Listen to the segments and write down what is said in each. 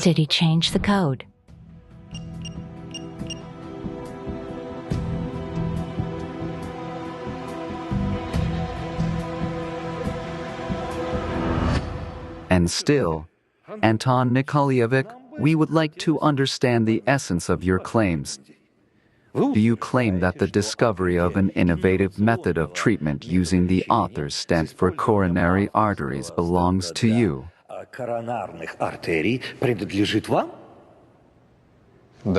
Did he change the code? And still, Anton Nikolaevich, we would like to understand the essence of your claims. Do you claim that the discovery of an innovative method of treatment using the author's stent for coronary arteries belongs to you?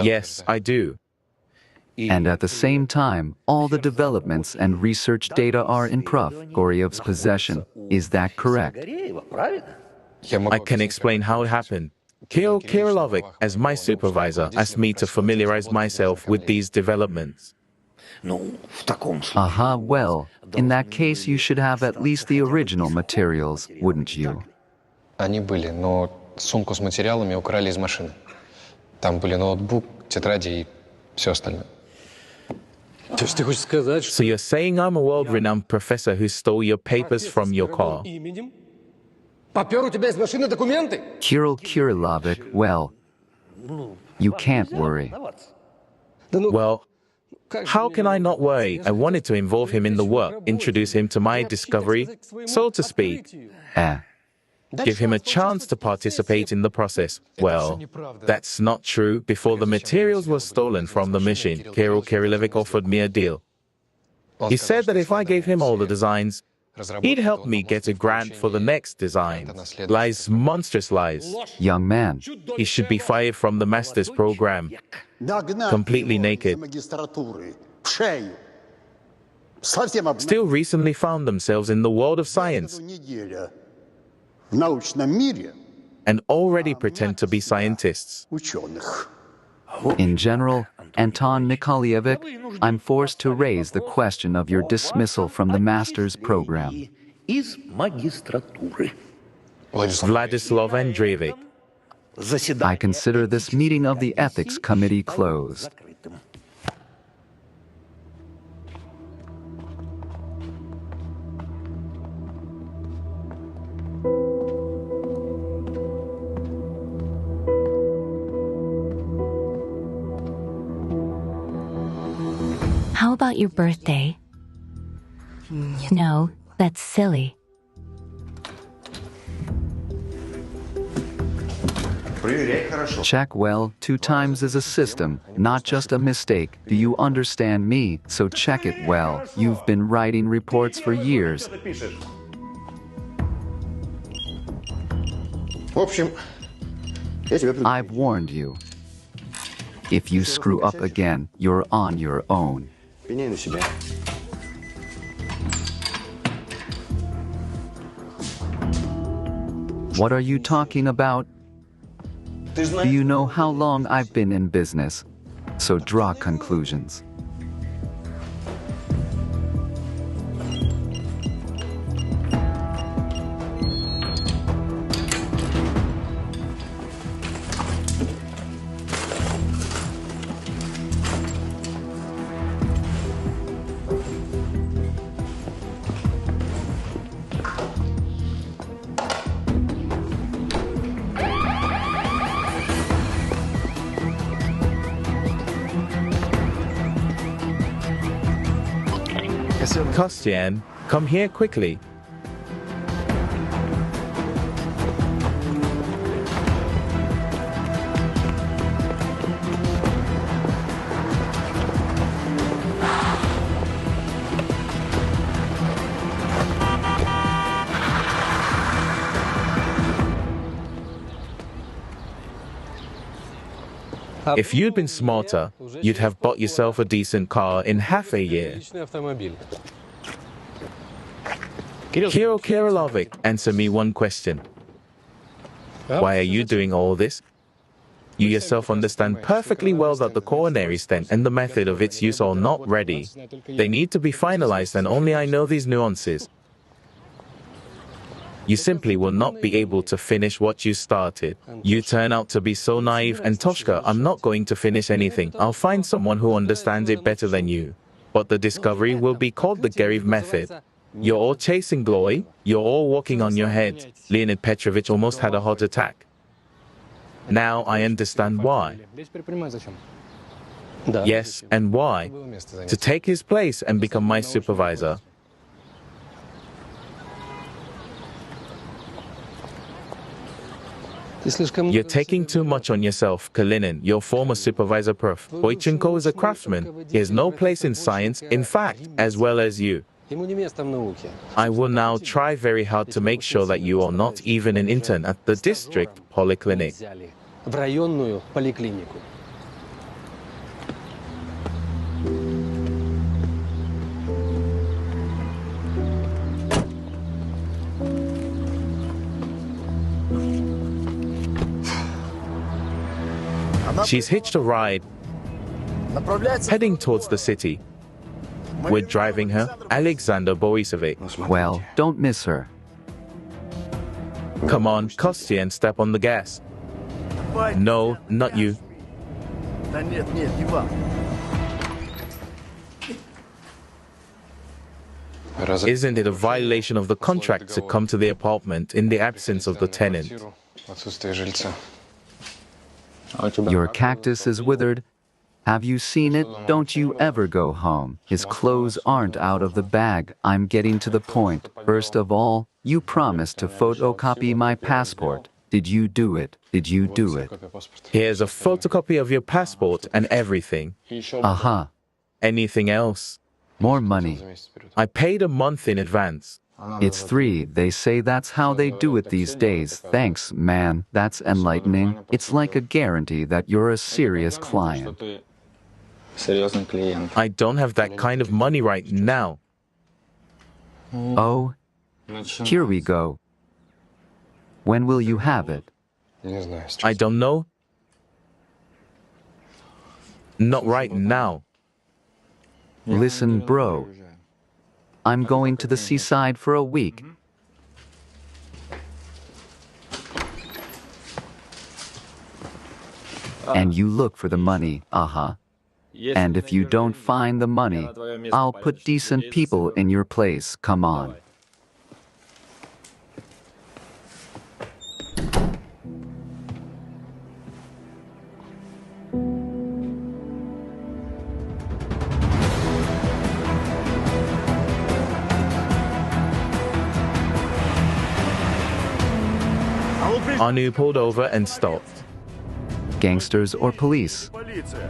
Yes, I do. And at the same time, all the developments and research data are in Prof. Goryev's possession. Is that correct? I can explain how it happened. Kirill Kirillovic, as my supervisor, asked me to familiarize myself with these developments. Aha, well, in that case you should have at least the original materials, wouldn't you? Они были, но сумку с материалами украли из машины. Там были ноутбук, тетради и все остальное. So you're saying I'm a world-renowned professor who stole your papers from your car? Kirill Kirillovich, well, you can't worry. Well, how can I not worry? I wanted to involve him in the work, introduce him to my discovery, so to speak. Give him a chance to participate in the process. Well, that's not true. Before the materials were stolen from the machine, Kirill Kirillovich offered me a deal. He said that if I gave him all the designs, he'd help me get a grant for the next design. Lies, monstrous lies. Young man, He should be fired from the master's program, completely naked. Still recently found themselves in the world of science and already pretend to be scientists. in general, Anton Nikolaevich, I'm forced to raise the question of your dismissal from the master's program. Vladislav Andreevich. I consider this meeting of the Ethics Committee closed. How about your birthday? No, that's silly. Check well, 2 times is a system, not just a mistake. Do you understand me? So check it well. You've been writing reports for years. I've warned you. If you screw up again, you're on your own. What are you talking about? Do you know how long I've been in business? So draw conclusions. Kostian, come here quickly. If you'd been smarter, you'd have bought yourself a decent car in half a year. Kirill Kirillovich, answer me one question. Why are you doing all this? You yourself understand perfectly well that the coronary stent and the method of its use are not ready. They need to be finalized, and only I know these nuances. You simply will not be able to finish what you started. You turn out to be so naive, and Toshka, I'm not going to finish anything. I'll find someone who understands it better than you. But the discovery will be called the Gerev method. You're all chasing glory. You're all walking on your head. Leonid Petrovich almost had a heart attack. Now I understand why. Yes, and why? To take his place and become my supervisor. You're taking too much on yourself, Kalinin, your former supervisor prof. Boychenko is a craftsman. He has no place in science, in fact, as well as you. I will now try very hard to make sure that you are not even an intern at the district polyclinic. She's hitched a ride, heading towards the city. We're driving her, Alexander Borisovich. Well, don't miss her. Come on, Kostya, and step on the gas. No, not you. Isn't it a violation of the contract to come to the apartment in the absence of the tenant? Your cactus is withered. Have you seen it? Don't you ever go home. His clothes aren't out of the bag. I'm getting to the point. First of all, you promised to photocopy my passport. Did you do it? Did you do it? Here's a photocopy of your passport and everything. Aha. Anything else? More money. I paid a month in advance. It's 3. They say that's how they do it these days. Thanks, man. That's enlightening. It's like a guarantee that you're a serious client. I don't have that kind of money right now. Oh, here we go. When will you have it? I don't know. Not right now. Listen, bro. I'm going to the seaside for a week. And you look for the money, And if you don't find the money, I'll put decent people in your place. Come on. Anu pulled over and stopped. Gangsters or police?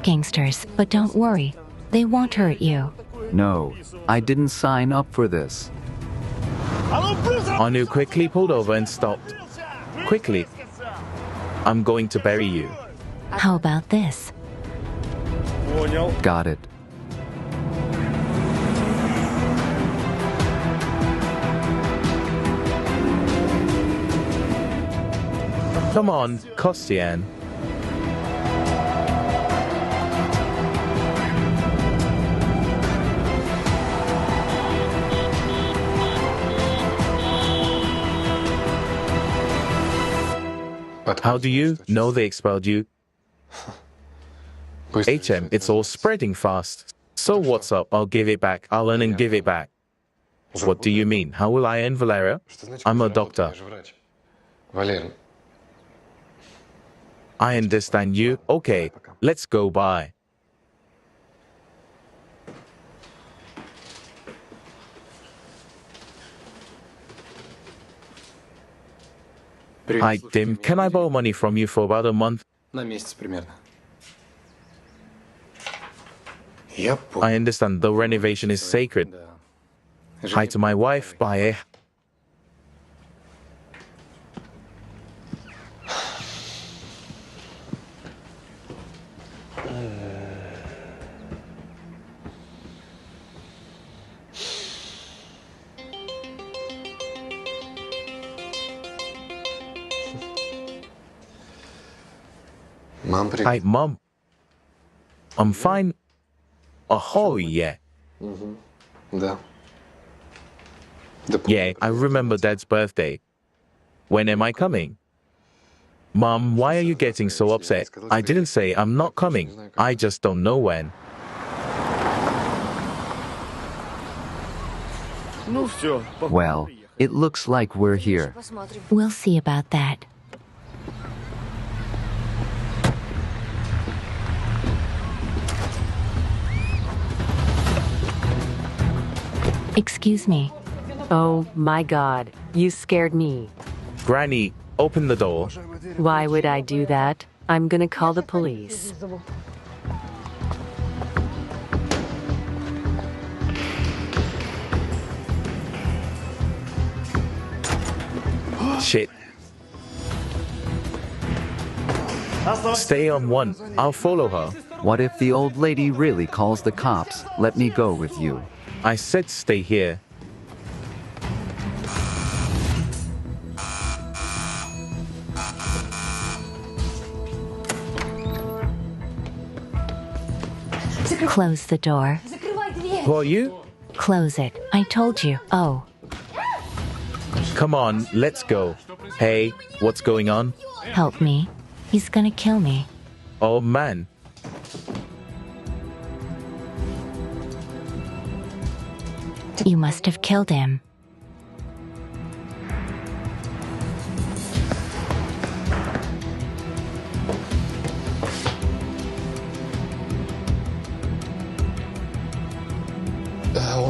Gangsters, but don't worry. They won't hurt you. No, I didn't sign up for this. Anu quickly pulled over and stopped. Quickly. I'm going to bury you. How about this? Got it. Come on, Kostyan. How do you know they expelled you? HM, it's all spreading fast. So what's up? I'll give it back. I'll earn and give it back. What do you mean? How will I earn, Valeria? I'm a doctor. I understand you. Okay, let's go by. Hi, Tim. Can I borrow money from you for about a month? I understand the renovation is sacred. Hi to my wife. Bye. Hi, Mom. I'm fine. Oh, yeah. Yeah, I remember Dad's birthday. When am I coming? Mom, why are you getting so upset? I didn't say I'm not coming. I just don't know when. Well, it looks like we're here. We'll see about that. Excuse me. Oh my God, you scared me. Granny, open the door. Why would I do that? I'm gonna call the police. Shit. Stay on one. I'll follow her. What if the old lady really calls the cops? Let me go with you. I said stay here. Close the door. Who are you? Close it. I told you. Oh, Come on, let's go. Hey, what's going on? help me. He's gonna kill me. Oh man. You must have killed him.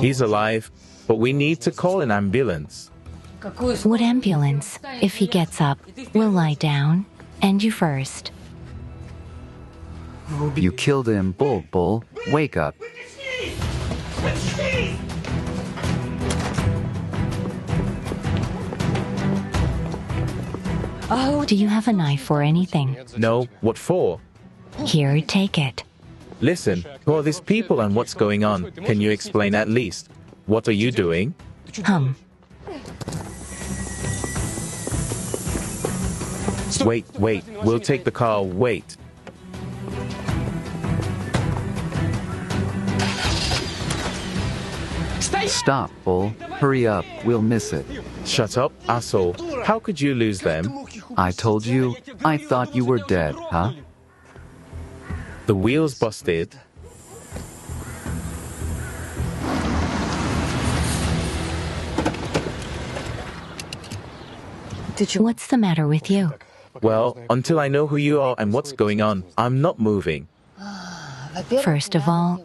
He's alive, but we need to call an ambulance. What ambulance? If he gets up, we'll lie down. And you first. You killed him, Bull. Wake up. Do you have a knife or anything? No, what for? Here, take it. Listen, who are these people and what's going on? Can you explain at least? What are you doing? Wait, we'll take the car, wait. Stop, Bull. Hurry up. We'll miss it. Shut up, asshole. How could you lose them? I told you. I thought you were dead, huh? The wheel's busted. What's the matter with you? Well, until I know who you are and what's going on, I'm not moving. First of all,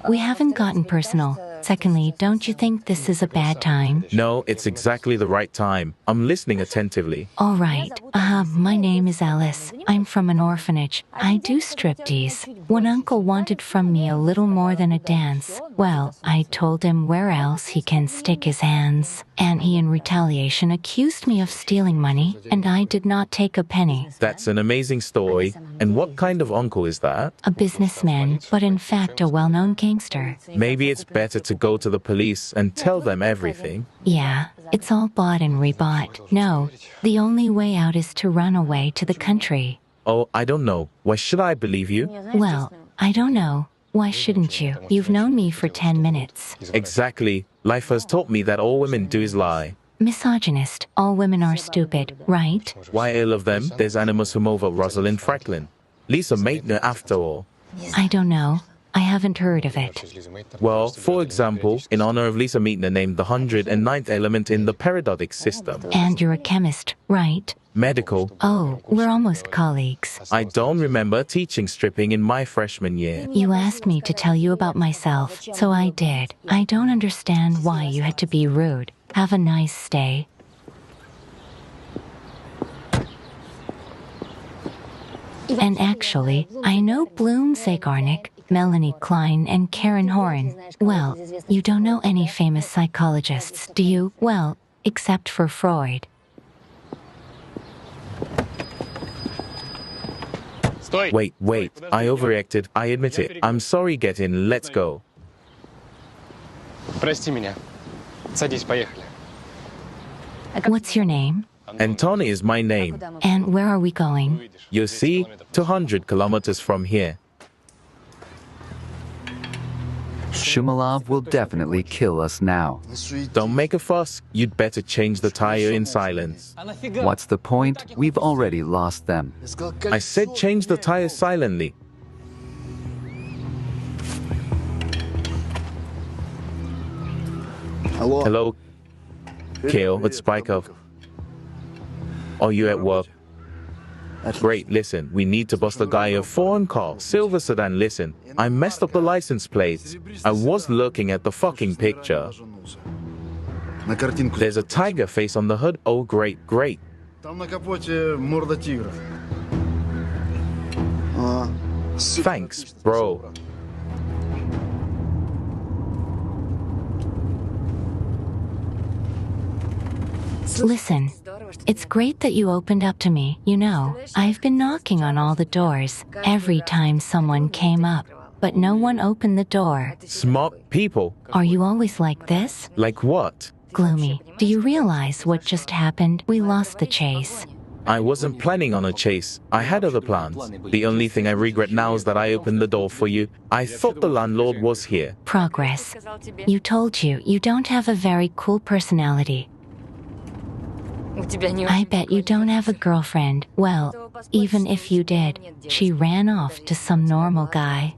we haven't gotten personal. Secondly, don't you think this is a bad time? No, it's exactly the right time. I'm listening attentively. All right. My name is Alice. I'm from an orphanage. I do striptease. One uncle wanted from me a little more than a dance. Well, I told him where else he can stick his hands. And he, in retaliation, accused me of stealing money, and I did not take a penny. That's an amazing story. And what kind of uncle is that? A businessman, but in fact a well-known gangster. Maybe it's better to go to the police and tell them everything. Yeah, it's all bought and rebought. No, the only way out is to run away to the country. Oh, I don't know. Why should I believe you? Well, I don't know. Why shouldn't you? You've known me for 10 minutes. Exactly. Life has taught me that all women do is lie. Misogynist. All women are stupid, right? Why all of them? There's Anima Sumova, Rosalind Franklin. Lisa Maitner, after all. I don't know. I haven't heard of it. Well, for example, in honor of Lisa Meitner named the 109th element in the periodic system. And you're a chemist, right? Medical. Oh, we're almost colleagues. I don't remember teaching stripping in my freshman year. You asked me to tell you about myself, so I did. I don't understand why you had to be rude. Have a nice stay. And actually, I know Bloom Zagarnik, Melanie Klein, and Karen Horan. Well, you don't know any famous psychologists, do you? Well, except for Freud. Wait, I overreacted. I admit it. I'm sorry, get in. Let's go. Прости меня. Садись, поехали. What's your name? Antoni is my name. And where are we going? You see, 200 kilometers from here. Shumalov will definitely kill us now. Don't make a fuss. You'd better change the tire in silence. What's the point? We've already lost them. I said change the tire silently. Hello? Kale, it's Spikov. Are you at work? Great, listen, we need to bust a guy a foreign car, silver sedan, listen. I messed up the license plates. I was looking at the fucking picture. There's a tiger face on the hood. Oh, great, great. Thanks, bro. Listen, it's great that you opened up to me. You know, I've been knocking on all the doors every time someone came up, but no one opened the door. Smart people. Are you always like this? Like what? Gloomy. Do you realize what just happened? We lost the chase. I wasn't planning on a chase. I had other plans. The only thing I regret now is that I opened the door for you. I thought the landlord was here. Progress. You told you don't have a very cool personality. I bet you don't have a girlfriend. Well, even if you did, she ran off to some normal guy.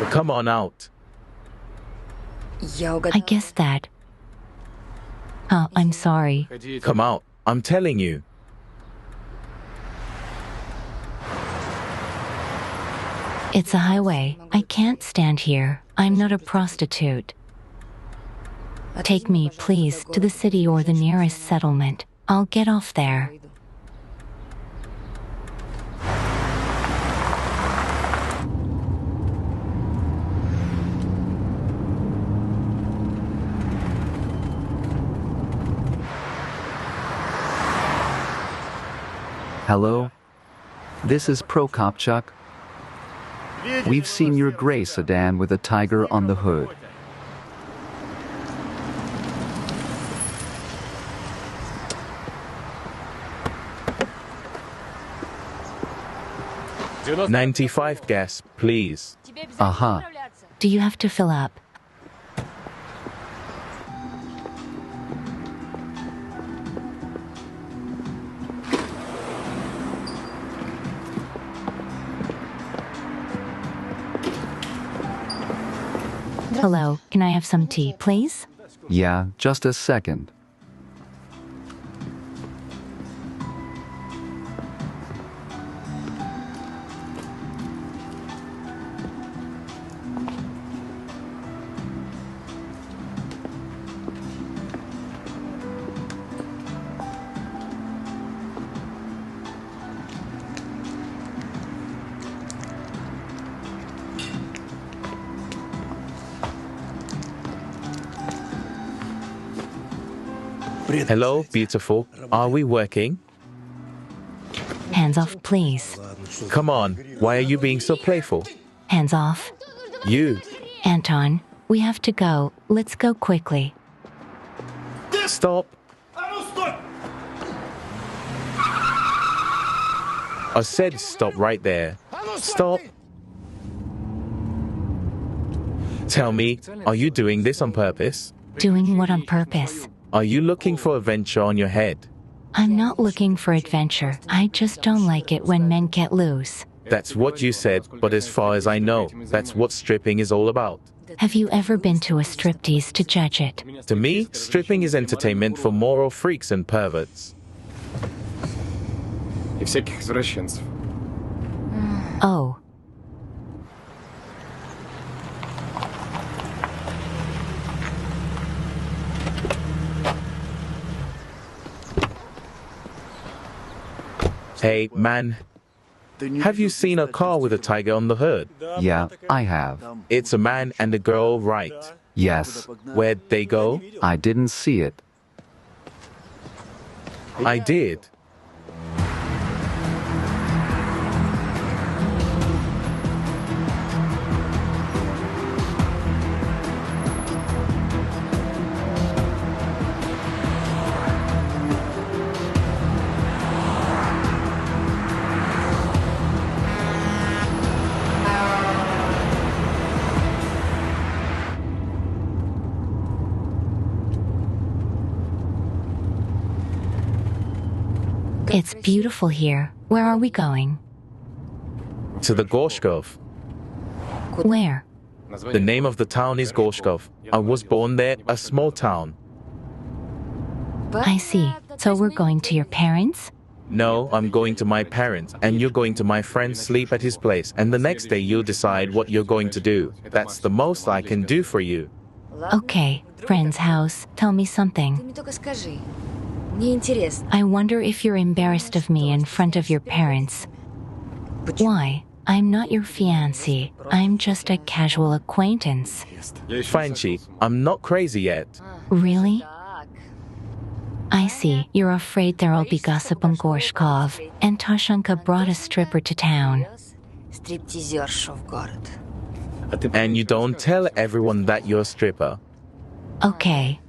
Come on out. I guessed that. Oh, I'm sorry. Come out. I'm telling you. It's a highway. I can't stand here. I'm not a prostitute. Take me, please, to the city or the nearest settlement. I'll get off there. Hello? This is Prokopchuk. We've seen your gray sedan with a tiger on the hood. $95 gas, please. Aha. Do you have to fill up? Hello, can I have some tea, please? Yeah, just a second. Hello, beautiful. Are we working? Hands off, please. Come on. Why are you being so playful? Hands off. You. Anton, we have to go. Let's go quickly. Stop. I said stop right there. Stop. Tell me, are you doing this on purpose? Doing what on purpose? Are you looking for adventure on your head? I'm not looking for adventure. I just don't like it when men get loose. That's what you said, but as far as I know, that's what stripping is all about. Have you ever been to a striptease to judge it? To me, stripping is entertainment for moral freaks and perverts. И всяких извращенцев. Oh. Hey, man. Have you seen a car with a tiger on the hood? Yeah, I have. It's a man and a girl, right? Yes, Where'd they go? I didn't see it. I did. It's beautiful here. Where are we going? To the Gorshkov. Where? The name of the town is Gorshkov. I was born there, a small town. I see. So we're going to your parents? No, I'm going to my parents, and you're going to my friend sleep at his place, and the next day you'll decide what you're going to do. That's the most I can do for you. Okay, friend's house. Tell me something. I wonder if you're embarrassed of me in front of your parents. Why? I'm not your fiancé. I'm just a casual acquaintance. Fanchi, I'm not crazy yet. Really? I see. You're afraid there'll be gossip on Gorshkov, and Tashanka brought a stripper to town. And you don't tell everyone that you're a stripper. Okay.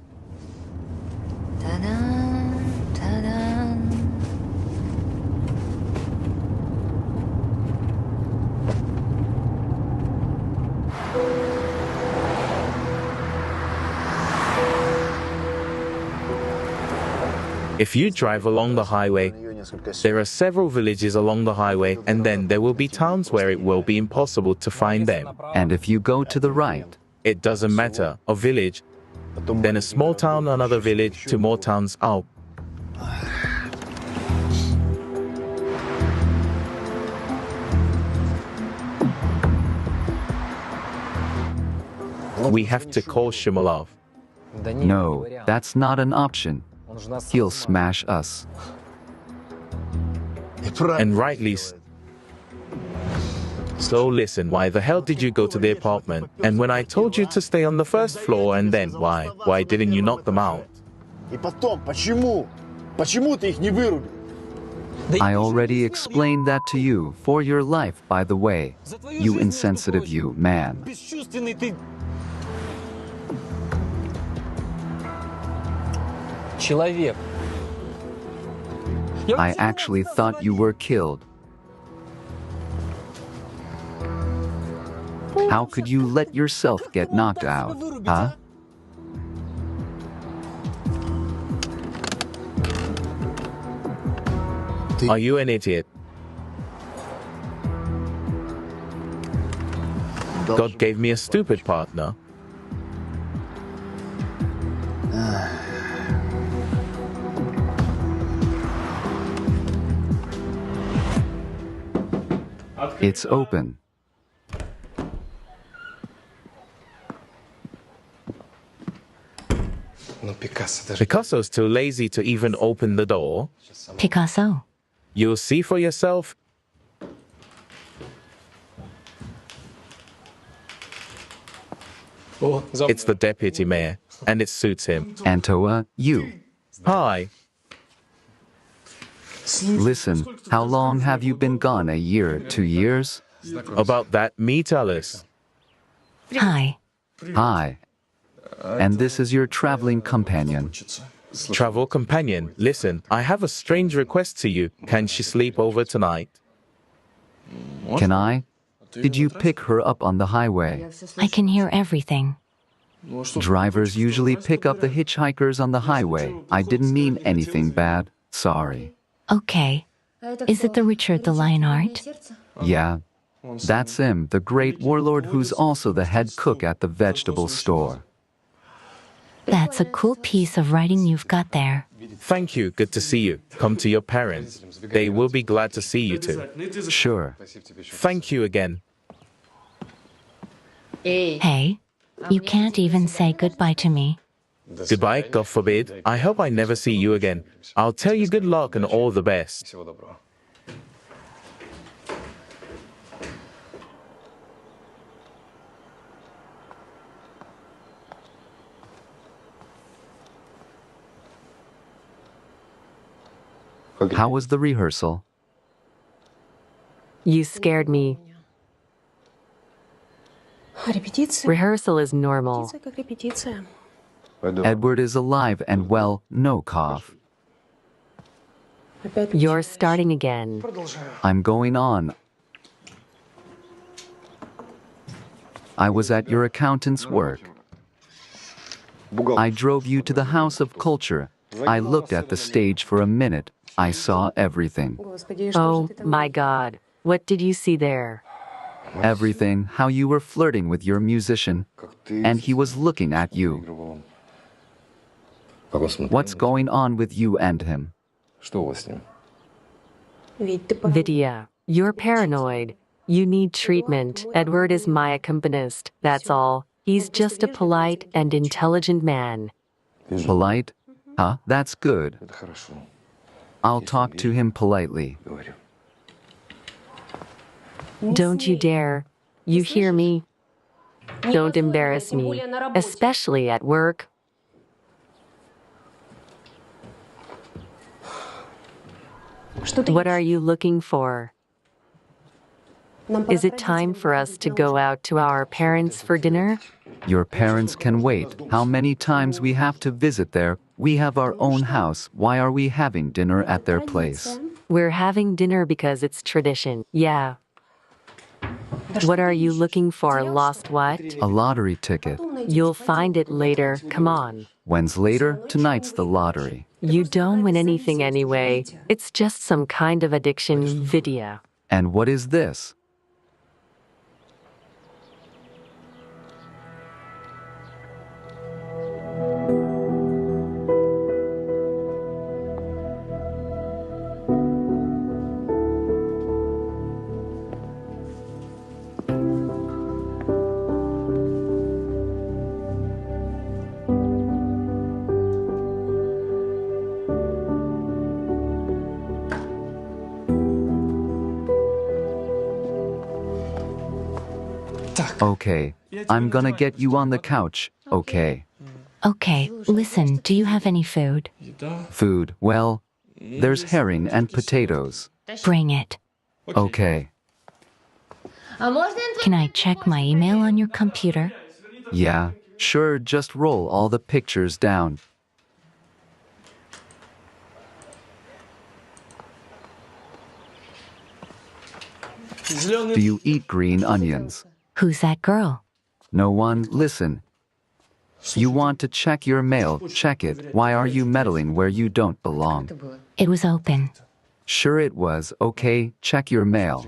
If you drive along the highway, there are several villages along the highway, and then there will be towns where it will be impossible to find them. And if you go to the right, It doesn't matter, a village, then a small town, another village, two more towns out. We have to call Shumalov. no, that's not an option. He'll smash us. And rightly so. Listen, why the hell did you go to the apartment? And when I told you to stay on the first floor, and then why didn't you knock them out? И потом, почему? Почему ты их не вырубил? I already explained that to you, for your life, by the way. You insensitive you, man. Бесчувственный ты. Человек. I actually thought you were killed. How could you let yourself get knocked out, huh? Are you an idiot? God gave me a stupid partner. It's open. Picasso's too lazy to even open the door. Picasso. You'll see for yourself. It's the deputy mayor, and it suits him. Antoa, you. Hi. Listen, how long have you been gone? A year, 2 years? About that, me tell us. Hi. Hi. And this is your traveling companion. Travel companion, listen, I have a strange request to you. Can she sleep over tonight? Can I? Did you pick her up on the highway? I can hear everything. Drivers usually pick up the hitchhikers on the highway. I didn't mean anything bad. Sorry. Okay. Is it the Richard the Lionheart? Yeah. That's him, the great warlord who's also the head cook at the vegetable store. That's a cool piece of writing you've got there. Thank you, good to see you. Come to your parents. They will be glad to see you too. Sure. Thank you again. Hey, you can't even say goodbye to me. Goodbye, God forbid. I hope I never see you again. I'll tell you good luck and all the best. How was the rehearsal? You scared me. Rehearsal is normal. Edward is alive and well, no cough. You're starting again. I'm going on. I was at your accountant's work. I drove you to the House of Culture. I looked at the stage for a minute. I saw everything. Oh my God. What did you see there? Everything, how you were flirting with your musician, and he was looking at you. What's going on with you and him? Vidya, you're paranoid. You need treatment. Edward is my accompanist, that's all. He's just a polite and intelligent man. Polite? Huh? That's good. I'll talk to him politely. Don't you dare. You hear me? Don't embarrass me, especially at work. What are you looking for? Is it time for us to go out to our parents for dinner? Your parents can wait. How many times we have to visit there? We have our own house. Why are we having dinner at their place? We're having dinner because it's tradition. Yeah. What are you looking for, lost what? A lottery ticket. You'll find it later. Come on. When's later? Tonight's the lottery. You don't win anything anyway. It's just some kind of addiction, Vidya. And what is this? Okay, I'm gonna get you on the couch, okay? Okay, listen, do you have any food? Food, well, there's herring and potatoes. Bring it. Okay, Can I check my email on your computer? yeah, sure, just roll all the pictures down. Do you eat green onions? Who's that girl? No one, listen. You want to check your mail, check it. Why are you meddling where you don't belong? It was open. Sure it was, okay, check your mail.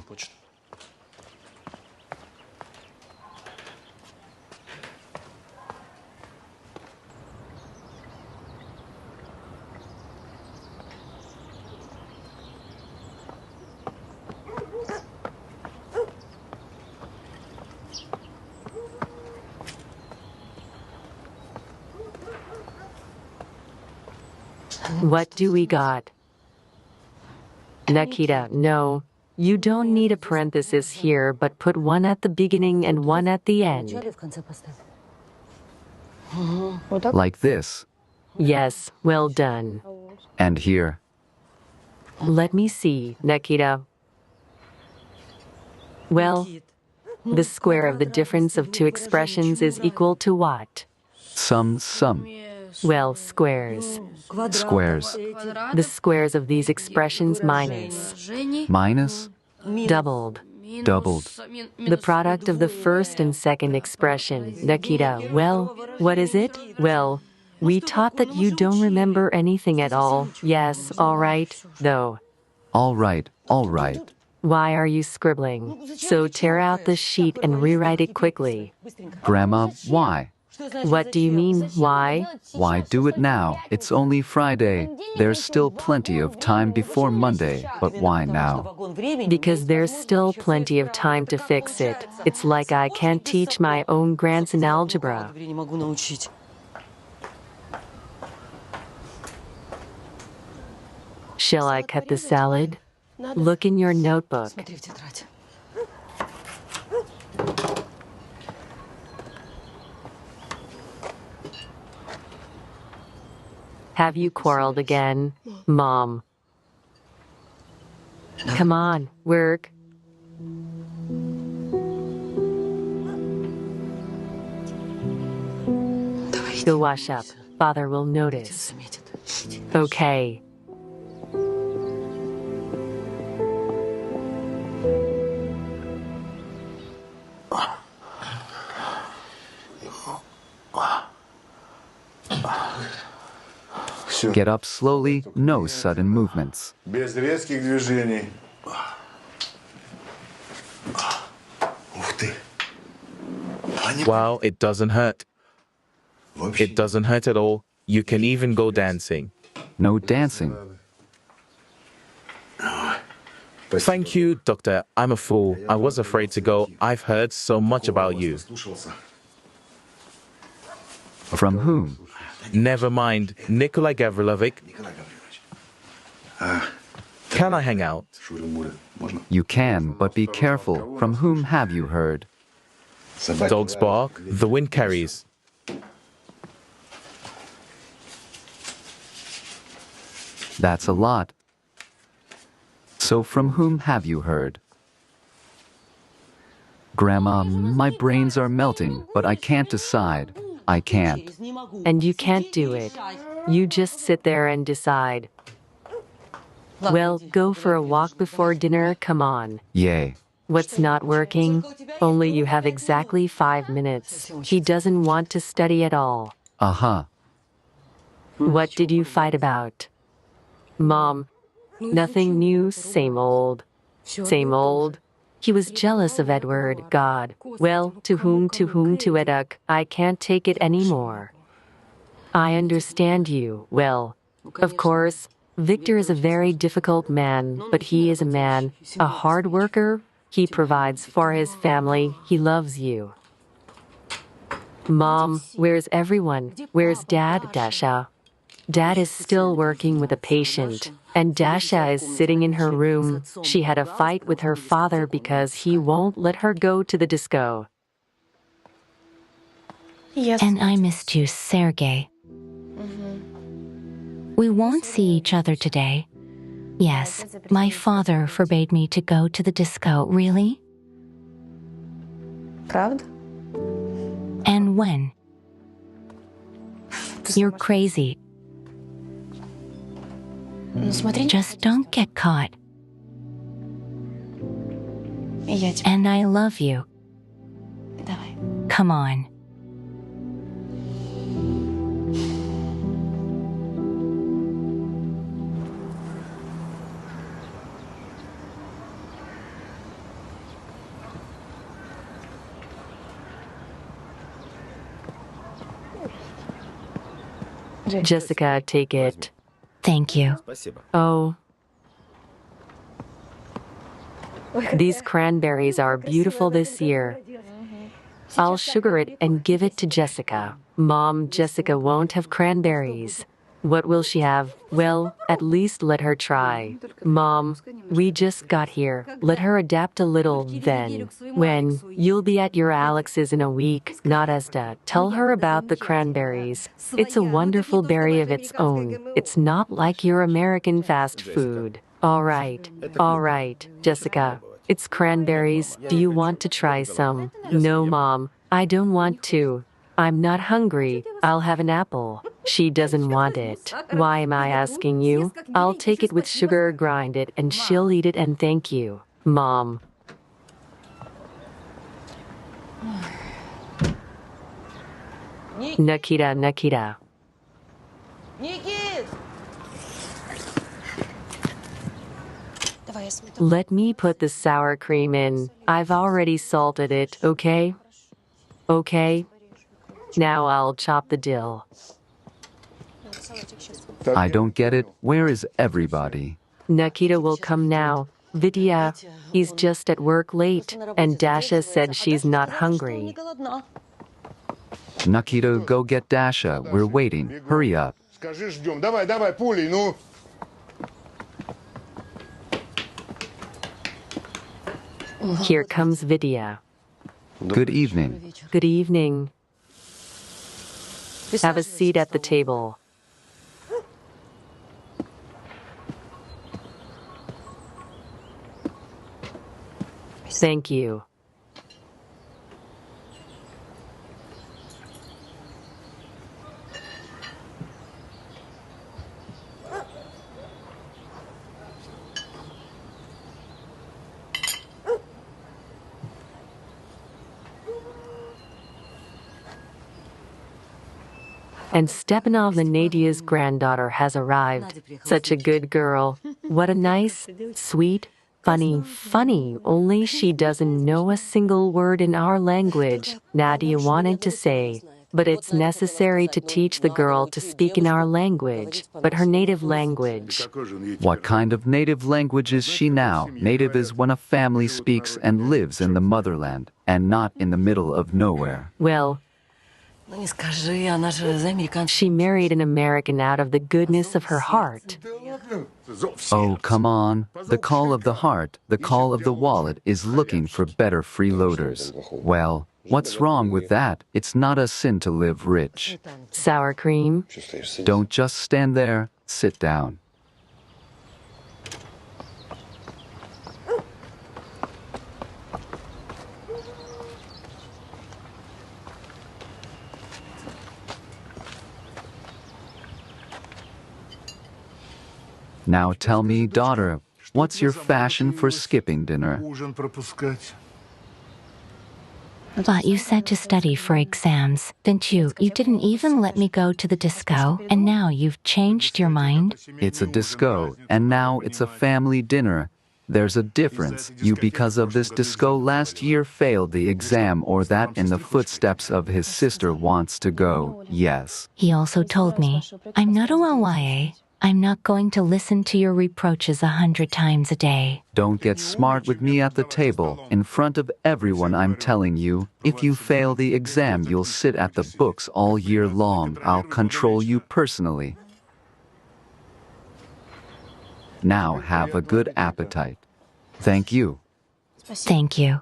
What do we got? Nikita, no. You don't need a parenthesis here, but put one at the beginning and one at the end. Like this. Yes, well done. And here. Let me see, Nikita. Well, the square of the difference of two expressions is equal to what? Some. Well, squares. Squares. The squares of these expressions minus. Minus? Doubled. Doubled. The product of the first and second expression, Nikita. Well, what is it? Well, we taught that you don't remember anything at all. Yes, all right, though. All right, all right. Why are you scribbling? So tear out the sheet and rewrite it quickly. Grandma, why? What do you mean, why? Why do it now? It's only Friday. There's still plenty of time before Monday, but why now? Because there's still plenty of time to fix it. It's like I can't teach my own grants in algebra. Shall I cut the salad? Look in your notebook. Have you quarreled again, Mom? Come on, work. Go wash up. Father will notice. Okay. Get up slowly, no sudden movements. Без резких движений. Well, it doesn't hurt. It doesn't hurt at all. You can even go dancing. No dancing. Thank you, doctor. I'm a fool. I was afraid to go. I've heard so much about you. From whom? Never mind. Nikolai Gavrilovic. Can I hang out? You can, but be careful. From whom have you heard? Dogs bark, the wind carries. That's a lot. So from whom have you heard? Grandma, my brains are melting, but I can't decide. I can't. And you can't do it. You just sit there and decide. Well, go for a walk before dinner, come on. Yay. What's not working? Only you have exactly 5 minutes. He doesn't want to study at all. Uh-huh. What did you fight about? Mom, nothing new, same old. Same old. He was jealous of Edward, God. Well, to whom to Eduk, I can't take it anymore. I understand you, well. Of course, Victor is a very difficult man, but he is a man, a hard worker. He provides for his family, he loves you. Mom, where's everyone? Where's Dad, Dasha? Dad is still working with a patient, and Dasha is sitting in her room. She had a fight with her father because he won't let her go to the disco. And I missed you, Sergey. We won't see each other today. Yes, my father forbade me to go to the disco. Really? Правда? And when? You're crazy. Just don't get caught. And I love you. Come on. Jessica, take it. Thank you. Oh. These cranberries are beautiful this year. I'll sugar it and give it to Jessica. Mom, Jessica won't have cranberries. What will she have? Well, at least let her try. Mom, we just got here. Let her adapt a little, then. When you'll be at your Alex's in a week, not Asda. Tell her about the cranberries. It's a wonderful berry of its own. It's not like your American fast food. All right, Jessica. It's cranberries. Do you want to try some? No, Mom, I don't want to. I'm not hungry. I'll have an apple. She doesn't want it. Why am I asking you? I'll take it with sugar, grind it, and she'll eat it and thank you. Mom. Nikita. Let me put the sour cream in. I've already salted it, okay? Okay. Now I'll chop the dill. I don't get it. Where is everybody? Nikita will come now. Vidya, he's just at work late, and Dasha said she's not hungry. Nikita, go get Dasha. We're waiting. Hurry up. Скажи, ждем. Давай, пулей, ну. Here comes Vidya. Good evening. Good evening. Have a seat at the table. Thank you. And Stepanovna Nadia's granddaughter has arrived. Such a good girl. What a nice, sweet, Funny, funny, only she doesn't know a single word in our language. Nadia wanted to say, but it's necessary to teach the girl to speak in our language, but her native language. What kind of native language is she now? Native is when a family speaks and lives in the motherland, and not in the middle of nowhere. Well, she married an American out of the goodness of her heart. Oh, come on. The call of the heart, the call of the wallet is looking for better freeloaders. Well, what's wrong with that? It's not a sin to live rich. Sour cream? Don't just stand there. Sit down. Now tell me, daughter, what's your fashion for skipping dinner? But you said to study for exams, didn't you? You didn't even let me go to the disco, and now you've changed your mind? It's a disco, and now it's a family dinner. There's a difference. You, because of this disco last year, failed the exam, or that in the footsteps of his sister wants to go. Yes. He also told me, I'm not a YA. I'm not going to listen to your reproaches 100 times a day. Don't get smart with me at the table. In front of everyone, I'm telling you, if you fail the exam, you'll sit at the books all year long. I'll control you personally. Now have a good appetite. Thank you. Thank you.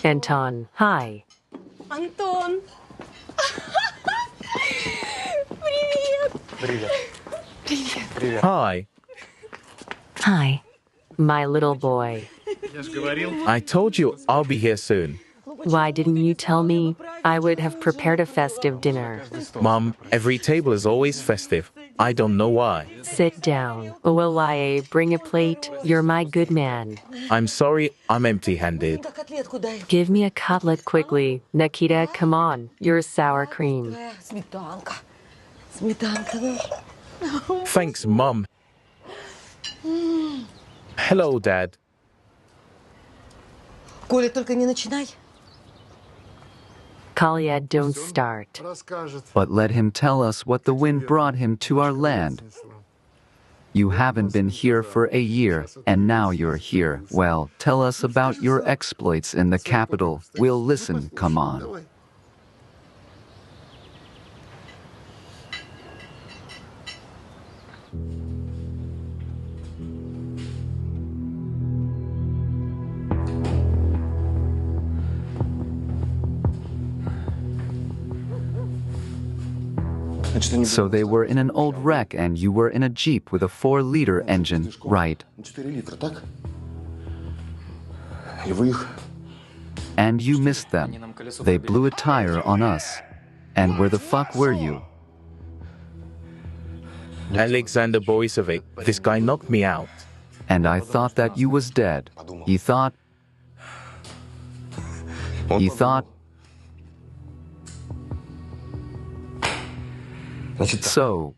Anton, hi. Антон! Привет! Hi. Hi. My little boy. I told you I'll be here soon. Why didn't you tell me? I would have prepared a festive dinner. Mom, every table is always festive. I don't know why. Sit down. OLYA, bring a plate. You're my good man. I'm sorry, I'm empty-handed. Give me a cutlet quickly. Nikita, come on. You're sour cream. Сметанка. Сметанка. Thanks, Mom. Hello, Dad. Коля, только не начинай. Kalia, don't start. But let him tell us what the wind brought him to our land. You haven't been here for a year, and now you're here. Well, tell us about your exploits in the capital. We'll listen, come on. So they were in an old wreck and you were in a Jeep with a 4-liter engine, right? And you missed them. They blew a tire on us. And where the fuck were you? Alexander Borisovic, this guy knocked me out. And I thought that you was dead. He thought... So,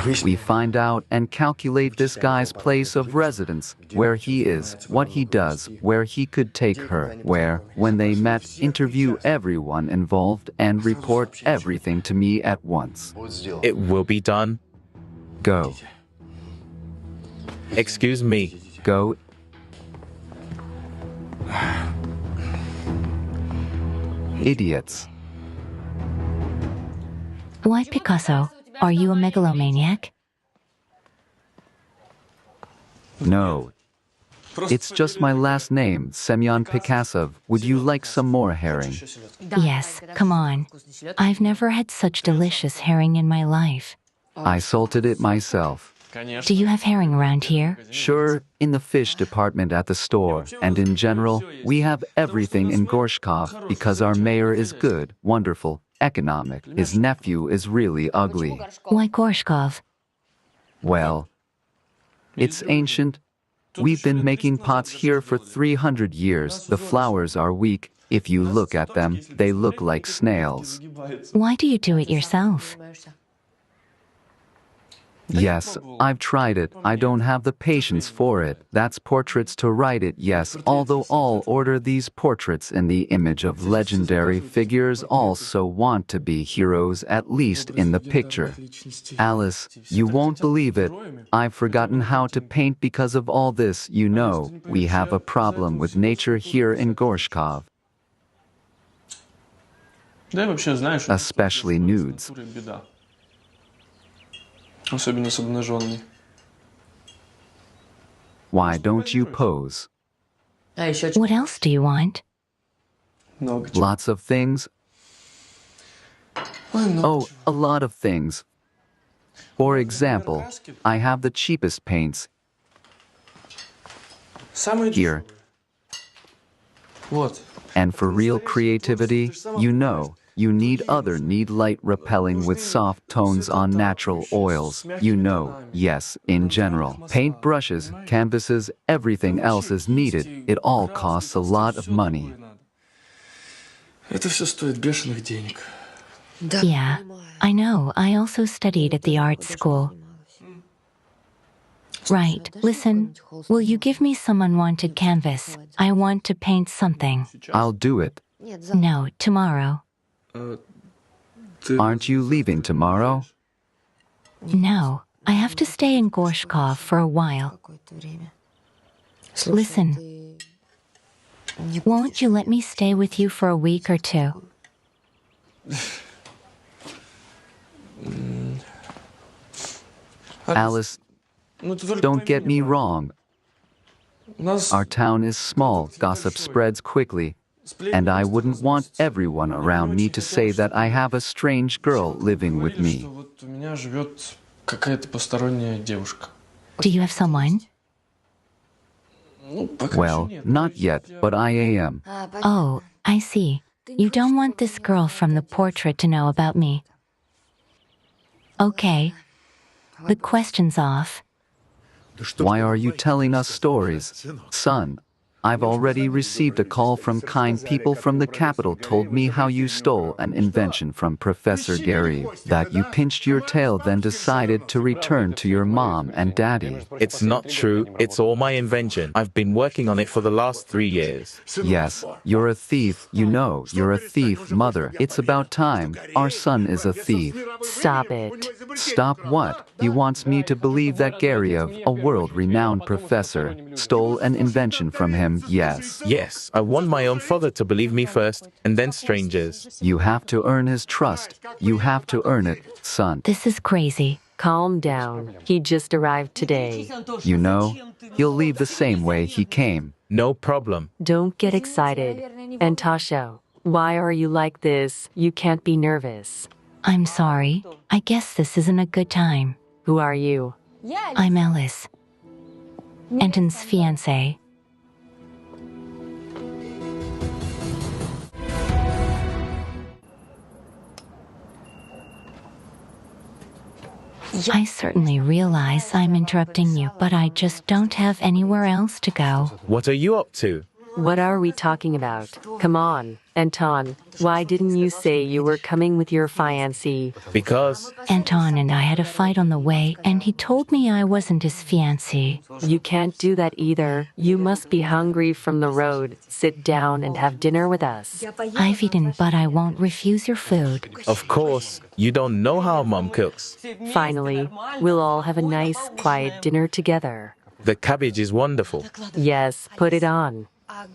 we find out and calculate this guy's place of residence, where he is, what he does, where he could take her, where, when they met, interview everyone involved and report everything to me at once. It will be done. Go. Excuse me. Go. Idiots. Why, Picasso? Are you a megalomaniac? No. It's just my last name, Semyon Pikasov. Would you like some more herring? Yes, come on. I've never had such delicious herring in my life. I salted it myself. Do you have herring around here? Sure, in the fish department at the store, and in general, we have everything in Gorshkov because our mayor is good, wonderful, economic. His nephew is really ugly. Why Gorshkov? Well, it's ancient. We've been making pots here for 300 years. The flowers are weak. If you look at them, they look like snails. Why do you do it yourself? Yes, I've tried it. I don't have the patience for it. That's portraits to write it, yes, although all order these portraits in the image of legendary figures also want to be heroes, at least in the picture. Alice, you won't believe it. I've forgotten how to paint because of all this. You know, we have a problem with nature here in Gorshkov. Especially nudes. Why don't you pose? What else do you want? Lots of things. Oh, a lot of things. For example, I have the cheapest paints. Here. And for real creativity, you know, you need light repelling with soft tones on natural oils. You know, yes, in general. Paint brushes, canvases, everything else is needed. It all costs a lot of money. Yeah, I know. I also studied at the art school. Right, listen, will you give me some unwanted canvas? I want to paint something. I'll do it. No, tomorrow. Aren't you leaving tomorrow? No, I have to stay in Gorshkov for a while. Listen, won't you let me stay with you for a week or two? Alice, don't get me wrong. Our town is small, gossip spreads quickly, and I wouldn't want everyone around me to say that I have a strange girl living with me. Do you have someone? Well, not yet, but I am. Oh, I see. You don't want this girl from the portrait to know about me. Okay. The question's off. Why are you telling us stories? Son, I've already received a call from kind people from the capital told me how you stole an invention from Professor Gary, that you pinched your tail then decided to return to your mom and daddy. It's not true. It's all my invention. I've been working on it for the last 3 years. Yes, you're a thief. You know, you're a thief, mother. It's about time. Our son is a thief. Stop it. Stop what? He wants me to believe that Garyev, a world-renowned professor, stole an invention from him, yes. Yes, I want my own father to believe me first, and then strangers. You have to earn his trust. You have to earn it, son. This is crazy. Calm down. He just arrived today. You know, he'll leave the same way he came. No problem. Don't get excited. And Tasha, why are you like this? You can't be nervous. I'm sorry. I guess this isn't a good time. Who are you? I'm Alice, Anton's fiancée. I certainly realize I'm interrupting you, but I just don't have anywhere else to go. What are you up to? What are we talking about? Come on, Anton. Why didn't you say you were coming with your fiancé? Because Anton and I had a fight on the way, and he told me I wasn't his fiancé. You can't do that either. You must be hungry from the road. Sit down and have dinner with us. I've eaten, but I won't refuse your food. of course, you don't know how Mom cooks. Finally, we'll all have a nice, quiet dinner together. The cabbage is wonderful. Yes, put it on.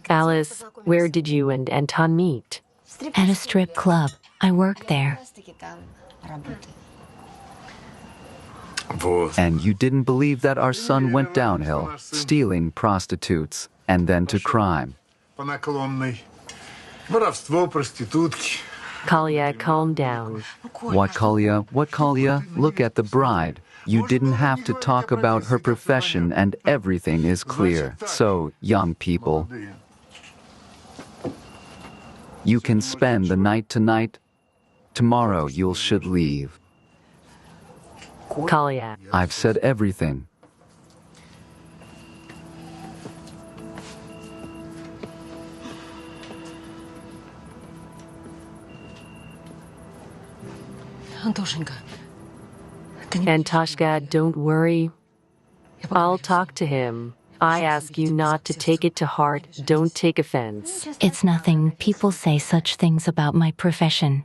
Alice, where did you and Anton meet? At a strip club. I work there. And you didn't believe that our son went downhill, stealing prostitutes, and then to crime. Kalia, calm down. What Kalia? What Kalia? Look at the bride. You didn't have to talk about her profession and everything is clear. So, young people, you can spend the night tonight. Tomorrow you should leave. Kalia. I've said everything. Antashka, don't worry. I'll talk to him. I ask you not to take it to heart. Don't take offense. It's nothing. People say such things about my profession.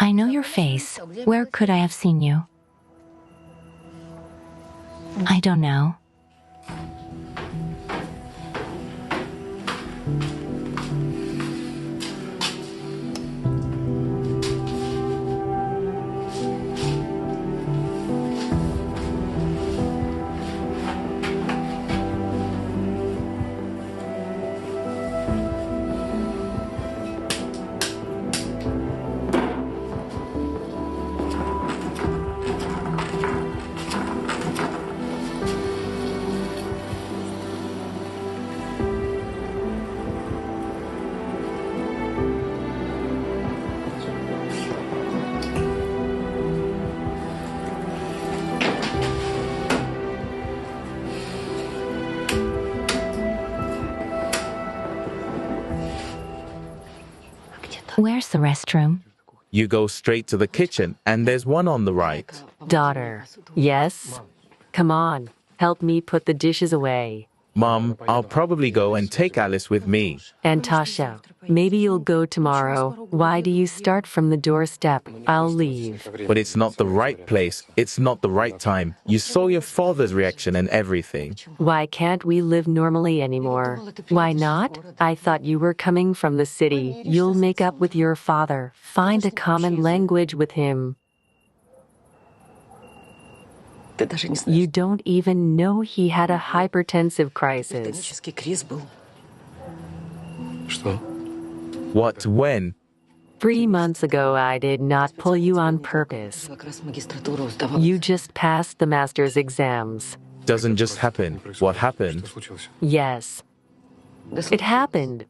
I know your face. Where could I have seen you? I don't know. Where's the restroom? You go straight to the kitchen, and there's one on the right. Daughter. Yes? Come on. Help me put the dishes away. Mom, I'll probably go and take Alice with me. And Tasha, maybe you'll go tomorrow. Why do you start from the doorstep? I'll leave. But it's not the right place. It's not the right time. You saw your father's reaction and everything. Why can't we live normally anymore? Why not? I thought you were coming from the city. You'll make up with your father. Find a common language with him. You don't even know he had a hypertensive crisis. What? When? 3 months ago, I did not pull you on purpose. You just passed the master's exams. Doesn't just happen. What happened? Yes. It happened.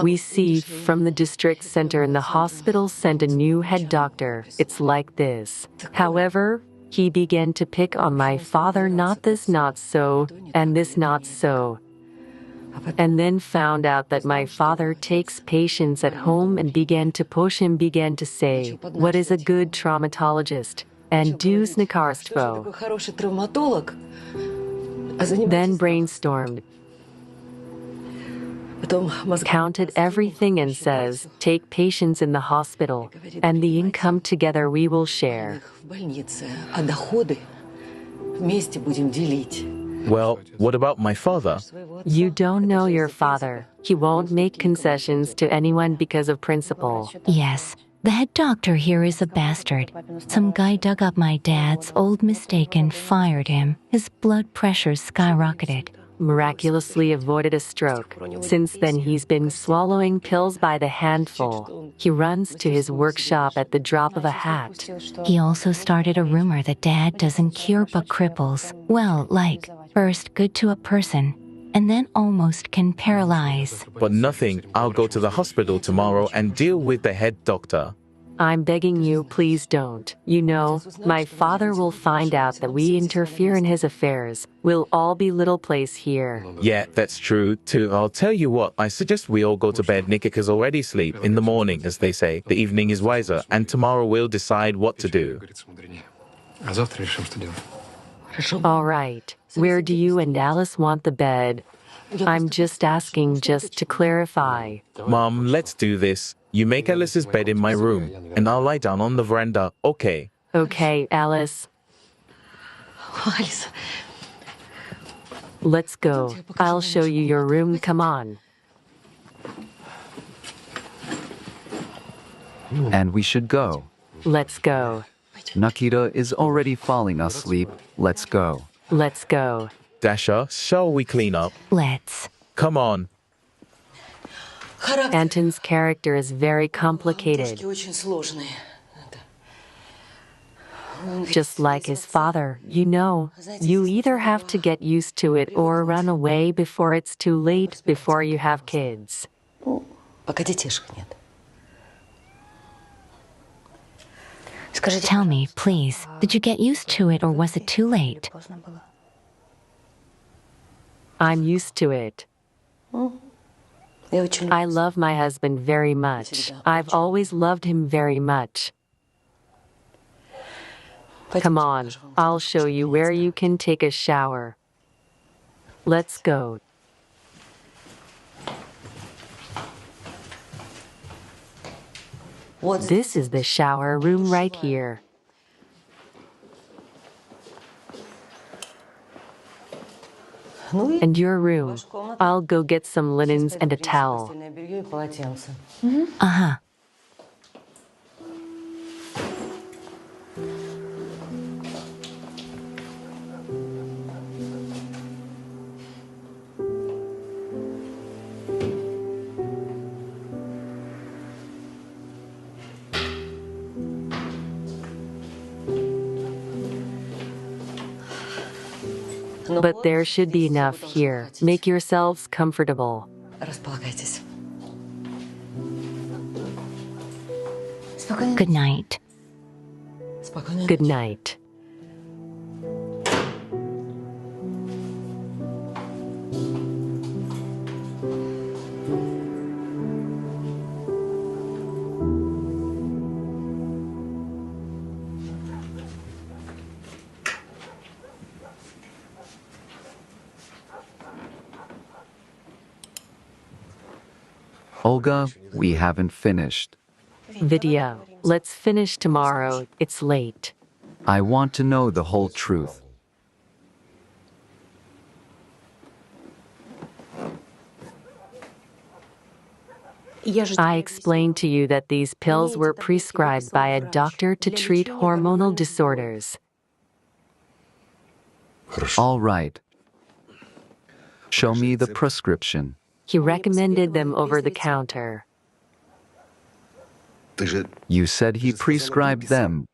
We see from the district center and the hospital sent a new head doctor. It's like this. However, he began to pick on my father, not this, not so, and this, not so. And then found out that my father takes patients at home and began to push him, began to say, what is a good traumatologist? And do znakarstvo. Then brainstormed. Counted everything and says, take patients in the hospital, and the income together we will share. Well, what about my father? You don't know your father. He won't make concessions to anyone because of principle. Yes, the head doctor here is a bastard. Some guy dug up my dad's old mistake and fired him. His blood pressure skyrocketed. Miraculously avoided a stroke. Since then, he's been swallowing pills by the handful. He runs to his workshop at the drop of a hat. He also started a rumor that Dad doesn't cure but cripples. Well, like, first good to a person, and then almost can paralyze. But nothing. I'll go to the hospital tomorrow and deal with the head doctor. I'm begging you, please don't. You know, my father will find out that we interfere in his affairs. We'll all be little place here. Yeah, that's true, too. I'll tell you what, I suggest we all go to bed. Nikika's already asleep. In the morning, as they say, the evening is wiser, and tomorrow we'll decide what to do. All right. Where do you and Alice want the bed? I'm just asking just to clarify. Mom, let's do this. You make Alice's bed in my room, and I'll lie down on the veranda, okay? Okay, Alice. Let's go. I'll show you your room, come on. And we should go. Let's go. Nikita is already falling asleep. Let's go. Let's go. Dasha, shall we clean up? Let's. Come on. Anton's character is very complicated. Очень сложные. Just like his father, you either have to get used to it or run away before it's too late, before you have kids. Пока детишек нет. Tell me, please, did you get used to it or was it too late? I'm used to it. Я очень I love my husband very much. I've always loved him very much. Come on, I'll show you where you can take a shower. Let's go. This is the shower room right here. And your room. I'll go get some linens and a towel. белье и полотенце. Uh-huh. But there should be enough here. Make yourselves comfortable. Располагайтесь. Good night. Спокойной Good ночи. night. Olga, we haven't finished. Video. Let's finish tomorrow. It's late. I want to know the whole truth. I explained to you that these pills were prescribed by a doctor to treat hormonal disorders. All right. Show me the prescription. He recommended them over the counter. You said he prescribed them.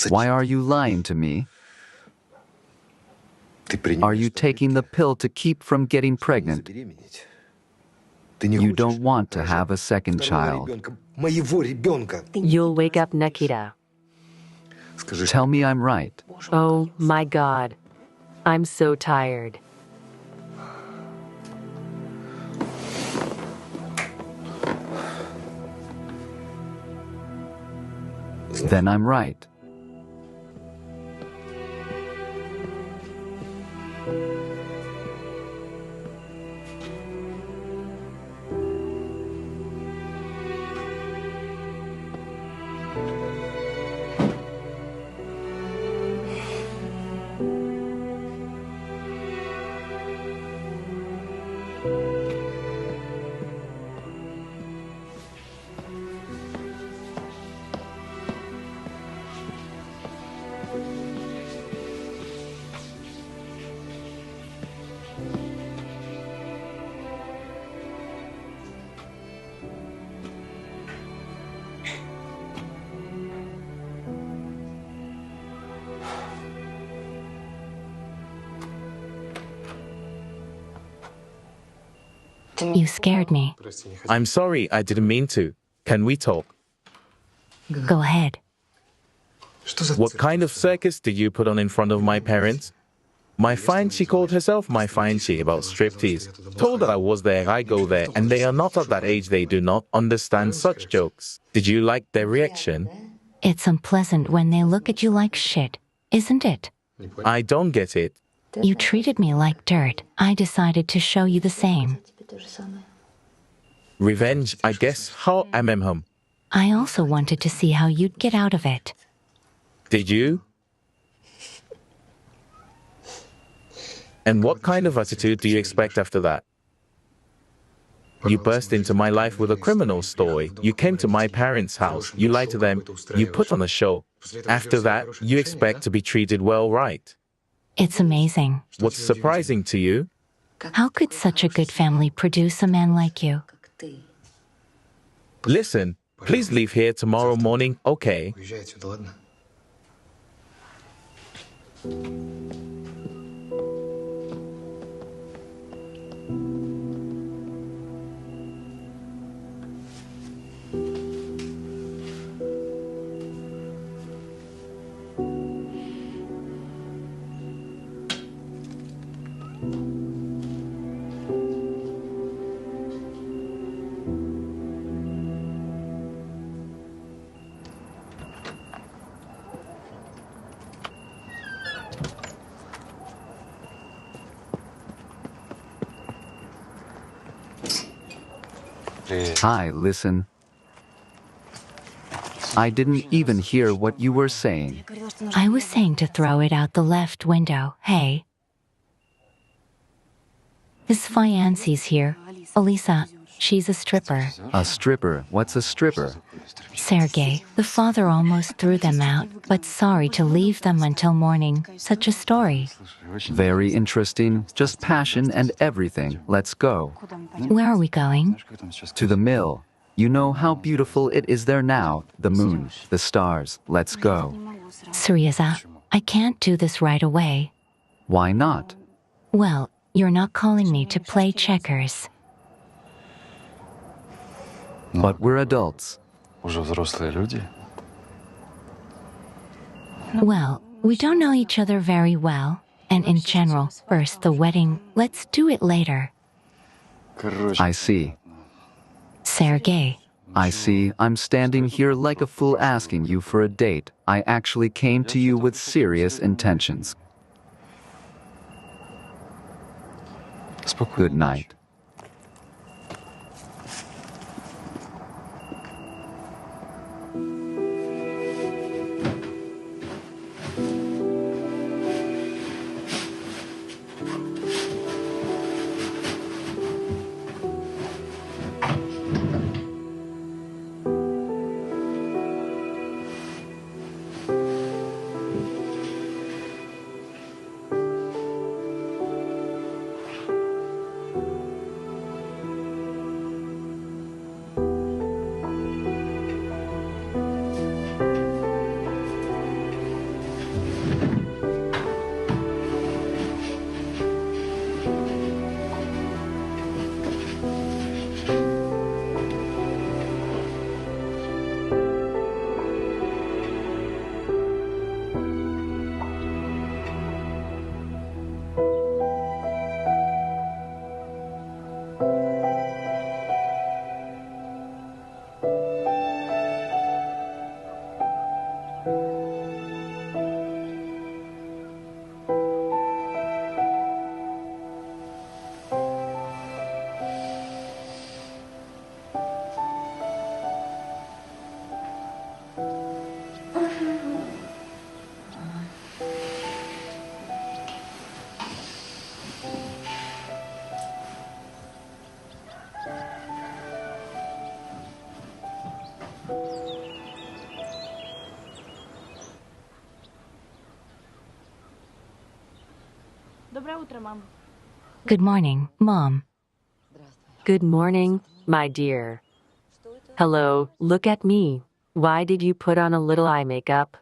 Why are you lying to me? Are you taking the pill to keep from getting pregnant? You don't want to have a second child. You'll wake up Nikita. Tell me I'm right. Oh my God. I'm so tired. Then I'm right. You scared me. I'm sorry, I didn't mean to. Can we talk? Go ahead. What kind of circus did you put on in front of my parents? My fine, she called herself my fine she about striptease. Told that I was there, I go there, and they are not at that age, they do not understand such jokes. Did you like their reaction? It's unpleasant when they look at you like shit, isn't it? I don't get it. You treated me like dirt. I decided to show you the same. Revenge, I guess. How mm. I also wanted to see how you'd get out of it. Did you? And what kind of attitude do you expect after that? You burst into my life with a criminal story. You came to my parents' house. You lied to them. You put on a show. After that, you expect to be treated well, right? It's amazing. What's surprising to you? How could such a good family produce a man like you? Listen, please leave here tomorrow morning, okay? Hi, listen. I didn't even hear what you were saying. I was saying to throw it out the left window. Hey. His fiancee's here. Elisa, she's a stripper. A stripper? What's a stripper? Sergey, the father almost threw them out, but sorry to leave them until morning. Such a story. Very interesting. Just passion and everything. Let's go. Where are we going? To the mill. You know how beautiful it is there now. The moon, the stars. Let's go. Serieza, I can't do this right away. Why not? Well, you're not calling me to play checkers. But we're adults. Well, we don't know each other very well. And in general, first the wedding, let's do it later. I see. Sergey. I see. I'm standing here like a fool asking you for a date. I actually came to you with serious intentions. Good night. Good morning, Mom. Good morning, my dear. Hello, look at me. Why did you put on a little eye makeup?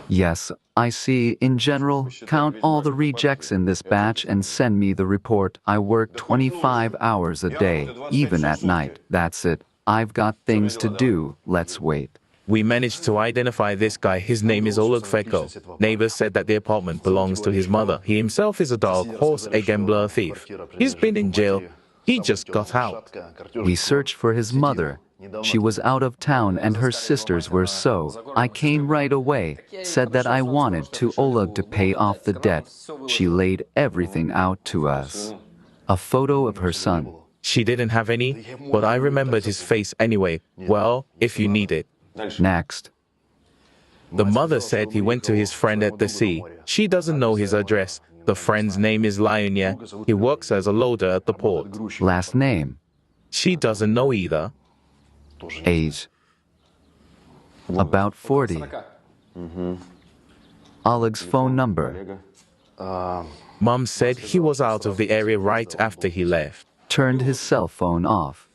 Yes, I see. In general, count all the rejects in this batch and send me the report. I work 25 hours a day, even at night. That's it. I've got things to do. Let's wait. We managed to identify this guy. His name is Oleg Feko. Neighbors said that the apartment belongs to his mother. He himself is a dark horse, a gambler, a thief. He's been in jail. He just got out. We searched for his mother. She was out of town and her sisters were so. I came right away, said that I wanted to Oleg to pay off the debt. She laid everything out to us. A photo of her son. She didn't have any, but I remembered his face anyway. Well, if you need it. Next. The mother said he went to his friend at the sea. She doesn't know his address. The friend's name is Lionia. He works as a loader at the port. Last name, She doesn't know either. age, about 40. Oleg's phone number, Mom said he was out of the area right after he left. turned his cell phone off.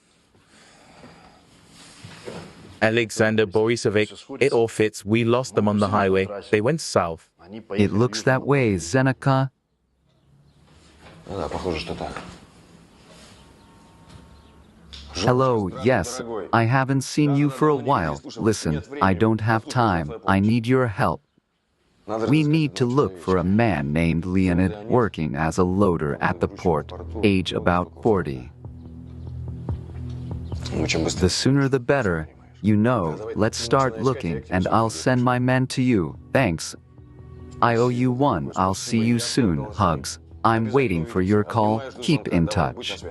Alexander Borisovich, it all fits. We lost them on the highway. They went south. It looks that way, Zeneca. Hello, yes, I haven't seen you for a while. Listen, I don't have time. I need your help. We need to look for a man named Leonid working as a loader at the port, age about 40. The sooner the better. You know, let's start looking and I'll send my men to you. Thanks. I owe you one. I'll see you soon. Hugs. I'm waiting for your call. Keep in touch.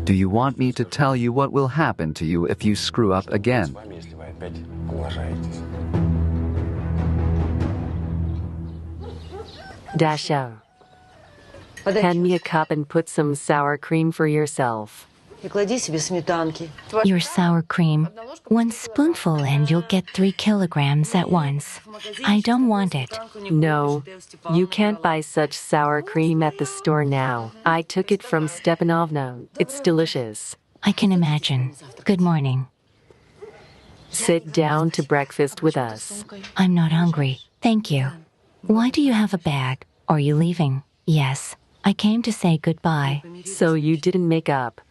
Do you want me to tell you what will happen to you if you screw up again? Dasha, hand me a cup and put some sour cream for yourself. И клади себе сметанки. Your sour cream. 1 spoonful and you'll get 3 kilograms at once. I don't want it. No, you can't buy such sour cream at the store now. I took it from Stepanovna. It's delicious. I can imagine. Good morning. Sit down to breakfast with us. I'm not hungry. Thank you. Why do you have a bag? Are you leaving? Yes. I came to say goodbye. So you didn't make up.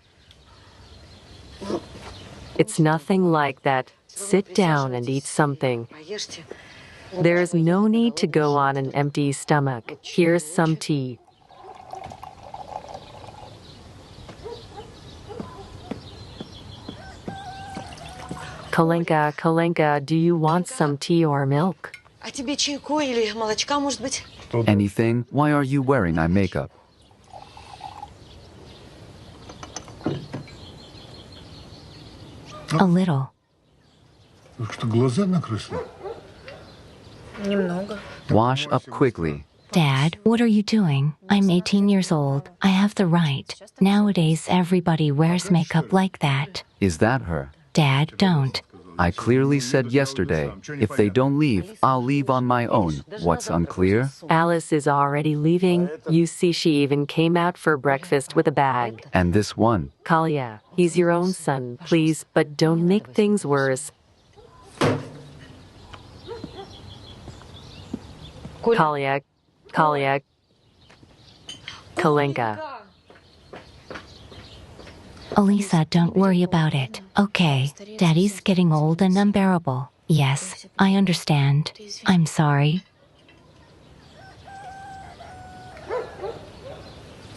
It's nothing like that. Sit down and eat something. Поешьте. There's no need to go on an empty stomach. Here's some tea. Kolenka, do you want some tea or milk? А тебе чайку или молочка, может быть? Anything? Why are you wearing eye makeup? A little. Что, глаза накрасил? Wash up quickly. Dad, what are you doing? I'm 18 years old. I have the right. Nowadays, everybody wears makeup like that. Is that her? Dad, don't. I clearly said yesterday, if they don't leave, I'll leave on my own. What's unclear? Alice is already leaving. You see, she even came out for breakfast with a bag. And this one? Kalia, he's your own son, please, but don't make things worse. Kalia, Kalenka. Elisa, don't worry about it. Okay, Daddy's getting old and unbearable. Yes, I understand. I'm sorry.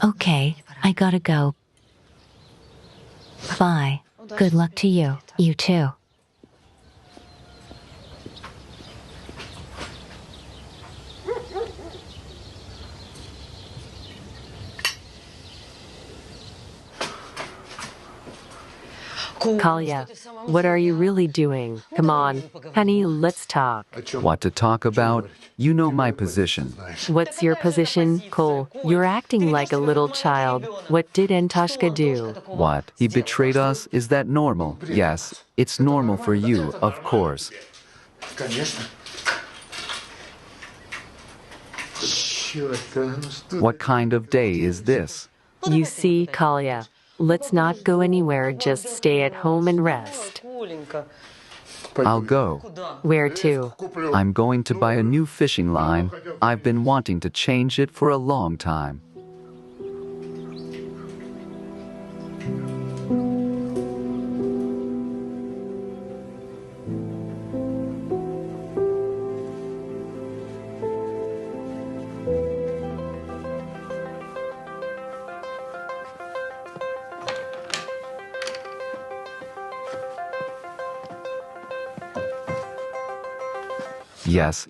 Okay, I gotta go. Bye. Good luck to you. You too. Kalia, what are you really doing? Come on, honey, let's talk. What to talk about? You know my position. What's your position, Cole? You're acting like a little child. What did Antashka do? What? He betrayed us? Is that normal? Yes, it's normal for you, of course. What kind of day is this? You see, Kalia, let's not go anywhere, just stay at home and rest. I'll go. Where to? I'm going to buy a new fishing line. I've been wanting to change it for a long time. Yes.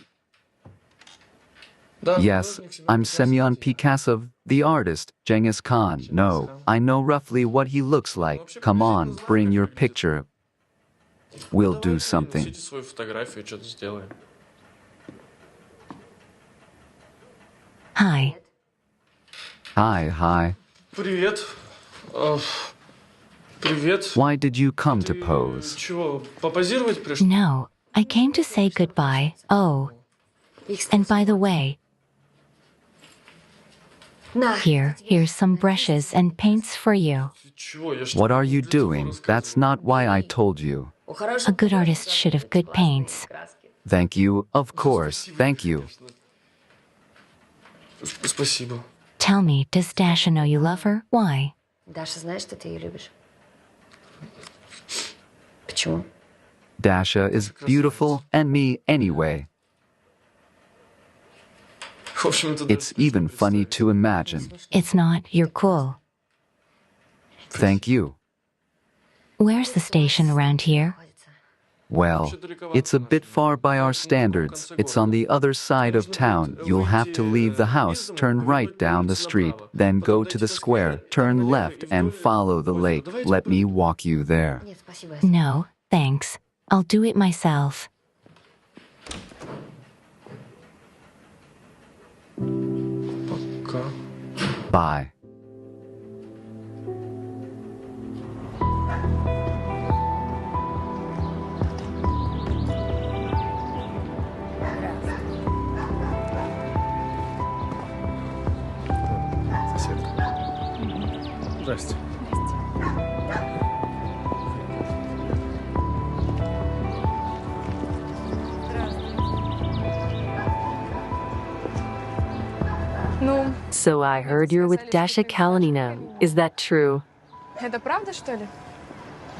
Yes, I'm Semyon Picasso, the artist, Genghis Khan. No, I know roughly what he looks like. Come on, bring your picture. We'll do something. Hi. Hi. Why did you come to pose? No, I came to say goodbye. Oh, and by the way, here's some brushes and paints for you. What are you doing? That's not why I told you. A good artist should have good paints. Thank you, of course, thank you. Tell me, does Dasha know you love her? Why? Dasha is beautiful and me anyway. It's even funny to imagine. It's not. You're cool. Thank you. Where's the station around here? Well, it's a bit far by our standards. It's on the other side of town. You'll have to leave the house, turn right down the street, then go to the square, turn left and follow the lake. Let me walk you there. No, thanks. I'll do it myself. Bye. Здрасте. So I heard you're with Dasha Kalinina. Is that true?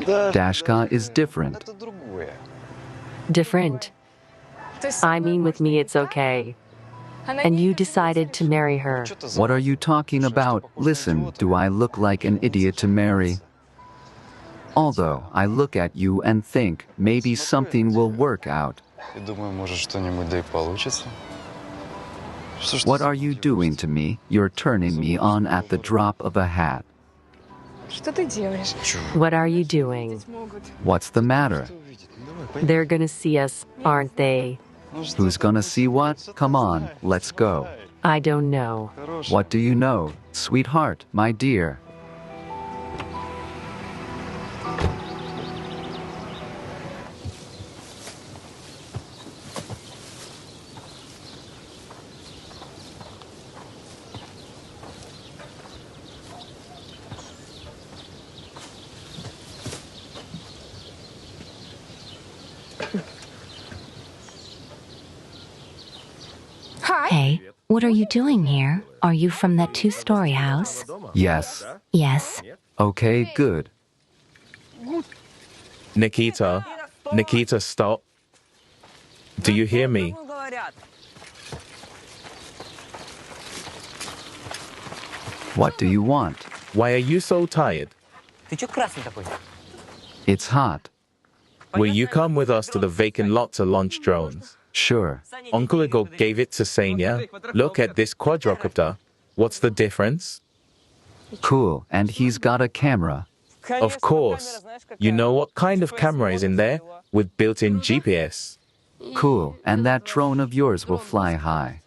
Dashka is different. Different? I mean, with me it's okay. And you decided to marry her. What are you talking about? Listen, do I look like an idiot to marry? Although I look at you and think maybe something will work out. What are you doing to me? You're turning me on at the drop of a hat. What are you doing? What's the matter? They're gonna see us, aren't they? Who's gonna see what? Come on, let's go. I don't know. What do you know, sweetheart, my dear? Hey, what are you doing here? Are you from that two-story house? Yes. Yes. Okay, good. Nikita, stop. Do you hear me? What do you want? Why are you so tired? It's hot. Will you come with us to the vacant lot to launch drones? Sure. Uncle Igor gave it to Senya. Look at this quadrocopter. What's the difference? Cool, and he's got a camera. Of course. You know what kind of camera is in there? With built-in GPS. Cool, and that drone of yours will fly high.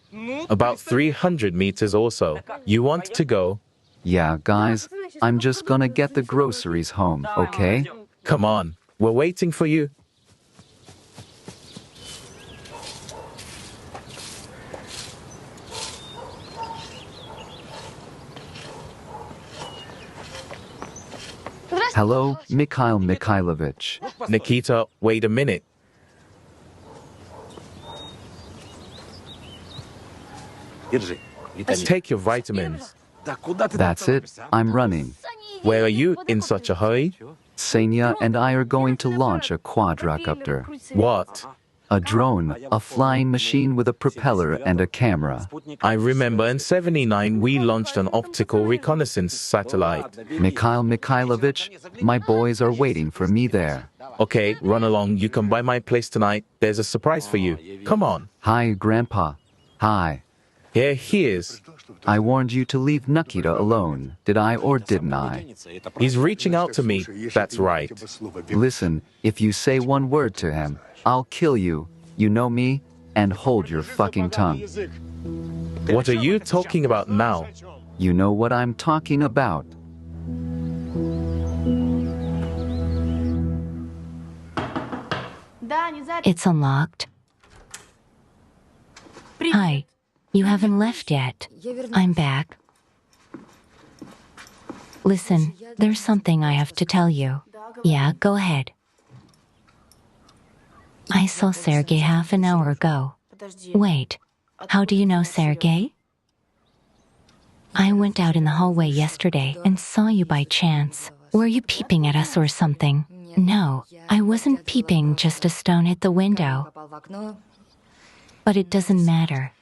About 300 meters or so. You want to go? Yeah, guys, I'm just gonna get the groceries home, okay? Come on, we're waiting for you. Hello, Mikhail Mikhailovich. Nikita, wait a minute. Take your vitamins. That's it, I'm running. Where are you in such a hurry? Senya and I are going to launch a quadrocopter. What? A drone, a flying machine with a propeller and a camera. I remember in '79 we launched an optical reconnaissance satellite. Mikhail Mikhailovich, my boys are waiting for me there. Okay, run along. You come by my place tonight. There's a surprise for you. Come on. Hi, Grandpa. Hi. Here he is. I warned you to leave Nikita alone, did I or didn't I? He's reaching out to me. That's right. Listen, if you say one word to him, I'll kill you. You know me? And hold your fucking tongue. What are you talking about now? You know what I'm talking about. It's unlocked. Hi. You haven't left yet. I'm back. Listen, there's something I have to tell you. Yeah, go ahead. I saw Sergey half an hour ago. Wait, how do you know Sergey? I went out in the hallway yesterday and saw you by chance. Were you peeping at us or something? No, I wasn't peeping, just a stone hit the window. But it doesn't matter.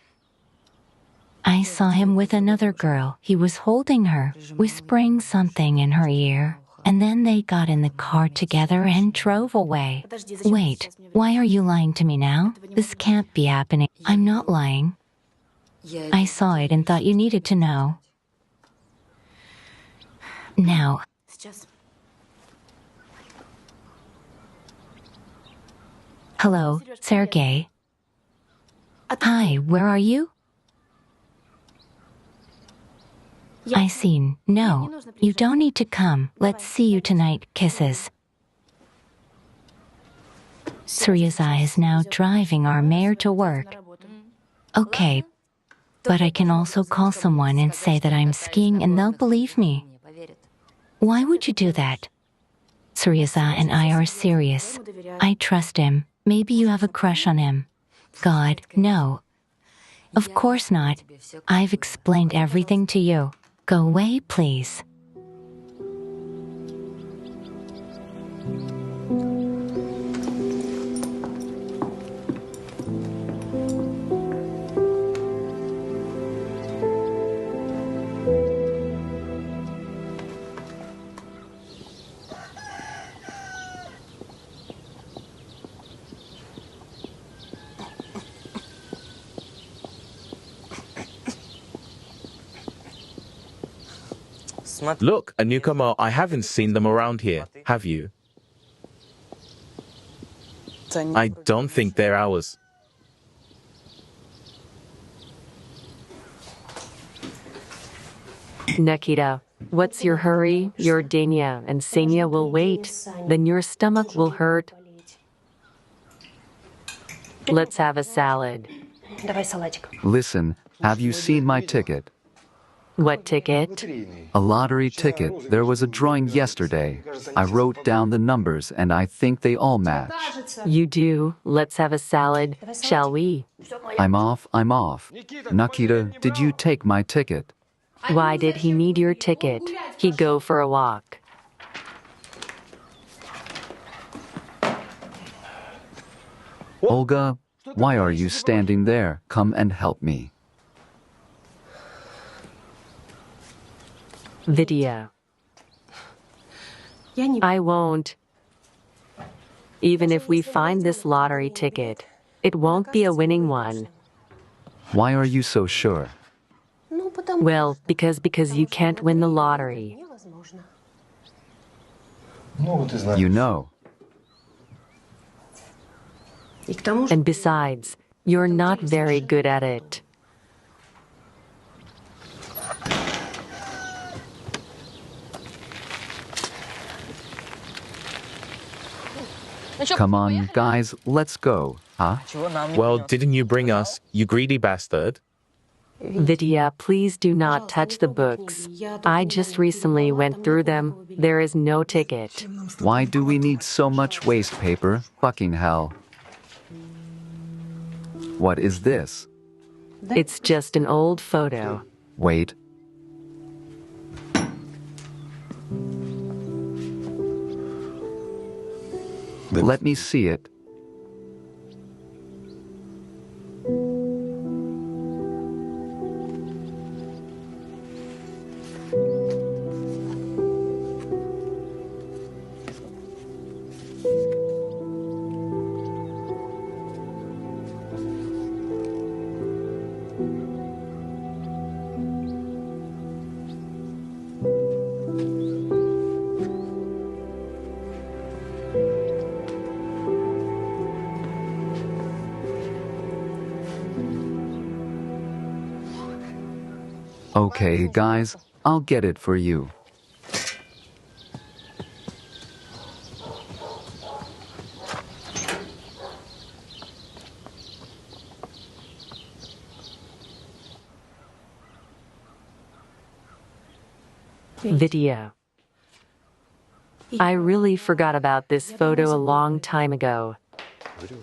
I saw him with another girl. He was holding her, whispering something in her ear. And then they got in the car together and drove away. Wait, why are you lying to me now? This can't be happening. I'm not lying. I saw it and thought you needed to know. Now. Hello, Sergey. Hi, where are you? I seen. No, you don't need to come. Let's see you tonight. Kisses. Suryaza is now driving our mayor to work. Okay, but I can also call someone and say that I'm skiing and they'll believe me. Why would you do that? Suryaza and I are serious. I trust him. Maybe you have a crush on him. God, no. Of course not. I've explained everything to you. Go away, please. Look, a newcomer. I haven't seen them around here, have you? I don't think they're ours. Nikita, what's your hurry? Your Dania and Senya will wait. Then your stomach will hurt. Let's have a salad. Listen, have you seen my ticket? What ticket? A lottery ticket. There was a drawing yesterday. I wrote down the numbers and I think they all match. You do. Let's have a salad, shall we? I'm off. Nikita, did you take my ticket? Why did he need your ticket? He'd go for a walk. Olga, why are you standing there? Come and help me. Vidya. I won't. Even if we find this lottery ticket, it won't be a winning one. Why are you so sure? Well, because you can't win the lottery. You know. And besides, you're not very good at it. Come on, guys, let's go, huh? Well, didn't you bring us, you greedy bastard? Vidya, please do not touch the books. I just recently went through them. There is no ticket. Why do we need so much waste paper? Fucking hell. What is this? It's just an old photo. Wait. Let me see it. Okay, guys, I'll get it for you. Video. I really forgot about this photo a long time ago.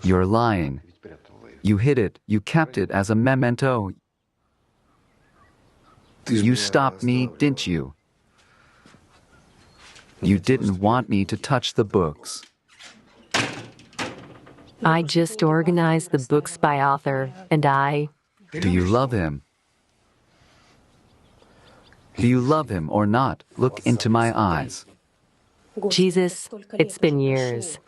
You're lying. You hid it, you kept it as a memento. You stopped me, didn't you? You didn't want me to touch the books. I just organized the books by author, and Do you love him? Do you love him or not? Look into my eyes. Jesus, it's been years.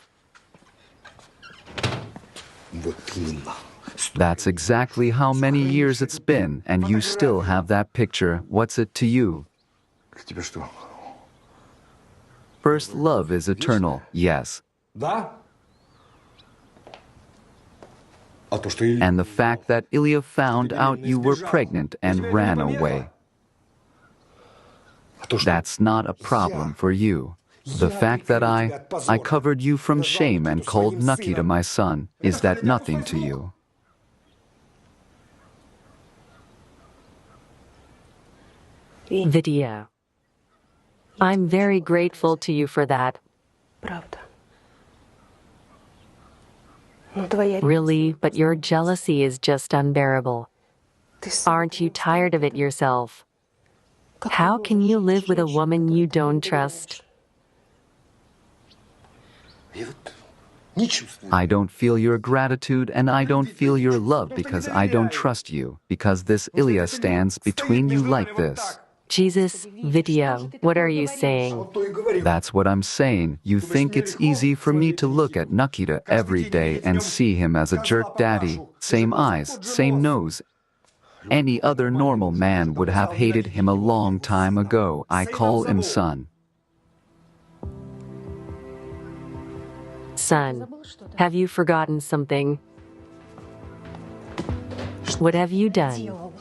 That's exactly how many years it's been, and you still have that picture. What's it to you? First love is eternal, yes. And the fact that Ilya found out you were pregnant and ran away. That's not a problem for you. The fact that I covered you from shame and called Nikita my son, is that nothing to you? Video. I'm very grateful to you for that. Really, but your jealousy is just unbearable. Aren't you tired of it yourself? How can you live with a woman you don't trust? I don't feel your gratitude and I don't feel your love because I don't trust you, because this Ilya stands between you like this. Jesus, video, what are you saying? That's what I'm saying. You think it's easy for me to look at Nikita every day and see him as a jerk daddy, same eyes, same nose. Any other normal man would have hated him a long time ago. I call him son. Son, have you forgotten something? What have you done?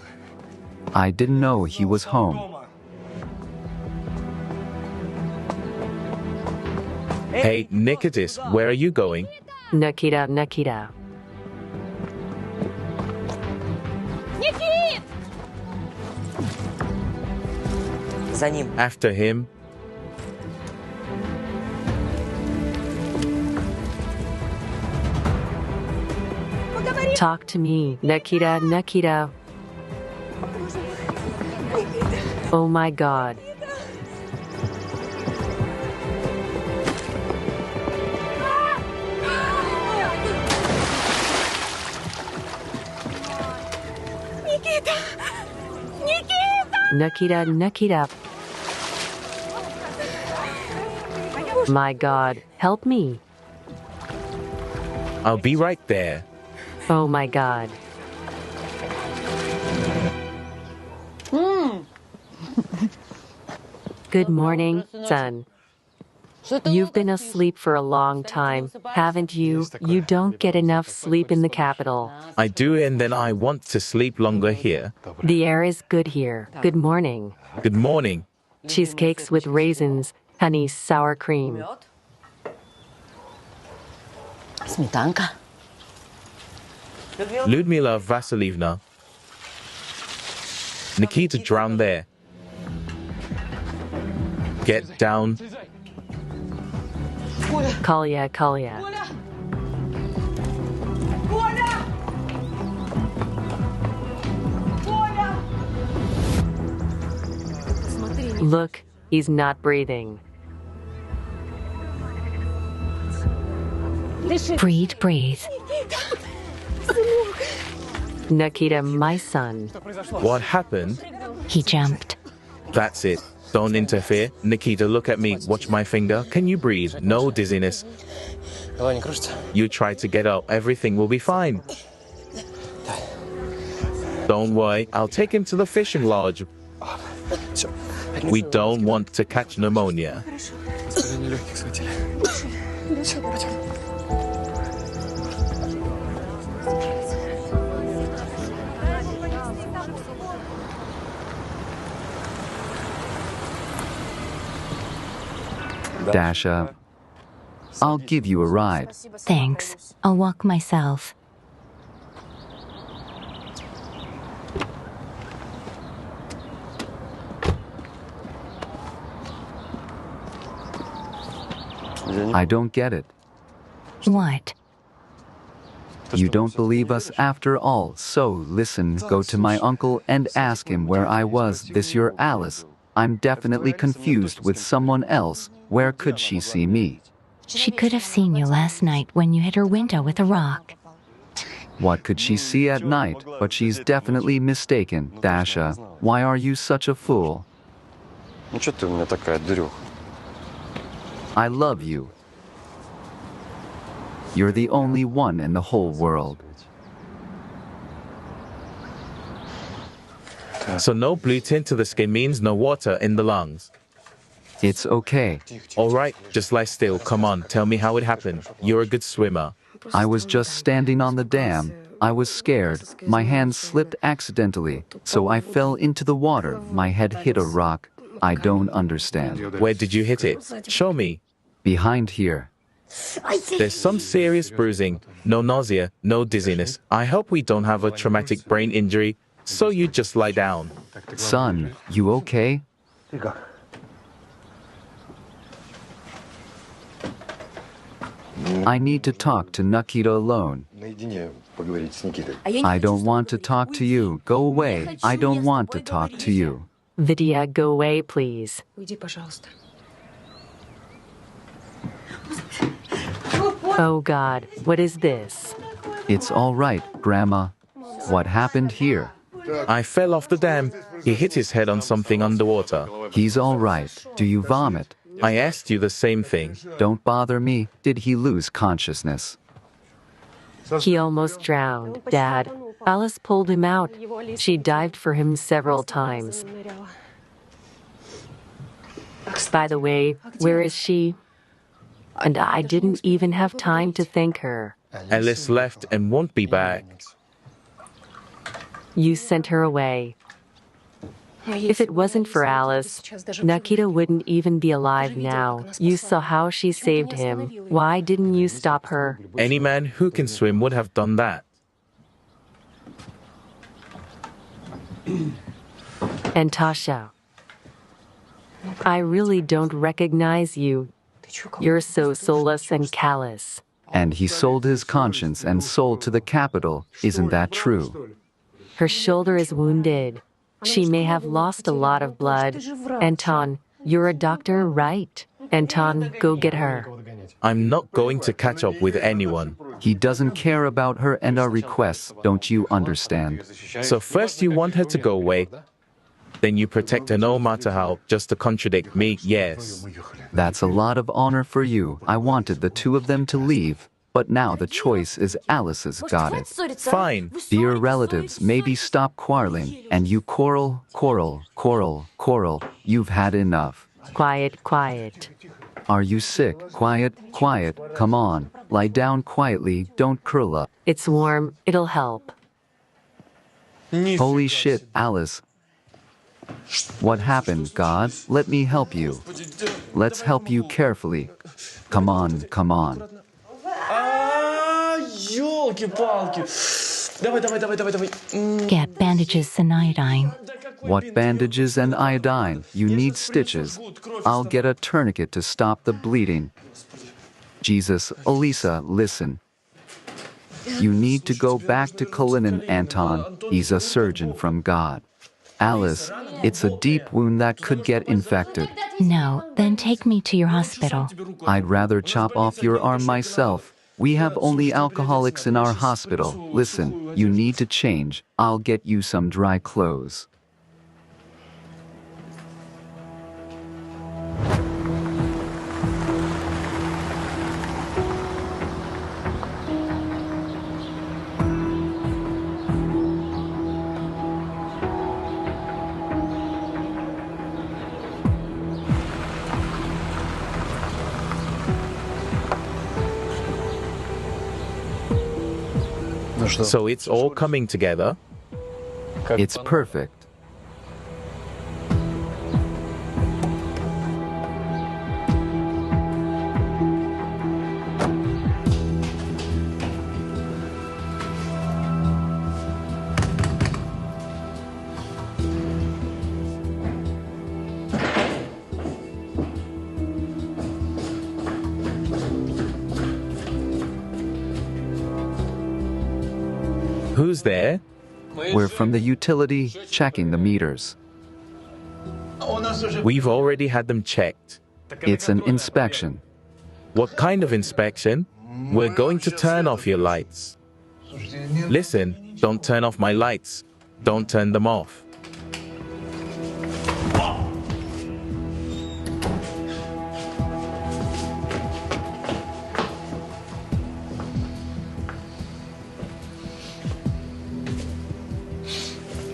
I didn't know he was home. Hey, Nikitas, where are you going? Nikita, Nikita. After him. Talk to me, Nikita, Nikita. Oh my God. Nikita, Nikita. My God, help me. I'll be right there. Oh my God. Good morning, son. You've been asleep for a long time, haven't you? You don't get enough sleep in the capital. I do, and then I want to sleep longer here. The air is good here. Good morning. Good morning. Cheesecakes with raisins, honey, sour cream. Сметанка. Ludmila Vasilievna. Nikita drowned there. Get down. Kalya, Kalya. Look, he's not breathing. Breathe, breathe. Nikita, my son. What happened? He jumped. That's it. Don't interfere. Nikita, look at me. Watch my finger. Can you breathe? No dizziness. You try to get up. Everything will be fine. Don't worry. I'll take him to the fishing lodge. We don't want to catch pneumonia. Dasha, I'll give you a ride. Thanks. I'll walk myself. I don't get it. What? You don't believe us after all, so listen, go to my uncle and ask him where I was. This your Alice. I'm definitely confused with someone else. Where could she see me? She could have seen you last night when you hit her window with a rock. What could she see at night? But she's definitely mistaken. Dasha, why are you such a fool? I love you. You're the only one in the whole world. So no blue tint to the skin means no water in the lungs. It's okay. All right, just lie still. Come on, tell me how it happened. You're a good swimmer. I was just standing on the dam. I was scared. My hand slipped accidentally, so I fell into the water. My head hit a rock. I don't understand. Where did you hit it? Show me. Behind here. There's some serious bruising, no nausea, no dizziness. I hope we don't have a traumatic brain injury, so you just lie down. Son, you okay? I need to talk to Nikita alone. I don't want to talk to you. Go away. I don't want to talk to you. Vidya, go away, please. Oh God, what is this? It's all right, Grandma. What happened here? I fell off the dam. He hit his head on something underwater. He's all right. Do you vomit? I asked you the same thing. Don't bother me. Did he lose consciousness? He almost drowned, Dad. Alice pulled him out. She dived for him several times. By the way, where is she? And I didn't even have time to thank her. Alice left and won't be back. You sent her away. If it wasn't for Alice, Nikita wouldn't even be alive now. You saw how she saved him. Why didn't you stop her? Any man who can swim would have done that. And Tasha, I really don't recognize you. You're so soulless and callous. And he sold his conscience and soul to the capital. Isn't that true? Her shoulder is wounded. She may have lost a lot of blood. Anton, you're a doctor, right? Anton, go get her. I'm not going to catch up with anyone. He doesn't care about her and our requests, don't you understand? So first you want her to go away, then you protect her no matter how, just to contradict me, yes. That's a lot of honor for you. I wanted the two of them to leave, but now the choice is Alice's. Got it. Fine. Dear relatives, maybe stop quarreling, and you quarrel. You've had enough. Quiet, quiet. Are you sick? Quiet. Come on. Lie down quietly, don't curl up. It's warm, it'll help. Holy shit, Alice. What happened, God? Let me help you. Let's help you carefully. Come on. Get bandages and iodine. What bandages and iodine? You need stitches. I'll get a tourniquet to stop the bleeding. Jesus, Elisa, listen. You need to go back to Kalinin, Anton. He's a surgeon from God. Alice, it's a deep wound that could get infected. No, then take me to your hospital. I'd rather chop off your arm myself. We have only alcoholics in our hospital. Listen, you need to change. I'll get you some dry clothes. So it's all coming together? It's perfect. Who's there? We're from the utility checking the meters. We've already had them checked. It's an inspection. What kind of inspection? We're going to turn off your lights. Listen, don't turn off my lights. Don't turn them off.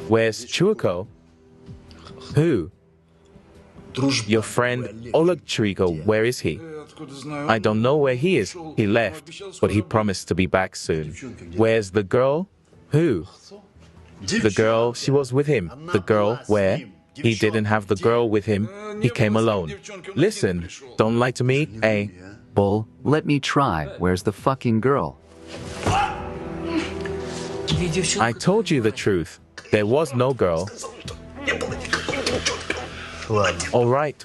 Where's Chuiko? Who? Your friend Oleg Chuiko, where is he? I don't know where he is. He left, but he promised to be back soon. Where's the girl? Who? The girl, she was with him. The girl, where? He didn't have the girl with him. He came alone. Listen, don't lie to me, eh? Bull, let me try. Where's the fucking girl? I told you the truth. There was no girl. All right.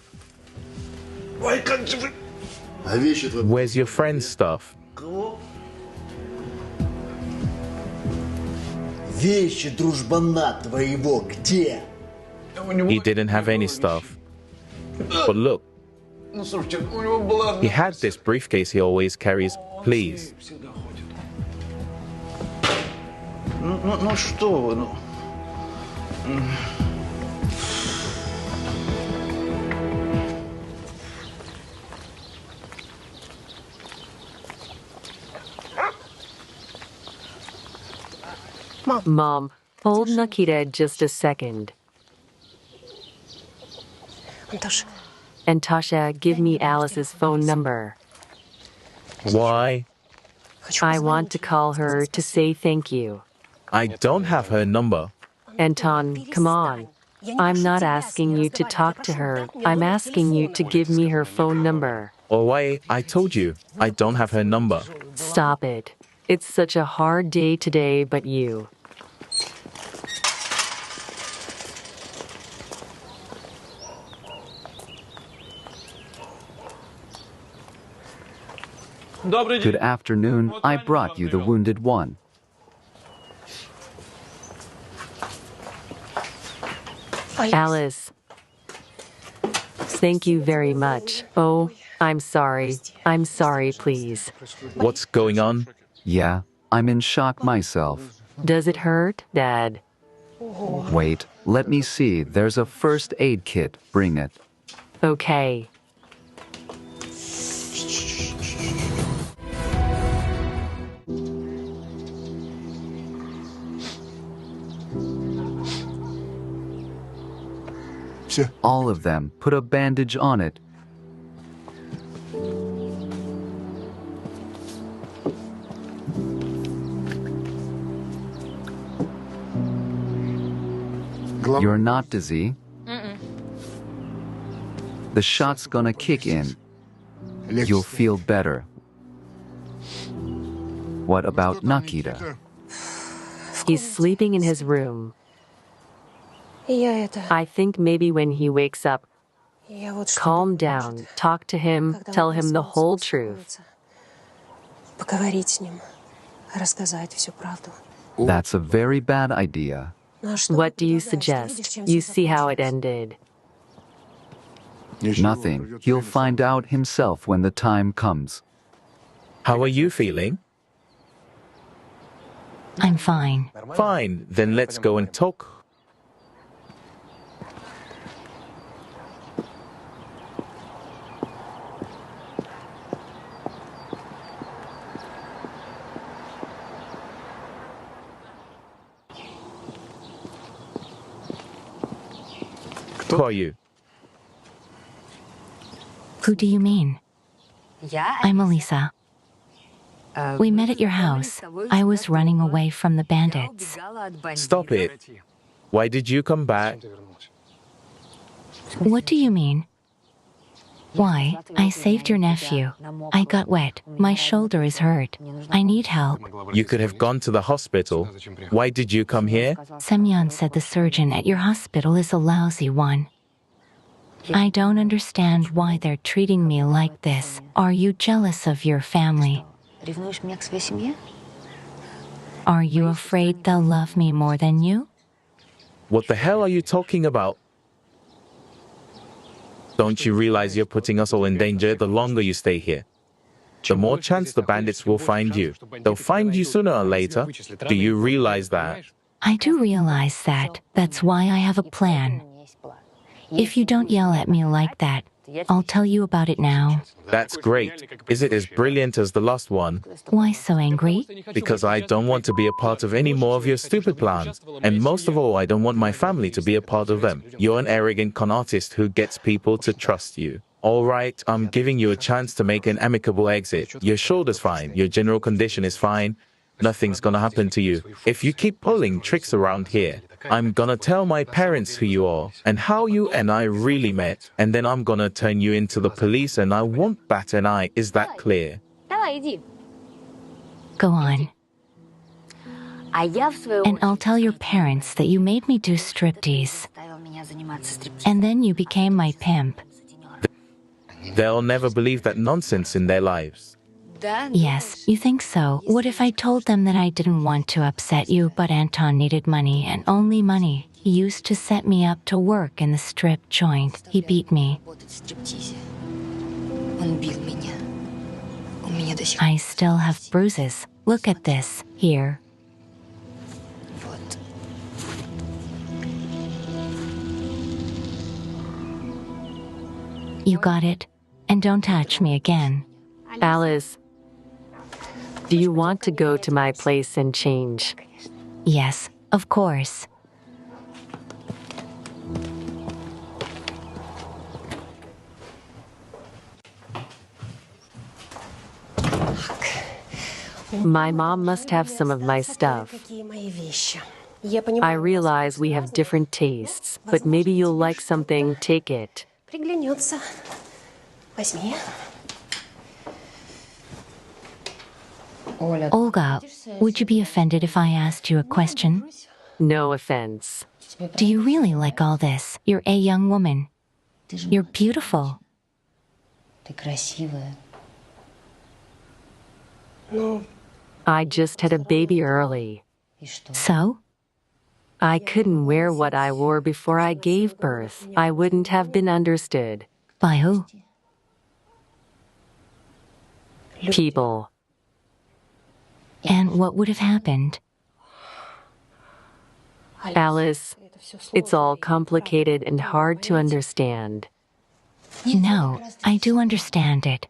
Where's your friend's stuff? Вещи дружбана твоего где? He didn't have any stuff. But look, he had this briefcase he always carries. Please. Ну что вы, ну... Mom, hold Nikita just a second. And Tasha, give me Alice's phone number. Why? I want to call her to say thank you. I don't have her number. Anton, come on. I'm not asking you to talk to her. I'm asking you to give me her phone number. Or why? I told you, I don't have her number. Stop it. It's such a hard day today, but you. Good afternoon. I brought you the wounded one. Alice. Thank you very much. Oh, I'm sorry. I'm sorry, please. What's going on? Yeah, I'm in shock myself. Does it hurt, Dad? Wait, let me see. There's a first aid kit. Bring it. Okay. All of them. Put a bandage on it. You're not dizzy? The shot's gonna kick in. You'll feel better. What about Nikita? He's sleeping in his room. I think maybe when he wakes up, calm down, talk to him, tell him the whole truth. That's a very bad idea. What do you suggest? You see how it ended. Nothing. He'll find out himself when the time comes. How are you feeling? I'm fine. Fine, then let's go and talk. Who are you? Who do you mean? I'm Elisa. We met at your house. I was running away from the bandits. Stop it. Why did you come back? What do you mean? Why? I saved your nephew. I got wet. My shoulder is hurt. I need help. You could have gone to the hospital. Why did you come here? Semyon said the surgeon at your hospital is a lousy one. I don't understand why they're treating me like this. Are you jealous of your family? Are you afraid they'll love me more than you? What the hell are you talking about? Don't you realize you're putting us all in danger the longer you stay here? The more chance the bandits will find you. They'll find you sooner or later. Do you realize that? I do realize that. That's why I have a plan. If you don't yell at me like that, I'll tell you about it now. That's great. Is it as brilliant as the last one? Why so angry? Because I don't want to be a part of any more of your stupid plans. And most of all, I don't want my family to be a part of them. You're an arrogant con artist who gets people to trust you. All right, I'm giving you a chance to make an amicable exit. Your shoulder's fine. Your general condition is fine. Nothing's gonna happen to you. If you keep pulling tricks around here, I'm gonna tell my parents who you are and how you and I really met. And then I'm gonna turn you into the police and I won't bat an eye. Is that clear? Go on. And I'll tell your parents that you made me do striptease. And then you became my pimp. They'll never believe that nonsense in their lives. Yes, you think so. What if I told them that I didn't want to upset you, but Anton needed money and only money? He used to set me up to work in the strip joint. He beat me. I still have bruises. Look at this, here. You got it? And don't touch me again. Alice, do you want to go to my place and change? Yes, of course. My mom must have some of my stuff. I realize we have different tastes, but maybe you'll like something. Take it. Olga, would you be offended if I asked you a question? No offense. Do you really like all this? You're a young woman. You're beautiful. I just had a baby early. So? I couldn't wear what I wore before I gave birth. I wouldn't have been understood. By who? People. And what would have happened? Alice, it's all complicated and hard to understand. No, I do understand it.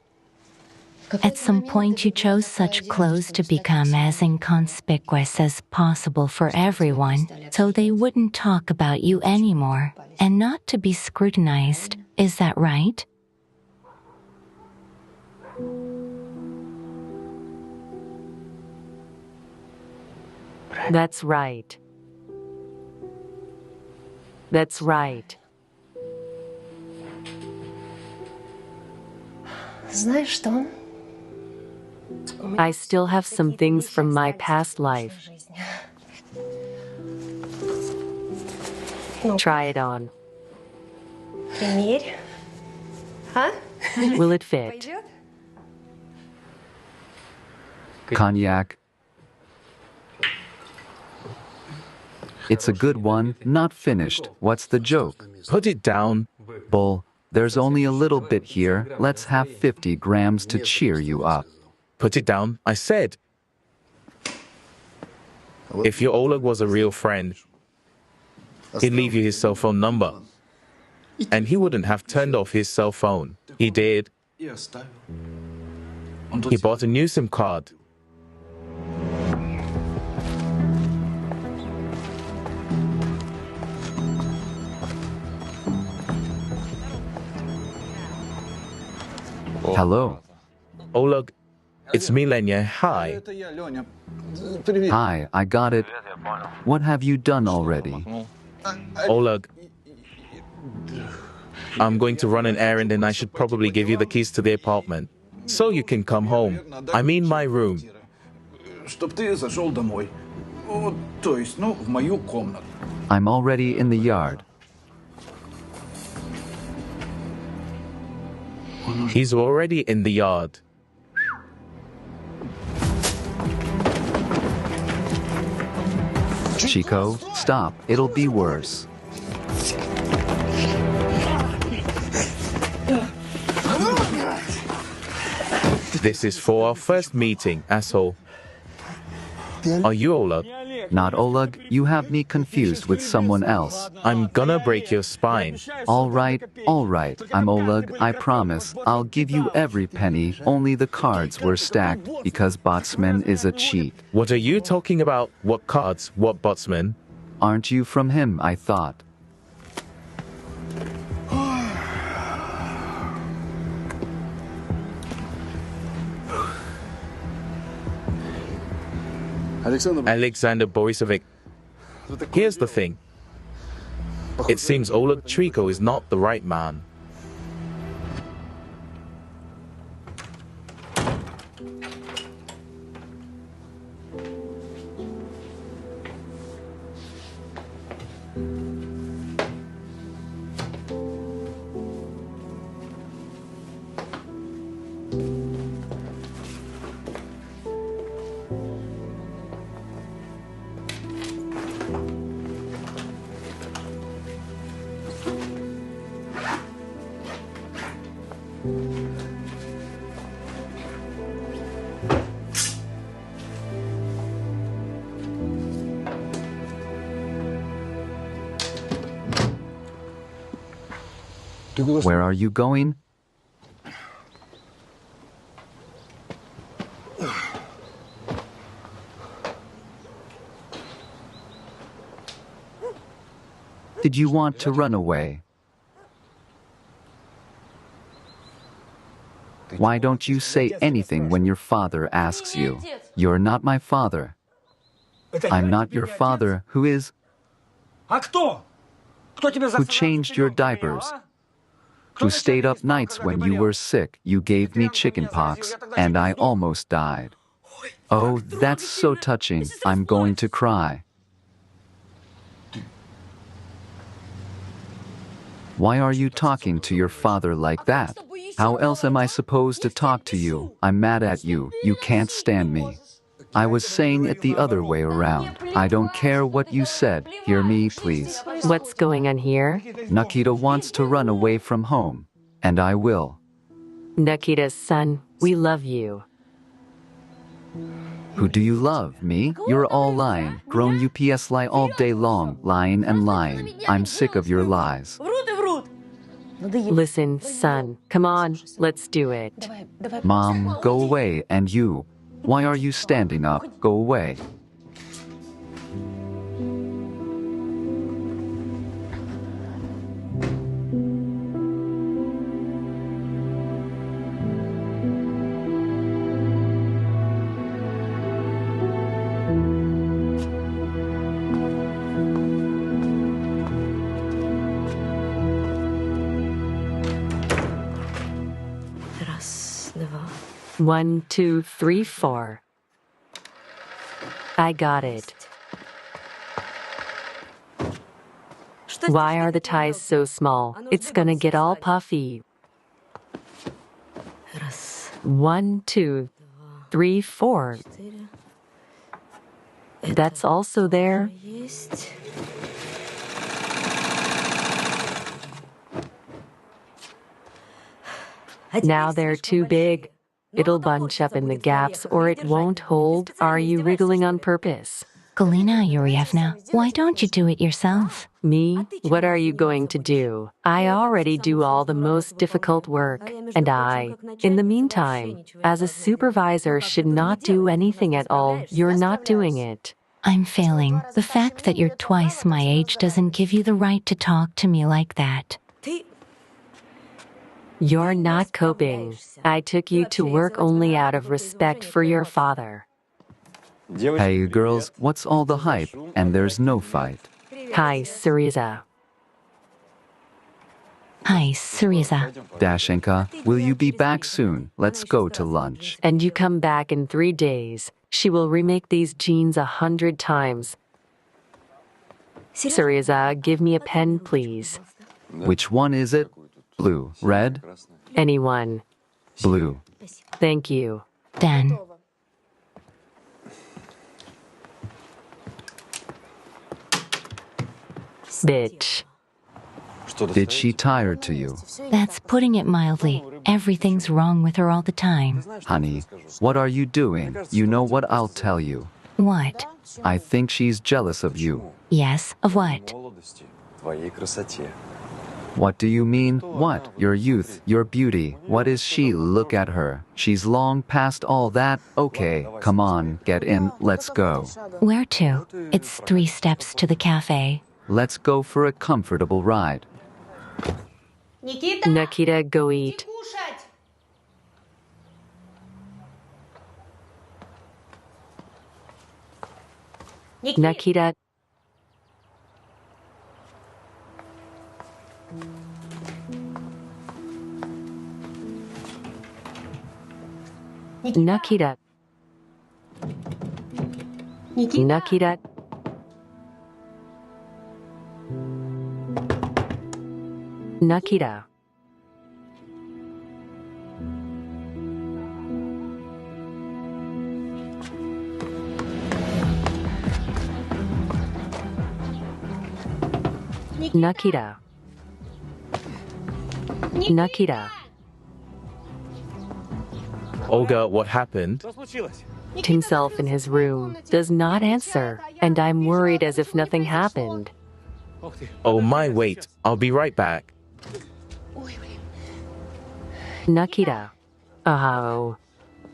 At some point you chose such clothes to become as inconspicuous as possible for everyone, so they wouldn't talk about you anymore, and not to be scrutinized. Is that right? That's right. That's right. I still have some things from my past life. Try it on. Will it fit? Cognac. It's a good one, not finished. What's the joke? Put it down. Bull, there's only a little bit here. Let's have 50 grams to cheer you up. Put it down, I said. If your Oleg was a real friend, he'd leave you his cell phone number. And he wouldn't have turned off his cell phone. He did. He bought a new SIM card. Hello. Oleg, it's me, Lenya. Hi. Hi, I got it. What have you done already? Oleg, I'm going to run an errand and I should probably give you the keys to the apartment. So you can come home. I mean my room. I'm already in the yard. He's already in the yard. Chico, stop, it'll be worse. This is for our first meeting, asshole. Are you Oleg? Not Oleg, you have me confused with someone else. I'm gonna break your spine. All right, I'm Oleg, I promise. I'll give you every penny, only the cards were stacked because Botsman is a cheat. What are you talking about? What cards? What botsman? Aren't you from him, I thought. Alexander Borisovich. Here's the thing. It seems Oleg Trico is not the right man. Where are you going? Did you want to run away? Why don't you say anything when your father asks you? You're not my father. I'm not your father. Who is? Who changed your diapers? Who stayed up nights when you were sick? You gave me chickenpox, and I almost died. Oh, that's so touching. I'm going to cry. Why are you talking to your father like that? How else am I supposed to talk to you? I'm mad at you. You can't stand me. I was saying it the other way around. I don't care what you said. Hear me, please. What's going on here? Nikita wants to run away from home. And I will. Nikita's son, we love you. Who do you love? Me? You're all lying. Grown UPS lie all day long. Lying and lying. I'm sick of your lies. Listen, son, come on, let's do it. Mom, go away. And you? Why are you standing up? Go away. One, two, three, four. I got it. Why are the ties so small? It's gonna get all puffy. One, two, three, four. That's also there. Now they're too big. It'll bunch up in the gaps or it won't hold. Are you wriggling on purpose? Galina Yurievna, why don't you do it yourself? Me? What are you going to do? I already do all the most difficult work. And I, in the meantime, as a supervisor, should not do anything at all. You're not doing it. I'm failing. The fact that you're twice my age doesn't give you the right to talk to me like that. You're not coping. I took you to work only out of respect for your father. Hey girls, what's all the hype? And there's no fight. Hi, Syriza. Hi, Syriza. Dashenka, will you be back soon? Let's go to lunch. And you come back in 3 days. She will remake these jeans 100 times. Syriza, give me a pen, please. Which one is it? Blue, red? Anyone. Blue. Thank you. Dan. Bitch. Did she tire to you? That's putting it mildly. Everything's wrong with her all the time. Honey, what are you doing? You know what I'll tell you. What? I think she's jealous of you. Yes, of what? What do you mean? What? Your youth, your beauty. What is she? Look at her. She's long past all that. Okay, come on, get in, let's go. Where to? It's 3 steps to the cafe. Let's go for a comfortable ride. Nikita, go eat. Nikita. Nikita. Nikita. Nikita. Nikita. Nikita. Olga, what happened? Himself in his room, does not answer, and I'm worried as if nothing happened. Oh my, wait, I'll be right back. Nikita. Oh.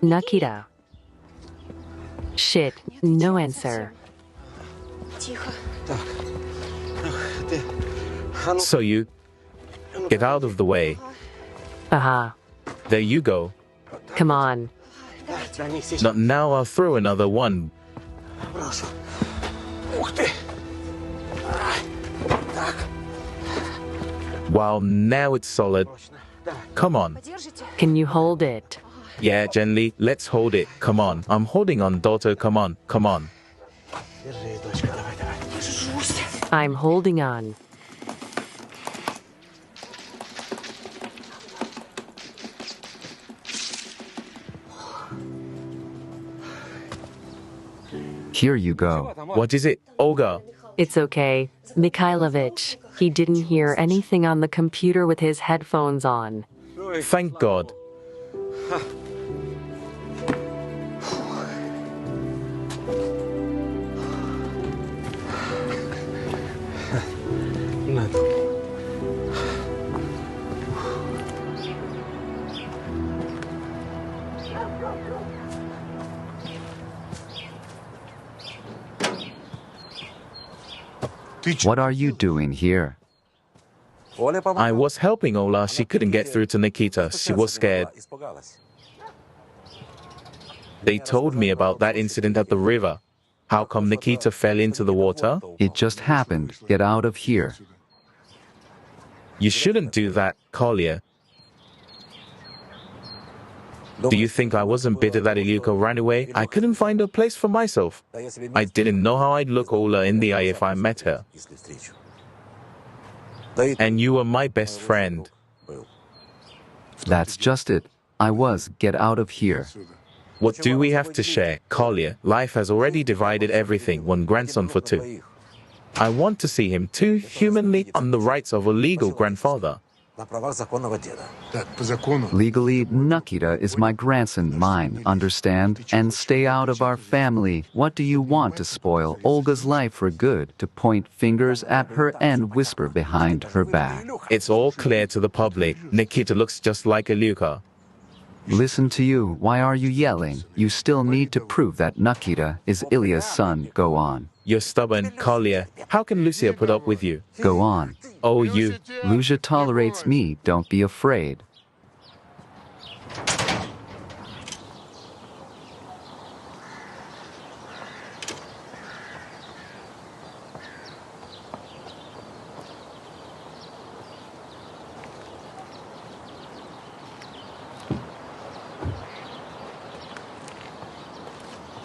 Nikita. Shit, no answer. So you get out of the way. Aha. There you go. Come on. Not now, I'll throw another one. Wow, now it's solid. Come on. Can you hold it? Yeah, gently, let's hold it. Come on. I'm holding on, daughter. Come on, come on. I'm holding on. Here you go. What is it, Olga? It's okay. Mikhailovich, he didn't hear anything on the computer with his headphones on. Thank God. What are you doing here? I was helping Ola. She couldn't get through to Nikita. She was scared. They told me about that incident at the river. How come Nikita fell into the water? It just happened. Get out of here. You shouldn't do that, Kolya. Do you think I wasn't bitter that Ilyuka ran away? I couldn't find a place for myself. I didn't know how I'd look Ola in the eye if I met her. And you were my best friend. That's just it. I was. Get out of here. What do we have to share? Kolya, life has already divided everything, one grandson for 2. I want to see him too, humanly, on the rights of a legal grandfather. Legally, Nikita is my grandson, mine, understand? And stay out of our family. What do you want to spoil Olga's life for good? To point fingers at her and whisper behind her back? It's all clear to the public. Nikita looks just like Ilyuka. Listen to you. Why are you yelling? You still need to prove that Nikita is Ilya's son. Go on. You're stubborn, Kolya. How can Lucia put up with you? Go on. Oh, you. Lucia tolerates me. Don't be afraid.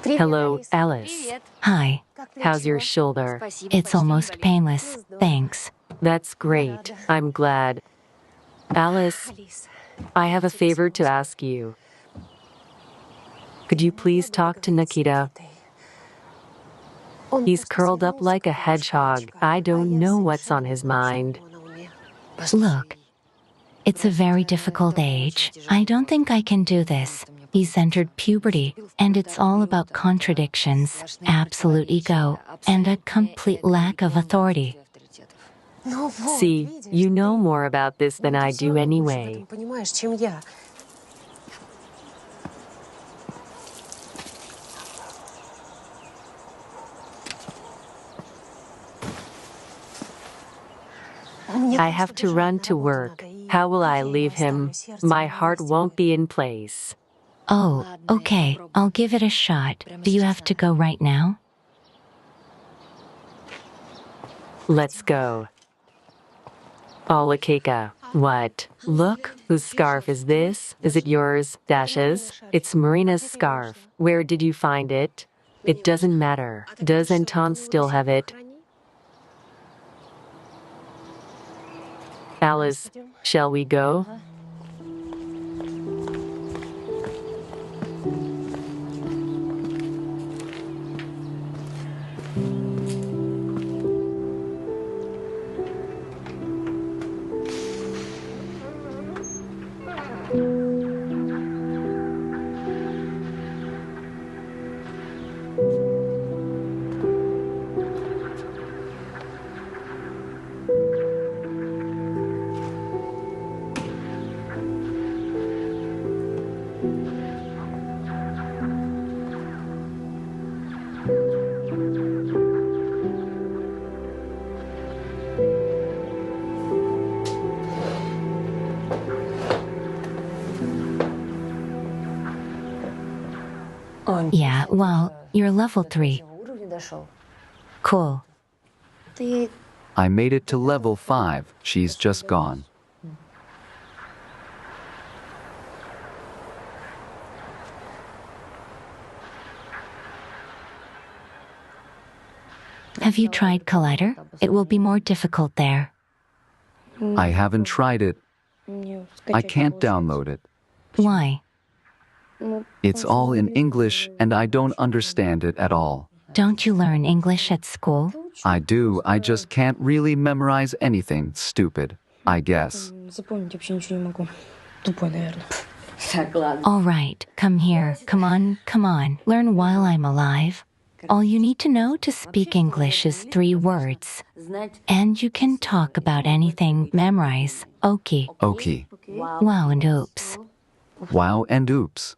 Hello, Alice. Hi. How's your shoulder? It's almost painless. Thanks. That's great. I'm glad. Alice, I have a favor to ask you. Could you please talk to Nikita? He's curled up like a hedgehog. I don't know what's on his mind. Look, it's a very difficult age. I don't think I can do this. He's entered puberty, and it's all about contradictions, absolute ego, and a complete lack of authority. See, you know more about this than I do anyway. I have to run to work. How will I leave him? My heart won't be in place. Oh, okay, I'll give it a shot. Do you have to go right now? Let's go. Alakeka. What? Look, whose scarf is this? Is it yours? Dashes? It's Marina's scarf. Where did you find it? It doesn't matter. Does Anton still have it? Alice, shall we go? Yeah, well, you're level 3. Cool. I made it to level 5. She's just gone. Have you tried Collider? It will be more difficult there. I haven't tried it. I can't download it. Why? It's all in English and I don't understand it at all. Don't you learn English at school? I do, I just can't really memorize anything. Stupid, I guess. All right, come here. Come on. Learn while I'm alive. All you need to know to speak English is 3 words. And you can talk about anything. Memorize. Okie. Okay. Wow and oops. Wow and oops.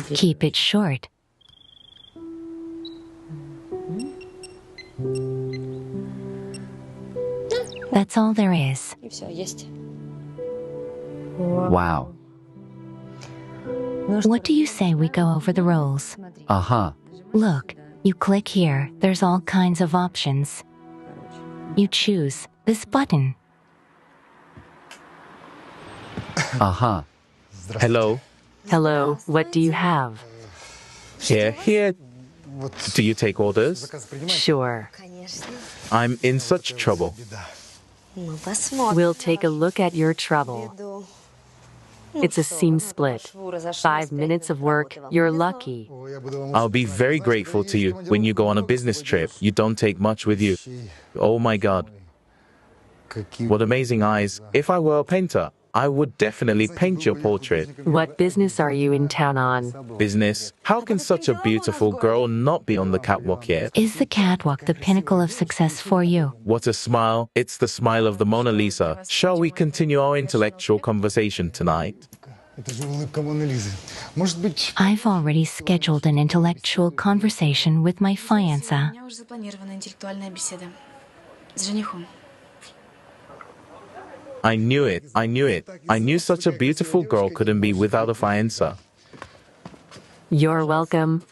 Keep it short. That's all there is. Wow. What do you say we go over the roles? Uh-huh. Look, you click here. There's all kinds of options. You choose this button. Uh-huh. Hello? Hello, what do you have? Here. Do you take orders? Sure. I'm in such trouble. We'll take a look at your trouble. It's a seam split. 5 minutes of work, you're lucky. I'll be very grateful to you when you go on a business trip. You don't take much with you. Oh my God. What amazing eyes. If I were a painter, I would definitely paint your portrait. What business are you in town on? Business? How can such a beautiful girl not be on the catwalk yet? Is the catwalk the pinnacle of success for you? What a smile. It's the smile of the Mona Lisa. Shall we continue our intellectual conversation tonight? I've already scheduled an intellectual conversation with my fiancé. I knew it. I knew such a beautiful girl couldn't be without a fiancé. You're welcome.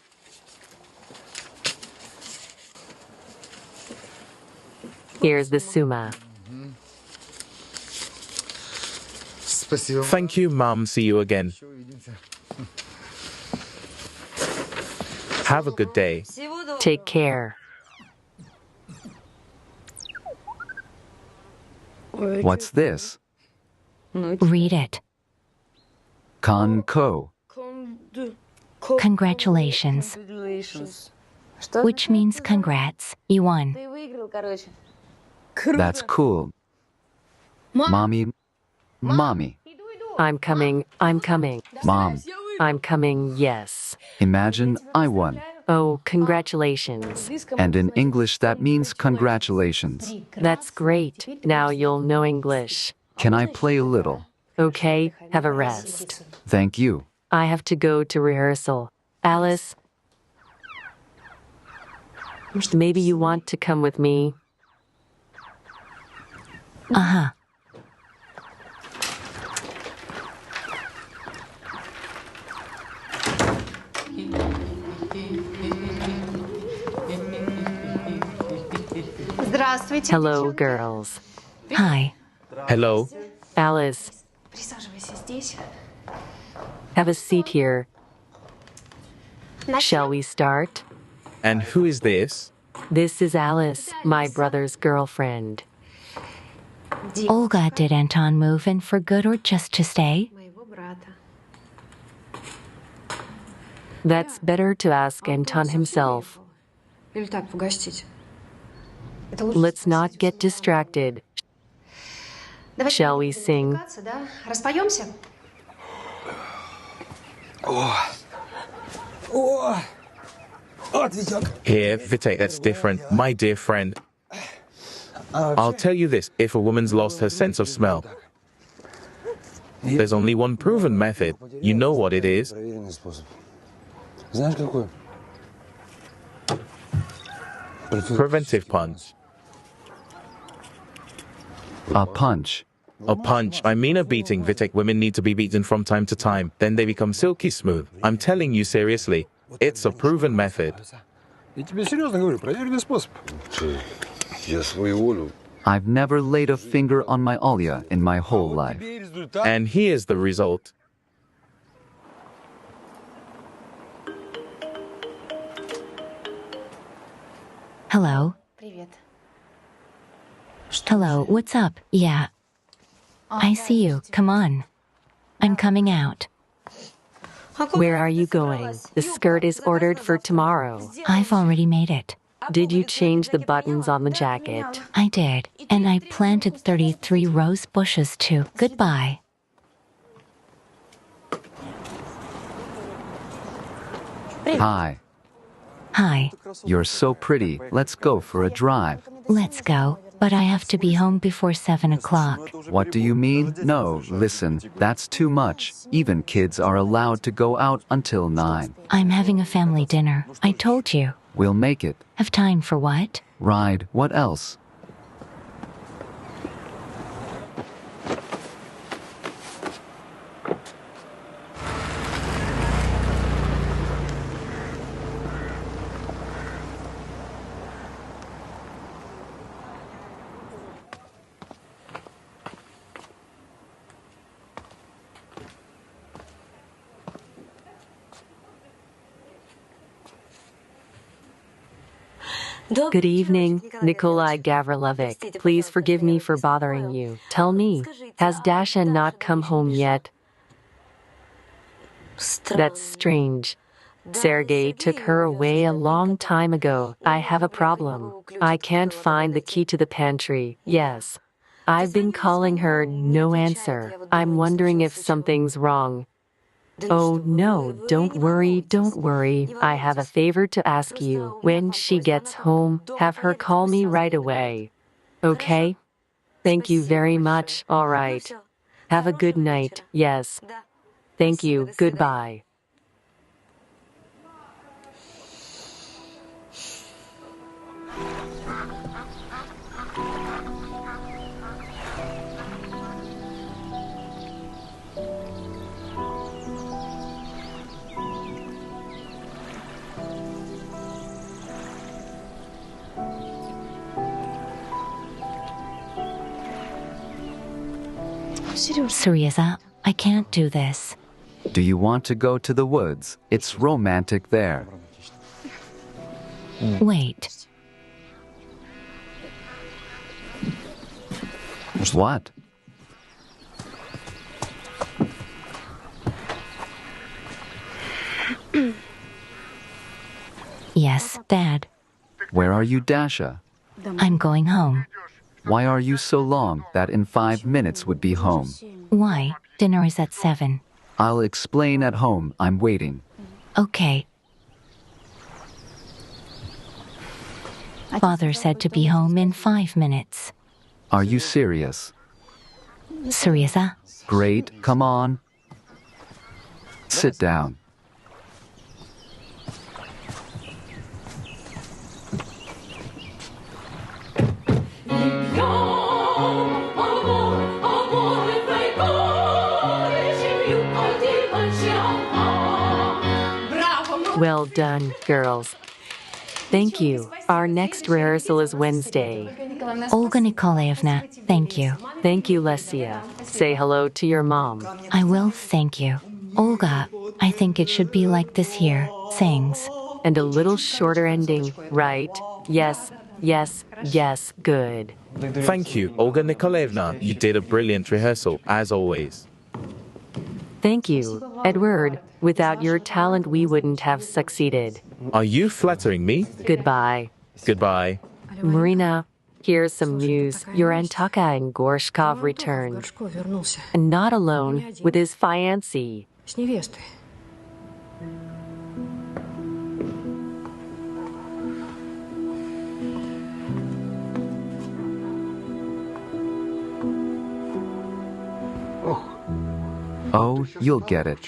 Here's the summa. Thank you, Mom. See you again. Have a good day. Take care. What's this? Read it. Con-co. Congratulations. which means congrats, you won. That's cool. Mommy, mommy, I'm coming, I'm coming. mom, I'm coming, yes. imagine I won. Oh, congratulations. And in English that means congratulations. That's great. Now you'll know English. Can I play a little? Okay, have a rest. Thank you. I have to go to rehearsal. Alice, maybe you want to come with me? Uh-huh. Hello, girls. Hi. Hello? Alice, have a seat here. Shall we start? And who is this? This is Alice, my brother's girlfriend. Olga, did Anton move in for good or just to stay? That's better to ask Anton himself. Let's not get distracted. Shall we sing? Here, Vitek, that's different. My dear friend. I'll tell you this, if a woman's lost her sense of smell, there's only one proven method. You know what it is? Preventive punch. A punch. A punch. I mean a beating, Vitek. Women need to be beaten from time to time. Then they become silky smooth. I'm telling you seriously. It's a proven method. I've never laid a finger on my Olya in my whole life. And here's the result. Hello? Hello, what's up? Yeah. I see you. Come on. I'm coming out. Where are you going? The skirt is ordered for tomorrow. I've already made it. Did you change the buttons on the jacket? I did. And I planted 33 rose bushes too. Goodbye. Hi. Hi. You're so pretty. Let's go for a drive. Let's go. But I have to be home before 7 o'clock. What do you mean? No, listen, that's too much. Even kids are allowed to go out until 9. I'm having a family dinner. I told you. We'll make it. Have time for what? Ride. What else? Good evening, Nikolai Gavrilovic. Please forgive me for bothering you. Tell me, has Dasha not come home yet? That's strange. Sergei took her away a long time ago. I have a problem. I can't find the key to the pantry. Yes. I've been calling her, no answer. I'm wondering if something's wrong. Oh, no, don't worry, don't worry. I have a favor to ask you. When she gets home, have her call me right away. Okay? Thank you very much. All right. Have a good night. Yes. Thank you. Goodbye. Syriza, I can't do this. Do you want to go to the woods? It's romantic there. Wait. What? Yes, Dad. Where are you, Dasha? I'm going home. Why are you so long that in 5 minutes would be home? Why? Dinner is at 7. I'll explain at home. I'm waiting. Okay. Father said to be home in 5 minutes. Are you serious? Seriousa? Great, come on. Sit down. Well done, girls. Thank you. Our next rehearsal is Wednesday. Olga Nikolaevna, thank you. Thank you, Lesia. Say hello to your mom. I will, thank you. Olga, I think it should be like this here, sings. And a little shorter ending, right? Yes, yes, yes, good. Thank you, Olga Nikolaevna. You did a brilliant rehearsal, as always. Thank you, Edward. Without your talent, we wouldn't have succeeded. Are you flattering me? Goodbye. Goodbye. Marina, here's some news. Your Antaka and Gorshkov returned. And not alone, with his fiancée. Oh, you'll get it.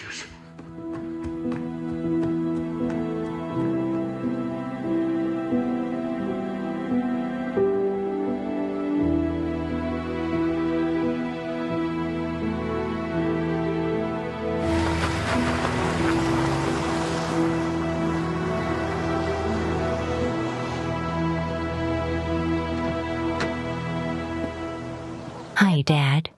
Hi, Dad.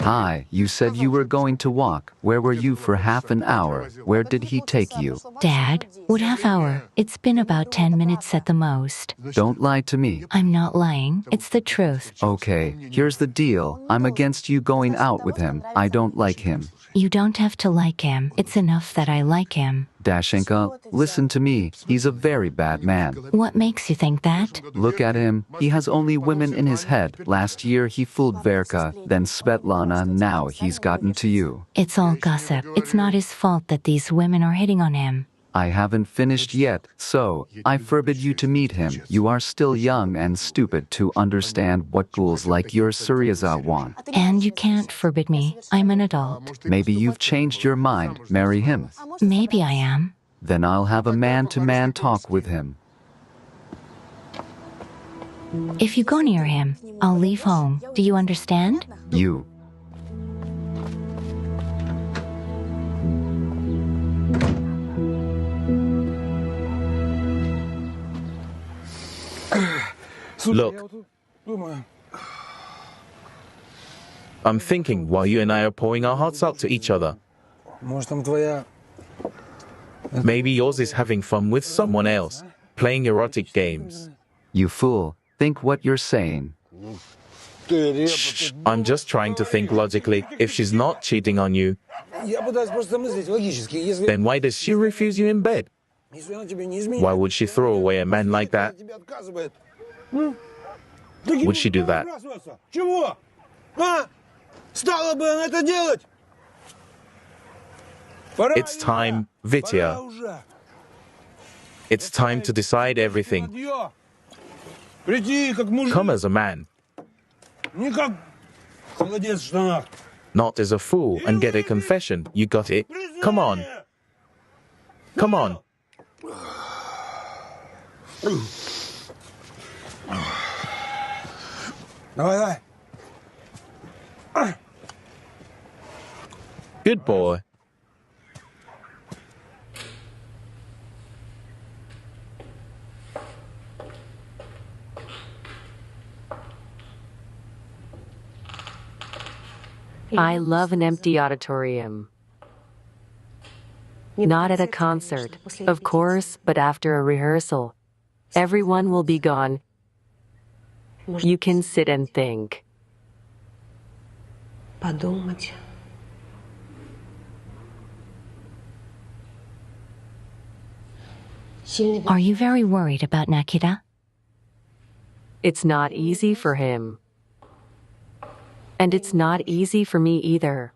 Hi, you said you were going to walk. Where were you for half an hour? Where did he take you? Dad, what half hour? It's been about 10 minutes at the most. Don't lie to me. I'm not lying. It's the truth. Okay, here's the deal. I'm against you going out with him. I don't like him. You don't have to like him. It's enough that I like him. Dashenka, listen to me. He's a very bad man. What makes you think that? Look at him. He has only women in his head. Last year he fooled Verka, then Svetlana, now he's gotten to you. It's all gossip. It's not his fault that these women are hitting on him. I haven't finished yet, so I forbid you to meet him. You are still young and stupid to understand what ghouls like your Suryaza want. And you can't forbid me. I'm an adult. Maybe you've changed your mind. Marry him. Maybe I am. Then I'll have a man-to-man talk with him. If you go near him, I'll leave home. Do you understand? You. Look, I'm thinking while you and I are pouring our hearts out to each other. Maybe yours is having fun with someone else, playing erotic games. You fool. Think what you're saying. Shh, I'm just trying to think logically. If she's not cheating on you, then why does she refuse you in bed? Why would she throw away a man like that? Would she do that? It's time, Vitya. It's time to decide everything. Come as a man, not as a fool, and get a confession. You got it? Come on. Come on. Good boy. I love an empty auditorium. Not at a concert, of course, but after a rehearsal. Everyone will be gone. You can sit and think. Подумать. Are you very worried about Nikita? It's not easy for him. And it's not easy for me either.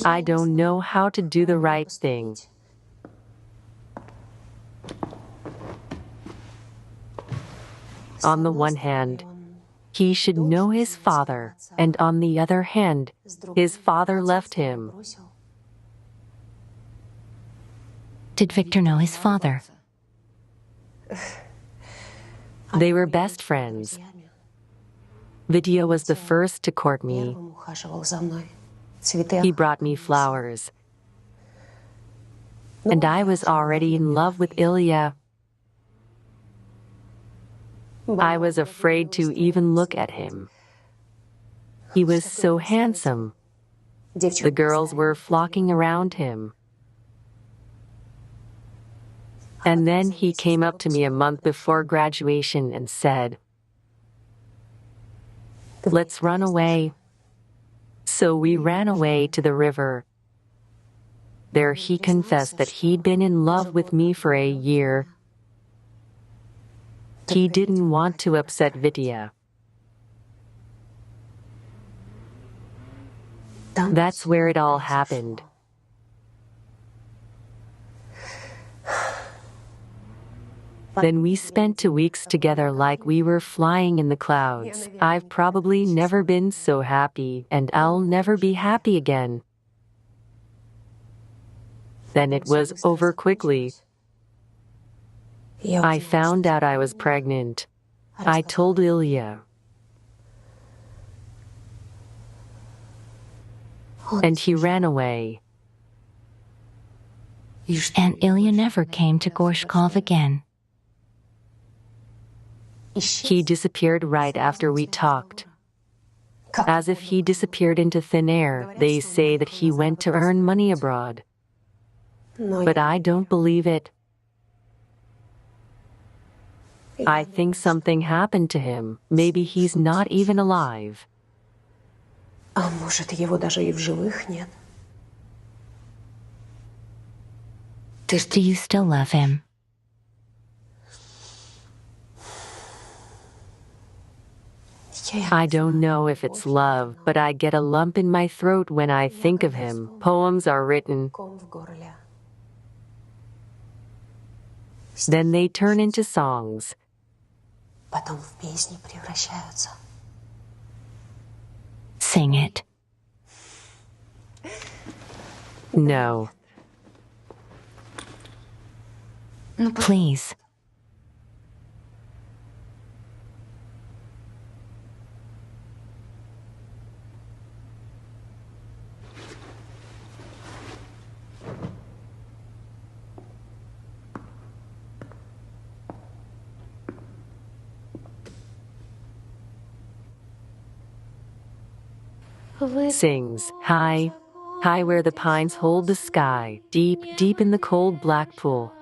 I don't know how to do the right thing. On the one hand, he should know his father, and on the other hand, his father left him. Did Victor know his father? They were best friends. Vidya was the first to court me. He brought me flowers. And I was already in love with Ilya. I was afraid to even look at him. He was so handsome. The girls were flocking around him. And then he came up to me a month before graduation and said, "Let's run away." So we ran away to the river. There he confessed that he'd been in love with me for a year. He didn't want to upset Vidya. That's where it all happened. Then we spent 2 weeks together like we were flying in the clouds. I've probably never been so happy, and I'll never be happy again. Then it was over quickly. I found out I was pregnant. I told Ilya. And he ran away. And Ilya never came to Gorshkov again. He disappeared right after we talked. As if he disappeared into thin air. They say that he went to earn money abroad. But I don't believe it. I think something happened to him. Maybe he's not even alive. Do you still love him? I don't know if it's love, but I get a lump in my throat when I think of him. Poems are written. Then they turn into songs. Sing it. No. Please. Sings, high, high where the pines hold the sky, deep, deep in the cold black pool.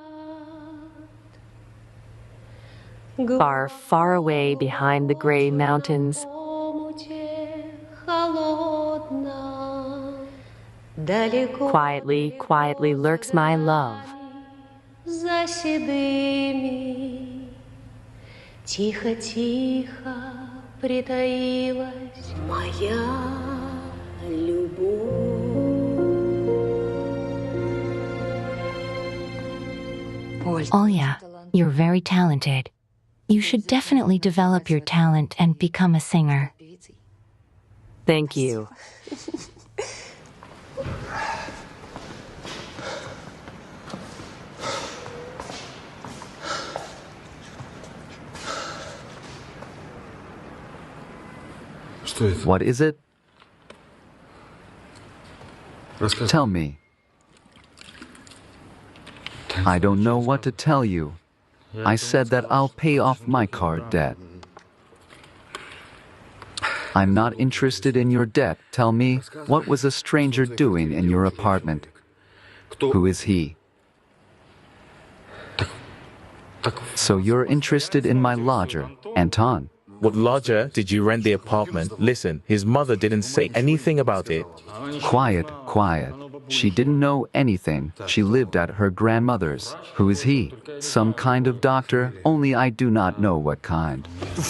Far, far away behind the gray mountains. Quietly, quietly lurks my love. Тихо, тихо притаилась моя любовь. Olya, you're very talented. You should definitely develop your talent and become a singer. Thank you. What is it? Tell me. I don't know what to tell you. I said that I'll pay off my car debt. I'm not interested in your debt. Tell me, what was a stranger doing in your apartment? Who is he? So you're interested in my lodger, Anton. What lodger did you rent the apartment? Listen, his mother didn't say anything about it. Quiet, quiet. She didn't know anything. She lived at her grandmother's. Who is he? Some kind of doctor, only I do not know what kind.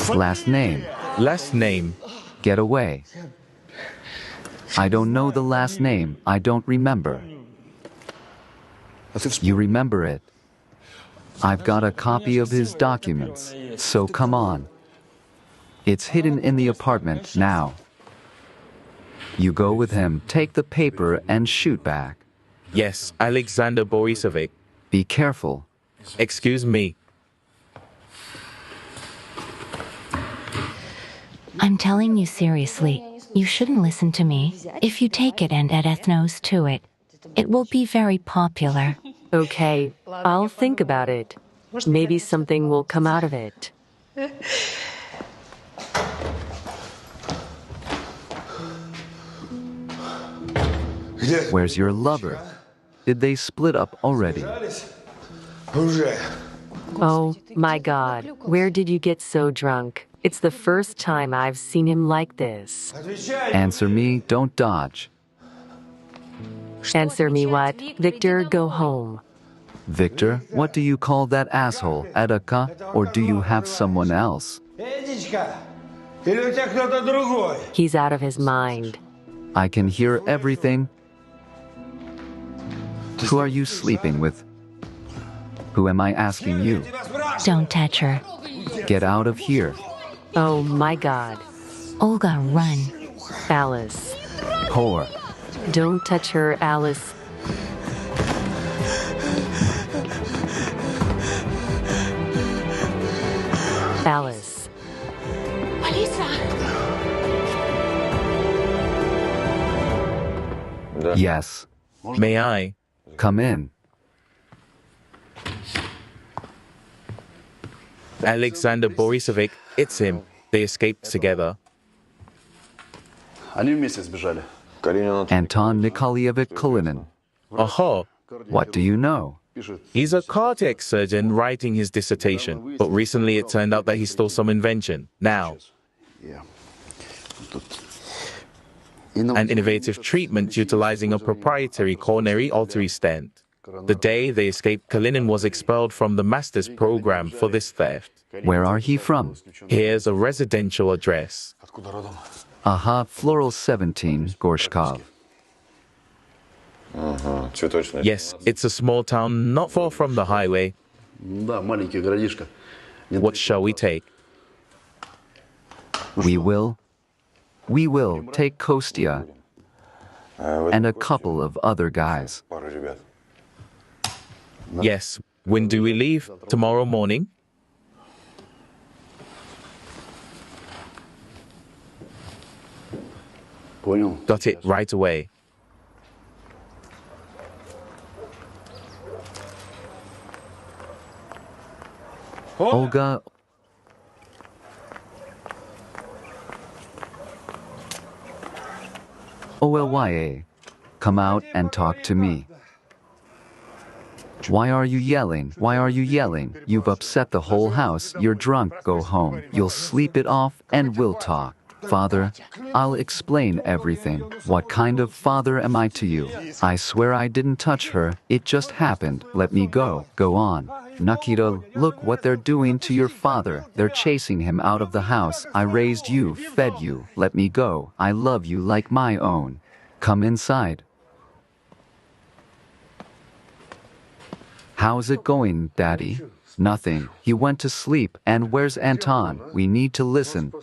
Last name. Last name. Get away. I don't know the last name. I don't remember. You remember it. I've got a copy of his documents. So come on. It's hidden in the apartment now. You go with him, take the paper, and shoot back. Yes, Alexander Borisovich. Be careful. Excuse me. I'm telling you seriously, you shouldn't listen to me. If you take it and add ethnos to it, it will be very popular. Okay, I'll think about it. Maybe something will come out of it. Where's your lover? Did they split up already? Oh, my God. Where did you get so drunk? It's the first time I've seen him like this. Answer me, don't dodge. Answer me what? Victor, go home. Victor, what do you call that asshole? Edaka? Or do you have someone else? He's out of his mind. I can hear everything. Who are you sleeping with? Who am I asking you? Don't touch her. Get out of here. Oh my God. Olga, run. Alice. Whore. Don't touch her, Alice. Alice. Yes. May I? Come in. Alexander Borisovich, it's him. They escaped together. Anton Nikolaevich Kulinin. Aha! What do you know? He's a cardiac surgeon writing his dissertation, but recently it turned out that he stole some invention. Now, an innovative treatment utilizing a proprietary coronary artery stent. The day they escaped, Kalinin was expelled from the master's program for this theft. Where are he from? Here's a residential address. Aha, Floral 17, Gorshkov. Yes, it's a small town not far from the highway. What shall we take? We will take Kostya and a couple of other guys. Yes. When do we leave? Tomorrow morning? Got it right away. Olga. OLYA, come out and talk to me. Why are you yelling? Why are you yelling? You've upset the whole house. You're drunk. Go home. You'll sleep it off and we'll talk. Father, I'll explain everything. What kind of father am I to you? I swear I didn't touch her. It just happened. Let me go. Go on. Nikita, look what they're doing to your father. They're chasing him out of the house. I raised you, fed you. Let me go. I love you like my own. Come inside. How's it going, Daddy? Nothing. He went to sleep. And where's Anton? We need to listen.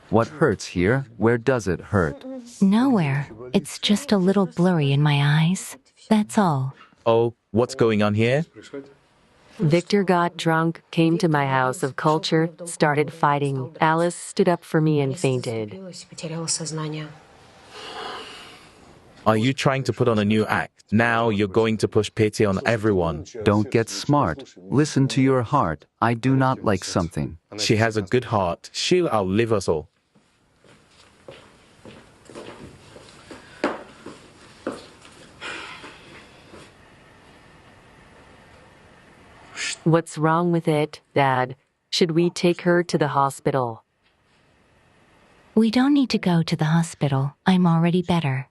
What hurts here? Where does it hurt? Nowhere. It's just a little blurry in my eyes. That's all. Oh, what's going on here? Victor got drunk, came to my house of culture, started fighting. Alice stood up for me and fainted. Are you trying to put on a new act? Now you're going to push pity on everyone. Don't get smart. Listen to your heart. I do not like something. She has a good heart. She'll outlive us all. What's wrong with it, Dad? Should we take her to the hospital? We don't need to go to the hospital. I'm already better.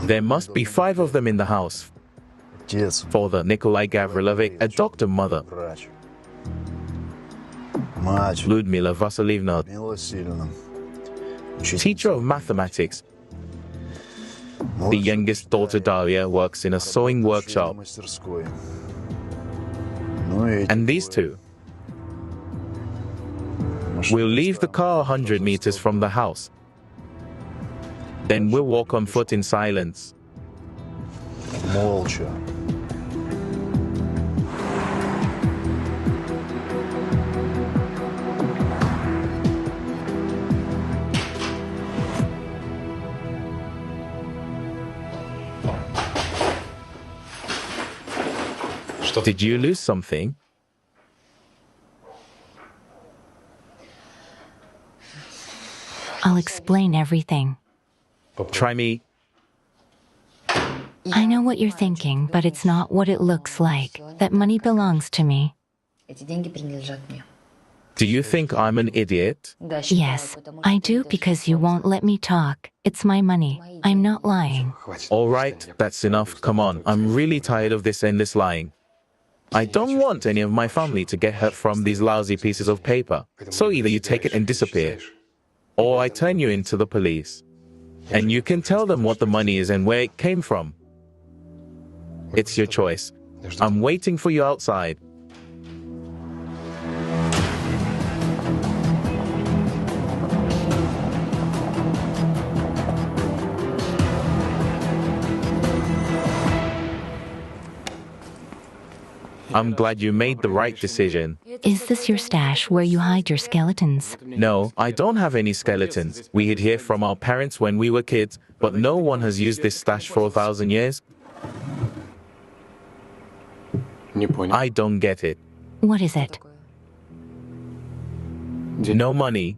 There must be 5 of them in the house. Father Nikolai Gavrilovich, a doctor, mother Ludmila Vasilievna, teacher of mathematics. The youngest daughter Daria works in a sewing workshop. And these two. We'll leave the car 100 meters from the house. Then we'll walk on foot in silence. Молча. Did you lose something? I'll explain everything. Try me. I know what you're thinking, but it's not what it looks like. That money belongs to me. Do you think I'm an idiot? Yes, I do, because you won't let me talk. It's my money. I'm not lying. All right, that's enough. Come on, I'm really tired of this endless lying. I don't want any of my family to get hurt from these lousy pieces of paper. So either you take it and disappear, or I turn you into the police. And you can tell them what the money is and where it came from. It's your choice. I'm waiting for you outside. I'm glad you made the right decision. Is this your stash where you hide your skeletons? No, I don't have any skeletons. We hid here from our parents when we were kids, but no one has used this stash for 1,000 years. I don't get it. What is it? No money.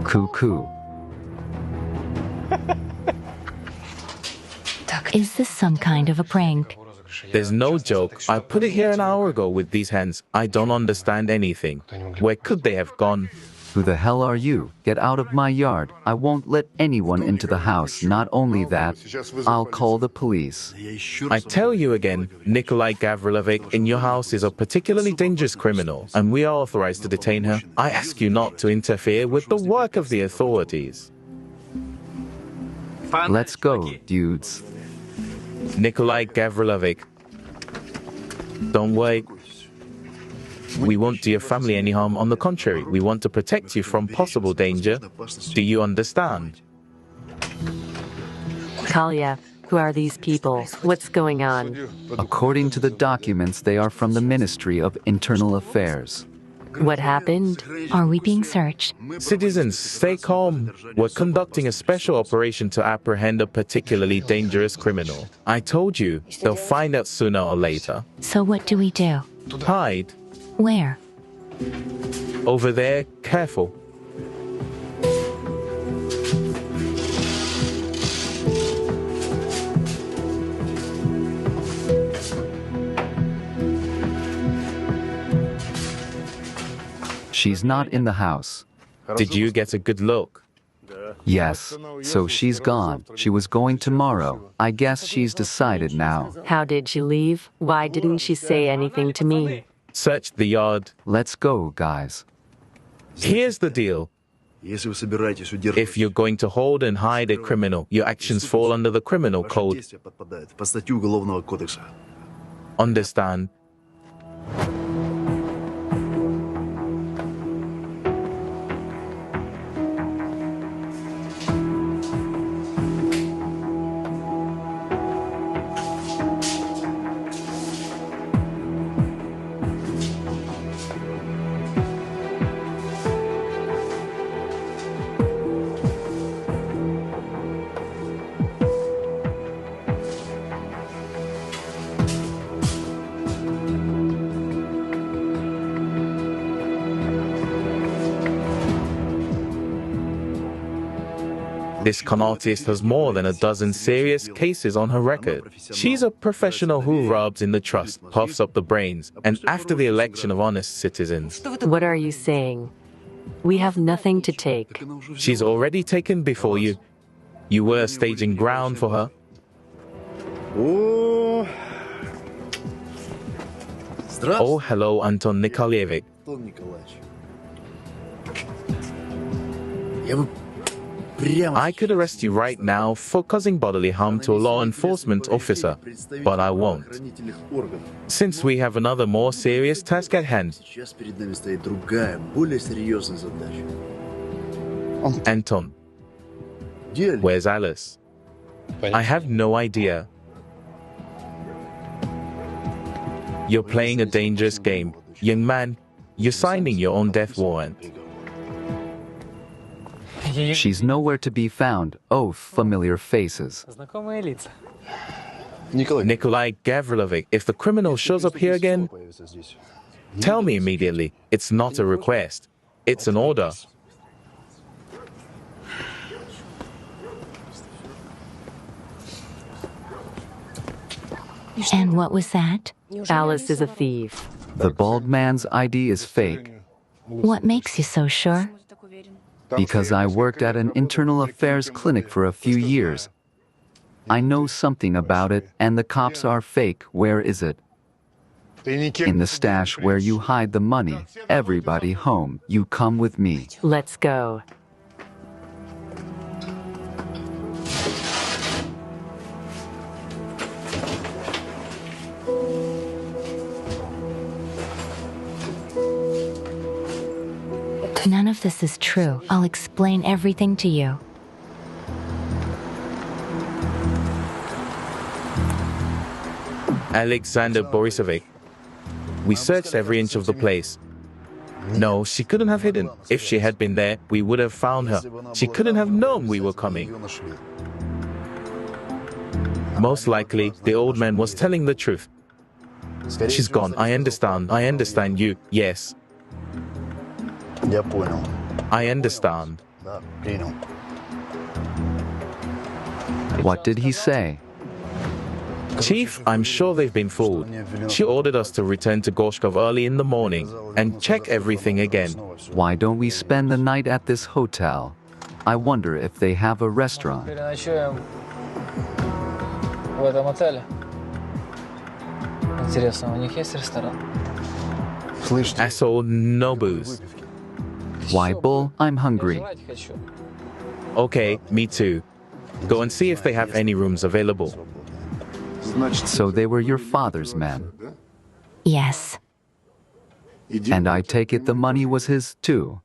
Cuckoo. Is this some kind of a prank? There's no joke. I put it here an hour ago with these hands. I don't understand anything. Where could they have gone? Who the hell are you? Get out of my yard. I won't let anyone into the house. Not only that, I'll call the police. I tell you again, Nikolai Gavrilovich in your house is a particularly dangerous criminal, and we are authorized to detain her. I ask you not to interfere with the work of the authorities. Let's go, dudes. Nikolai Gavrilovich, don't wait. We won't do your family any harm. On the contrary, we want to protect you from possible danger. Do you understand? Kalia, who are these people? What's going on? According to the documents, they are from the Ministry of Internal Affairs. What happened? Are we being searched? Citizens, stay calm. We're conducting a special operation to apprehend a particularly dangerous criminal. I told you, they'll find out sooner or later. So what do we do? Hide. Where? Over there, careful. She's not in the house. Did you get a good look? Yes, so she's gone. She was going tomorrow. I guess she's decided now. How did she leave? Why didn't she say anything to me? Search the yard. Let's go, guys. Here's the deal. If you're going to hold and hide a criminal, your actions fall under the criminal code. Understand? This con artist has more than a dozen serious cases on her record. She's a professional who rubs in the trust, puffs up the brains, and after the election of honest citizens. What are you saying? We have nothing to take. She's already taken before you. You were staging ground for her. Oh, hello, Anton Nikolaevich. I could arrest you right now for causing bodily harm to a law enforcement officer, but I won't. Since we have another more serious task at hand. Anton, where's Alice? I have no idea. You're playing a dangerous game. Young man, you're signing your own death warrant. She's nowhere to be found. Oh, familiar faces. Nikolai Gavrilovich, if the criminal shows up here again, tell me immediately. It's not a request. It's an order. And what was that? Alice is a thief. The bald man's ID is fake. What makes you so sure? Because I worked at an internal affairs clinic for a few years. I know something about it, and the cops are fake. Where is it? In the stash where you hide the money. Everybody home. You come with me. Let's go. None of this is true. I'll explain everything to you. Alexander Borisovich, we searched every inch of the place. No, she couldn't have hidden. If she had been there, we would have found her. She couldn't have known we were coming. Most likely, the old man was telling the truth. She's gone. I understand you. Yes. I understand. What did he say? Chief, I'm sure they've been fooled. She ordered us to return to Gorshkov early in the morning and check everything again. Why don't we spend the night at this hotel? I wonder if they have a restaurant. Asshole, no booze. Why, Bull? I'm hungry. Okay, me too. Go and see if they have any rooms available. So they were your father's men? Yes. And I take it the money was his too?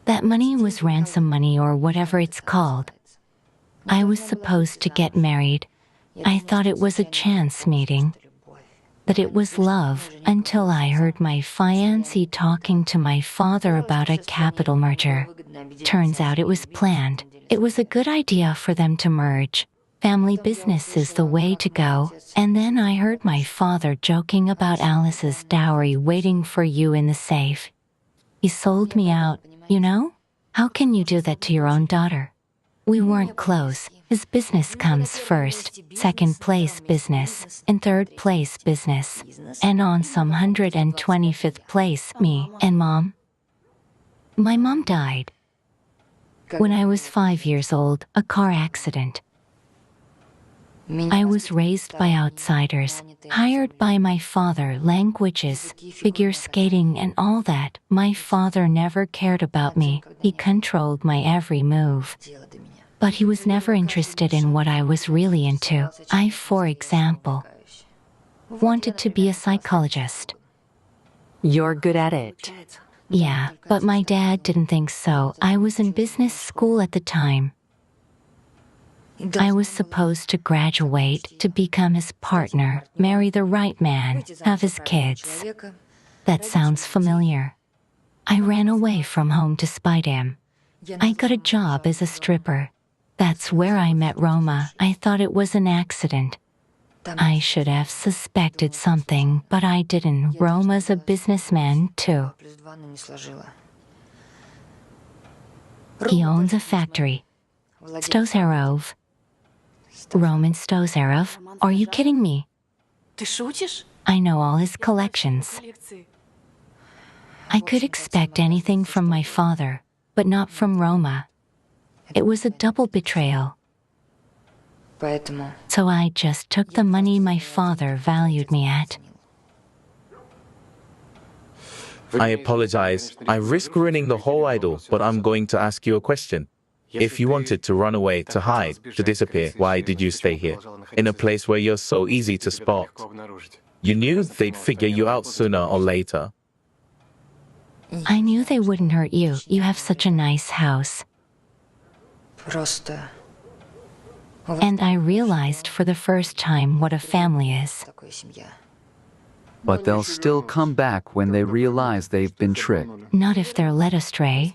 That money was ransom money or whatever it's called. I was supposed to get married. I thought it was a chance meeting, that it was love, until I heard my fiancé talking to my father about a capital merger. Turns out it was planned. It was a good idea for them to merge. Family business is the way to go. And then I heard my father joking about Alice's dowry waiting for you in the safe. He sold me out, you know? How can you do that to your own daughter? We weren't close. His business comes first, second place business, and third place business. And on some 125th place, me and Mom. My mom died when I was 5 years old, a car accident. I was raised by outsiders, hired by my father, languages, figure skating and all that. My father never cared about me. He controlled my every move. But he was never interested in what I was really into. I, for example, wanted to be a psychologist. You're good at it. Yeah, but my dad didn't think so. I was in business school at the time. I was supposed to graduate, to become his partner, marry the right man, have his kids. That sounds familiar. I ran away from home to spite him. I got a job as a stripper. That's where I met Roma. I thought it was an accident. I should have suspected something, but I didn't. Roma's a businessman, too. He owns a factory. Stozerov. Roman Stozerov? Are you kidding me? I know all his collections. I could expect anything from my father, but not from Roma. It was a double betrayal. So I just took the money my father valued me at. I apologize. I risk ruining the whole idol, but I'm going to ask you a question. If you wanted to run away, to hide, to disappear, why did you stay here? In a place where you're so easy to spot. You knew they'd figure you out sooner or later. I knew they wouldn't hurt you. You have such a nice house. And I realized for the first time what a family is. But they'll still come back when they realize they've been tricked. Not if they're led astray.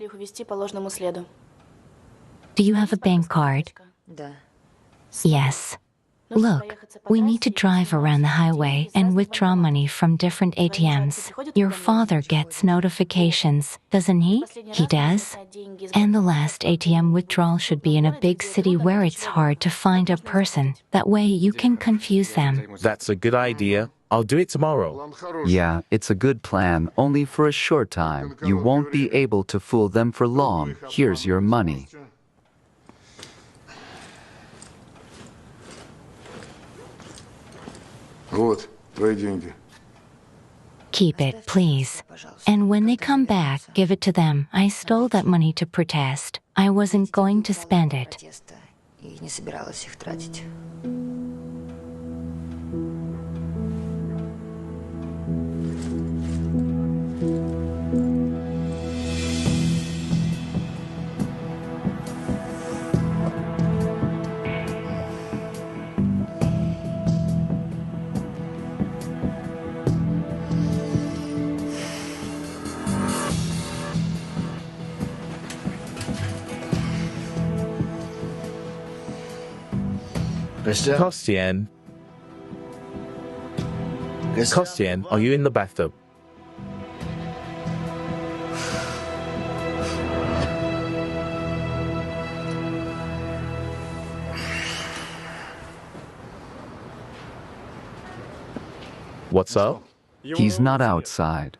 Do you have a bank card? Yes. Look, we need to drive around the highway and withdraw money from different ATMs. Your father gets notifications, doesn't he? He does. And the last ATM withdrawal should be in a big city where it's hard to find a person. That way you can confuse them. That's a good idea. I'll do it tomorrow. Yeah, it's a good plan, only for a short time. You won't be able to fool them for long. Here's your money. Вот, твои деньги. Keep it, please. And when they come back, give it to them. I stole that money to protest. I wasn't going to spend it. Kostian. Kostian, are you in the bathtub? What's up? He's not outside.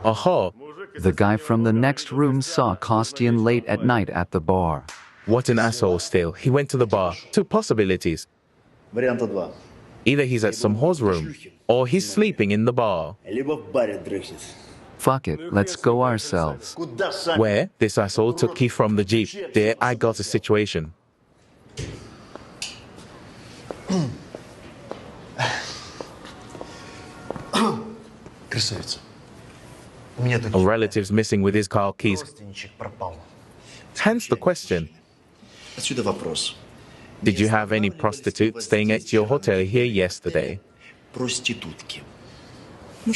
Aha! The guy from the next room saw Kostian late at night at the bar. What an asshole still. He went to the bar. Two possibilities. Either he's at some whore's room, or he's sleeping in the bar. Fuck it, let's go ourselves. Where? This asshole took key from the Jeep. There, I got a situation. A relative's missing with his car keys. Hence the question. Did you have any prostitutes staying at your hotel here yesterday?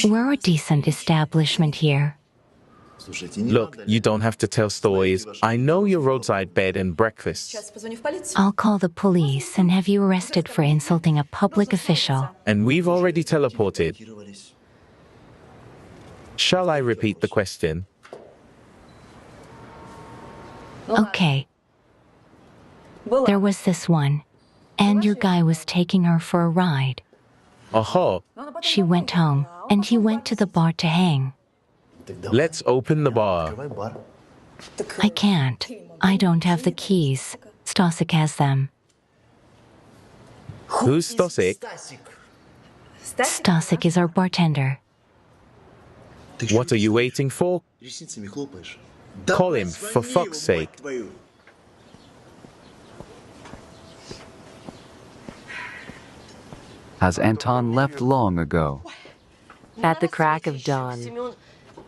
We're a decent establishment here. Look, you don't have to tell stories. I know your roadside bed and breakfast. I'll call the police and have you arrested for insulting a public official. And we've already teleported. Shall I repeat the question? Okay. There was this one, and your guy was taking her for a ride. Aha! She went home, and he went to the bar to hang. Let's open the bar. I can't. I don't have the keys. Stasik has them. Who's Stasik? Stasik is our bartender. What are you waiting for? Call him, for fuck's sake. Has Anton left long ago? At the crack of dawn.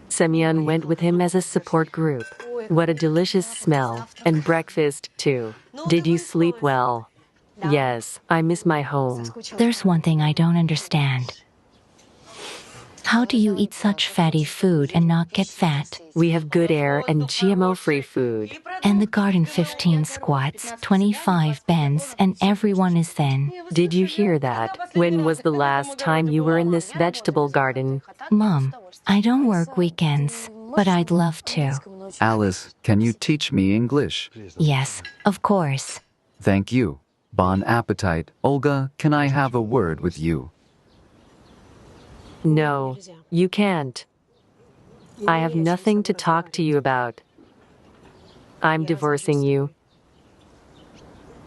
Semyon went with him as a support group. What a delicious smell. And breakfast, too. Did you sleep well? Yes, I miss my home. There's one thing I don't understand. How do you eat such fatty food and not get fat? We have good air and GMO-free food. And the garden 15 squats, 25 bends, and everyone is thin. Did you hear that? When was the last time you were in this vegetable garden? Mom, I don't work weekends, but I'd love to. Alice, can you teach me English? Yes, of course. Thank you. Bon appetit. Olga, can I have a word with you? No, you can't. I have nothing to talk to you about. I'm divorcing you.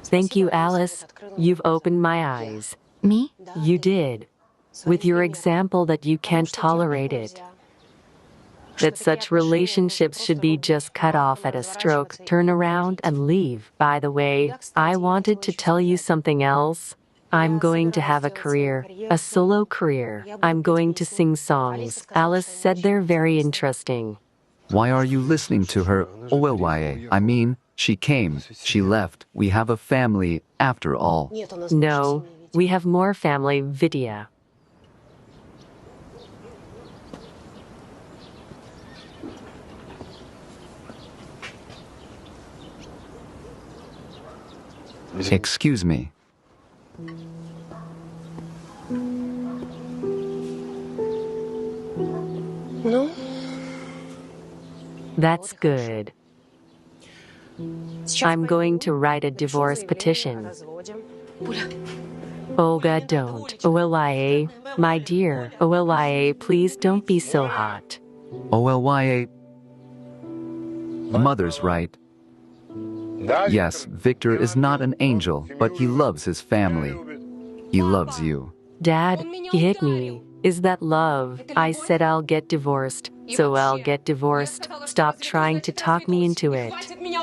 Thank you, Alice. You've opened my eyes. Me? You did. With your example that you can't tolerate it. That such relationships should be just cut off at a stroke, turn around and leave. By the way, I wanted to tell you something else. I'm going to have a career, a solo career. I'm going to sing songs. Alice said they're very interesting. Why are you listening to her? OLYA. I mean, she came, she left. We have a family, after all. No, we have more family, Vidya. Excuse me. Ну? That's good. I'm going to write a divorce petition. Olga, don't. OLYA, my dear. OLYA, please don't be so hot. OLYA. Mother's right. Yes, Victor is not an angel, but he loves his family. He loves you. Dad, he hit me. Is that love? I said I'll get divorced, so I'll get divorced. Stop trying to talk me into it.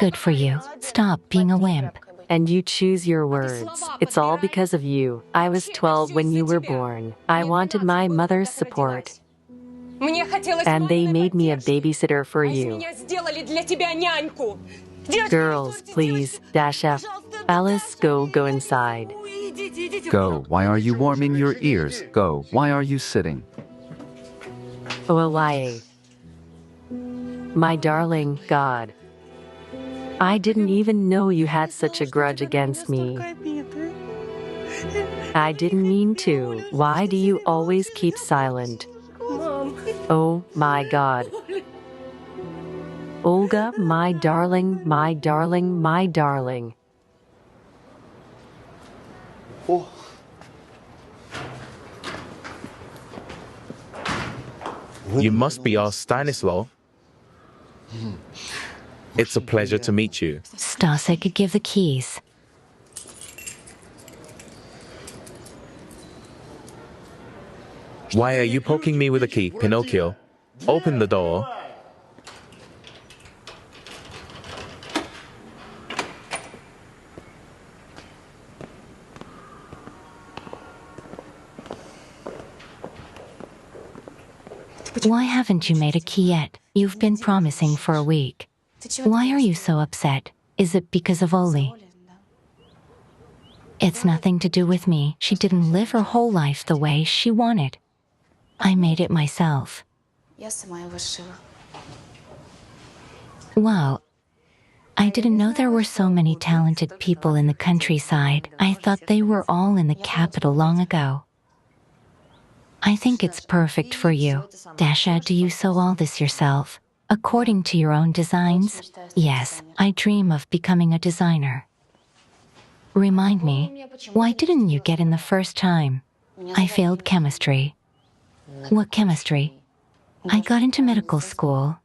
Good for you. Stop being a wimp. And you choose your words. It's all because of you. I was 12 when you were born. I wanted my mother's support. And they made me a babysitter for you. Girls, please. Dasha. Alice, go inside. Go. Why are you warming your ears? Go. Why are you sitting? OLYA. My darling, God. I didn't even know you had such a grudge against me. I didn't mean to. Why do you always keep silent? Oh my God. Olga, my darling, my darling, my darling. You must be our Stanislaw. It's a pleasure to meet you. Stasek, give the keys. Why are you poking me with a key, Pinocchio? Open the door. Why haven't you made a key yet? You've been promising for a week. Why are you so upset? Is it because of Oli? It's nothing to do with me. She didn't live her whole life the way she wanted. I made it myself. Wow. I didn't know there were so many talented people in the countryside. I thought they were all in the capital long ago. I think it's perfect for you. Dasha, do you sew all this yourself? According to your own designs? Yes, I dream of becoming a designer. Remind me, why didn't you get in the first time? I failed chemistry. What chemistry? I got into medical school.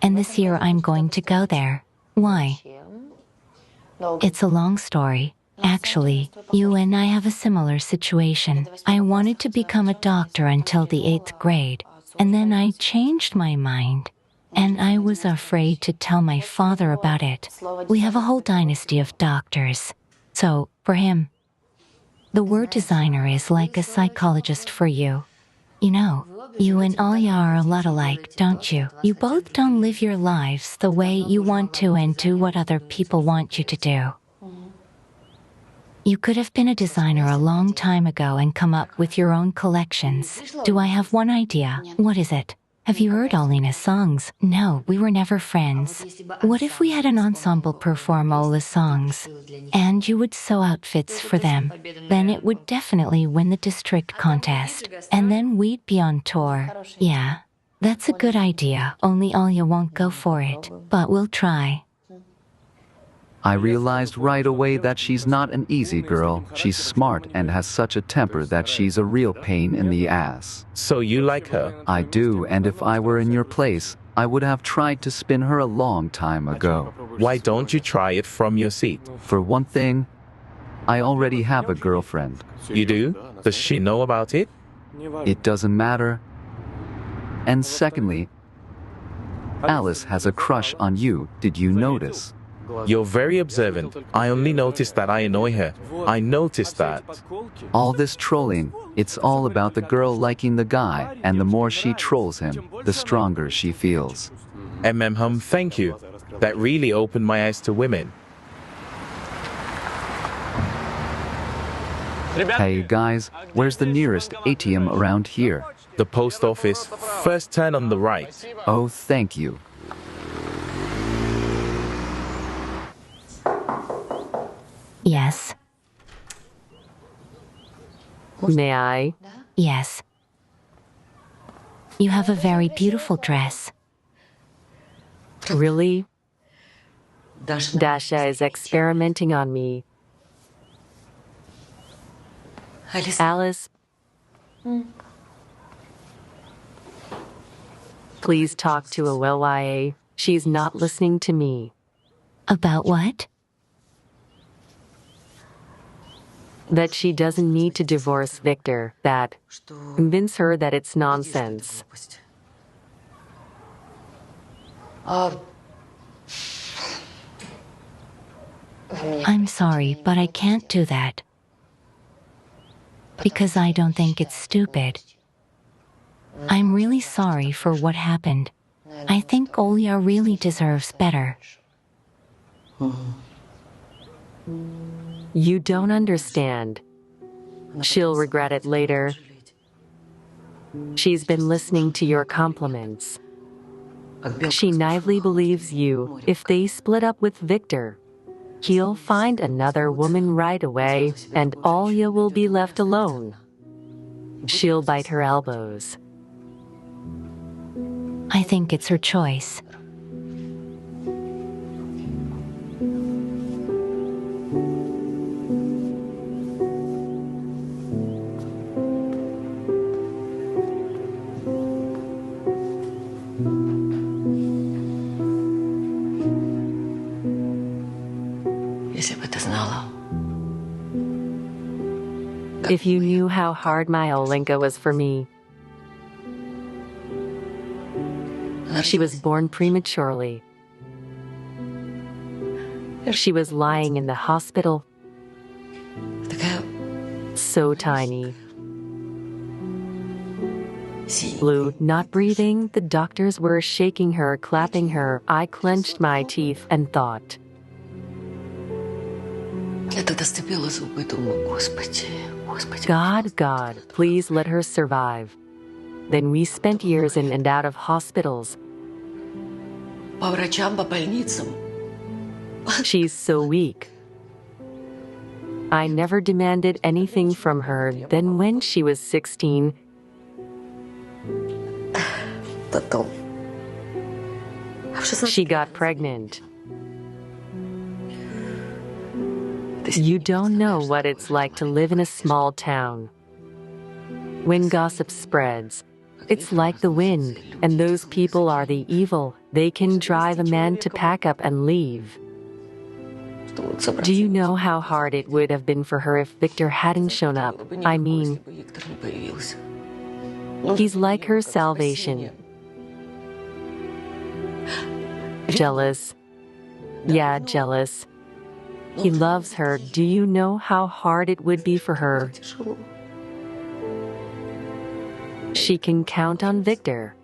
And this year I'm going to go there. Why? It's a long story. Actually, you and I have a similar situation. I wanted to become a doctor until the 8th grade, and then I changed my mind. And I was afraid to tell my father about it. We have a whole dynasty of doctors. So, for him, the word designer is like a psychologist for you. You know, you and Alya are a lot alike, don't you? You both don't live your lives the way you want to and do what other people want you to do. You could have been a designer a long time ago and come up with your own collections. Do I have one idea? What is it? Have you heard Alina's songs? No, we were never friends. What if we had an ensemble perform Ola's songs? And you would sew outfits for them. Then it would definitely win the district contest. And then we'd be on tour. Yeah. That's a good idea, only Alya won't go for it, but we'll try. I realized right away that she's not an easy girl. She's smart and has such a temper that she's a real pain in the ass. So you like her? I do, and if I were in your place, I would have tried to spin her a long time ago. Why don't you try it from your seat? For one thing, I already have a girlfriend. You do? Does she know about it? It doesn't matter. And secondly, Alice has a crush on you. Did you notice? You're very observant. I only noticed that I annoy her. I noticed that. All this trolling, it's all about the girl liking the guy, and the more she trolls him, the stronger she feels. Thank you. That really opened my eyes to women. Hey guys, where's the nearest ATM around here? The post office. First turn on the right. Oh, thank you. Yes. May I? Yes. You have a very beautiful dress. Really? Dasha is experimenting on me. Alice? Please talk to Awelia. She's not listening to me. About what? That she doesn't need to divorce Victor. That. Convince her that it's nonsense. I'm sorry, but I can't do that. Because I don't think it's stupid. I'm really sorry for what happened. I think Olya really deserves better. You don't understand. She'll regret it later. She's been listening to your compliments. She naively believes you. If they split up with Victor, he'll find another woman right away, and Olya will be left alone. She'll bite her elbows. I think it's her choice. If you knew how hard my Olenka was for me. She was born prematurely. She was lying in the hospital. So tiny. Blue, not breathing. The doctors were shaking her, clapping her. I clenched my teeth and thought. God, please let her survive. Then we spent years in and out of hospitals. She's so weak. I never demanded anything from her. Then when she was 16, she got pregnant. You don't know what it's like to live in a small town. When gossip spreads, it's like the wind, and those people are the evil. They can drive a man to pack up and leave. Do you know how hard it would have been for her if Victor hadn't shown up? I mean, he's like her salvation. Jealous. Yeah, jealous. He loves her. Do you know how hard it would be for her? She can count on Victor.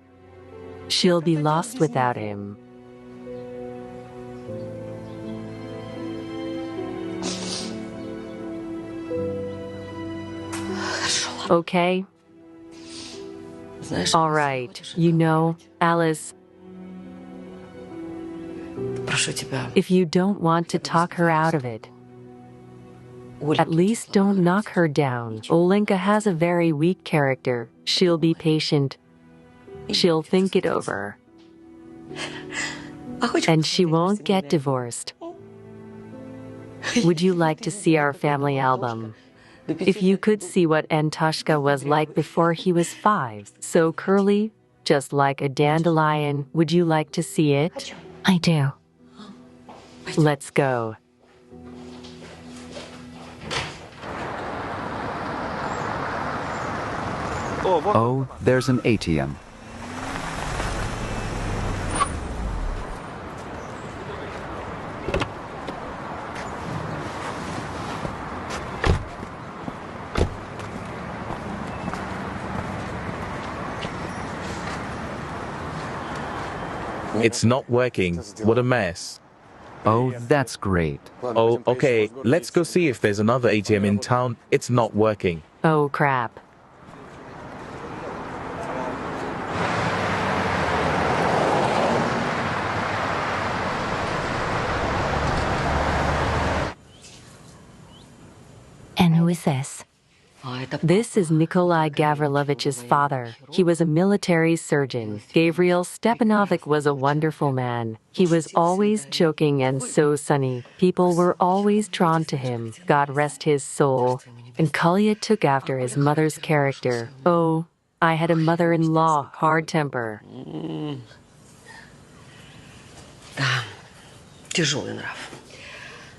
She'll be lost without him. Okay? All right. You know, Alice, if you don't want to talk her out of it, at least don't knock her down. Olenka has a very weak character. She'll be patient. She'll think it over. And she won't get divorced. Would you like to see our family album? If you could see what Antoshka was like before he was 5, so curly, just like a dandelion, would you like to see it? I do. Let's go. Oh, there's an ATM. It's not working. What a mess. Oh, that's great. Oh, okay, let's go see if there's another ATM in town. It's not working. Oh, crap. And who is this? This is Nikolai Gavrilovich's father. He was a military surgeon. Gabriel Stepanovic was a wonderful man. He was always joking and so sunny. People were always drawn to him. God rest his soul. And Kolya took after his mother's character. Oh, I had a mother-in-law, hard temper.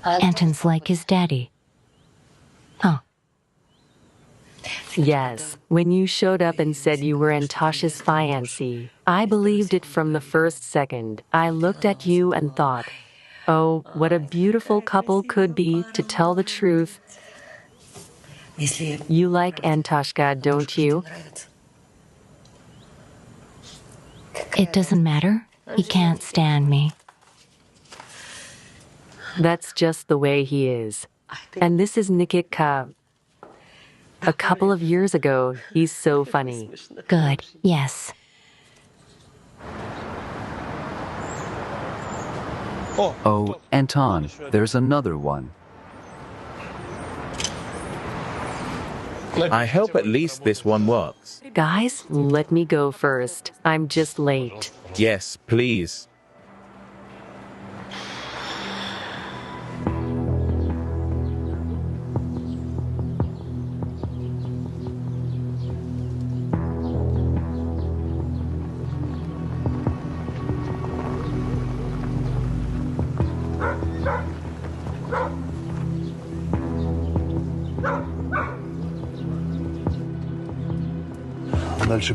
Anton's like his daddy. Huh. Yes, when you showed up and said you were Antosha's fiancé, I believed it from the first second. I looked at you and thought, oh, what a beautiful couple could be, to tell the truth. You like Antoshka, don't you? It doesn't matter. He can't stand me. That's just the way he is. And this is Nikitka. A couple of years ago, he's so funny. Good, yes. Oh, Anton, there's another one. I hope at least this one works. Guys, let me go first. I'm just late. Yes, please.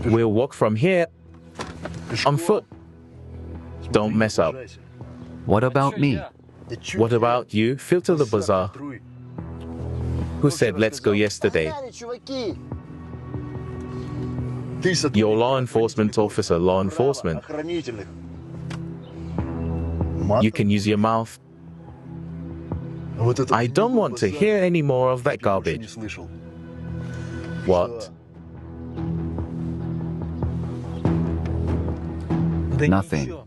We'll walk from here on foot. Don't mess up. What about me? What about you? Filter the bazaar. Who said let's go yesterday? Your law enforcement officer, law enforcement. You can use your mouth. I don't want to hear any more of that garbage. What? Nothing.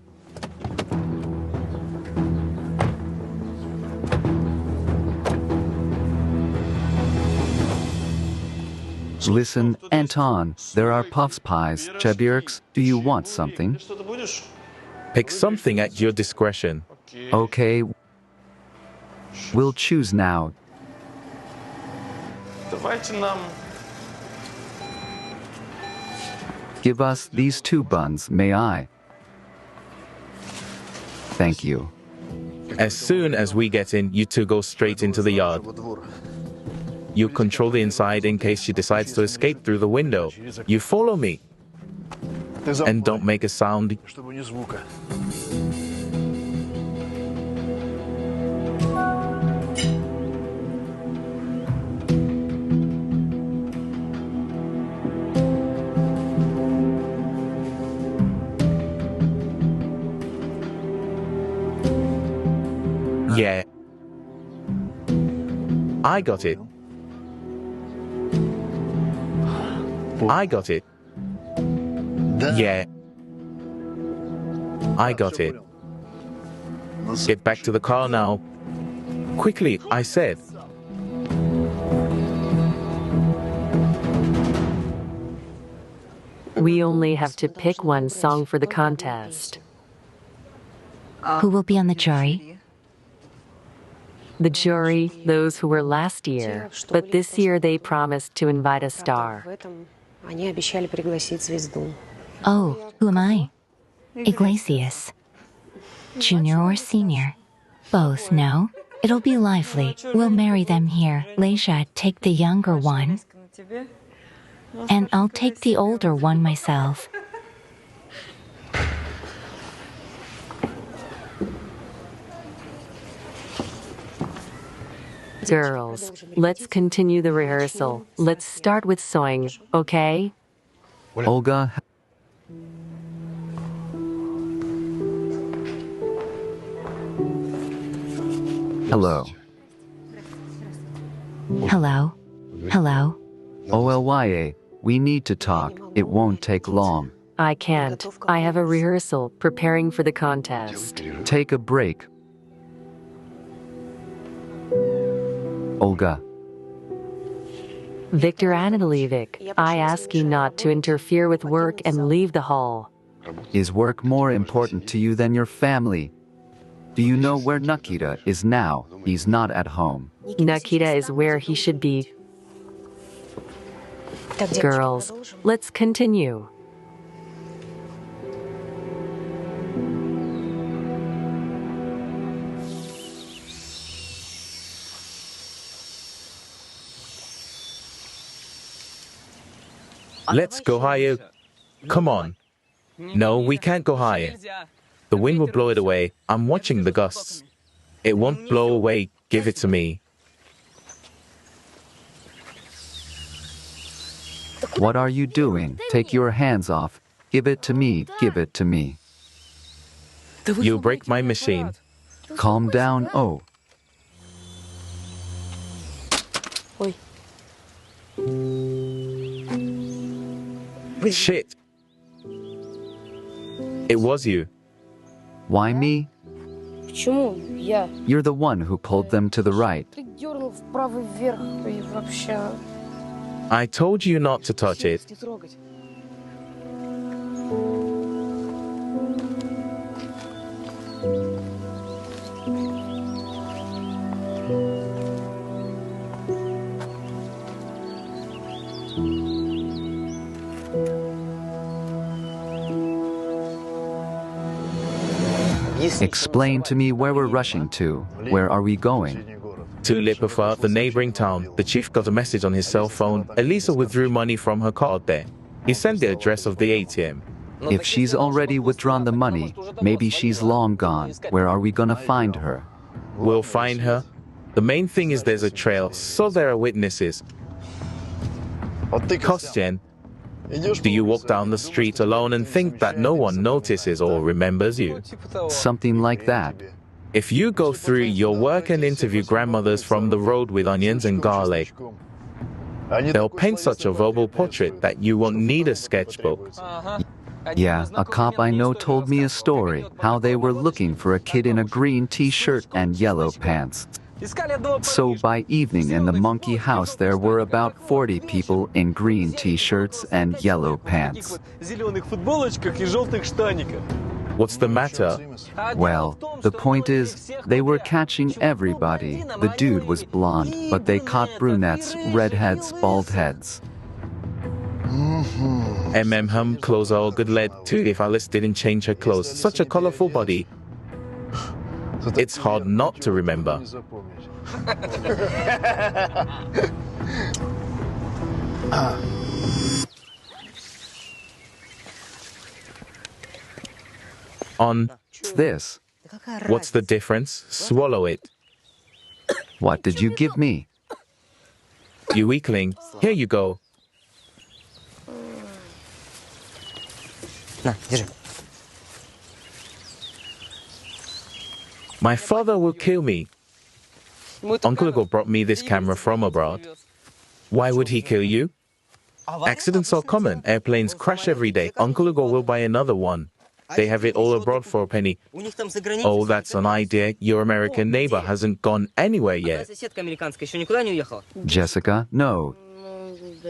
Listen, Anton, there are puffs pies, chebirks. Do you want something? Pick something at your discretion. Okay. We'll choose now. Give us these 2 buns, may I? Thank you. As soon as we get in, you two go straight into the yard. You control the inside in case she decides to escape through the window. You follow me. And don't make a sound. Yeah. I got it. I got it. Yeah. I got it. Get back to the car now. Quickly, I said. We only have to pick one song for the contest. Who will be on the jury? The jury, those who were last year, but this year they promised to invite a star. Oh, who am I? Iglesias. Junior or senior? Both, no? It'll be lively. We'll marry them here. Leisha, take the younger one. And I'll take the older one myself. Girls, let's continue the rehearsal. Let's start with sewing, okay? Olga. Hello. Hello? Hello? OLYA, we need to talk. It won't take long. I can't. I have a rehearsal preparing for the contest. Take a break. Olga. Viktor Anatolievich, I ask you not to interfere with work and leave the hall. Is work more important to you than your family? Do you know where Nikita is now? He's not at home. Nikita is where he should be. Girls, let's continue. Let's go higher. Come on. No, we can't go higher. The wind will blow it away. I'm watching the gusts. It won't blow away. Give it to me. What are you doing? Take your hands off. Give it to me. Give it to me. You'll break my machine. Calm down. Oh. Shit. It was you. Why me? You're the one who pulled them to the right. I told you not to touch it. Explain to me where we're rushing to. Where are we going? To Lipova, the neighboring town. The chief got a message on his cell phone. Elisa withdrew money from her card there. He sent the address of the ATM. If she's already withdrawn the money, maybe she's long gone. Where are we gonna find her? We'll find her. The main thing is there's a trail, so there are witnesses. Kostyan, do you walk down the street alone and think that no one notices or remembers you? Something like that. If you go through your work and interview grandmothers from the road with onions and garlic, they'll paint such a verbal portrait that you won't need a sketchbook. Yeah, a cop I know told me a story, how they were looking for a kid in a green t-shirt and yellow pants. So by evening in the monkey house there were about 40 people in green t-shirts and yellow pants. What's the matter? Well, the point is, they were catching everybody. The dude was blonde, but they caught brunettes, redheads, bald heads. Clothes are all good led too if Alice didn't change her clothes. Such a colorful body. It's hard not to remember. On This. What's the difference? Swallow it. What did you give me? You weakling. Here you go. My father will kill me. Uncle Igor brought me this camera from abroad. Why would he kill you? Accidents are common. Airplanes crash every day. Uncle Igor will buy another one. They have it all abroad for a penny. Oh, that's an idea. Your American neighbor hasn't gone anywhere yet. Jessica? No.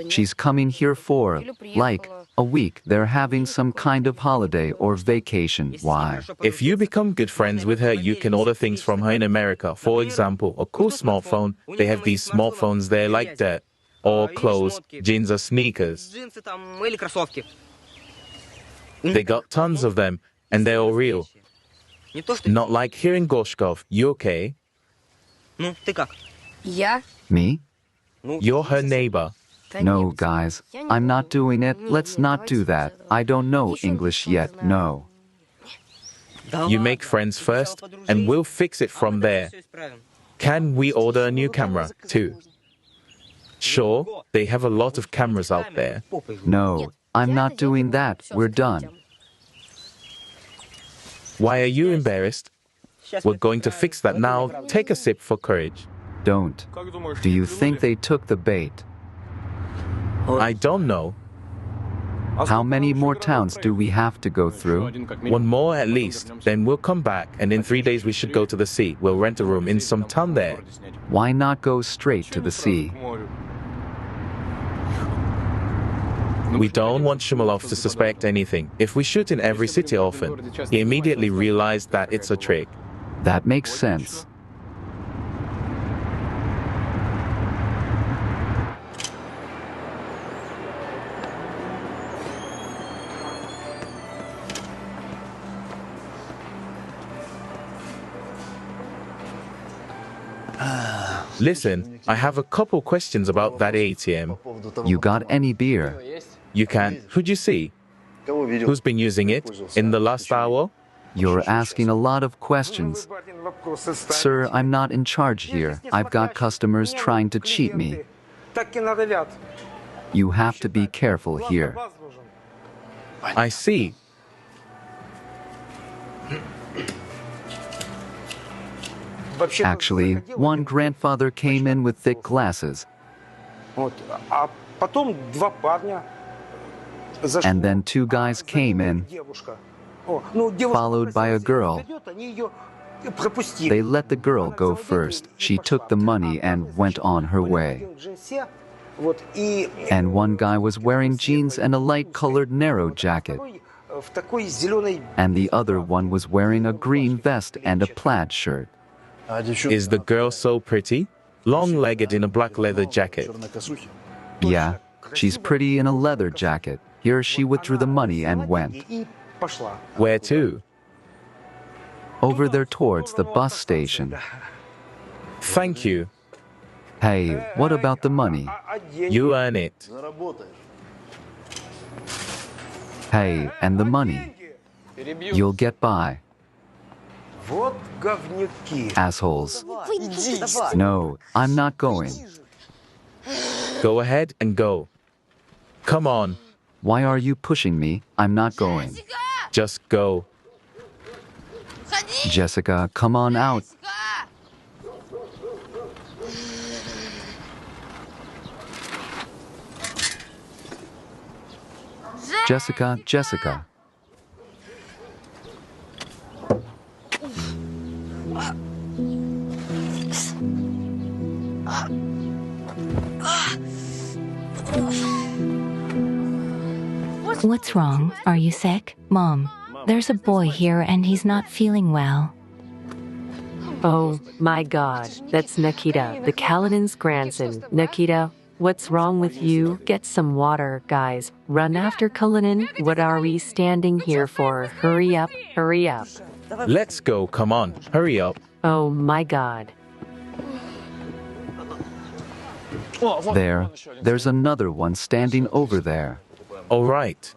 She's coming here for, like, A week, they're having some kind of holiday or vacation. Why? If you become good friends with her, you can order things from her in America. For example, a cool smartphone. They have these smartphones there like that. Or clothes, jeans or sneakers. They got tons of them, and they're all real. Not like here in Gorshkov. You okay? Me? You're her neighbor. No, guys, I'm not doing it. Let's not do that. I don't know English yet, no. You make friends first, and we'll fix it from there. Can we order a new camera, too? Sure, they have a lot of cameras out there. No, I'm not doing that. We're done. Why are you embarrassed? We're going to fix that now. Take a sip for courage. Don't. Do you think they took the bait? I don't know. How many more towns do we have to go through? One more at least. Then we'll come back, and in 3 days we should go to the sea. We'll rent a room in some town there. Why not go straight to the sea? We don't want Shumalov to suspect anything. If we shoot in every city often, he immediately realized that it's a trick. That makes sense. Listen, I have a couple questions about that ATM. You got any beer? You can. Who'd you see? Who's been using it in the last hour? You're asking a lot of questions. Sir, I'm not in charge here. I've got customers trying to cheat me. You have to be careful here. I see. Actually, one grandfather came in with thick glasses. And then two guys came in, followed by a girl. They let the girl go first. She took the money and went on her way. And one guy was wearing jeans and a light-colored narrow jacket. And the other one was wearing a green vest and a plaid shirt. Is the girl so pretty? Long-legged in a black leather jacket. Yeah, she's pretty in a leather jacket. Here she withdrew the money and went. Where to? Over there towards the bus station. Thank you. Hey, what about the money? You earn it. Hey, and the money? You'll get by. Assholes. No, I'm not going. Go ahead and go. Come on. Why are you pushing me? I'm not going. Just go. Jessica, come on out. Jessica, Jessica. What's wrong? Are you sick? Mom, there's a boy here and he's not feeling well. Oh, my God. That's Nikita, the Kaladin's grandson. Nikita, what's wrong with you? Get some water, guys. Run after Kaladin. What are we standing here for? Hurry up, hurry up. Let's go. Come on. Hurry up. Oh, my God. There's another one standing over there. All right.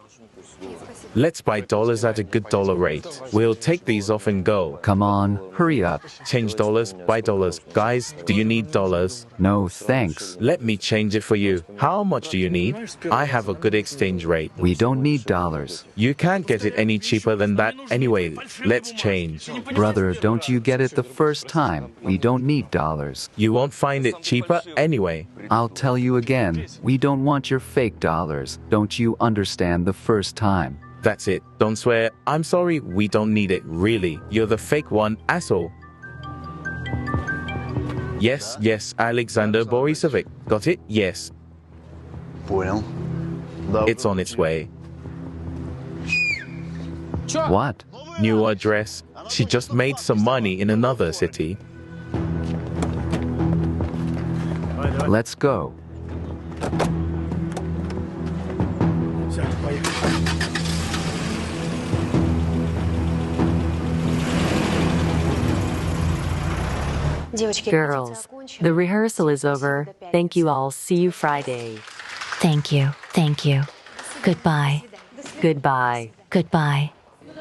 Let's buy dollars at a good dollar rate. We'll take these off and go. Come on, hurry up. Change dollars, buy dollars. Guys, do you need dollars? No, thanks. Let me change it for you. How much do you need? I have a good exchange rate. We don't need dollars. You can't get it any cheaper than that anyway. Let's change. Brother, don't you get it the first time? We don't need dollars. You won't find it cheaper anyway. I'll tell you again, we don't want your fake dollars. Don't you understand the first time? That's it. Don't swear. I'm sorry. We don't need it. Really. You're the fake one, asshole. Yes, yes, Alexander Borisovich. Got it? Yes. It's on its way. What? New address. She just made some money in another city. Let's go. Girls, the rehearsal is over. Thank you all. See you Friday. Thank you. Thank you. Goodbye. Goodbye. Goodbye.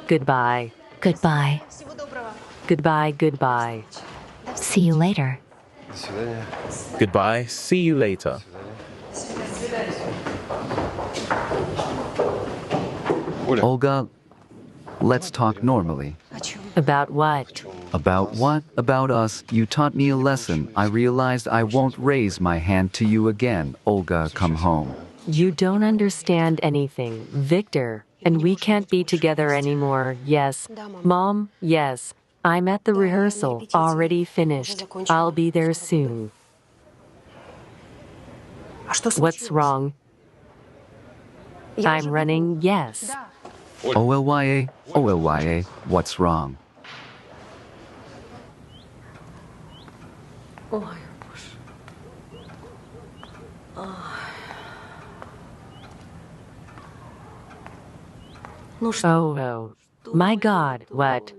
Goodbye. Goodbye. Goodbye. Goodbye. See you later. Goodbye. See you later. Olga, let's talk normally. About what? About what? About us. You taught me a lesson. I realized I won't raise my hand to you again. Olga, come home. You don't understand anything, Victor, and we can't be together anymore. Yes. Mom, yes. I'm at the rehearsal, already finished. I'll be there soon. What's wrong? I'm running, yes. OLYA, OLYA, what's wrong? Oh, my God, what?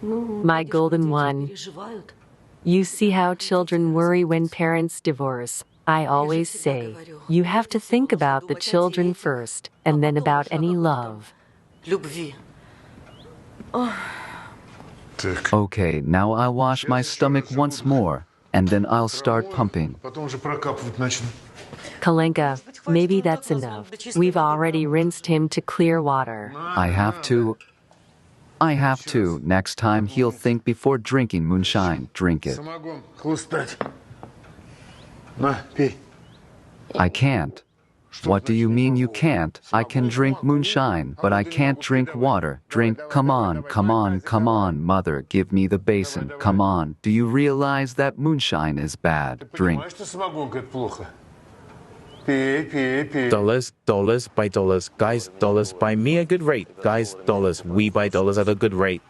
My golden one. You see how children worry when parents divorce. I always say, you have to think about the children first, and then about any love. Okay, now I'll wash my stomach once more, and then I'll start pumping. Kalenka, maybe that's enough. We've already rinsed him to clear water. I have to. Next time he'll think before drinking moonshine. Drink it. I can't. What do you mean you can't? I can drink moonshine, but I can't drink water. Drink, come on, mother, give me the basin. Come on. Do you realize that moonshine is bad? Drink. Dollars by dollars. Guys, dollars buy me a good rate. Guys, dollars. We buy dollars at a good rate.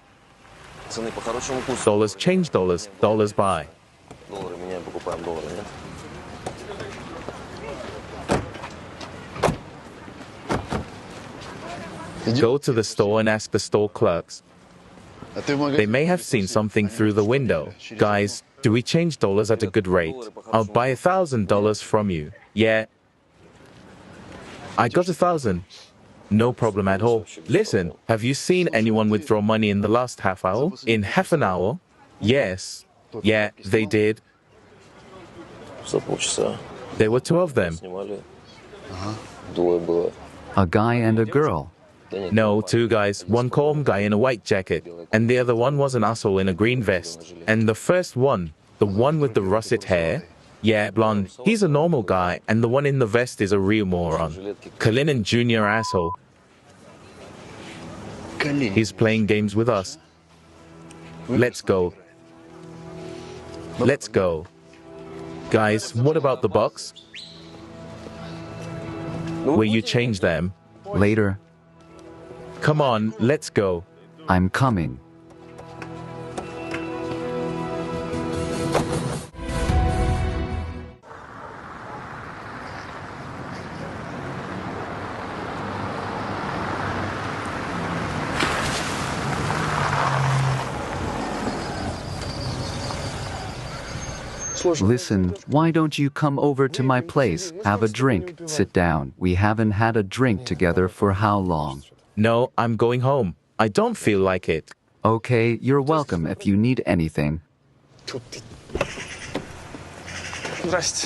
Dollars change dollars. Dollars buy. Go to the store and ask the store clerks. They may have seen something through the window. Guys, do we change dollars at a good rate? I'll buy $1,000 from you. Yeah. I got 1,000. No problem at all. Listen, have you seen anyone withdraw money in the last half hour? In half an hour? Yes. Yeah, they did. There were two of them. A guy and a girl. No, two guys. One calm guy in a white jacket, and the other one was an asshole in a green vest. And the first one, the one with the russet hair, yeah, blonde, he's a normal guy, and the one in the vest is a real moron. Kalinin Jr. asshole. He's playing games with us. Let's go. Let's go. Guys, what about the bucks? Will you change them? Later. Come on, let's go. I'm coming. Listen, why don't you come over to my place, have a drink, sit down. We haven't had a drink together for how long? No, I'm going home. I don't feel like it. Okay, you're welcome if you need anything.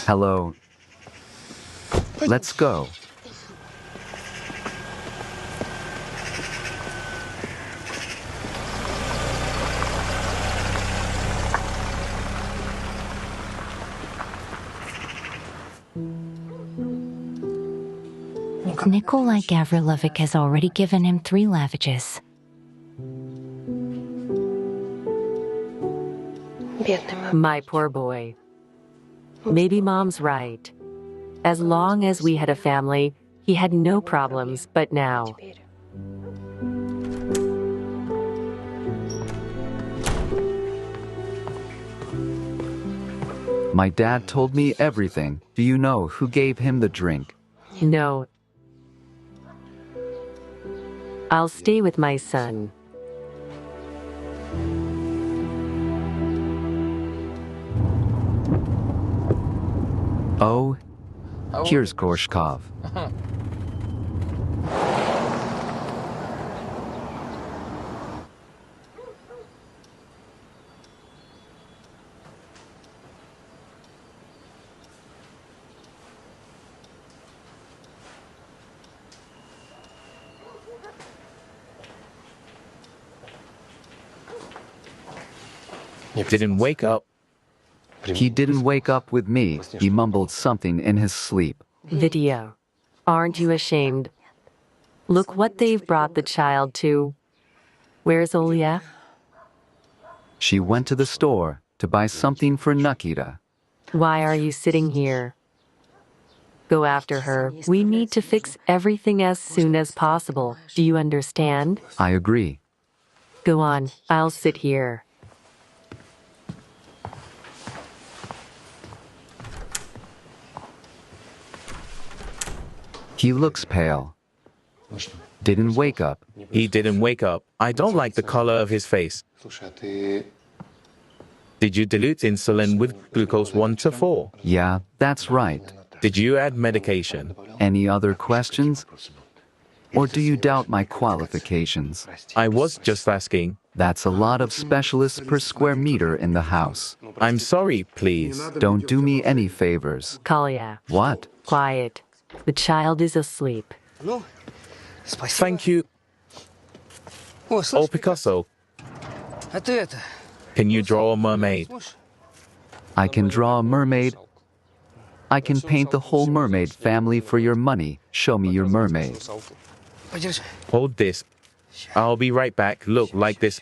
Hello. Let's go. Nikolai Gavrilovic has already given him 3 lavages. My poor boy. Maybe mom's right. As long as we had a family, he had no problems, but now. My dad told me everything. Do you know who gave him the drink? No. I'll stay with my son. Oh, here's Gorshkov. Didn't wake up. He didn't wake up with me. He mumbled something in his sleep. Video. Aren't you ashamed? Look what they've brought the child to. Where's Olia? She went to the store to buy something for Nikita. Why are you sitting here? Go after her. We need to fix everything as soon as possible. Do you understand? I agree. Go on. I'll sit here. He looks pale. Didn't wake up. He didn't wake up. I don't like the color of his face. Did you dilute insulin with glucose 1 to 4? Yeah, that's right. Did you add medication? Any other questions? Or do you doubt my qualifications? I was just asking. That's a lot of specialists per square meter in the house. I'm sorry, please. Don't do me any favors. Kalia. What? Quiet. The child is asleep. Thank you. Oh, Picasso, can you draw a mermaid? I can draw a mermaid. I can paint the whole mermaid family for your money. Show me your mermaid. Hold this. I'll be right back. Look, like this.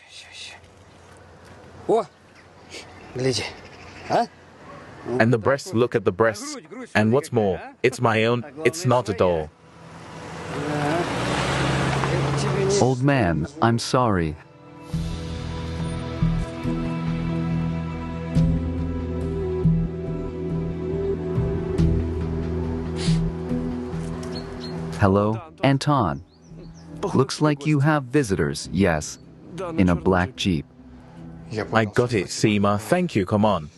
And the breasts, look at the breasts. And what's more, it's my own, it's not a doll. Old man, I'm sorry. Hello, Anton. Looks like you have visitors, yes, in a black Jeep. I got it, Seema. Thank you, come on.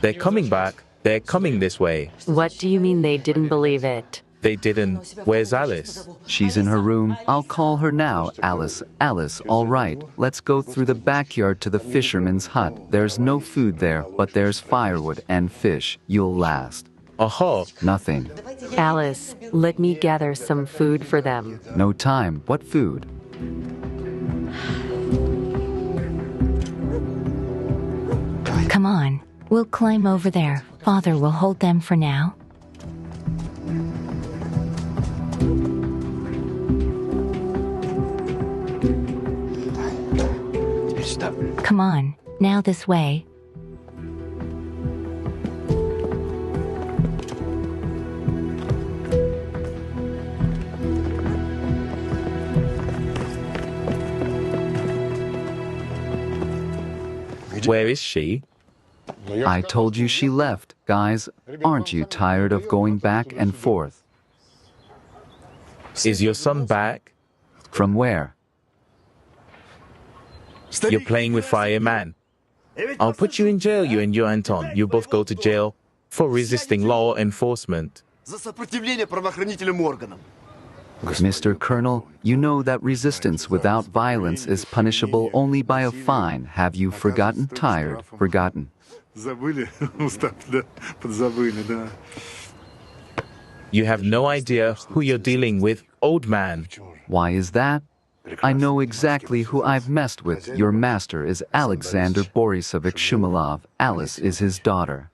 They're coming back. They're coming this way. What do you mean they didn't believe it? They didn't. Where's Alice? She's in her room. I'll call her now. Alice, Alice, all right. Let's go through the backyard to the fisherman's hut. There's no food there, but there's firewood and fish. You'll last. Aha. Nothing. Alice, let me gather some food for them. No time. What food? Come on. We'll climb over there. Father will hold them for now. Come on. Now this way. Where is she? I told you she left. Guys, aren't you tired of going back and forth? Is your son back? From where? You're playing with fire, man. I'll put you in jail, you and your Anton. You both go to jail for resisting law enforcement. Mr. Colonel, you know that resistance without violence is punishable only by a fine. Have you forgotten? Tired? Forgotten. You have no idea who you're dealing with, old man. Why is that? I know exactly who I've messed with. Your master is Alexander Borisovich Shumilov. Alice is his daughter.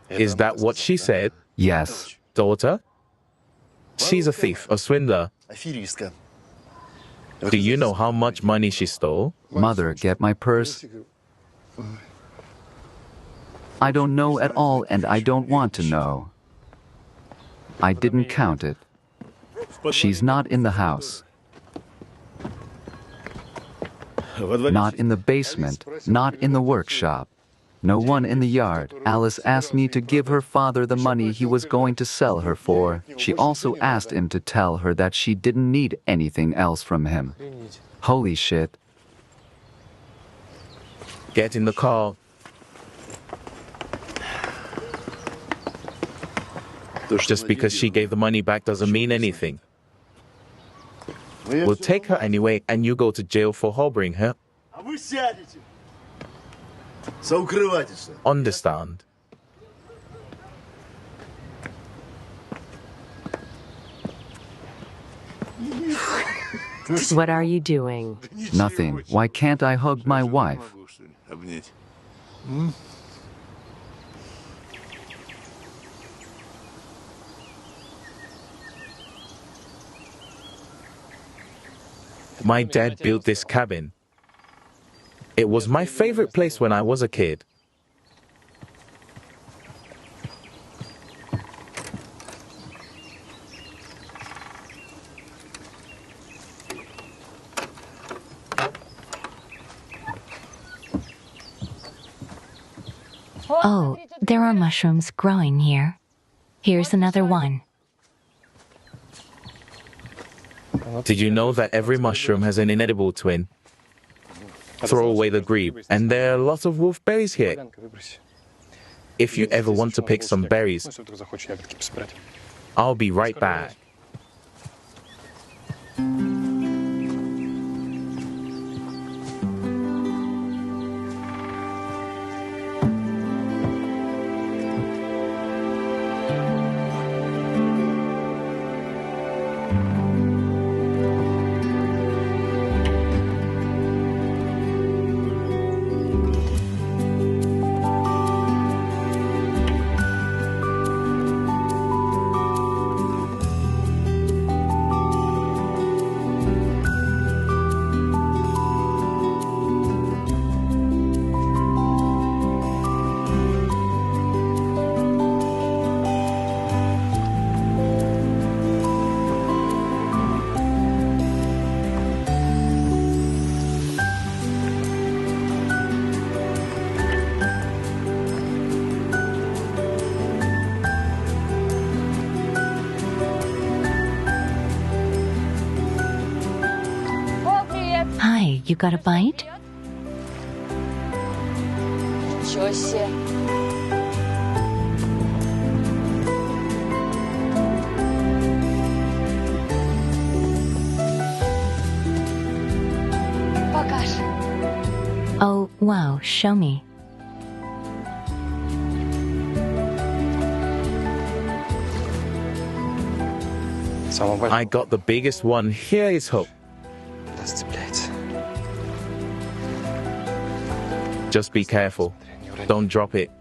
Is that what she said? Yes. Daughter? She's a thief, a swindler. Do you know how much money she stole? Mother, get my purse. I don't know at all, and I don't want to know. I didn't count it. She's not in the house. Not in the basement, not in the workshop. No one in the yard. Alice asked me to give her father the money he was going to sell her for. She also asked him to tell her that she didn't need anything else from him. Holy shit. Get in the car. Just because she gave the money back doesn't mean anything. We'll take her anyway, and you go to jail for harboring her. Understand? What are you doing? Nothing. Why can't I hug my wife? My dad built this cabin. It was my favorite place when I was a kid. Oh, there are mushrooms growing here. Here's another one. Did you know that every mushroom has an inedible twin? Throw away the grebe, and there are lots of wolfberries here. If you ever want to pick some berries, I'll be right back. Hi, you got a bite? Oh, wow, show me. I got the biggest one. Here is hope. Just be careful. Don't drop it.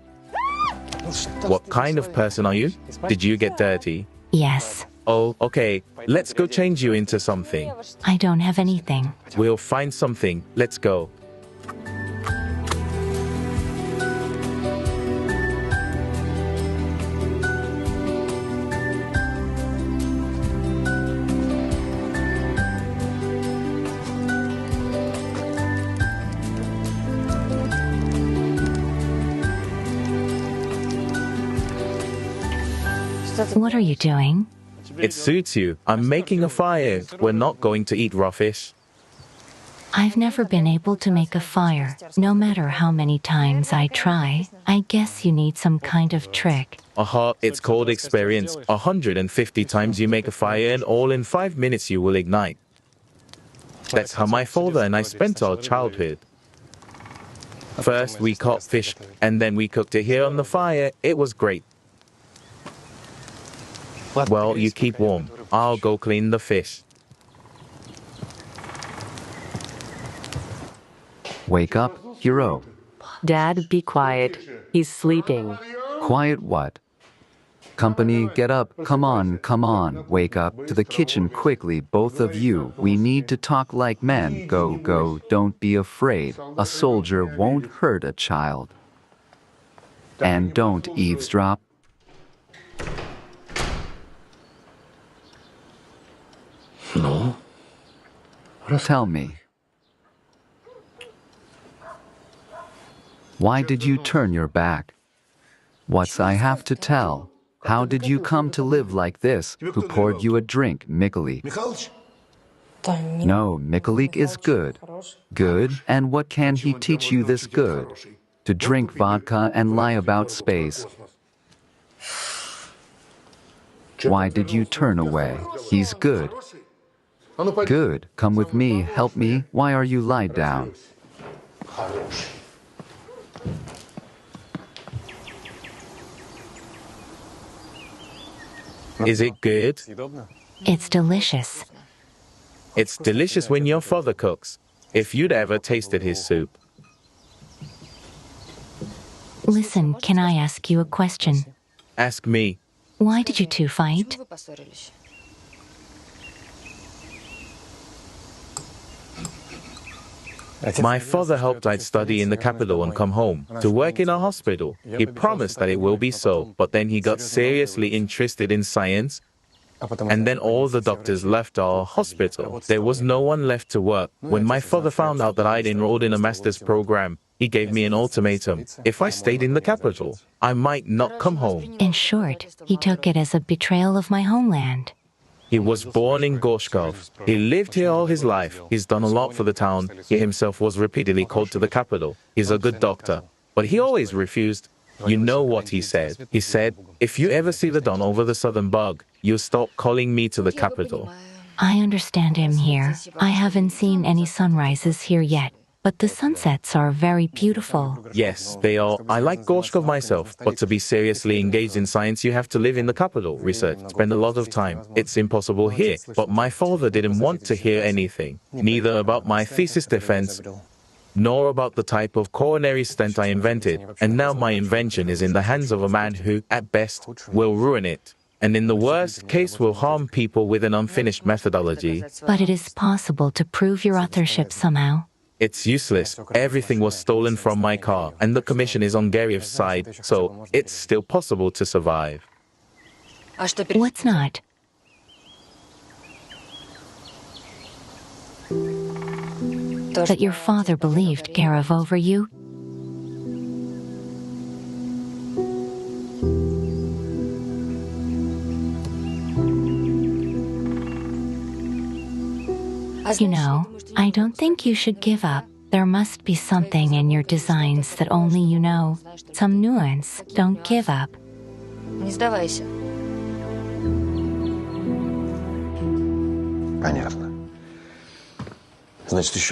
What kind of person are you? Did you get dirty? Yes. Oh, okay. Let's go change you into something. I don't have anything. We'll find something. Let's go. What are you doing? It suits you. I'm making a fire. We're not going to eat raw fish. I've never been able to make a fire, no matter how many times I try. I guess you need some kind of trick. Aha, it's called experience. 150 times you make a fire and all in 5 minutes you will ignite. That's how my father and I spent our childhood. First we caught fish and then we cooked it here on the fire. It was great. Well, you keep warm. I'll go clean the fish. Wake up, hero. Dad, be quiet. He's sleeping. Quiet what? Company, get up. Come on, come on. Wake up. To the kitchen quickly, both of you. We need to talk like men. Go, go. Don't be afraid. A soldier won't hurt a child. And don't eavesdrop. Tell me. Why did you turn your back? What's I have to tell? How did you come to live like this? Who poured you a drink, Mikolik? No, Mikolik is good. Good? And what can he teach you this good? To drink vodka and lie about space. Why did you turn away? He's good. Good. Come with me, help me. Why are you lied down? Is it good? It's delicious. It's delicious when your father cooks. If you'd ever tasted his soup. Listen, can I ask you a question? Ask me. Why did you two fight? My father hoped I'd study in the capital and come home to work in a hospital. He promised that it will be so, but then he got seriously interested in science, and then all the doctors left our hospital. There was no one left to work. When my father found out that I'd enrolled in a master's program, he gave me an ultimatum. If I stayed in the capital, I might not come home. In short, he took it as a betrayal of my homeland. He was born in Gorshkov. He lived here all his life. He's done a lot for the town. He himself was repeatedly called to the capital. He's a good doctor. But he always refused. You know what he said. He said, if you ever see the Don over the southern bug, you'll stop calling me to the capital. I understand him here. I haven't seen any sunrises here yet, but the sunsets are very beautiful. Yes, they are. I like Gorshkov myself, but to be seriously engaged in science, you have to live in the capital, research, spend a lot of time. It's impossible here. But my father didn't want to hear anything, neither about my thesis defense, nor about the type of coronary stent I invented. And now my invention is in the hands of a man who, at best, will ruin it, and in the worst case will harm people with an unfinished methodology. But it is possible to prove your authorship somehow. It's useless. Everything was stolen from my car, and the commission is on Garyev's side, so it's still possible to survive. What's not? That your father believed Garev over you? You know, I don't think you should give up. There must be something in your designs that only you know. Some nuance. Don't give up.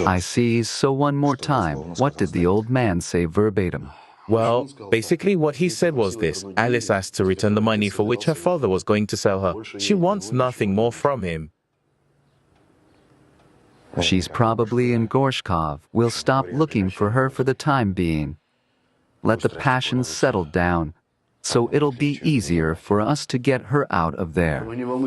I see, so one more time. What did the old man say verbatim? Well, basically what he said was this. Alice asked to return the money for which her father was going to sell her. She wants nothing more from him. She's probably in Gorshkov. We'll stop looking for her for the time being. Let the passions settle down, so it'll be easier for us to get her out of there.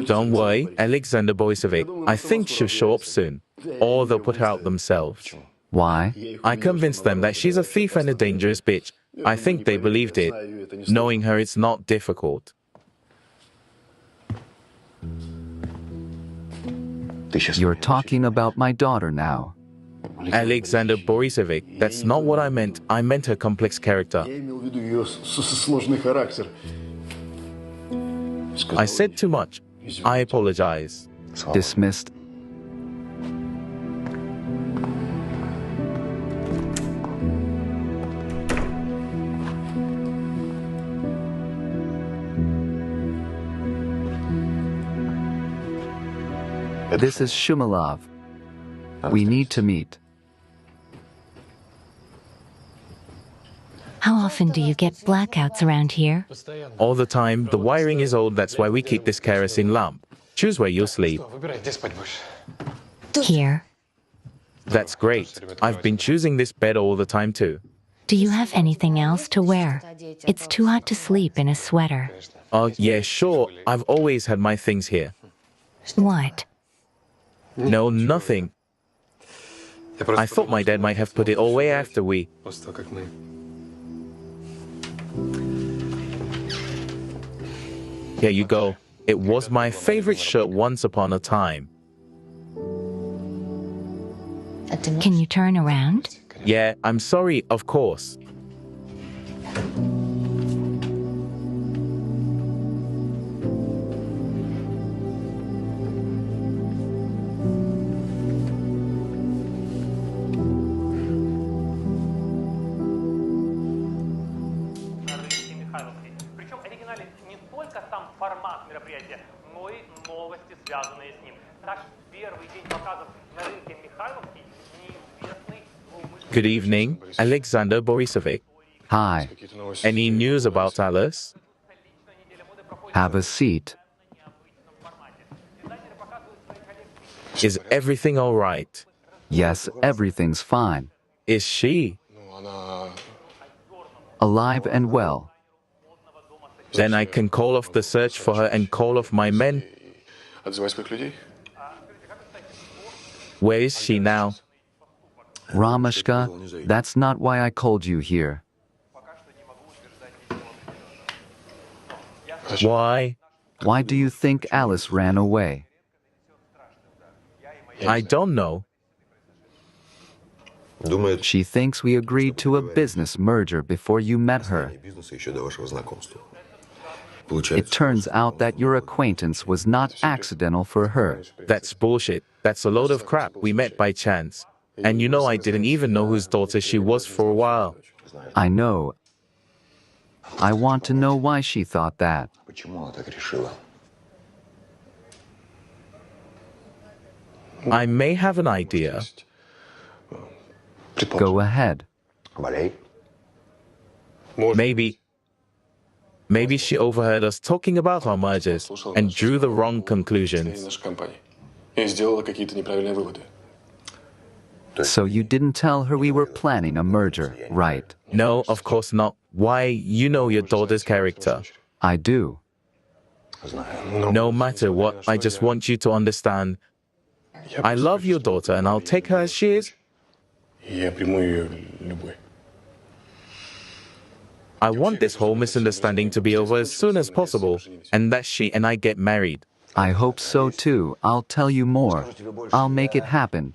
Don't worry, Alexander Borisovich. I think she'll show up soon, or they'll put her out themselves. Why? I convinced them that she's a thief and a dangerous bitch. I think they believed it. Knowing her, it's not difficult. You're talking about my daughter now. Alexander Borisovich, that's not what I meant. I meant her complex character. I said too much. I apologize. Dismissed. This is Shumilov. We need to meet. How often do you get blackouts around here? All the time. The wiring is old, that's why we keep this kerosene lamp. Choose where you'll sleep. Here. That's great. I've been choosing this bed all the time too. Do you have anything else to wear? It's too hot to sleep in a sweater. Oh, yeah, sure. I've always had my things here. What? No, nothing. I thought my dad might have put it away after we... Here you go. It was my favorite shirt once upon a time. Can you turn around? Yeah, I'm sorry, of course. Good evening, Alexander Borisovich. Hi, Any news about Alice? have a seat. Is everything all right? Yes, everything's fine. Is she? Alive and well. Then I can call off the search for her and call off my men. Where is she now? Ramashka, that's not why I called you here. Why? Why do you think Alice ran away? I don't know. She thinks we agreed to a business merger before you met her. It turns out that your acquaintance was not accidental for her. That's bullshit. That's a load of crap. We met by chance. And you know I didn't even know whose daughter she was for a while. I know. I want to know why she thought that. I may have an idea. Go ahead. Maybe she overheard us talking about our mergers and drew the wrong conclusions. So you didn't tell her we were planning a merger, right? No, of course not. Why, you know your daughter's character. I do. No matter what, I just want you to understand. I love your daughter and I'll take her as she is. I want this whole misunderstanding to be over as soon as possible, and that she and I get married. I hope so too. I'll tell you more. I'll make it happen.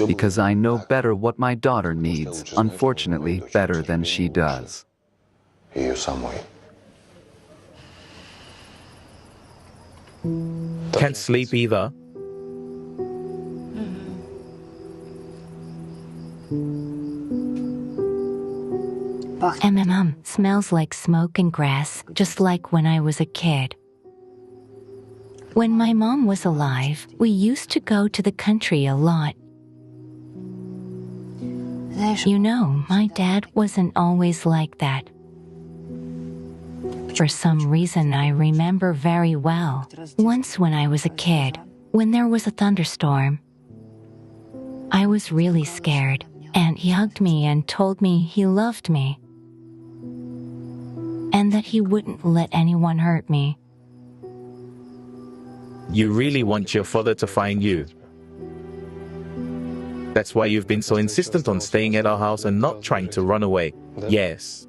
Because I know better what my daughter needs, unfortunately, better than she does. Can't sleep either. Smells like smoke and grass, just like when I was a kid. When my mom was alive, we used to go to the country a lot. You know, my dad wasn't always like that. For some reason, I remember very well. Once when I was a kid, when there was a thunderstorm, I was really scared, and he hugged me and told me he loved me, and that he wouldn't let anyone hurt me. You really want your father to find you. That's why you've been so insistent on staying at our house and not trying to run away. Yes.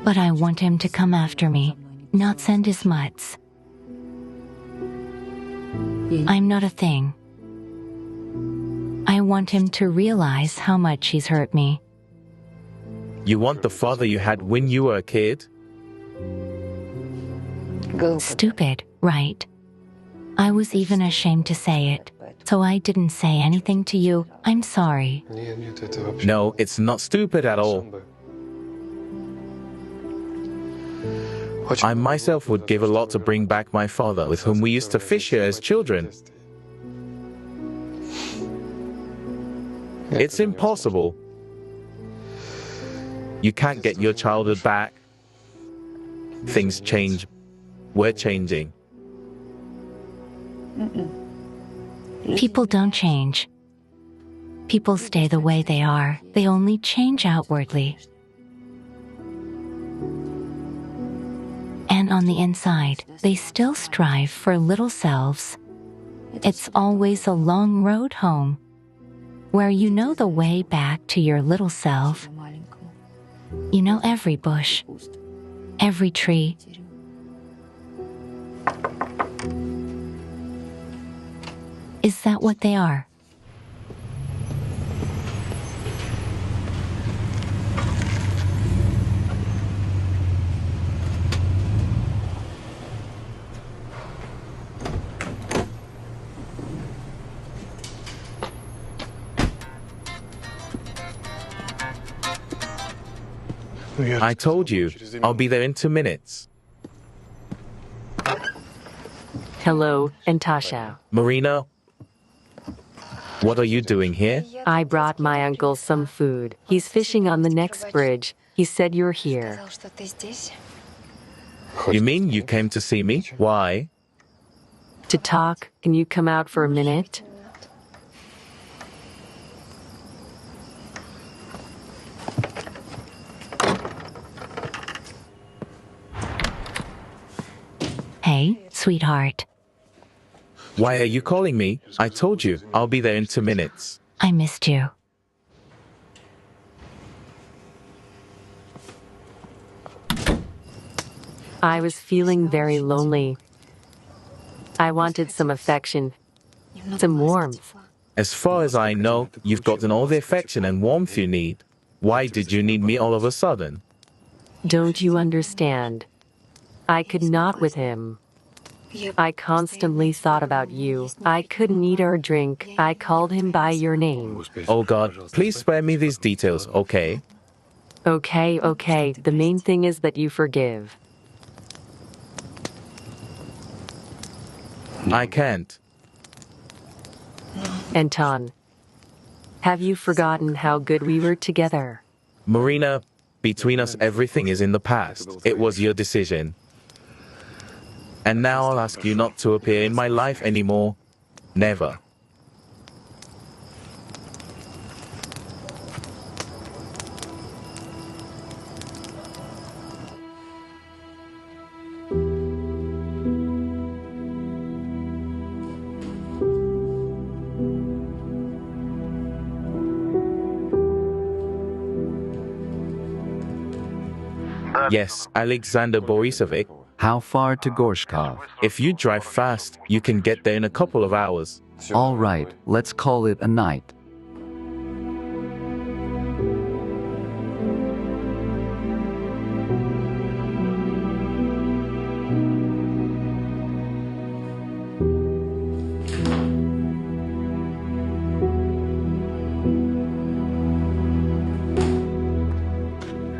But I want him to come after me, not send his mutts. I'm not a thing. I want him to realize how much he's hurt me. You want the father you had when you were a kid? Stupid, right? I was even ashamed to say it, so I didn't say anything to you. I'm sorry. No, it's not stupid at all. I myself would give a lot to bring back my father, with whom we used to fish here as children. It's impossible. You can't get your childhood back. Things change. We're changing. People don't change. People stay the way they are. They only change outwardly. And on the inside, they still strive for little selves. It's always a long road home, where you know the way back to your little self. You know every bush, every tree. Is that what they are? I told you, I'll be there in 2 minutes. Hello, Natasha. Marina, what are you doing here? I brought my uncle some food. He's fishing on the next bridge. He said you're here. You mean you came to see me? Why? To talk, can you come out for a minute? Hey, sweetheart. Why are you calling me? I told you, I'll be there in 2 minutes. I missed you. I was feeling very lonely. I wanted some affection, some warmth. As far as I know, you've gotten all the affection and warmth you need. Why did you need me all of a sudden? Don't you understand? I could not with him. I constantly thought about you. I couldn't eat or drink. I called him by your name. Oh God, please spare me these details, okay? Okay. The main thing is that you forgive. I can't. Anton, have you forgotten how good we were together? Marina, between us everything is in the past. It was your decision. And now I'll ask you not to appear in my life anymore. Never. Yes, Alexander Borisovich. How far to Gorshkov? If you drive fast, you can get there in a couple of hours. All right, let's call it a night.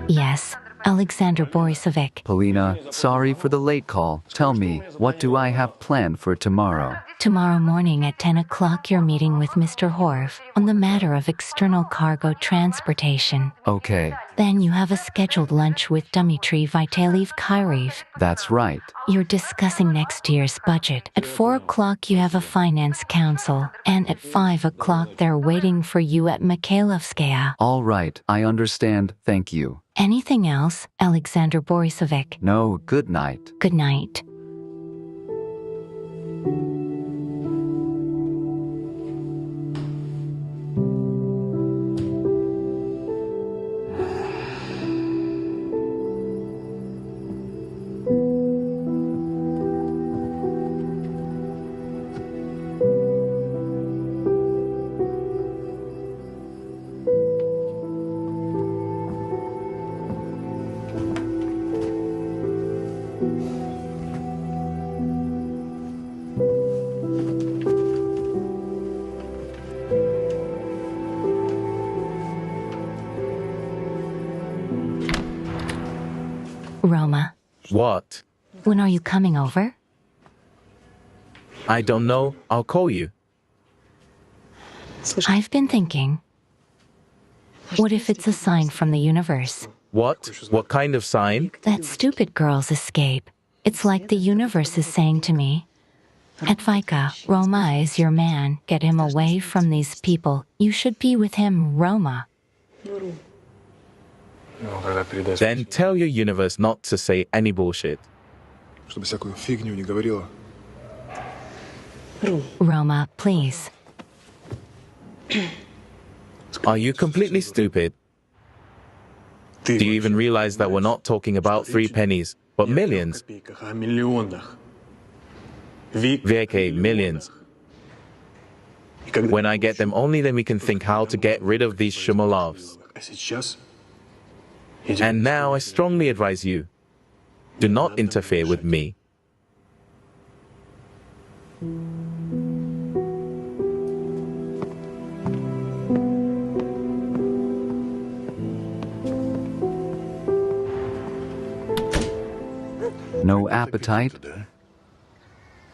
Yes, Alexander Borisovich. Polina, sorry for the late call. Tell me, what do I have planned for tomorrow? Tomorrow morning at 10 o'clock you're meeting with Mr. Horv on the matter of external cargo transportation. Okay, Then you have a scheduled lunch with Dmitry Vitalyevich Kyriev. that's right. You're discussing next year's budget. At 4 o'clock you have a finance council. And at 5 o'clock they're waiting for you at Mikhailovskaya. All right, I understand. Thank you. Anything else, Alexander Borisovich? No, good night. Good night. Roma, What? when are you coming over? I don't know. I'll call you. I've been thinking. What if it's a sign from the universe? What? What kind of sign? That stupid girl's escape. It's like the universe is saying to me, Advika, Roma is your man. Get him away from these people. You should be with him, Roma. Then tell your universe not to say any bullshit. Чтобы всякую фигню не говорила. Roma, please. Are you completely stupid? Do you even realize that we're not talking about 3 pennies, but millions? О миллионах. VK, millions. When I get them, only then we can think how to get rid of these Shumalovs. And now I strongly advise you, do not interfere with me. No appetite?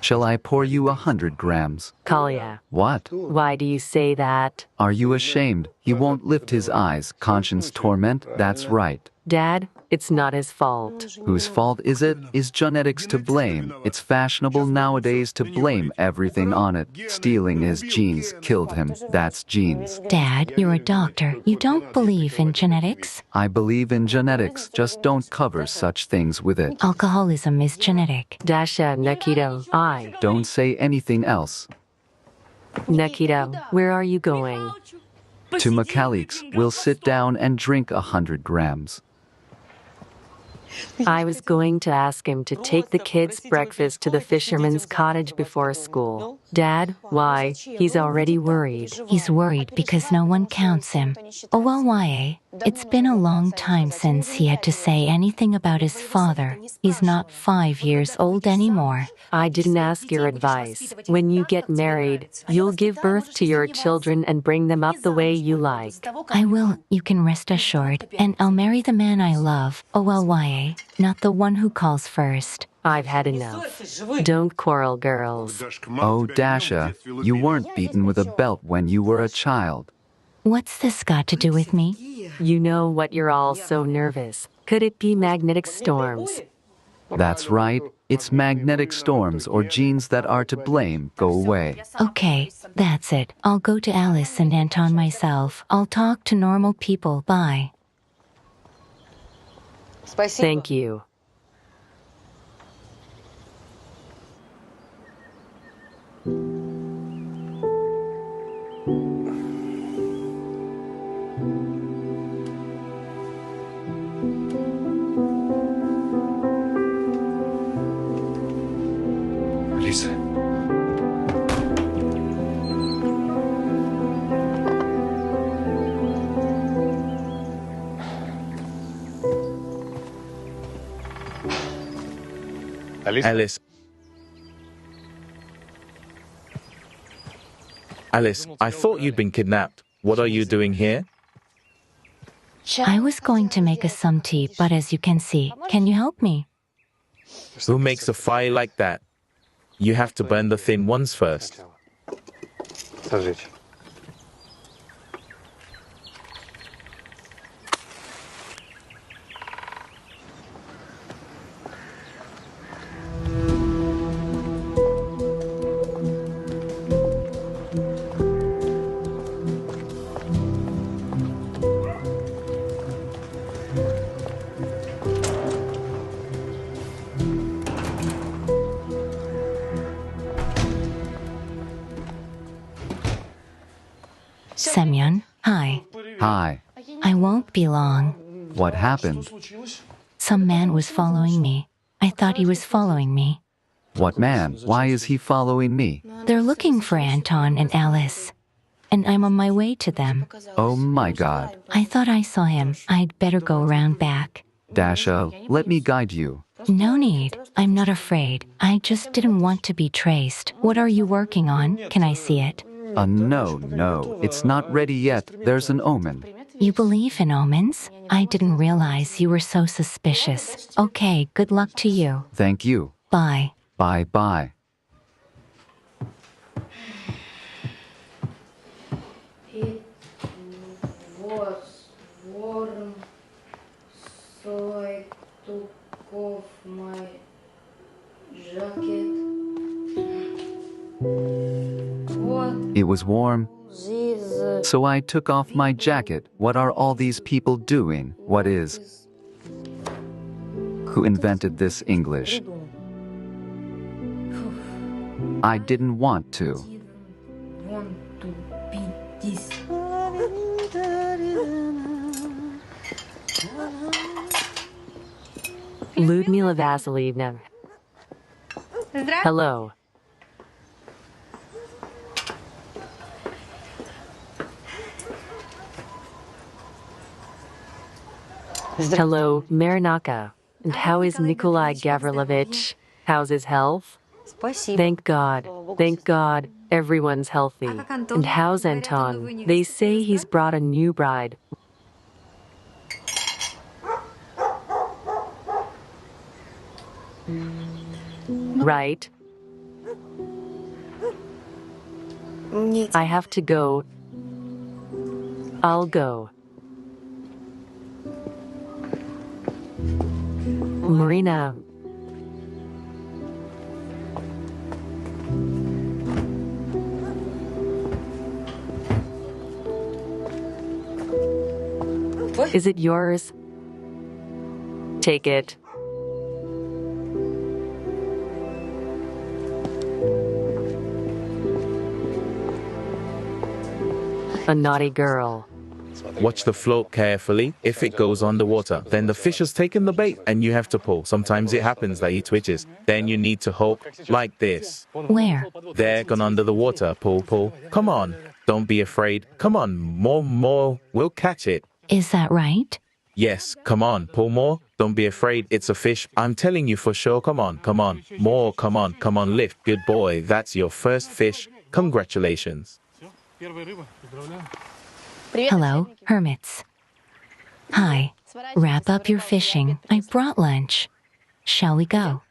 Shall I pour you 100 grams? Kalia, What? why do you say that? Are you ashamed? He won't lift his eyes. Conscience torment? That's right. Dad, it's not his fault. Whose fault is it? Is genetics to blame? It's fashionable nowadays to blame everything on it. Stealing his genes killed him. That's genes. Dad, you're a doctor. You don't believe in genetics? I believe in genetics, just don't cover such things with it. Alcoholism is genetic. Dasha, Nikito, Don't say anything else. Nikito, where are you going? To Mechanics, we'll sit down and drink 100 grams. I was going to ask him to take the kids' breakfast to the fisherman's cottage before school. Dad, why? He's already worried. He's worried because no one counts him. Oh well, why? It's been a long time since he had to say anything about his father. He's not 5 years old anymore. I didn't ask your advice. When you get married, you'll give birth to your children and bring them up the way you like. I will, you can rest assured, and I'll marry the man I love. Oh well, why? Not the one who calls first. I've had enough. Don't quarrel, girls. Oh, Dasha, you weren't beaten with a belt when you were a child. What's this got to do with me? You know what you're all so nervous. Could it be magnetic storms? That's right. It's magnetic storms or genes that are to blame. Go away. Okay, that's it. I'll go to Alice and Anton myself. I'll talk to normal people. Bye. Thank you. Алиса. Alice, I thought you'd been kidnapped. What are you doing here? I was going to make us some tea, but as you can see, can you help me? Who makes a fire like that? You have to burn the thin ones first. Сожечь. Semyon, hi. Hi. I won't be long. What happened? Some man was following me. I thought he was following me. What man? Why is he following me? They're looking for Anton and Alice. And I'm on my way to them. Oh my God. I thought I saw him. I'd better go around back. Dasha, let me guide you. No need. I'm not afraid. I just didn't want to be traced. What are you working on? Can I see it? No. It's not ready yet. There's an omen. You believe in omens? I didn't realize you were so suspicious. Okay, good luck to you. Thank you. Bye. Bye. It was warm, so I took off my jacket. What It was warm, is so I took off my jacket. What are all these people doing? What is? Who invented this English? I didn't want to. want to be this? Ludmila Vasilievna. Hello. Hello, Marinaka. And how is Nikolai Gavrilovich? How's his health? Thank God. Thank God. Everyone's healthy. And how's Anton? They say he's brought a new bride. Right? I have to go. I'll go. Marina. Is it yours? Take it. A naughty girl. Watch the float carefully. If it goes underwater, then the fish has taken the bait and you have to pull. Sometimes it happens that he twitches. Then you need to hook like this. Where? There, gone under the water. Pull, pull. Come on. Don't be afraid. Come on. More. We'll catch it. Is that right? Yes, come on. Pull more. Don't be afraid. It's a fish. I'm telling you for sure. Come on. More. Come on. Lift. Good boy. That's your first fish. Congratulations. Hello, hermits. Hi. Wrap up your fishing. I brought lunch. Shall we go?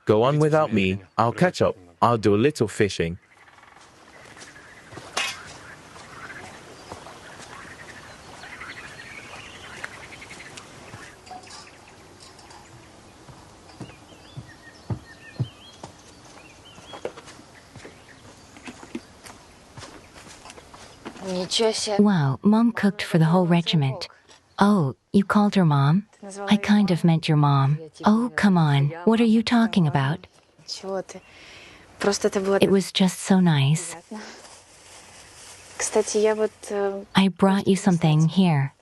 Go on without me. I'll catch up. I'll do a little fishing. Wow, Mom cooked for the whole regiment. Oh, you called her Mom? I kind of meant your mom. Oh, come on. What are you talking about? It was just so nice. I brought you something here.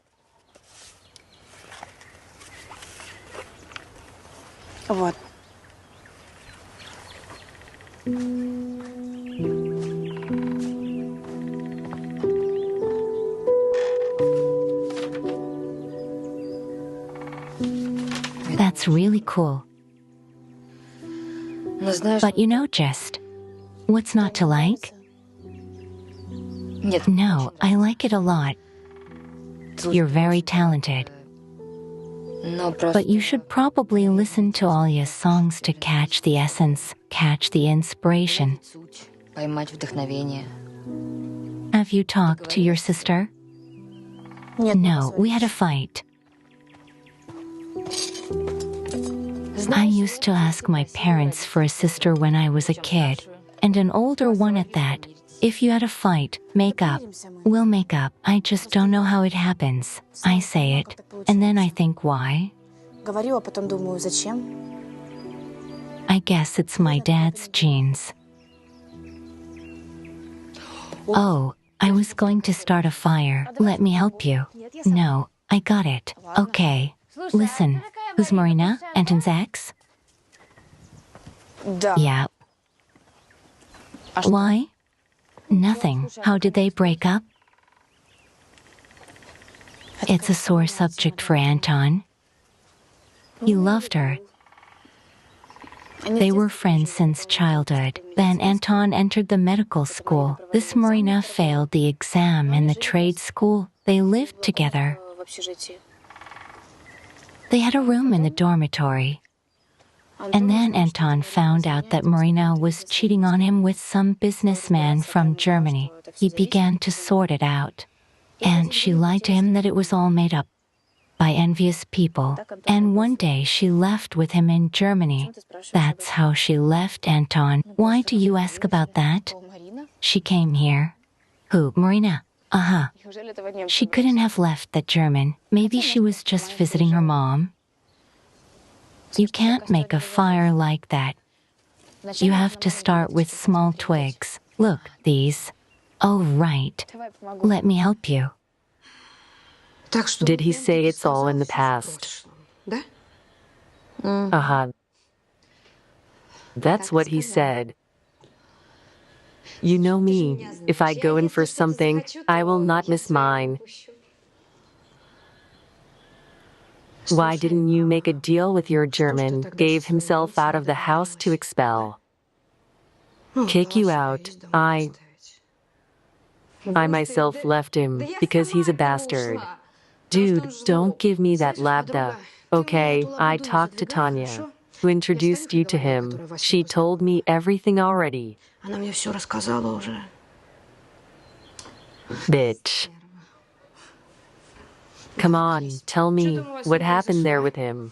That's really cool. But you know, just what's not to like? No, I like it a lot. You're very talented. But you should probably listen to Alya's songs to catch the essence, catch the inspiration. Have you talked to your sister? No, we had a fight. I used to ask my parents for a sister when I was a kid, and an older one at that. If you had a fight, make up. We'll make up. I just don't know how it happens. I say it, and then I think why? I guess it's my dad's genes. Oh, I was going to start a fire. Let me help you. No, I got it. Okay. Listen, who's Marina? Anton's ex? Yeah. Why? Nothing. How did they break up? It's a sore subject for Anton. He loved her. They were friends since childhood. Then Anton entered the medical school. This Marina failed the exam in the trade school. They lived together. They had a room in the dormitory. And then Anton found out that Marina was cheating on him with some businessman from Germany. He began to sort it out. And she lied to him that it was all made up by envious people. And one day she left with him in Germany. That's how she left Anton. Why do you ask about that? She came here. Who, Marina? Uh-huh. She couldn't have left that German. Maybe she was just visiting her mom. You can't make a fire like that. You have to start with small twigs. Look, these. Oh, right. Let me help you. Did he say it's all in the past? Uh-huh. That's what he said. You know me. If I go in for something, I will not miss mine. Why didn't you make a deal with your German, gave himself out of the house to expel? Kick you out. I myself left him because he's a bastard. Dude, don't give me that labda. Okay, I talked to Tanya, who introduced you to him. She told me everything already. Bitch. Come on, tell me, what happened there with him?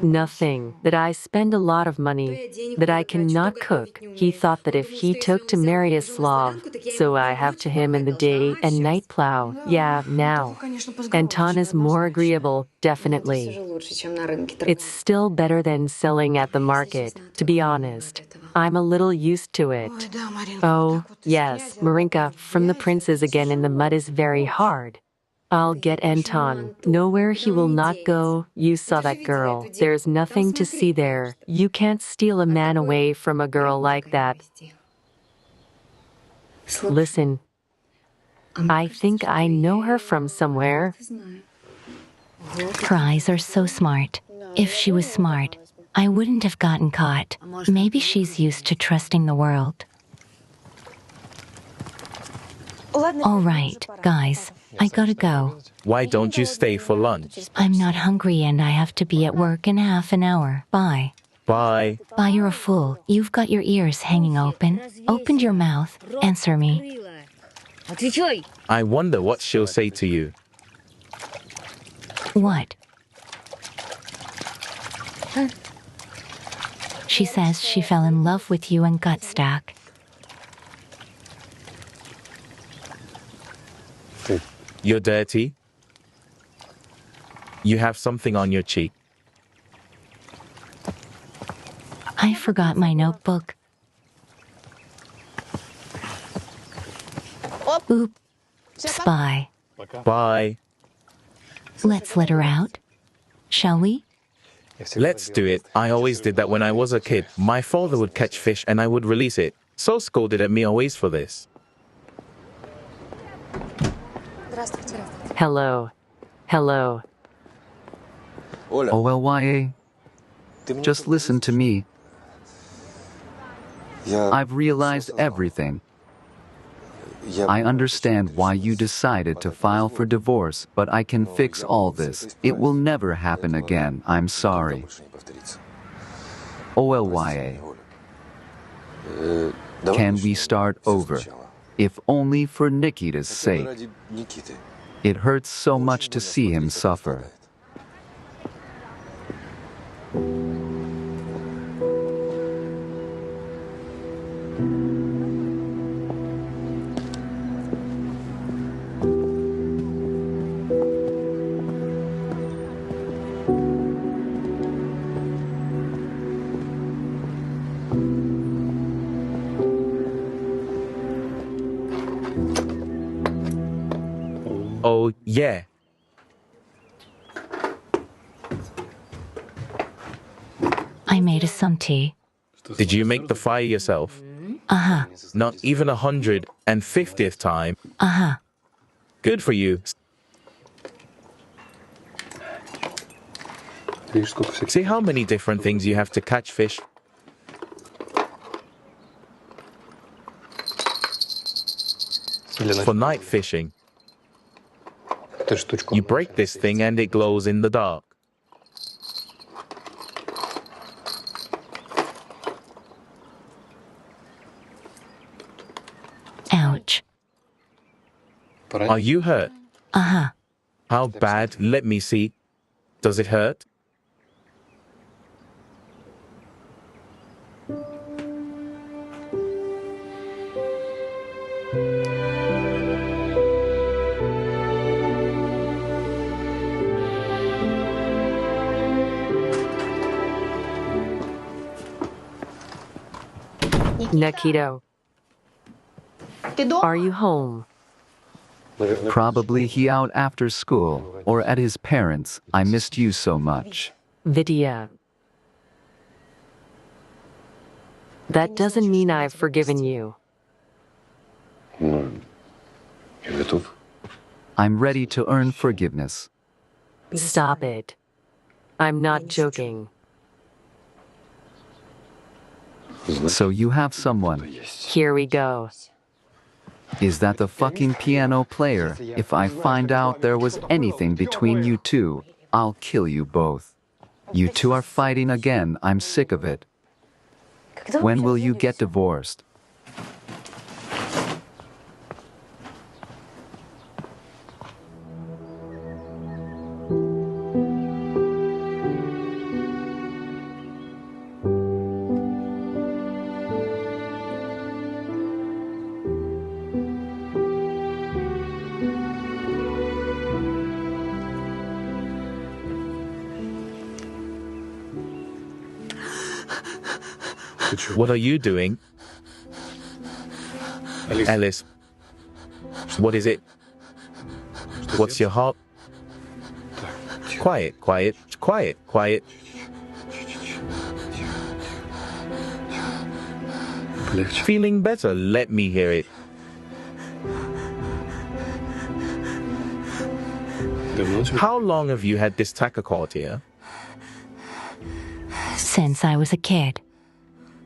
Nothing. That I spend a lot of money. That I cannot cook. He thought that if he took to marry a Slav, so I have to him in the day and night plow. Yeah, now. Anton is more agreeable, definitely. It's still better than selling at the market, to be honest. I'm a little used to it. Oh, yes, Marinka from the princes again in the mud is very hard. I'll get Anton. Nowhere he will not go. You saw that girl. There's nothing to see there. You can't steal a man away from a girl like that. Listen, I think I know her from somewhere. Her eyes are so smart. If she was smart, I wouldn't have gotten caught. Maybe she's used to trusting the world. All right, guys, I gotta go. Why don't you stay for lunch? I'm not hungry and I have to be at work in half an hour. Bye. Bye. Bye, you're a fool. You've got your ears hanging open. Opened your mouth. Answer me. I wonder what she'll say to you. What? She says she fell in love with you and got stuck. You're dirty. You have something on your cheek. I forgot my notebook. Oops, bye. Bye. Let's let her out, shall we? Let's do it. I always did that when I was a kid. My father would catch fish and I would release it. So scolded at me always for this. Hello. Hello. OLYA, just listen to me. I've realized everything. I understand why you decided to file for divorce, but I can fix all this. It will never happen again. I'm sorry. OLYA. Can we start over? If only for Nikita's sake. It hurts so much to see him suffer. Oh, yeah. I made us some tea. Did you make the fire yourself? Uh-huh. Not even 150th time. Uh-huh. Good for you. See how many different things you have to catch fish? For night fishing. You break this thing and it glows in the dark. Ouch. Are you hurt? Uh-huh. How bad? Let me see. Does it hurt? Nikito, are you home? Probably he out after school or at his parents'. I missed you so much. Vidya. That doesn't mean I've forgiven you. I'm ready to earn forgiveness. Stop it. I'm not joking. So you have someone. Here we go. Is that the fucking piano player? If I find out there was anything between you two, I'll kill you both. You two are fighting again. I'm sick of it. When will you get divorced? What are you doing? Alice, what is it? What's your heart? Quiet, quiet, quiet, quiet. Feeling better? Let me hear it. How long have you had this tachycardia? Since I was a kid.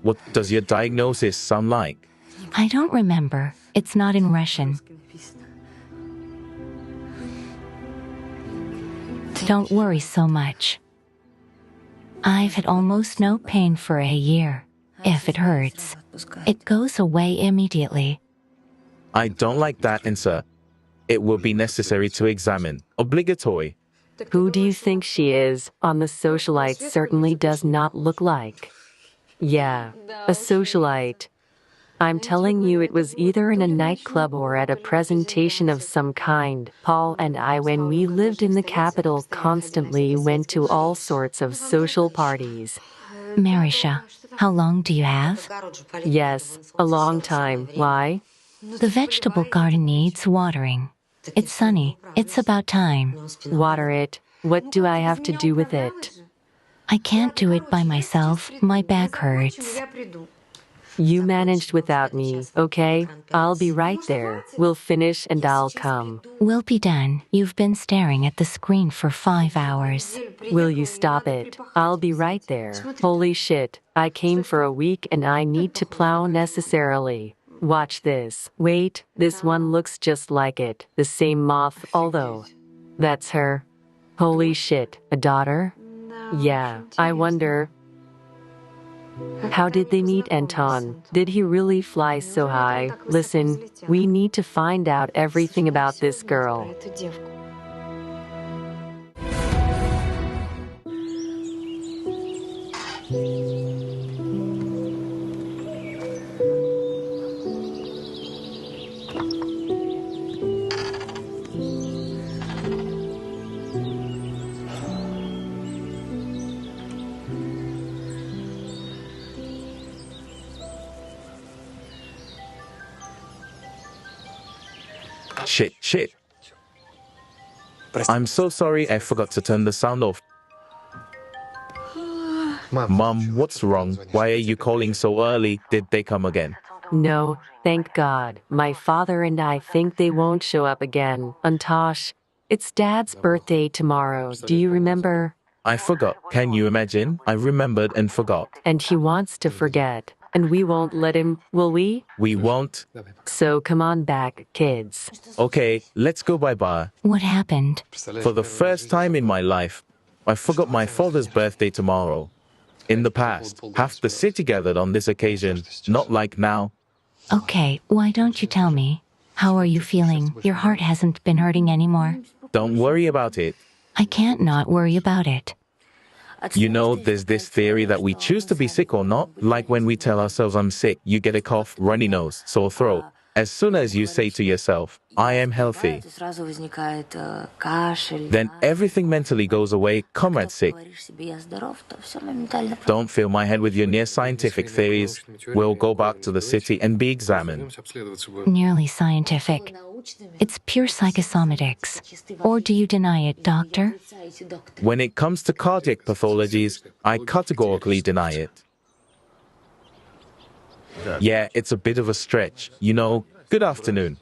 What does your diagnosis sound like? I don't remember. It's not in Russian. Don't worry so much. I've had almost no pain for a year. If it hurts, it goes away immediately. I don't like that answer. It will be necessary to examine. Obligatory. Who do you think she is? On the socialite certainly does not look like. Yeah, a socialite. I'm telling you, it was either in a nightclub or at a presentation of some kind. Paul and I, when we lived in the capital, constantly went to all sorts of social parties. Marisha, how long do you have? Yes, a long time. Why? The vegetable garden needs watering. It's sunny. It's about time. Water it. What do I have to do with it? I can't do it by myself. My back hurts. You managed without me, okay? I'll be right there. We'll finish and I'll come. We'll be done. You've been staring at the screen for 5 hours. Will you stop it? I'll be right there. Holy shit. I came for a week and I need to plow necessarily. Watch this. Wait, this one looks just like it. The same moth, although. That's her. Holy shit. A daughter? Yeah, I wonder. How did they meet Anton? Did he really fly so high? Listen, we need to find out everything about this girl. Shit. I'm so sorry, I forgot to turn the sound off. Mom, what's wrong? Why are you calling so early? Did they come again? No, thank God. My father and I think they won't show up again. Antosh, it's Dad's birthday tomorrow. Do you remember? I forgot. Can you imagine? I remembered and forgot. And he wants to forget. And we won't let him, will we? We won't. So come on back, kids. Okay, let's go bye-bye. What happened? For the first time in my life, I forgot my father's birthday tomorrow. In the past, half the city gathered on this occasion, not like now. Okay, why don't you tell me? How are you feeling? Your heart hasn't been hurting anymore? Don't worry about it. I can't not worry about it. You know, there's this theory that we choose to be sick or not. Like when we tell ourselves I'm sick, you get a cough, runny nose, sore throat. As soon as you say to yourself, I am healthy, then everything mentally goes away. Comrade sick. Don't fill my head with your near scientific theories. We'll go back to the city and be examined. Nearly scientific. It's pure psychosomatics. Or do you deny it, doctor? When it comes to cardiac pathologies, I categorically deny it. Yeah, it's a bit of a stretch. You know, good afternoon.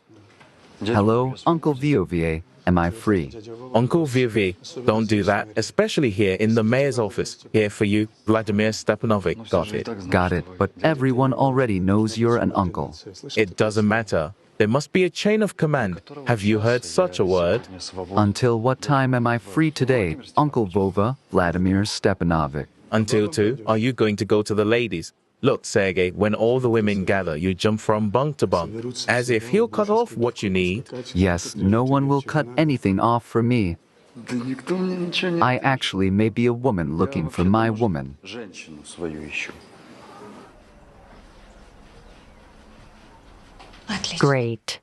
Hello, Uncle Viovie. Am I free? Uncle Vivi, don't do that, especially here in the mayor's office. Here for you, Vladimir Stepanovich. Got it. Got it, but everyone already knows you're an uncle. It doesn't matter. There must be a chain of command. Have you heard such a word? Until what time am I free today, Uncle Vova, Vladimir Stepanovich? Until 2, are you going to go to the ladies? Look, Sergey, when all the women gather, you jump from bunk to bunk, as if he'll cut off what you need. Yes, no one will cut anything off for me. I actually may be a woman looking for my woman. Great.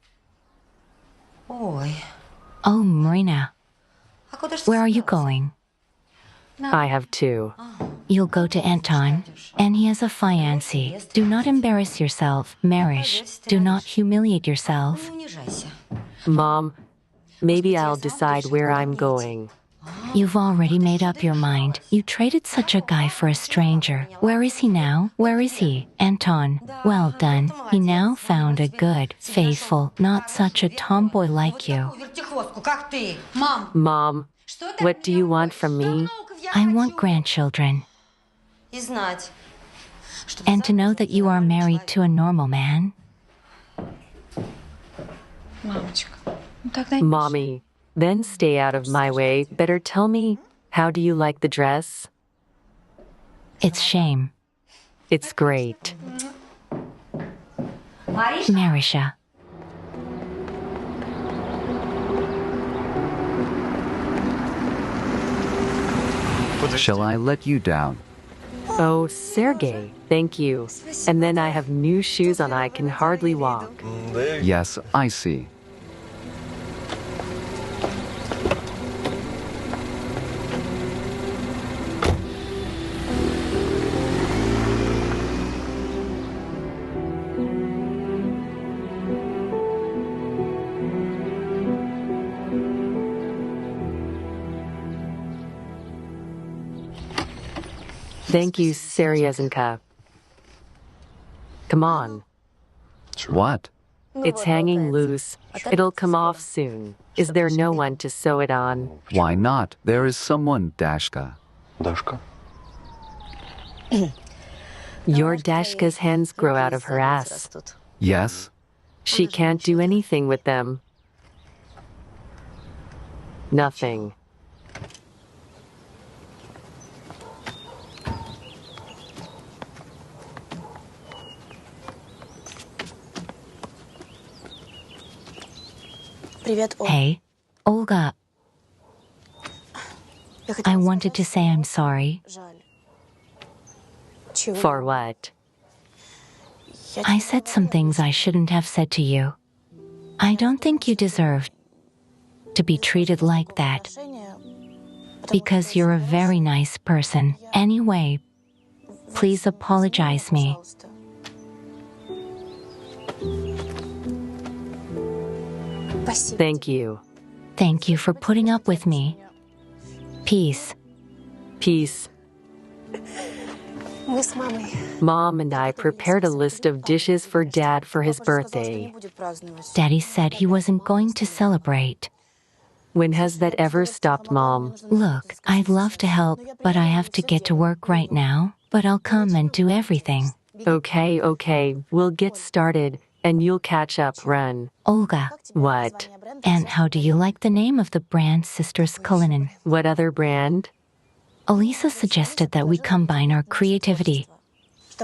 Oh, Marina. Where are you going? I have 2. You'll go to Anton, and he has a fiancé. Do not embarrass yourself, Marish. Do not humiliate yourself. Mom, maybe I'll decide where I'm going. You've already made up your mind. You traded such a guy for a stranger. Where is he now? Where is he? Anton. Well done. He now found a good, faithful, not such a tomboy like you. Mom, what do you want from me? I want grandchildren. And to know that you are married to a normal man. Mommy, then stay out of my way. Better tell me, how do you like the dress? It's shame. It's great. Marisha. Shall I let you down? Oh, Sergey, thank you. And then I have new shoes on. I can hardly walk. Yes, I see. Thank you, Seryezenka. Come on. What? It's hanging loose. It'll come off soon. Is there no one to sew it on? Why not? There is someone, Dashka. Дашка? Your Dashka's hands grow out of her ass. Yes? She can't do anything with them. Nothing. Hey, Olga. I wanted to say I'm sorry. For what? I said some things I shouldn't have said to you. I don't think you deserve to be treated like that. Because you're a very nice person. Anyway, please apologize me. Thank you. Thank you for putting up with me. Peace. Peace. Mom and I prepared a list of dishes for Dad for his birthday. Daddy said he wasn't going to celebrate. When has that ever stopped, Mom? Look, I'd love to help, but I have to get to work right now. But I'll come and do everything. Okay, we'll get started, and you'll catch up, run. Olga. What? And how do you like the name of the brand Sisters Cullinan? What other brand? Elisa suggested that we combine our creativity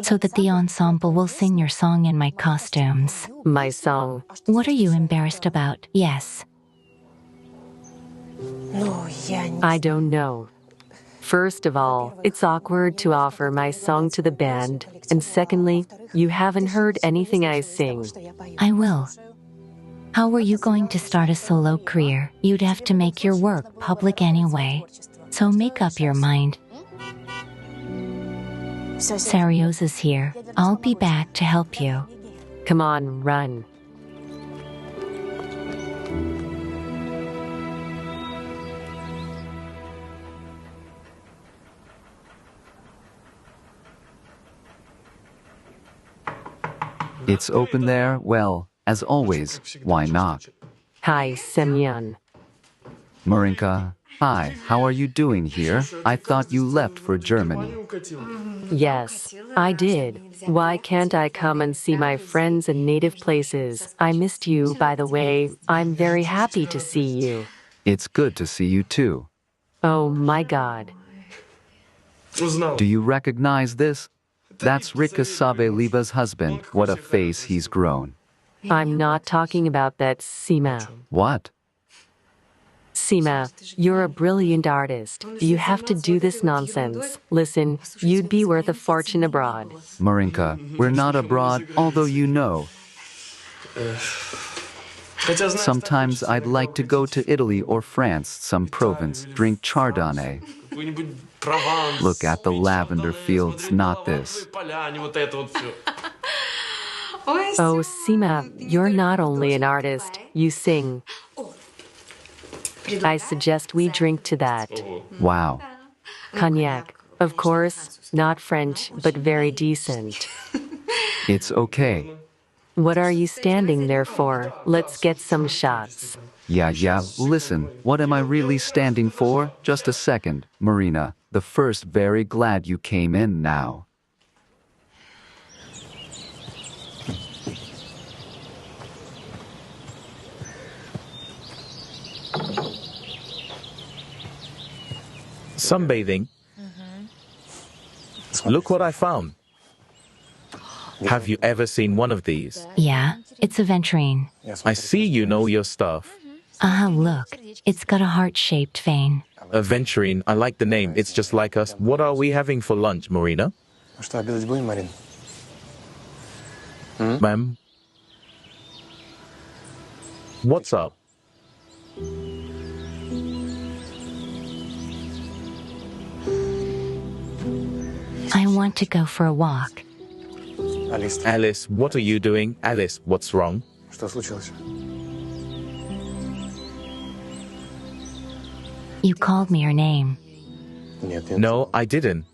so that the ensemble will sing your song in my costumes. My song. What are you embarrassed about? Yes. I don't know. First of all, it's awkward to offer my song to the band. And secondly, you haven't heard anything I sing. I will. How were you going to start a solo career? You'd have to make your work public anyway. So make up your mind. Sarios is here. I'll be back to help you. Come on, run. It's open there? Well, as always, why not? Hi, Semyon. Marinka, hi, how are you doing here? I thought you left for Germany. Yes, I did. Why can't I come and see my friends and native places? I missed you, by the way. I'm very happy to see you. It's good to see you too. Oh my God. Do you recognize this? That's Rika Saveliva's husband. What a face he's grown. I'm not talking about that, Sima. What? Sima, you're a brilliant artist. You have to do this nonsense. Listen, you'd be worth a fortune abroad. Marinka, we're not abroad, although you know. Sometimes I'd like to go to Italy or France, some Provence, drink Chardonnay. Look at the lavender fields, not this. Oh, Sima, you're not only an artist, you sing. I suggest we drink to that. Wow. Cognac. Of course, not French, but very decent. It's okay. What are you standing there for? Let's get some shots. Yeah, listen, what am I really standing for? Just a second, Marina. The first, very glad you came in now. Sunbathing? Look what I found. Have you ever seen one of these? Yeah, it's aventurine. I see you know your stuff. Look, it's got a heart-shaped vein. Aventurine, I like the name. It's just like us. What are we having for lunch, Marina? Ma'am? What's up? I want to go for a walk. Alice, what are you doing? Alice, what's wrong? You called me your name. No, I didn't.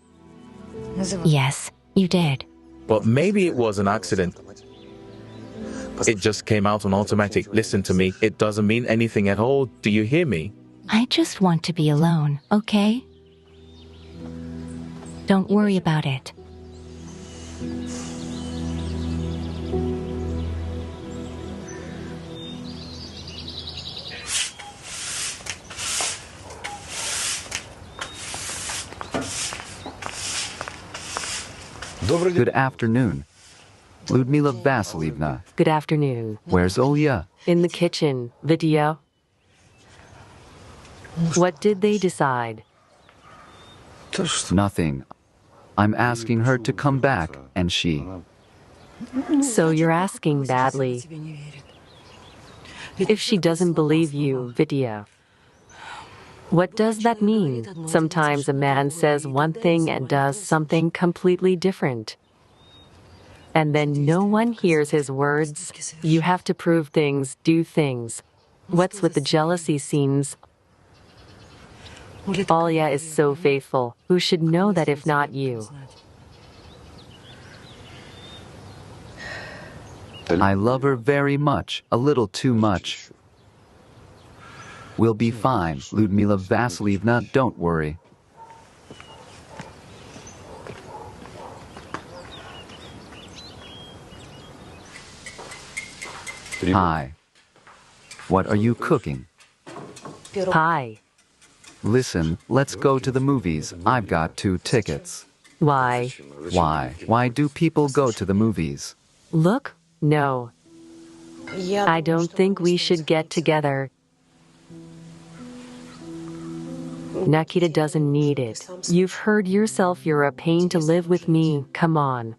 Yes, you did. But maybe it was an accident. It just came out on automatic. Listen to me. It doesn't mean anything at all. Do you hear me? I just want to be alone, okay? Don't worry about it. Good afternoon. Ludmila Vasilievna. Good afternoon. Where's Olya? In the kitchen. Video. What did they decide? Nothing. I'm asking her to come back, and she... So you're asking badly. If she doesn't believe you, video. What does that mean? Sometimes a man says one thing and does something completely different. And then no one hears his words. You have to prove things, do things. What's with the jealousy scenes? Olya is so faithful. Who should know that if not you? I love her very much, a little too much. We'll be fine, Ludmila Vasilievna, don't worry. Hi. What are you cooking? Hi. Listen, let's go to the movies. I've got 2 tickets. Why? Why? Why do people go to the movies? Look? No. I don't think we should get together. Nikita doesn't need it. You've heard yourself you're a pain to live with me. Come on.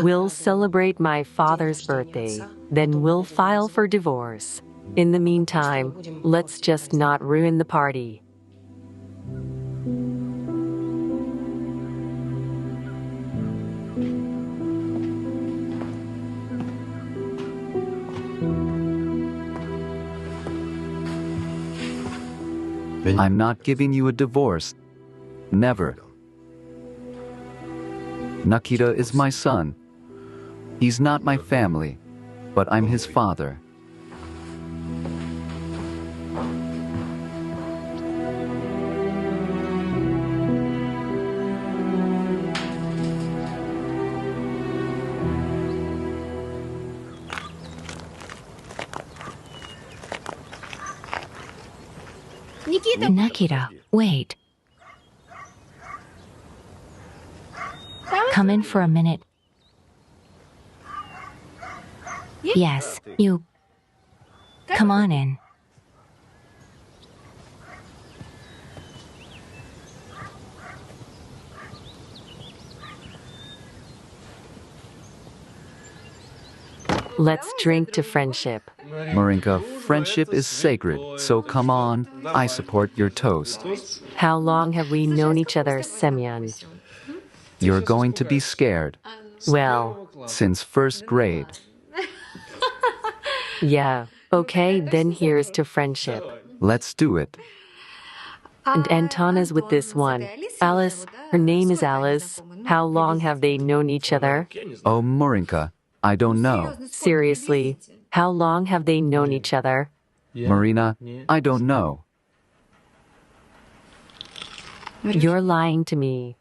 We'll celebrate my father's birthday. Then we'll file for divorce. In the meantime, let's just not ruin the party. I'm not giving you a divorce. Never. Nikita is my son. He's not my family. but I'm his father. Nikita, wait. Come in for a minute. Yes, you. Come on in. Let's drink to friendship. Marinka, friendship is sacred, so come on, I support your toast. How long have we known each other, Semyon? You're going to be scared. Well, Since first grade. yeah. Okay, then here's to friendship. Let's do it. And Anton is with this one. Alice, her name is Alice. How long have they known each other? Oh, Marinka, I don't know. Seriously, how long have they known each other? Marina, I don't know. You're lying to me.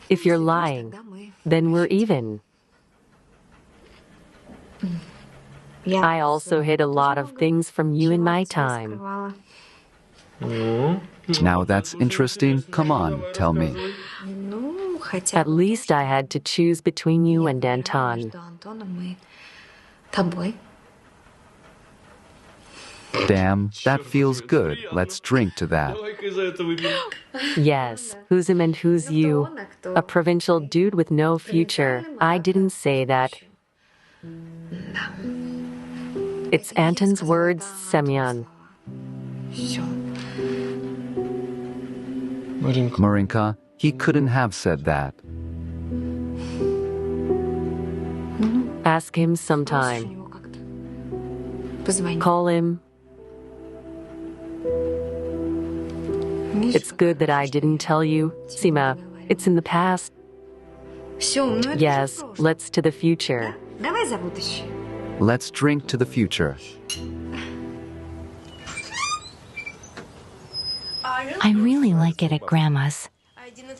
If you're lying, then we're even. I also hid a lot of things from you in my time. Now that's interesting. Come on, tell me. At least I had to choose between you and Anton. Damn, that feels good. Let's drink to that. Yes, who's him and who's you? A provincial dude with no future. I didn't say that. It's Anton's words, Semyon. Marinka, he couldn't have said that. Ask him sometime. Call him. It's good that I didn't tell you. Sima, it's in the past. Yes, let's to the future. Let's drink to the future. I really like it at Grandma's.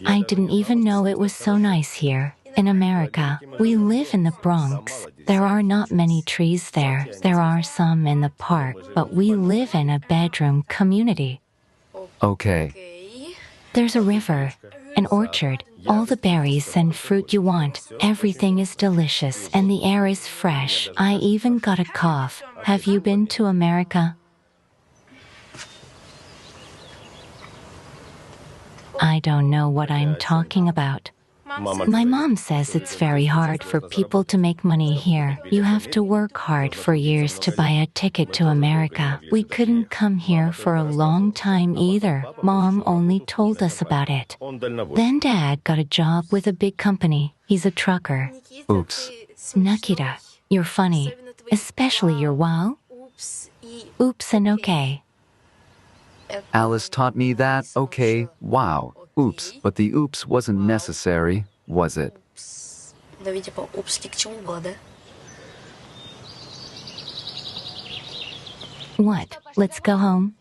I didn't even know it was so nice here. In America, we live in the Bronx. There are not many trees there. There are some in the park, but we live in a bedroom community. Okay. There's a river, an orchard, all the berries and fruit you want. Everything is delicious and the air is fresh. I even got a cough. Have you been to America? I don't know what I'm talking about. My mom says it's very hard for people to make money here. You have to work hard for years to buy a ticket to America. We couldn't come here for a long time either. Mom only told us about it. Then Dad got a job with a big company. He's a trucker. Oops. Nikita, you're funny. Especially your wow. Oops and okay. Alice taught me that, okay, wow, oops, but the oops wasn't necessary, was it? What? Let's go home?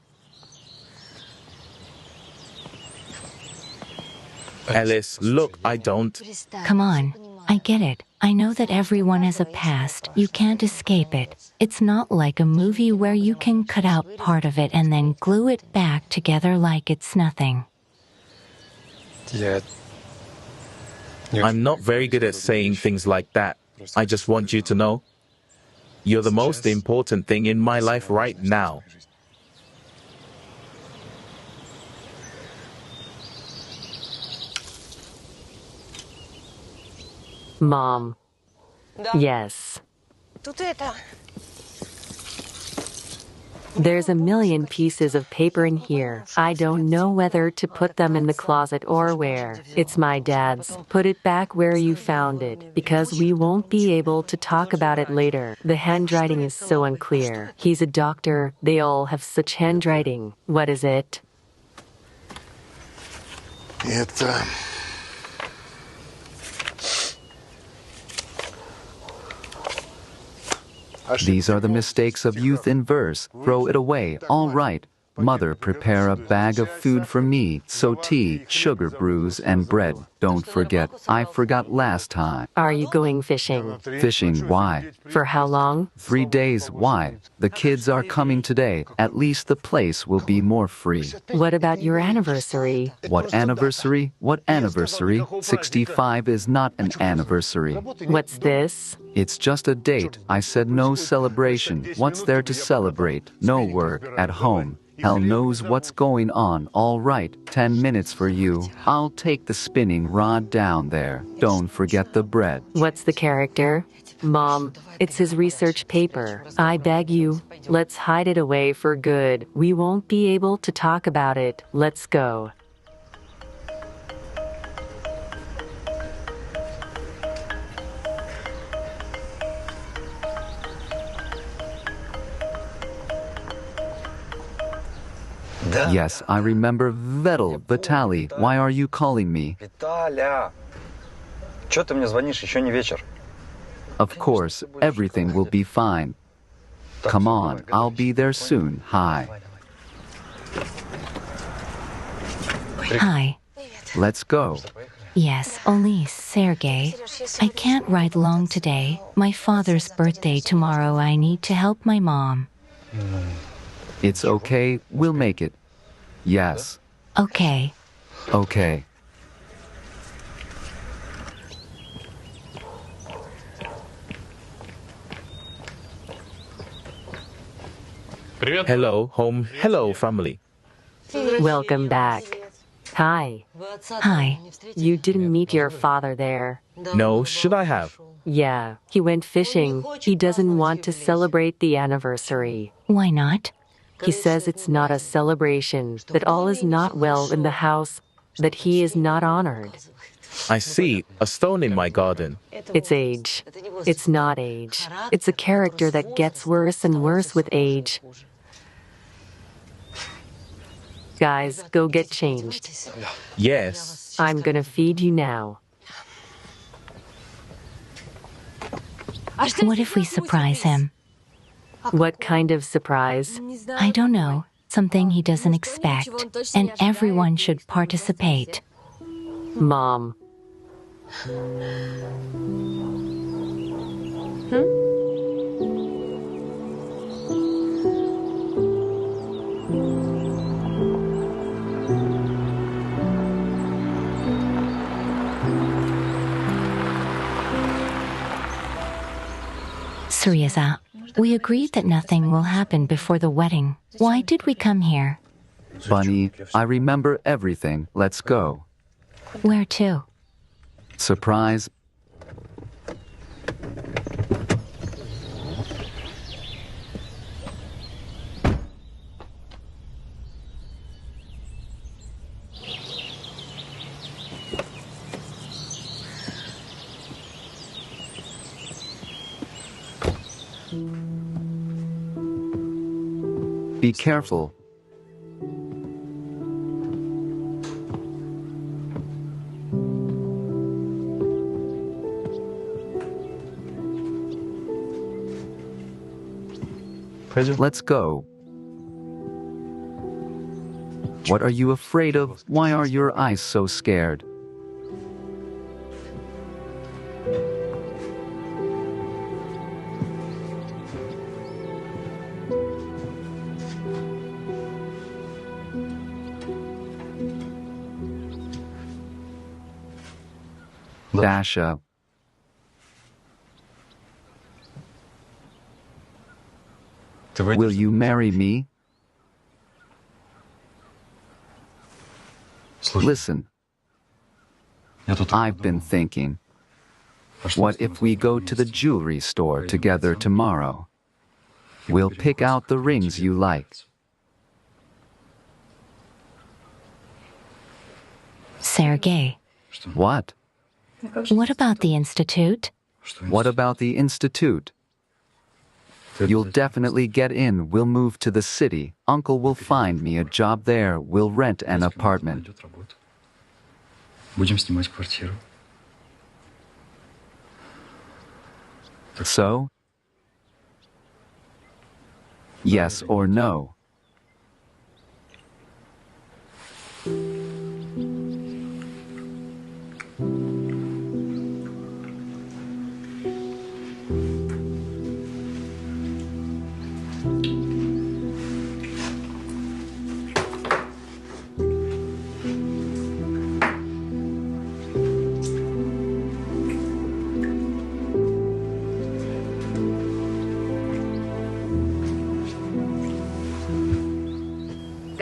Alice, look, I don't. Come on. I get it. I know that everyone has a past. You can't escape it. It's not like a movie where you can cut out part of it and then glue it back together like it's nothing. I'm not very good at saying things like that. I just want you to know, you're the most important thing in my life right now. Mom. Yes. There's a million pieces of paper in here. I don't know whether to put them in the closet or where. It's my dad's. Put it back where you found it, because we won't be able to talk about it later. The handwriting is so unclear. He's a doctor. They all have such handwriting. What is it? These are the mistakes of youth in verse. Throw it away. All right. Mother, prepare a bag of food for me. So tea, sugar brews, and bread. Don't forget. I forgot last time. Are you going fishing? Fishing, why? For how long? 3 days, why? The kids are coming today. At least the place will be more free. What about your anniversary? What anniversary? What anniversary? 65 is not an anniversary. What's this? It's just a date. I said no celebration. What's there to celebrate? No work, at home. Hell knows what's going on. All right, 10 minutes for you. I'll take the spinning rod down there. Don't forget the bread. What's the character? Mom, it's his research paper. I beg you, let's hide it away for good. We won't be able to talk about it. Let's go. Yes, I remember Vitaly. Why are you calling me? Виталя, чё ты мне звонишь? Еще не вечер. Of course, everything will be fine. Come on, I'll be there soon. Hi. Hi. Let's go. Yes, only Sergey. I can't ride long today. My father's birthday tomorrow. I need to help my mom. It's okay, we'll make it. Yes. Okay. Okay. Hello, home. Hello, family. Welcome back. Hi. Hi. You didn't meet your father there. No, should I have? Yeah, he went fishing. He doesn't want to celebrate the anniversary. Why not? He says it's not a celebration, that all is not well in the house, that he is not honored. I see a stone in my garden. It's age. It's not age. It's a character that gets worse and worse with age. Guys, go get changed. Yes. I'm gonna feed you now. What if we surprise him? What kind of surprise? I don't know. Something he doesn't expect. And everyone should participate. Mom. Syriza, we agreed that nothing will happen before the wedding. Why did we come here? Bunny, I remember everything. Let's go. Where to? Surprise. Be careful. Let's go. What are you afraid of? Why are your eyes so scared? Dasha. Will you marry me? Listen, I've been thinking, what if we go to the jewelry store together tomorrow? We'll pick out the rings you like. Sergey. What? What about the institute? What about the institute? You'll definitely get in. We'll move to the city. Uncle will find me a job there. We'll rent an apartment. So? Yes or no?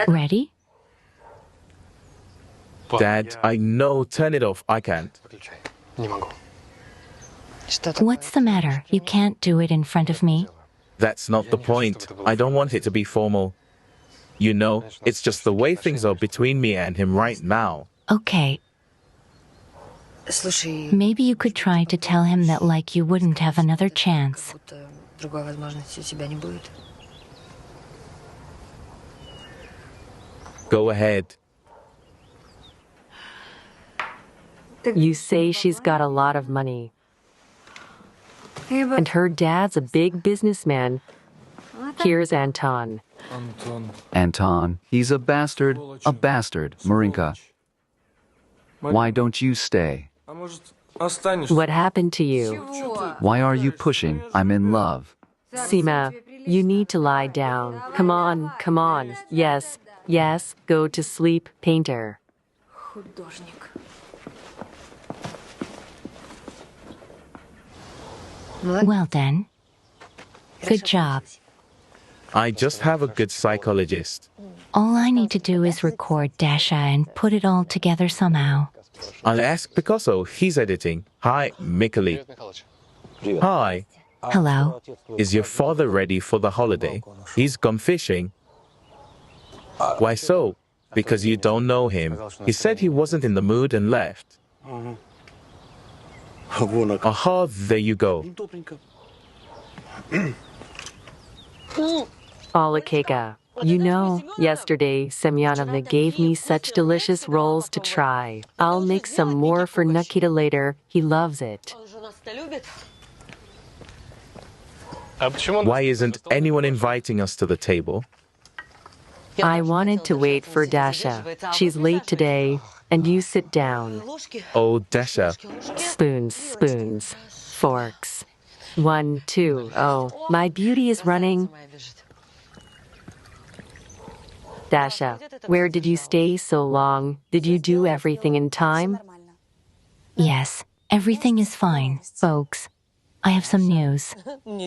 Ready? Dad, I know. Turn it off. I can't. Не могу. What's the matter? You can't do it in front of me? That's not the point. I don't want it to be formal. You know, it's just the way things are between me and him right now. Okay. Maybe you could try to tell him that like you wouldn't have another chance. Go ahead. You say she's got a lot of money. And her dad's a big businessman. Here's Anton. Anton, he's a bastard, Marinka. Why don't you stay? What happened to you? Why are you pushing? I'm in love. Sima, you need to lie down. Come on, come on. Yes, yes, go to sleep, painter. Well then. Good job. I just have a good psychologist. All I need to do is record Dasha and put it all together somehow. I'll ask Picasso. He's editing. Hi, Mikali. Hi. Hello. Is your father ready for the holiday? He's gone fishing. Why so? Because you don't know him. He said he wasn't in the mood and left. Aha, there you go. Alakeka. You know, yesterday Semyonovna gave me such delicious rolls to try. I'll make some more for Nikita later. He loves it. Why isn't anyone inviting us to the table? I wanted to wait for Dasha. She's late today, and you sit down. Oh, Dasha. Spoons, spoons, forks. 1, 2, oh, my beauty is running. Dasha, where did you stay so long? Did you do everything in time? Yes, everything is fine, folks. I have some news.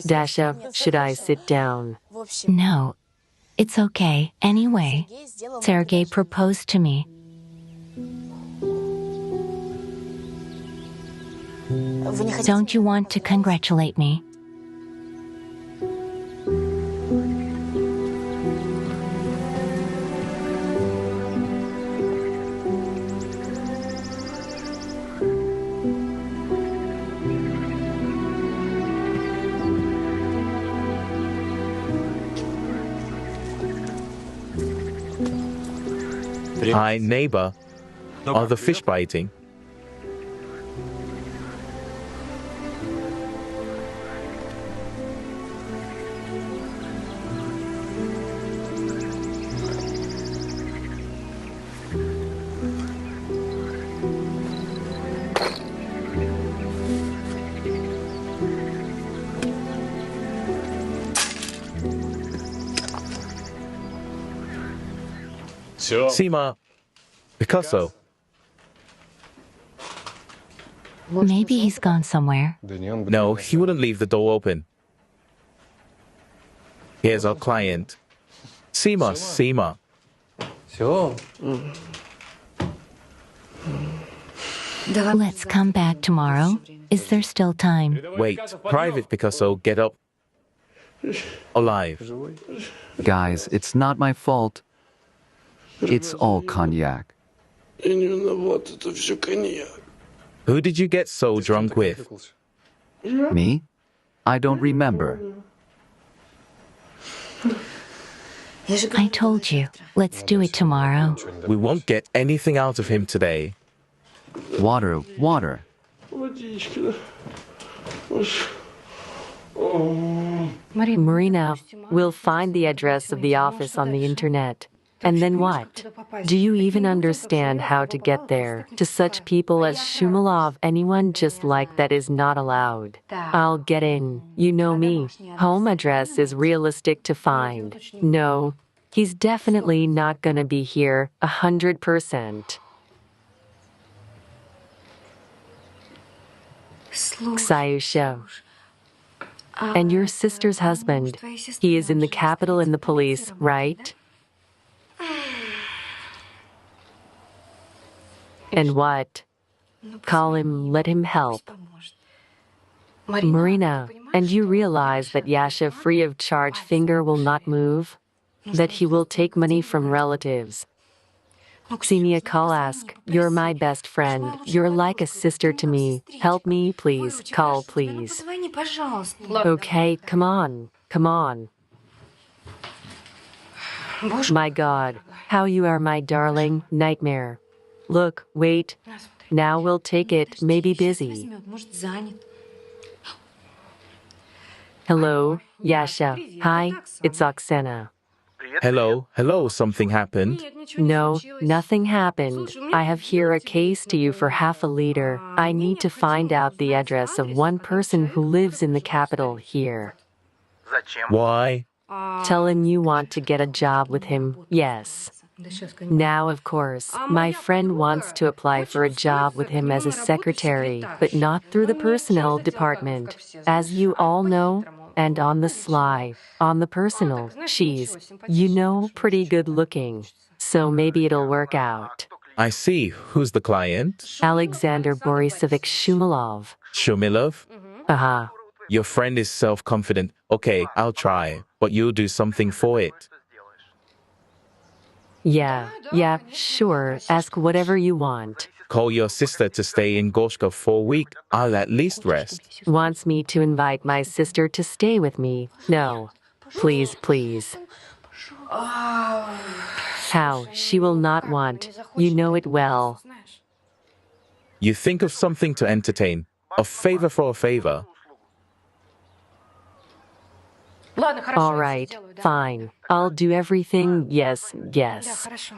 Dasha, should I sit down? No, it's okay. Anyway, Sergei proposed to me. Don't you want to congratulate me? Hi, neighbor. Are the fish biting? Sima, Picasso. Maybe he's gone somewhere. No, he wouldn't leave the door open. Here's our client. Sima, Sima. Let's come back tomorrow. Is there still time? Wait, private Picasso, get up. Alive. Guys, it's not my fault. It's all cognac. Who did you get so drunk with? Me? I don't remember. I told you. Let's do it tomorrow. We won't get anything out of him today. Water, water. Marina, we'll find the address of the office on the internet. And then what? Do you even understand how to get there? To such people as Shumilov, anyone just like that is not allowed. I'll get in. You know me. Home address is realistic to find. No, he's definitely not gonna be here 100%. Sayusha. And your sister's husband, he is in the capital in the police, right? And what? Call him, let him help. Marina, and you realize that Yasha free of charge finger will not move? That he will take money from relatives. Senya, call, ask, you're my best friend, you're like a sister to me, help me please, call please. Okay, come on, come on. My God, how you are my darling, nightmare. Look, wait, now we'll take it, maybe busy. Hello, Yasha, hi, it's Oksana. Hello, something happened? No, nothing happened. I have here a case to you for half a liter. I need to find out the address of one person who lives in the capital here. Why? Tell him you want to get a job with him, yes. Now, of course, my friend wants to apply for a job with him as a secretary, but not through the personnel department. As you all know, and on the sly, on the personal, she's, you know, pretty good looking. So maybe it'll work out. I see. Who's the client? Alexander Borisovich Shumilov. Shumilov? Uh-huh. Your friend is self-confident. Okay, I'll try, but you'll do something for it. Yeah, sure. Ask whatever you want. Call your sister to stay in Gorshkov for a week. I'll at least rest. Wants me to invite my sister to stay with me. No. Please, please. How? She will not want. You know it well. You think of something to entertain. A favor for a favor. All right, fine. I'll do everything, yes.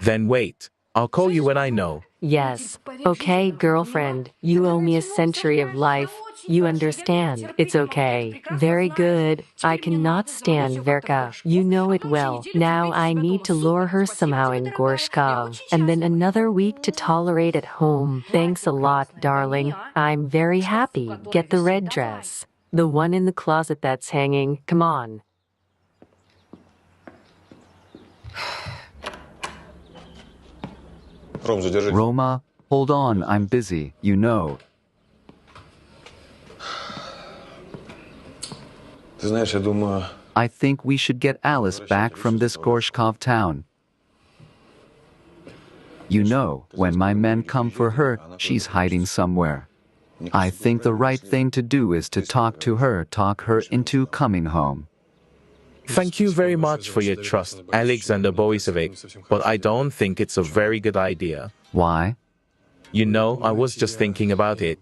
Then wait. I'll call you when I know. Yes. Okay, girlfriend, you owe me a century of life. You understand. It's okay. Very good. I cannot stand Verka. You know it well. Now I need to lure her somehow in Gorshkov. And then another week to tolerate at home. Thanks a lot, darling. I'm very happy. Get the red dress. The one in the closet that's hanging. Come on. Roma, hold on, I'm busy, you know. I think we should get Alice back from this Gorshkov town. You know, when my men come for her, she's hiding somewhere. I think the right thing to do is to talk her into coming home. Thank you very much for your trust, Alexander Borisovich, but I don't think it's a very good idea. Why? You know, I was just thinking about it.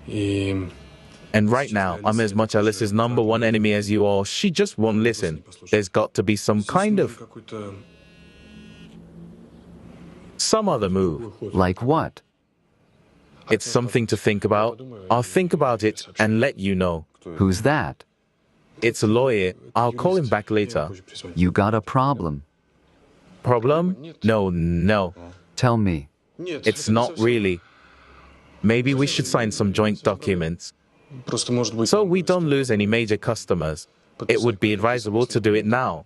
And right now, I'm as much Alice's number one enemy as you are. She just won't listen. There's got to be some other move. Like what? It's something to think about. I'll think about it and let you know. Who's that? It's a lawyer. I'll call him back later. You got a problem? Problem? No. Tell me. It's not really. Maybe we should sign some joint documents. So we don't lose any major customers. It would be advisable to do it now.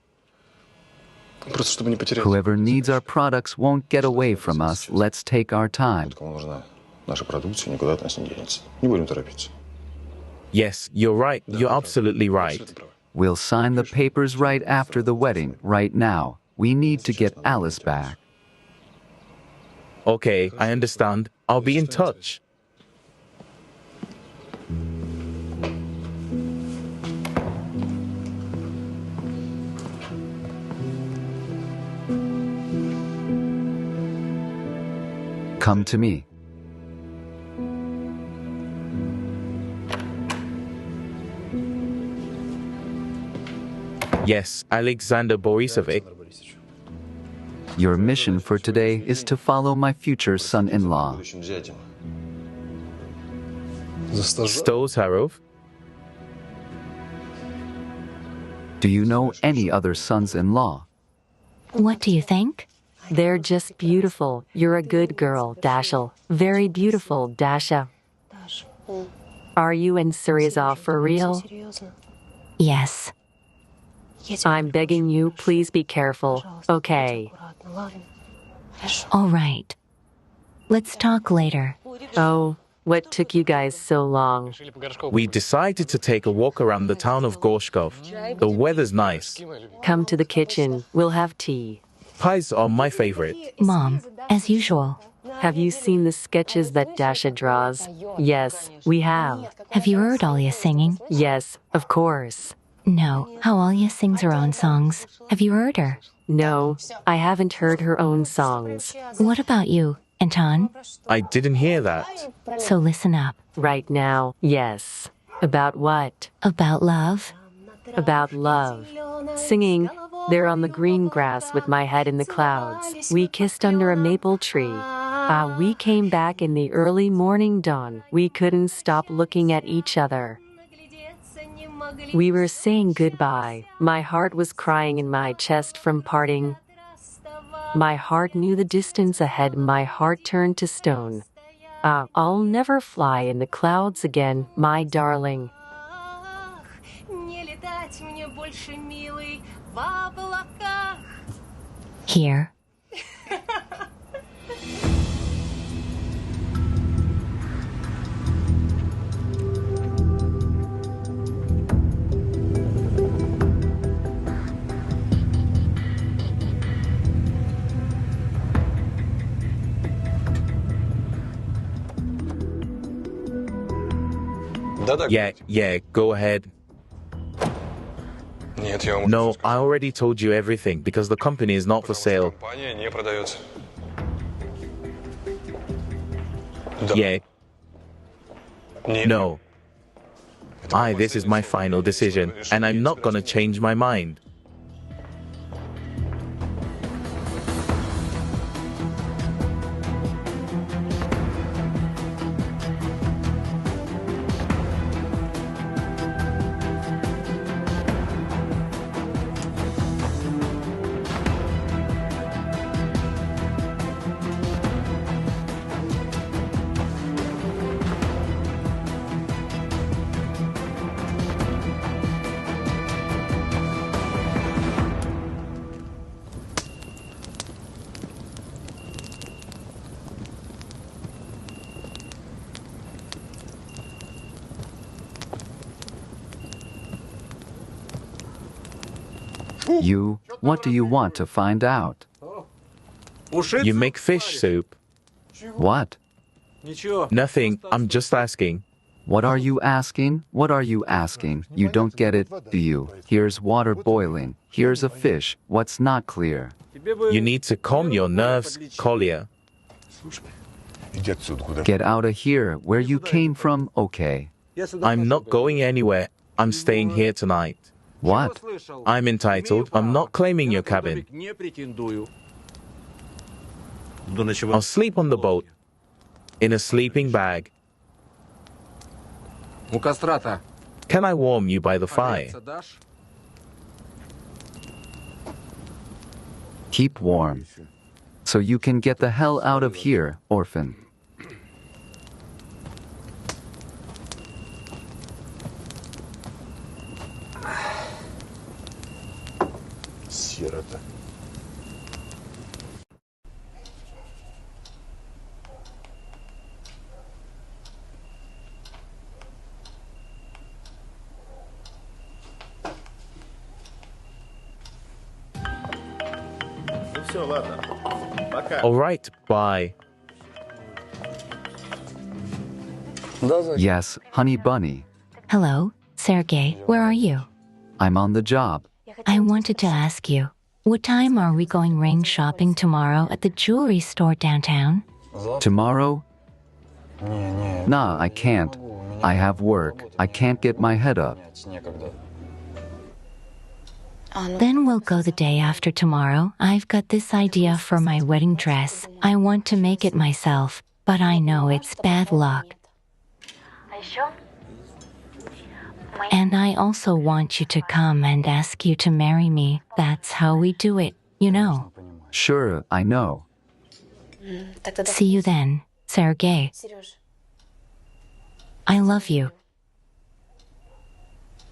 Whoever needs our products won't get away from us. Let's take our time. Yes, you're right. You're absolutely right. We'll sign the papers right after the wedding, right now. We need to get Alice back. Okay, I understand. I'll be in touch. Come to me. Yes, Alexander Borisovich. Your mission for today is to follow my future son-in-law. Stolzarov? Do you know any other sons-in-law? What do you think? They're just beautiful. You're a good girl, Dasha. Very beautiful, Dasha. Are you and Syriazov for real? Yes. I'm begging you, please be careful, okay? All right. Let's talk later. Oh, what took you guys so long? We decided to take a walk around the town of Gorshkov. The weather's nice. Come to the kitchen, we'll have tea. Pies are my favorite. Mom, as usual. Have you seen the sketches that Dasha draws? Yes, we have. Have you heard Alia singing? Yes, of course. No, how Alia sings her own songs. Have you heard her? No, I haven't heard her own songs. What about you, Anton? I didn't hear that. So listen up. Right now, yes. About what? About love? About love. Singing, there on the green grass with my head in the clouds. We kissed under a maple tree. We came back in the early morning dawn. We couldn't stop looking at each other. We were saying goodbye. My heart was crying in my chest from parting. My heart knew the distance ahead. My heart turned to stone. I'll never fly in the clouds again, my darling. Here. Yeah, go ahead. No, I already told you everything because the company is not for sale. Yeah. No. This is my final decision, and I'm not gonna change my mind. What do you want to find out? You make fish soup. What? Nothing, I'm just asking. What are you asking? What are you asking? You don't get it, do you? Here's water boiling. Here's a fish. What's not clear? You need to calm your nerves, Kolya. Get out of here. Where you came from, okay. I'm not going anywhere. I'm staying here tonight. What? I'm entitled. I'm not claiming your cabin. I'll sleep on the boat. In a sleeping bag. Can I warm you by the fire? Keep warm. So you can get the hell out of here, orphan. All right, bye. Yes, honey bunny. Hello, Sergey, where are you? I'm on the job. I wanted to ask you, what time are we going ring shopping tomorrow at the jewelry store downtown? Tomorrow? Nah, I can't. I have work. I can't get my head up. Then we'll go the day after tomorrow. I've got this idea for my wedding dress. I want to make it myself, but I know it's bad luck. And I also want you to come and ask you to marry me. That's how we do it, you know. Sure, I know. See you then, Sergey. I love you.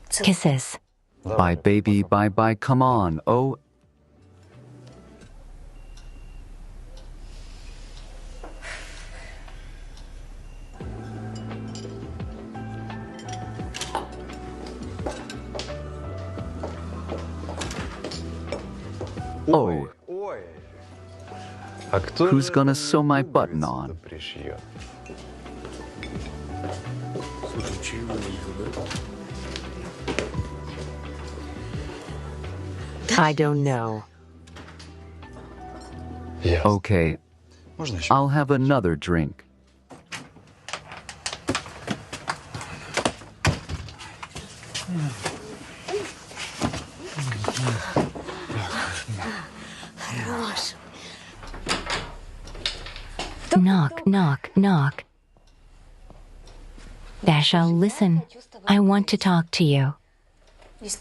Kisses. Bye, baby, bye-bye, come on, oh. Oh. Who's gonna sew my button on? I don't know. Okay, I'll have another drink. Knock, knock, knock. Dasha, listen. I want to talk to you.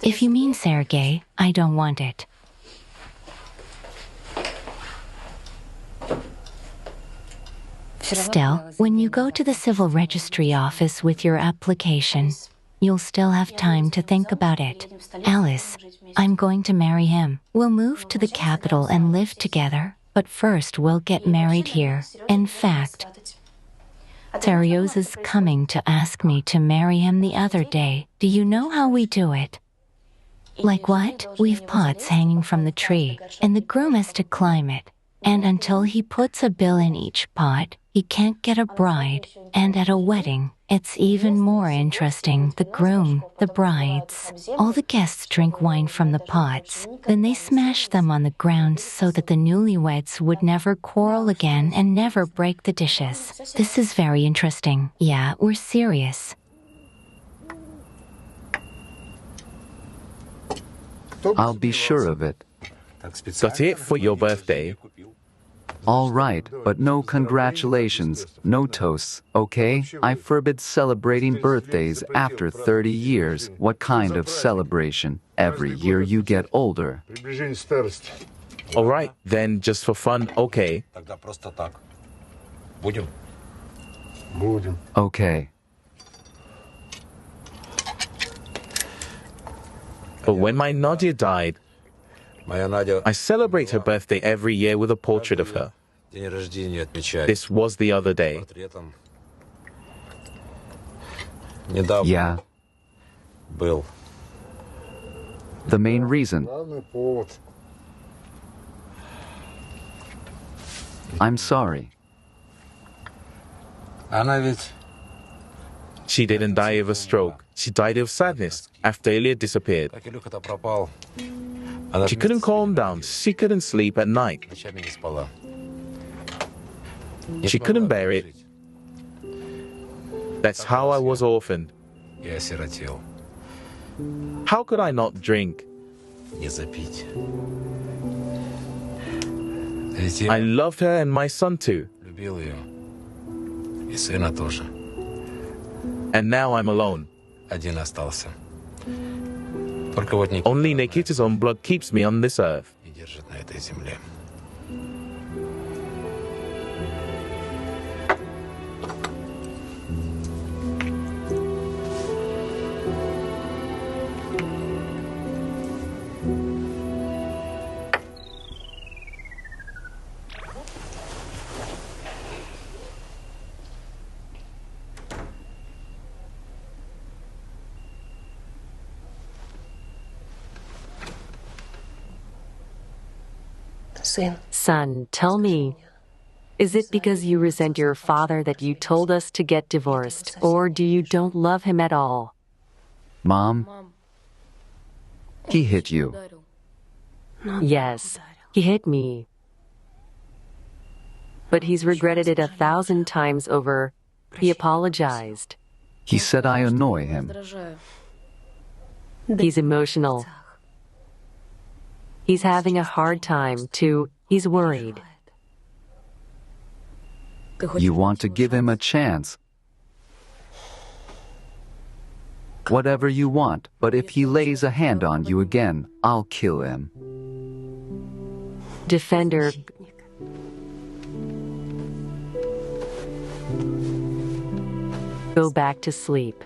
If you mean Sergey, I don't want it. Still, when you go to the civil registry office with your application, you'll still have time to think about it. Alice, I'm going to marry him. We'll move to the capital and live together, but first we'll get married here. In fact, Seryoza's coming to ask me to marry him the other day. Do you know how we do it? Like what? We've pots hanging from the tree, and the groom has to climb it. And until he puts a bill in each pot, he can't get a bride. And at a wedding, it's even more interesting. The groom, the brides, all the guests drink wine from the pots. Then they smash them on the ground so that the newlyweds would never quarrel again and never break the dishes. This is very interesting. Yeah, we're serious. I'll be sure of it. Got it for your birthday. All right, but no congratulations, no toasts, okay? I forbid celebrating birthdays after 30 years. What kind of celebration? Every year you get older. All right, then just for fun, okay. Okay. But when my Nadia died, I celebrate her birthday every year with a portrait of her. This was the other day. Yeah. The main reason. I'm sorry. She didn't die of a stroke. She died of sadness after Ilya disappeared. She couldn't calm down. She couldn't sleep at night. She couldn't bear it. That's how I was orphaned. How could I not drink? I loved her and my son too. And now I'm alone. Only Nikita's own blood keeps me on this earth. Son, tell me, is it because you resent your father that you told us to get divorced, or do you don't love him at all? Mom, he hit you. Yes, he hit me. But he's regretted it 1,000 times over. He apologized. He said I annoy him. He's emotional. He's having a hard time, too. He's worried. You want to give him a chance. Whatever you want, but if he lays a hand on you again, I'll kill him. Defender. Go back to sleep.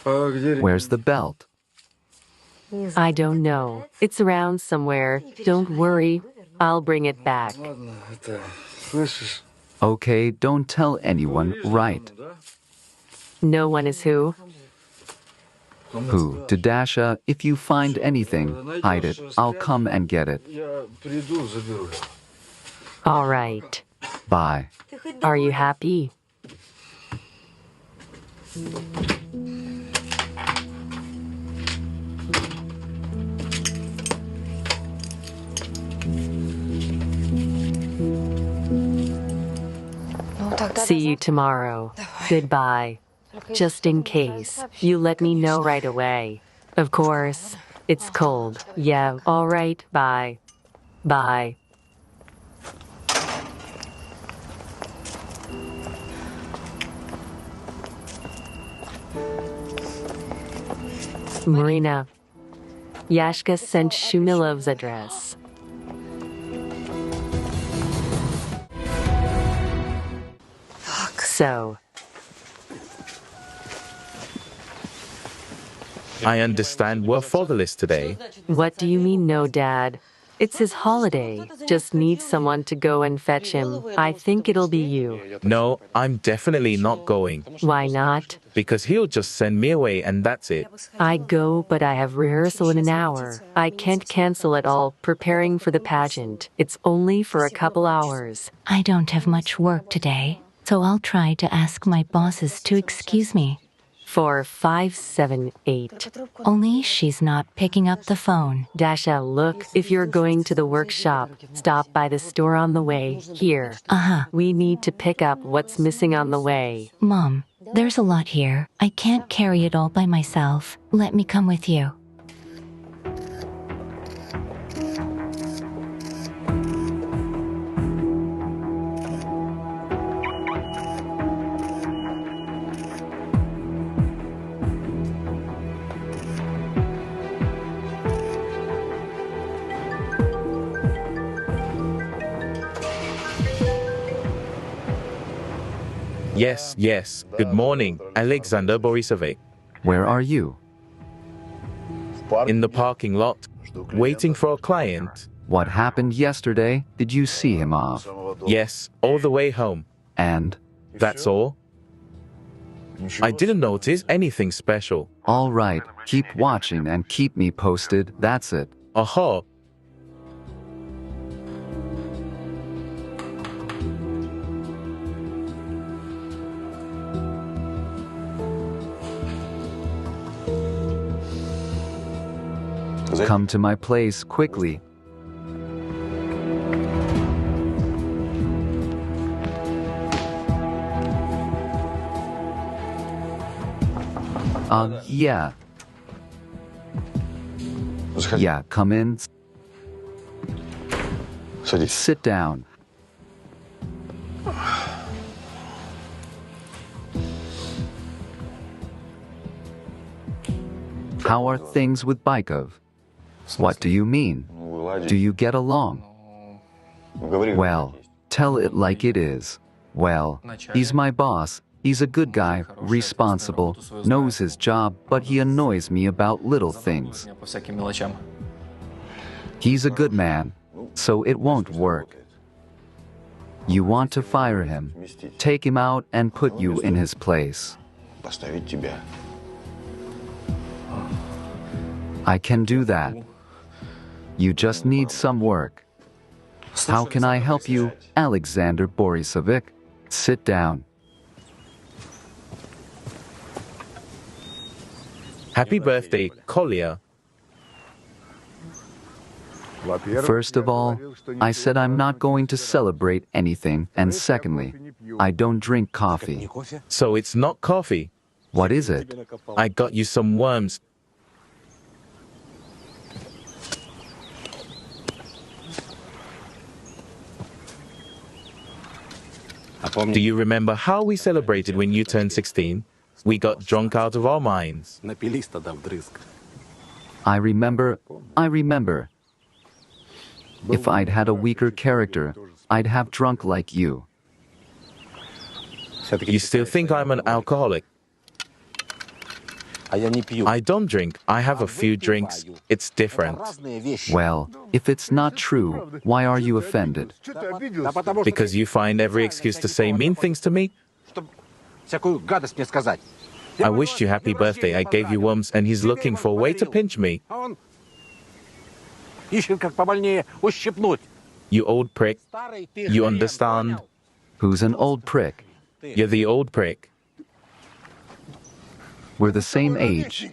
Where's the belt? I don't know. It's around somewhere. Don't worry. I'll bring it back. Okay, don't tell anyone, right? No one is who? Who? To Dasha, if you find anything, hide it. I'll come and get it. All right. Bye. Are you happy? See you tomorrow. Goodbye. Just in case, you let me know right away. Of course. It's cold. Yeah, all right. Bye. Bye. Marina. Yashka sent Shumilov's address. So, I understand we're fatherless today. what do you mean, no, Dad? It's his holiday. Just need someone to go and fetch him. I think it'll be you. No, I'm definitely not going. Why not? Because he'll just send me away and that's it. I go, but I have rehearsal in an hour. I can't cancel at all, preparing for the pageant. It's only for a couple hours. I don't have much work today, so I'll try to ask my bosses to excuse me. 4578. Only she's not picking up the phone. Dasha, look, if you're going to the workshop, stop by the store on the way. Here. We need to pick up what's missing on the way. Mom, there's a lot here. I can't carry it all by myself. Let me come with you. Yes. Good morning, Alexander Borisovich. Where are you? In the parking lot, waiting for a client. What happened yesterday? Did you see him off? Yes, all the way home. And? That's all. I didn't notice anything special. All right, keep watching and keep me posted. That's it. Aha. Come to my place quickly. Yeah. Yeah, come in. Sit down. How are things with Bykov? What do you mean? Do you get along? Well, tell it like it is. Well, he's my boss. He's a good guy, responsible, knows his job, but he annoys me about little things. He's a good man, so it won't work. You want to fire him, take him out and put you in his place. I can do that. You just need some work. How can I help you, Alexander Borisovich? Sit down. Happy birthday, Kolya. First of all, I said I'm not going to celebrate anything, and secondly, I don't drink coffee. So it's not coffee. What is it? I got you some worms. Do you remember how we celebrated when you turned 16? We got drunk out of our minds. I remember. If I'd had a weaker character, I'd have drunk like you. You still think I'm an alcoholic? I don't drink. I have a few drinks. It's different. Well, if it's not true, why are you offended? Because you find every excuse to say mean things to me? I wished you happy birthday. I gave you worms and he's looking for a way to pinch me. You old prick. You understand? Who's an old prick? You're the old prick. We're the same age.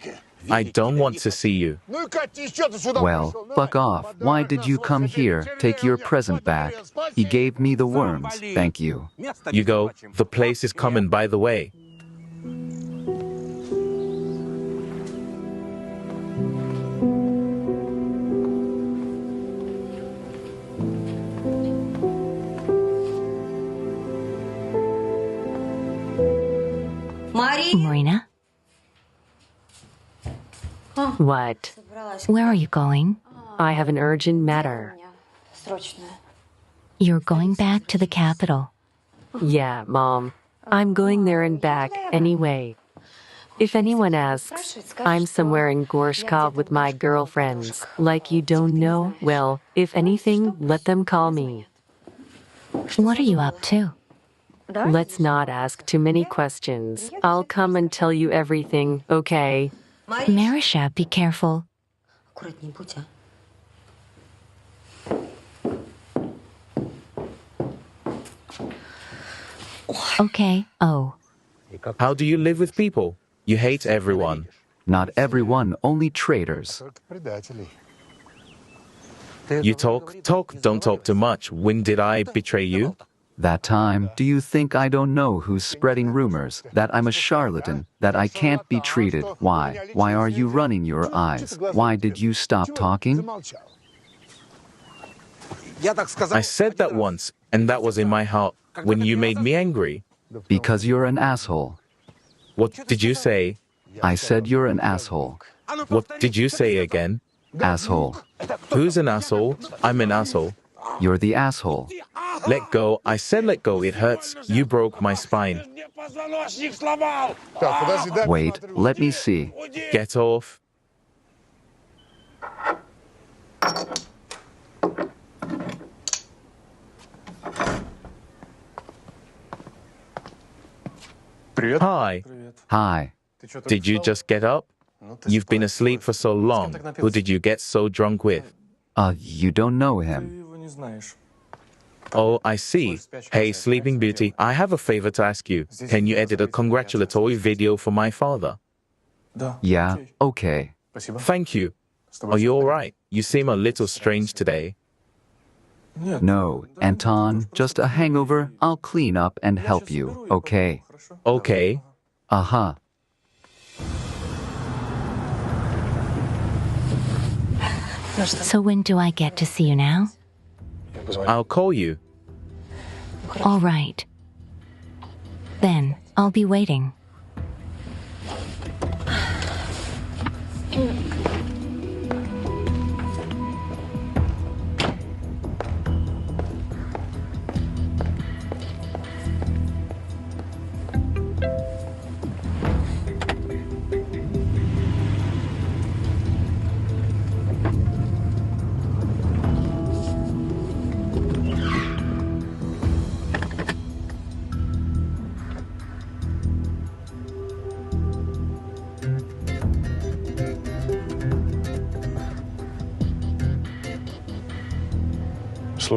I don't want to see you. Well, fuck off. Why did you come here? Take your present back. He gave me the worms. Thank you. You go, the place is coming, by the way. Marina? What? Where are you going? I have an urgent matter. You're going back to the capital. Yeah, Mom. I'm going there and back anyway. If anyone asks, I'm somewhere in Gorshkov with my girlfriends. Like you don't know? Well, if anything, let them call me. What are you up to? Let's not ask too many questions. I'll come and tell you everything, okay? Marisha, be careful. Okay. Oh. How do you live with people? You hate everyone. Not everyone, only traitors. You talk, don't talk too much. When did I betray you? That time, do you think I don't know who's spreading rumors, that I'm a charlatan, that I can't be treated? Why? Why are you running your eyes? Why did you stop talking? I said that once, and that was in my heart, when you made me angry. Because you're an asshole. What did you say? I said you're an asshole. What did you say again? Asshole. Who's an asshole? I'm an asshole. You're the asshole. Let go. I said let go. It hurts. You broke my spine. Wait, let me see. Get off. Hi. Hi. Did you just get up? You've been asleep for so long. Who did you get so drunk with? You don't know him. Oh, I see. Hey, Sleeping Beauty, I have a favor to ask you. Can you edit a congratulatory video for my father? Yeah, okay. Thank you. Are you all right? You seem a little strange today. No, Anton, just a hangover. I'll clean up and help you, okay? Okay. Uh-huh. So when do I get to see you now? I'll call you. All right. Then, I'll be waiting.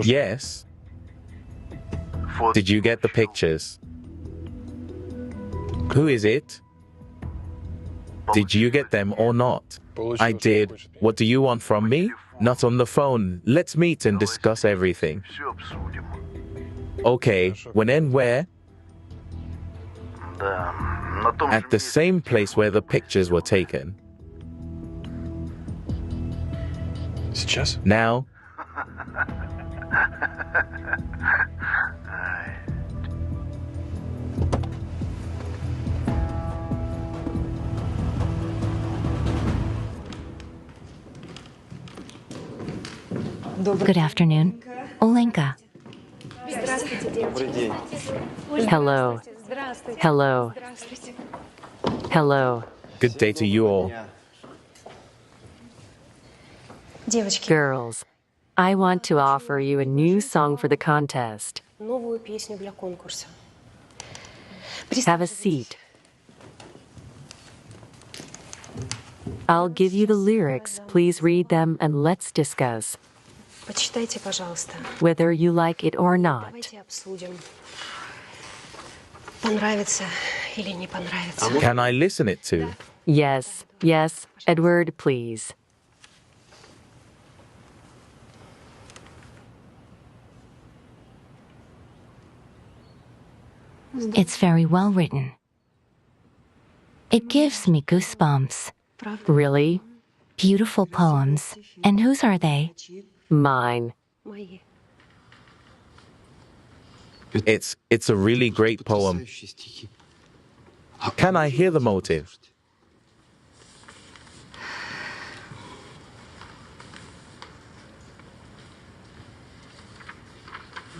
Yes. Did you get the pictures? Who is it? Did you get them or not? I did. What do you want from me? Not on the phone. Let's meet and discuss everything. Okay, when and where? At the same place where the pictures were taken. Now? Good afternoon. Olenka. Hello. Hello. Hello. Good day to you all. Girls, I want to offer you a new song for the contest. Have a seat. I'll give you the lyrics. Please read them and let's discuss. Whether you like it or not. Can I listen it to? Yes, yes. Edward, please. It's very well written. It gives me goosebumps. Really? Beautiful poems. And whose are they? Mine. It's a really great poem. Can I hear the motive?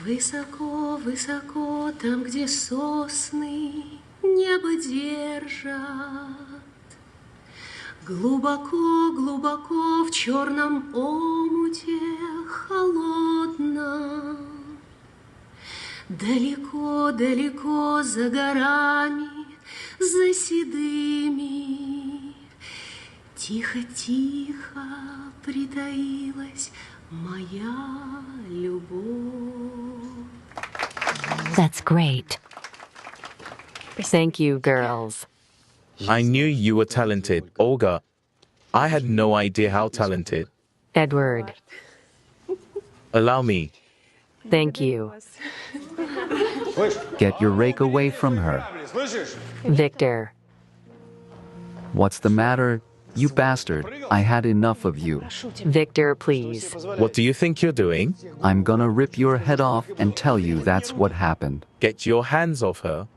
Высоко, высоко, там, где сосны небо держат. Глубоко, глубоко в черном омуте холодно. Далеко, далеко за горами, за седыми. Тихо, тихо притаилась моя любовь. That's great. Thank you, girls. I knew you were talented, Olga. I had no idea how talented. Edward. Allow me. Thank you. Get your rake away from her. Victor. What's the matter? You bastard, I had enough of you. Victor, please. What do you think you're doing? I'm gonna rip your head off and tell you that's what happened. Get your hands off her.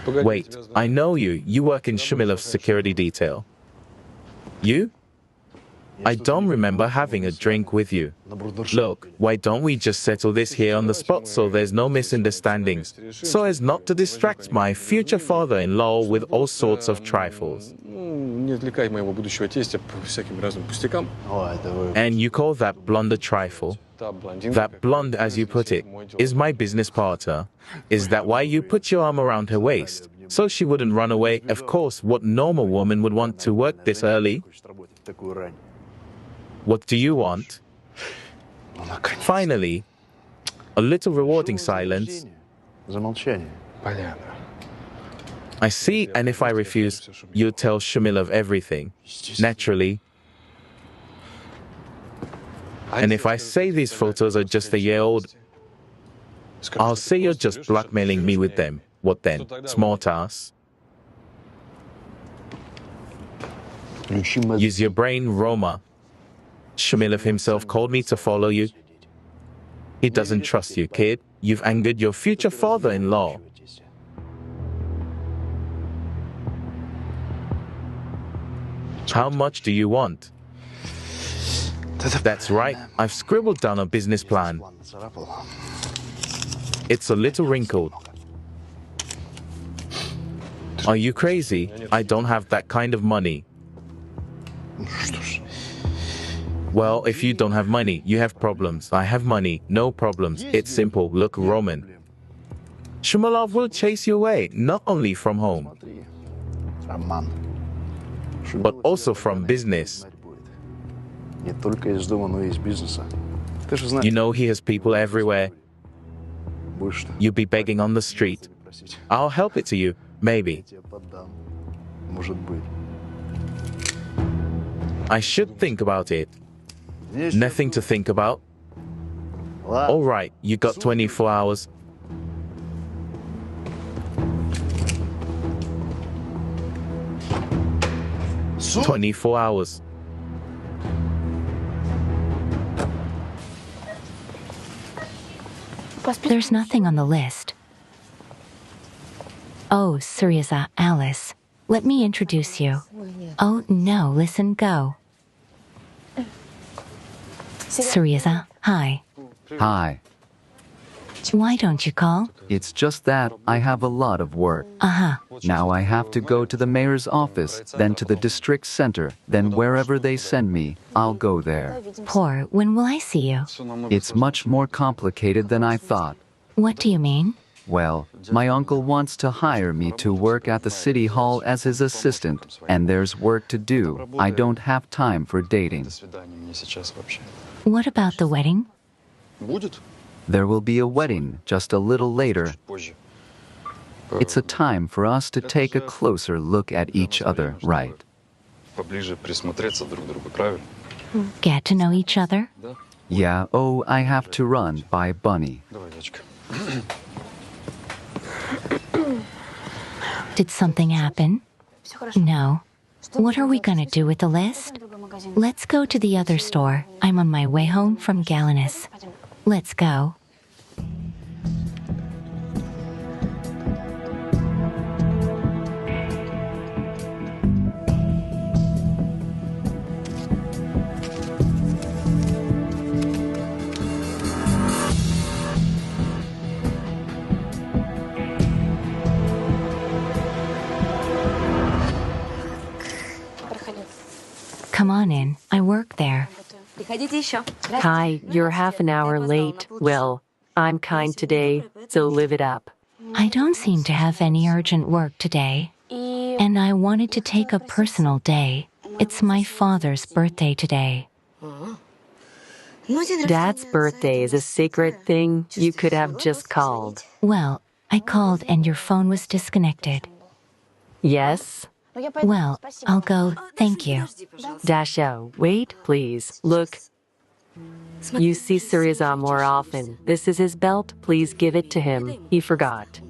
Wait, I know you. You work in Shumilov's security detail. You? I don't remember having a drink with you. Look, why don't we just settle this here on the spot so there's no misunderstandings, so as not to distract my future father-in-law with all sorts of trifles. And you call that blonde a trifle? That blonde, as you put it, is my business partner. Is that why you put your arm around her waist? So she wouldn't run away? Of course, what normal woman would want to work this early? What do you want? Finally, a little rewarding silence. I see, and if I refuse, you tell Shumilov everything. Naturally. And if I say these photos are just a year old, I'll say you're just blackmailing me with them. What then? Smart ass. Use your brain, Roma. Shumilov himself called me to follow you. He doesn't trust you, kid. You've angered your future father-in-law. How much do you want? That's right. I've scribbled down a business plan. It's a little wrinkled. Are you crazy? I don't have that kind of money. Well, if you don't have money, you have problems. I have money, no problems. It's simple. Look, Roman. Shumilov will chase you away, not only from home. but also from business. Не только из дома, но и из бизнеса. Ты же знаешь, You know he has people everywhere. будешь что? You'd be begging on the street. I'll help it to you, maybe. Я поддам. Может быть. I should think about it. Nothing to think about. Ладно. All right, you got 24 hours. Суд? 24 hours. There's nothing on the list. Oh, Syriza, Alice. Let me introduce you. Oh, no, listen, go. Syriza, hi. Hi. Why don't you call? It's just that I have a lot of work. Uh-huh. Now I have to go to the mayor's office, then to the district center, then wherever they send me, I'll go there. Poor, when will I see you? It's much more complicated than I thought. What do you mean? Well, my uncle wants to hire me to work at the city hall as his assistant, and there's work to do. I don't have time for dating. What about the wedding? There will be a wedding just a little later. It's a time for us to take a closer look at each other, right? Get to know each other? Yeah, oh, I have to run. Bye, Bunny. Did something happen? No. What are we gonna do with the list? Let's go to the other store. I'm on my way home from Galenus. Let's go. Come on in. I work there. Hi, you're half an hour late. Well, I'm kind today, so live it up. I don't seem to have any urgent work today. And I wanted to take a personal day. It's my father's birthday today. Dad's birthday is a sacred thing. You could have just called. Well, I called and your phone was disconnected. Yes? Well, I'll go. Thank you. Dasha, wait, please. Look. You see Syriza more often. This is his belt. Please give it to him. He forgot.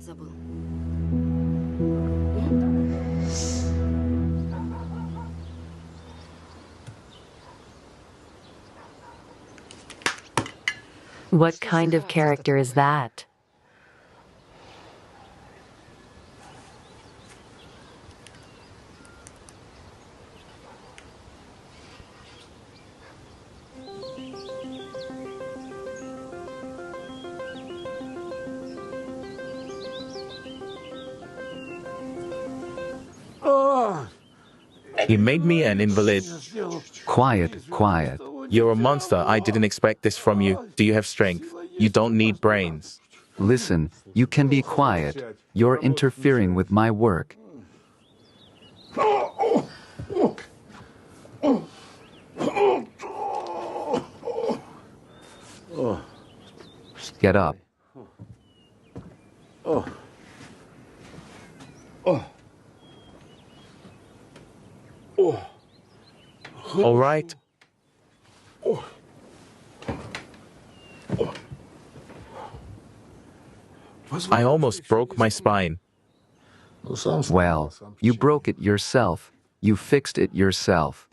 What kind of character is that? He made me an invalid. Quiet, quiet. You're a monster. I didn't expect this from you. Do you have strength? You don't need brains. Listen, you can be quiet. You're interfering with my work. Get up. All right. I almost broke my spine. Well, you broke it yourself. You fixed it yourself.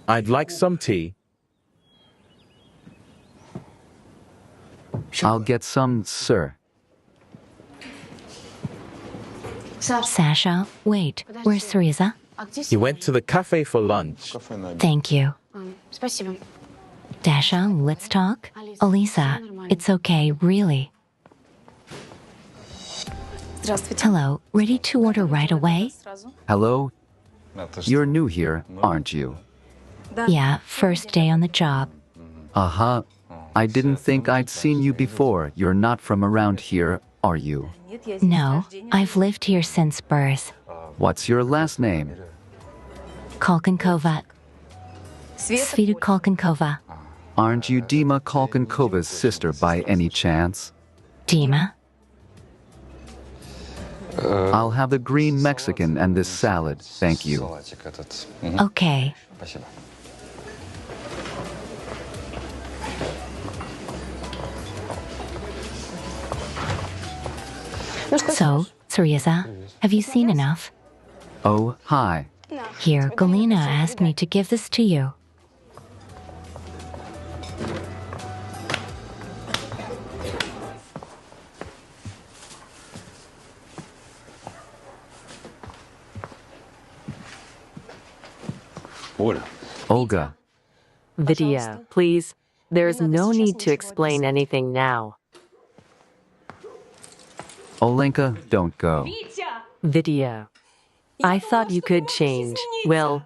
I'd like some tea. I'll get some, sir. Sasha, wait. Where's Syriza? He went to the cafe for lunch. Thank you. Dasha, let's talk. Elisa, it's okay, really. Hello, ready to order right away? Hello? You're new here, aren't you? Yeah, first day on the job. Uh-huh. I didn't think I'd seen you before. You're not from around here, are you? No, I've lived here since birth. What's your last name? Kolkenkova. Svita Kolkenkova. Aren't you Dima Kolkenkova's sister by any chance? Dima? I'll have the green Mexican and this salad, thank you. Okay. Спасибо. So, Teresa, have you seen enough? Oh, hi. Here, Galina asked me to give this to you. Olga. Vidya, please. There's no need to explain anything now. Olenka, don't go. Vidya, I thought you could change. Well,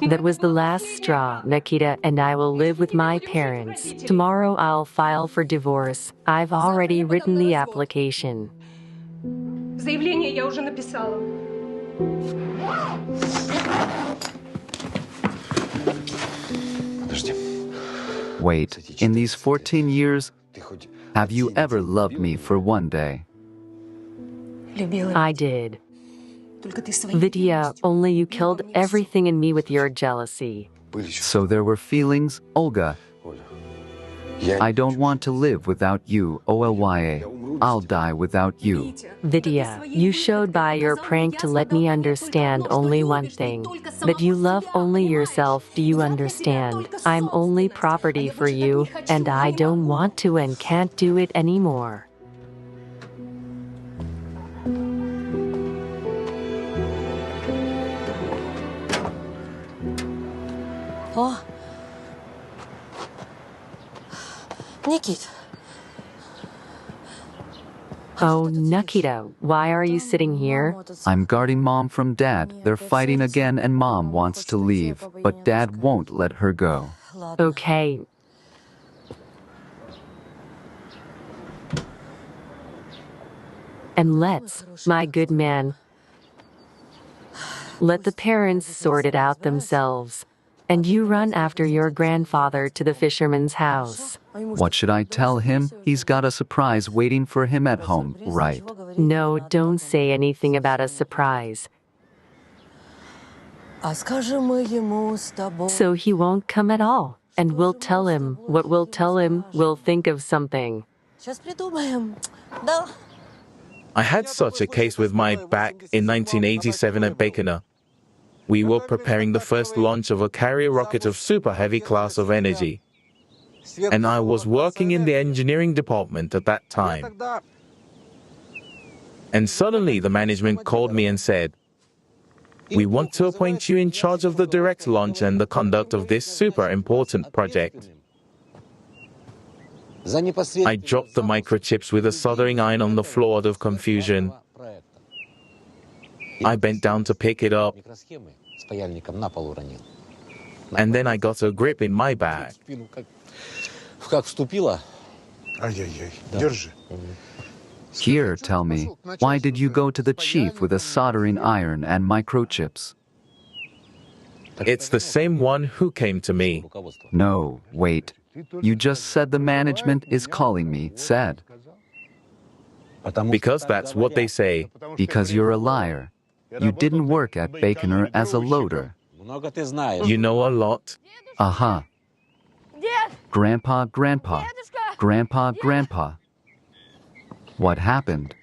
that was the last straw, Nikita, and I will live with my parents. Tomorrow I'll file for divorce. I've already written the application. Заявление я уже написала. Wait, in these 14 years, have you ever loved me for one day? I did. Vidya, only you killed everything in me with your jealousy. So there were feelings, Olga. I don't want to live without you, Olya. I'll die without you. Vidya, you showed by your prank to let me understand only one thing. That you love only yourself, do you understand? I'm only property for you, and I don't want to and can't do it anymore. О! Никит. Oh, Nikita, why are you sitting here? I'm guarding Mom from Dad. They're fighting again and Mom wants to leave, but Dad won't let her go. Okay. And let's, my good man, let the parents sort it out themselves. And you run after your grandfather to the fisherman's house. What should I tell him? He's got a surprise waiting for him at home, right? No, don't say anything about a surprise. So he won't come at all. And we'll tell him what we'll tell him. We'll think of something. I had such a case with my back in 1987 at Baikonur. We were preparing the first launch of a carrier rocket of super heavy class of energy. And I was working in the engineering department at that time. And suddenly the management called me and said, "We want to appoint you in charge of the direct launch and the conduct of this super important project." I dropped the microchips with a soldering iron on the floor out of confusion. I bent down to pick it up, and then I got a grip in my back. Here, tell me, why did you go to the chief with a soldering iron and microchips? It's the same one who came to me. No, wait. You just said the management is calling me, said. Because that's what they say. Because you're a liar. You didn't work at Baikonur as a loader. You know a lot. Uh-huh. Grandpa, Grandpa. Grandpa, Grandpa. What happened?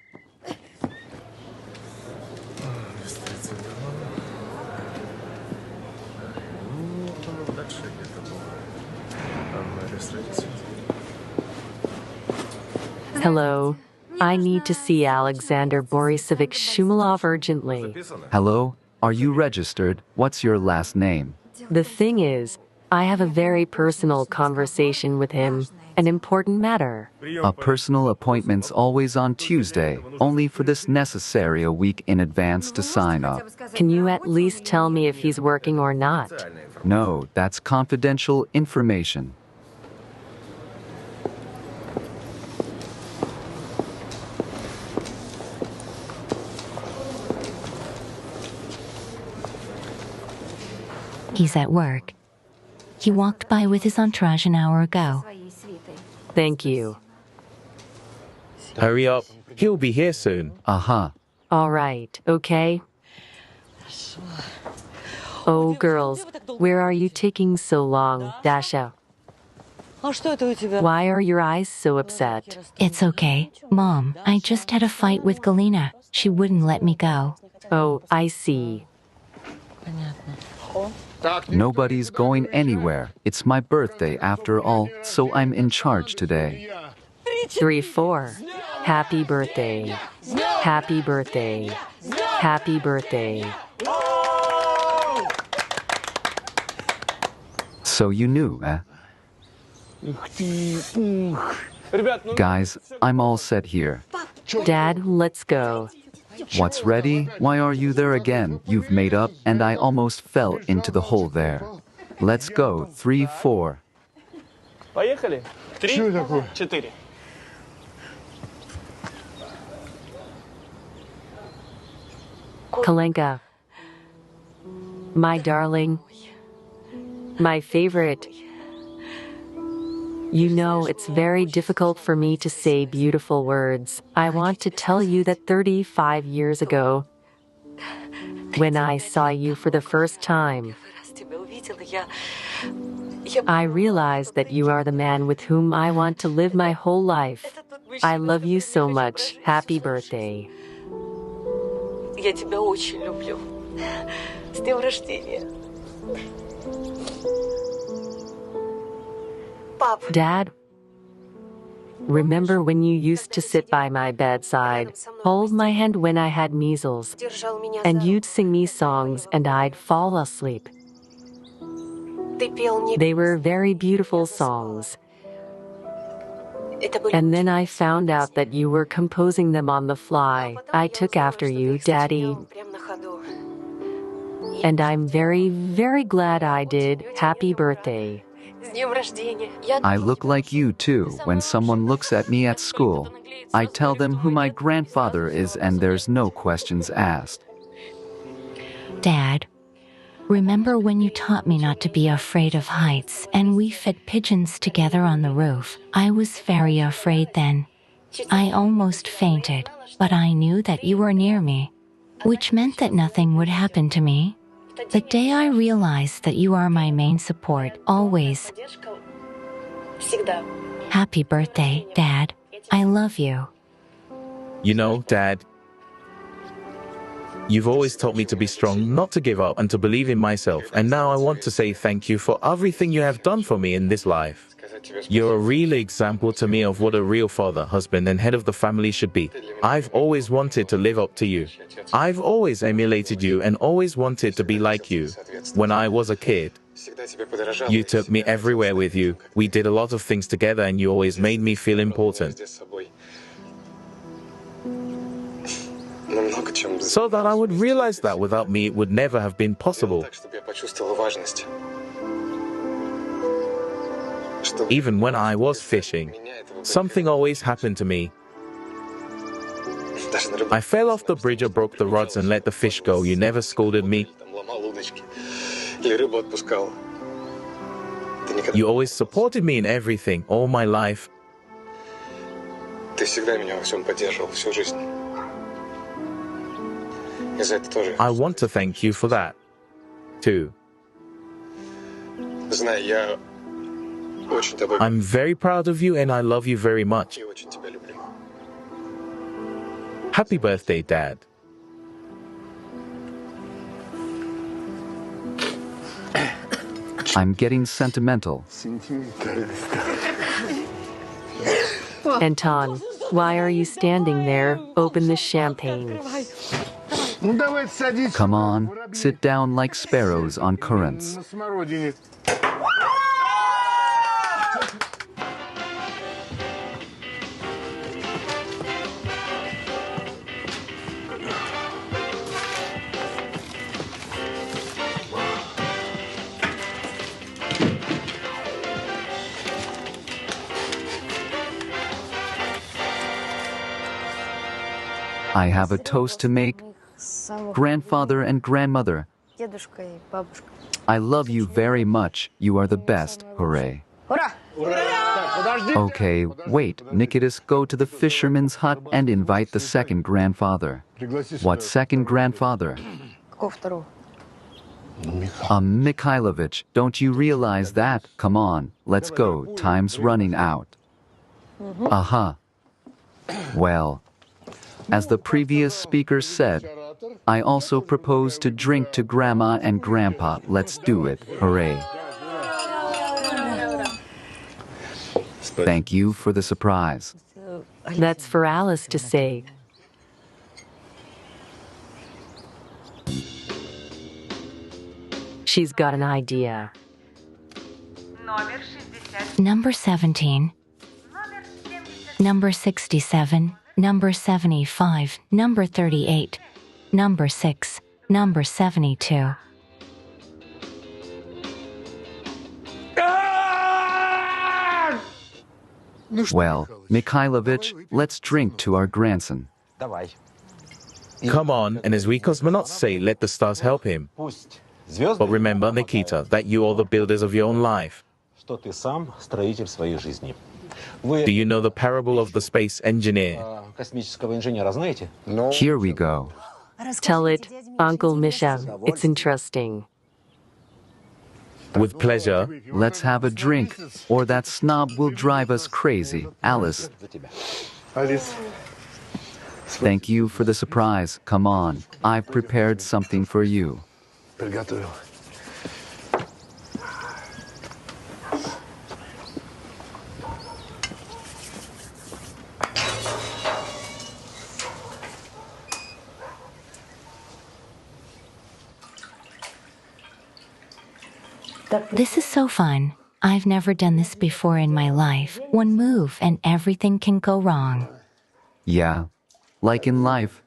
Hello. I need to see Alexander Borisovich Shumilov urgently. Hello? Are you registered? What's your last name? The thing is, I have a very personal conversation with him, an important matter. A personal appointment's always on Tuesday, only for this necessary a week in advance to sign up. Can you at least tell me if he's working or not? No, that's confidential information. He's at work. He walked by with his entourage an hour ago. Thank you. Hurry up. He'll be here soon. Aha. All right, okay? Oh, girls, where are you taking so long, Dasha? Why are your eyes so upset? It's okay. Mom, I just had a fight with Galina. She wouldn't let me go. Oh, I see. Nobody's going anywhere. It's my birthday after all, so I'm in charge today. 3, 4. Happy birthday. Happy birthday. Happy birthday. So you knew, eh? Guys, I'm all set here. Dad, let's go. What's ready? Why are you there again? You've made up, and I almost fell into the hole there. Let's go. 3, 4. Поехали. 3, 4. Kalenka. My darling. My favorite. You know, it's very difficult for me to say beautiful words. I want to tell you that 35 years ago, when I saw you for the first time, I realized that you are the man with whom I want to live my whole life. I love you so much. Happy birthday. Я тебя очень люблю. С днем рождения. Dad, remember when you used to sit by my bedside, hold my hand when I had measles, and you'd sing me songs and I'd fall asleep. They were very beautiful songs. And then I found out that you were composing them on the fly. I took after you, Daddy. And I'm very, very glad I did. Happy birthday. I look like you too. When someone looks at me at school, I tell them who my grandfather is and there's no questions asked. Dad, remember when you taught me not to be afraid of heights and we fed pigeons together on the roof? I was very afraid then. I almost fainted, but I knew that you were near me, which meant that nothing would happen to me. The day I realized that you are my main support, always. Happy birthday, Dad. I love you. You know, Dad, you've always taught me to be strong, not to give up, and to believe in myself. And now I want to say thank you for everything you have done for me in this life. You're a real example to me of what a real father, husband, and head of the family should be. I've always wanted to live up to you. I've always emulated you and always wanted to be like you. When I was a kid, you took me everywhere with you. We did a lot of things together and you always made me feel important. So that I would realize that without me it would never have been possible. Even when I was fishing, something always happened to me. I fell off the bridge or broke the rods and let the fish go. You never scolded me. You always supported me in everything, all my life. I want to thank you for that, too. I'm very proud of you and I love you very much. Happy birthday, Dad. I'm getting sentimental. Anton, why are you standing there? Open the champagne. Come on, sit down like sparrows on currents. I have a toast to make. Grandfather and grandmother, I love you very much. You are the best. Hooray. Okay, wait, Nikitas, go to the fisherman's hut and invite the second grandfather. What second grandfather? Mikhailovich, don't you realize that? Come on, let's go, time's running out. Aha. Well, as the previous speaker said, I also propose to drink to Grandma and Grandpa. Let's do it. Hooray. Thank you for the surprise. That's for Alice to say. She's got an idea. Number 17. Number 67. Number 75. Number 38. Number 6. Number 72. Well, Mikhailovich, let's drink to our grandson. Come on, and as we cosmonauts say, let the stars help him. But remember, Nikita, that you are the builders of your own life. Do you know the parable of the space engineer? Here we go. Tell it, Uncle Misha. It's interesting. With pleasure. Let's have a drink, or that snob will drive us crazy. Alice. Thank you for the surprise. Come on, I've prepared something for you. This is so fun. I've never done this before in my life. One move and everything can go wrong. Yeah, like in life.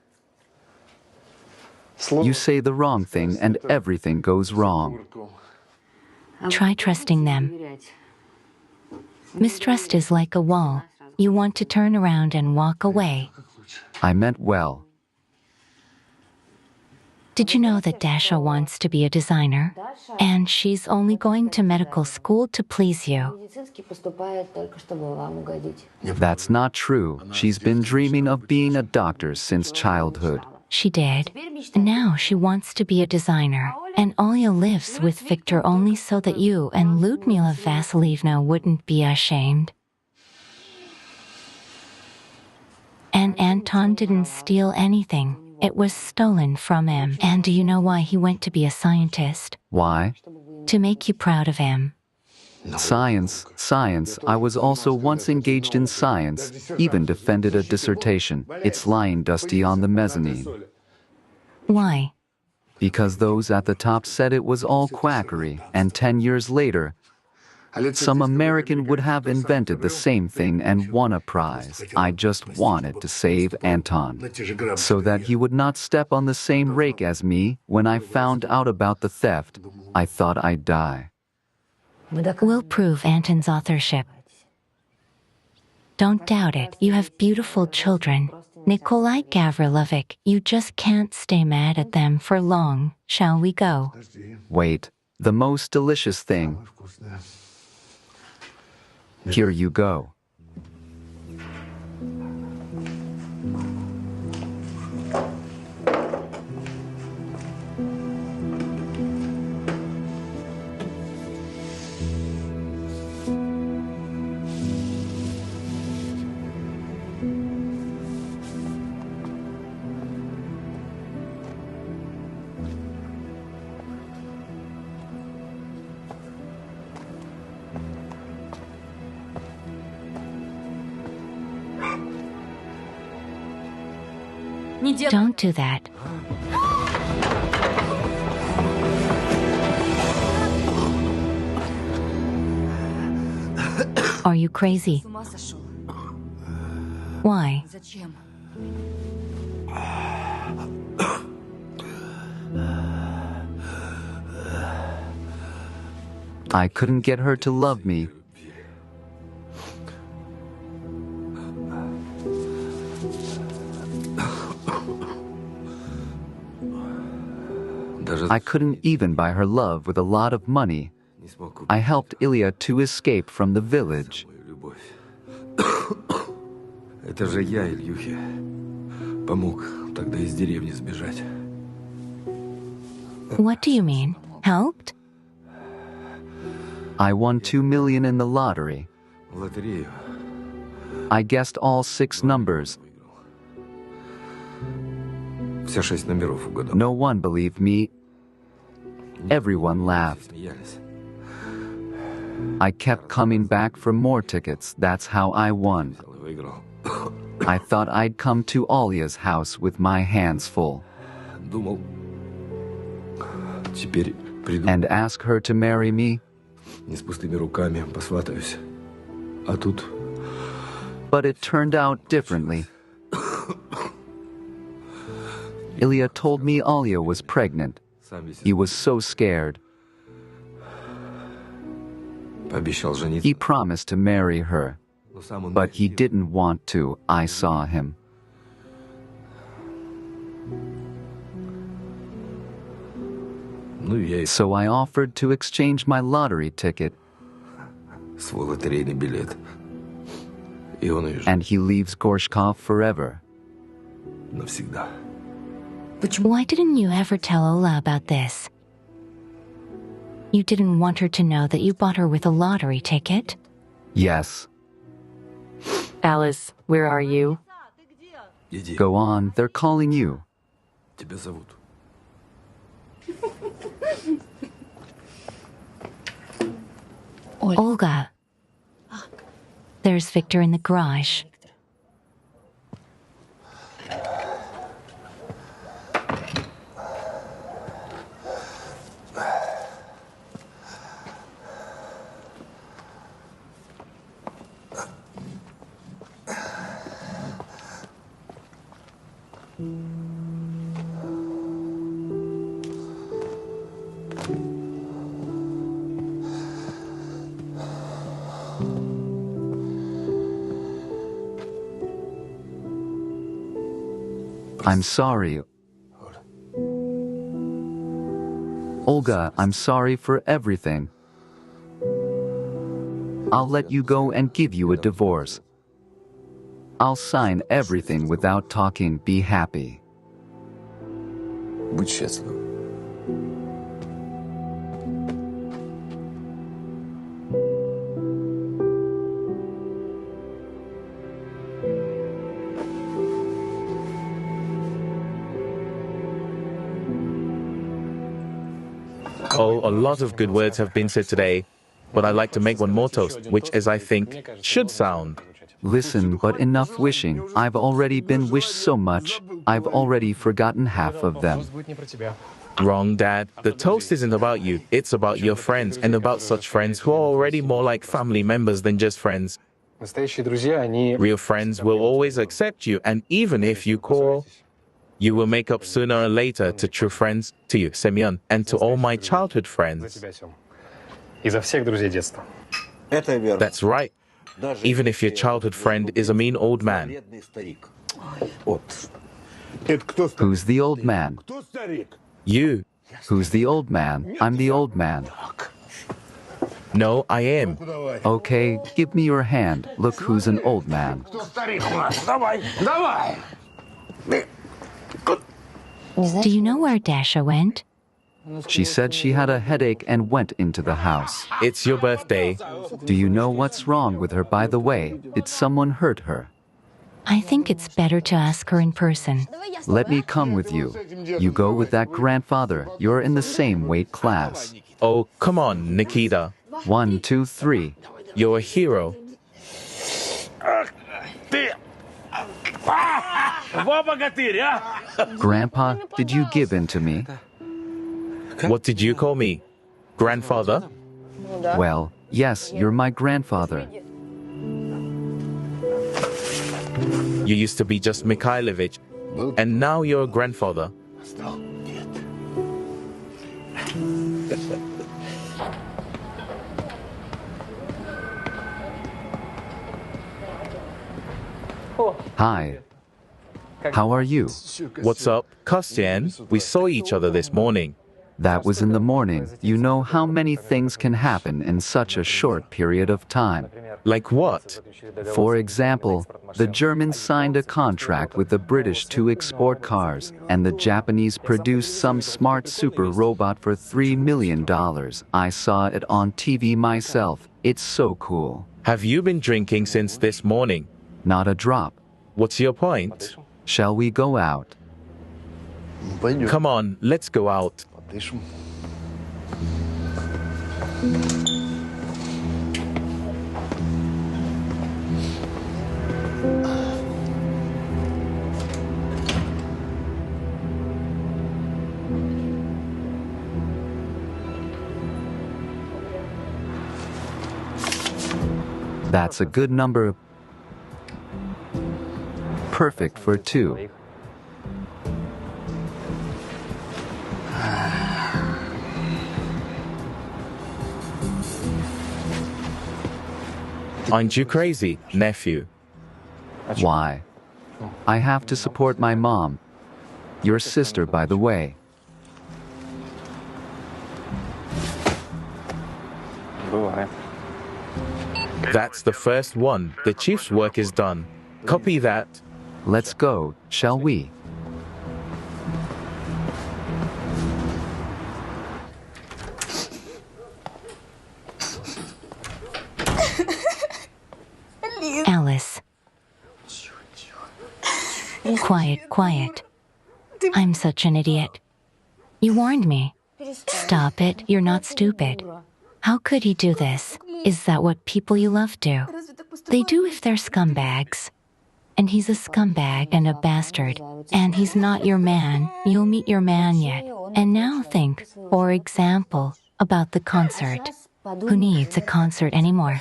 You say the wrong thing and everything goes wrong. Try trusting them. Mistrust is like a wall. You want to turn around and walk away. I meant well. Did you know that Dasha wants to be a designer? And she's only going to medical school to please you. That's not true. She's been dreaming of being a doctor since childhood. She did. Now she wants to be a designer. And Olya lives with Victor only so that you and Ludmila Vasilievna wouldn't be ashamed. And Anton didn't steal anything. It was stolen from him. And do you know why he went to be a scientist? Why? To make you proud of him. Science. I was also once engaged in science, even defended a dissertation. It's lying dusty on the mezzanine. Why? Because those at the top said it was all quackery, and 10 years later, some American would have invented the same thing and won a prize. I just wanted to save Anton, so that he would not step on the same rake as me. When I found out about the theft, I thought I'd die. We'll prove Anton's authorship. Don't doubt it. You have beautiful children. Nikolai Gavrilovic, you just can't stay mad at them for long. Shall we go? Wait, the most delicious thing. Here you go. Don't do that. Are you crazy? Why? I couldn't get her to love me. I couldn't even buy her love with a lot of money. I helped Ilya to escape from the village. Это же я Ильюхе помог тогда из деревни сбежать. What do you mean? Helped? I won 2 million in the lottery. Лотерею. I guessed all 6 numbers. Все 6 номеров угадал. No one believed me. Everyone laughed. Смеялись. I kept coming back for more tickets. That's how I won. Выиграл. I thought I'd come to Alya's house with my hands full Думал, теперь приду and ask her to marry me. не с пустыми руками, посватаюсь. А тут But it turned out differently. Ilya told me Alya was pregnant. He was so scared. пообещал жениться. He promised to marry her, Но сам он but he didn't want to. I saw him. Ну я и So I offered to exchange my lottery ticket, свой лотерейный билет. И он уезжает and he leaves Gorshkov forever. навсегда. Why didn't you ever tell Ola about this? You didn't want her to know that you bought her with a lottery ticket? Yes. Alice, where are you? Иди, Go on, they're calling you. тебя зовут. Olga. There's Victor in the garage. I'm sorry. Olga, I'm sorry for everything. I'll let you go and give you a divorce. I'll sign everything without talking. Be happy. Будь счастлив. Oh, a lot of good words have been said today, but I'd like to make one more toast, which, as I think, should sound. Listen, but enough wishing. I've already been wished so much. I've already forgotten half of them. Wrong, Dad. The toast isn't about you. It's about your friends, and about such friends who are already more like family members than just friends. Настоящие друзья, они... Real friends will always accept you, and even if you quarrel, you will make up sooner or later to true friends, to you, Semyon, and to all my childhood За friends. тебя, Сем. И за всех друзей детства. Это верно. That's right. Even if your childhood friend is a mean old man. Бедный старик. Вот. Это кто старик? Who's the old man? Кто старик? You. Who's the old man? I'm the old man. No, I am. Okay, give me your hand. Look who's an old man. Кто старик у нас? Давай, давай. Do you know where Dasha went? She said she had a headache and went into the house. It's your birthday. Do you know what's wrong with her, by the way? Did someone hurt her? I think it's better to ask her in person. Let me come with you. You go with that grandfather. You're in the same weight class. Oh, come on, Nikita. 1, 2, 3. You're a hero. Ты! Во богатырь, а! Grandpa, did you give in to me? What did you call me? Grandfather? Well, yes, you're my grandfather. You used to be just Mikhailovich, and now you're a grandfather. Hi. How are you? What's up, Kostyan? We saw each other this morning. That was in the morning. You know how many things can happen in such a short period of time. Like what? For example, the Germans signed a contract with the British to export cars, and the Japanese produced some smart super robot for $3 million. I saw it on TV myself. It's so cool. Have you been drinking since this morning? Not a drop. What's your point? Shall we go out? Come on, let's go out. That's a good number. Perfect for two. Aren't you crazy, nephew? Why? I have to support my mom. Your sister, by the way. That's the first one. The chief's work is done. Copy that. Let's go, shall we? Alice. Quiet, quiet. I'm such an idiot. You warned me. Stop it, you're not stupid. How could he do this? Is that what people you love do? They do if they're scumbags. And he's a scumbag and a bastard. And he's not your man. You'll meet your man yet. And now think, for example, about the concert. Who needs a concert anymore?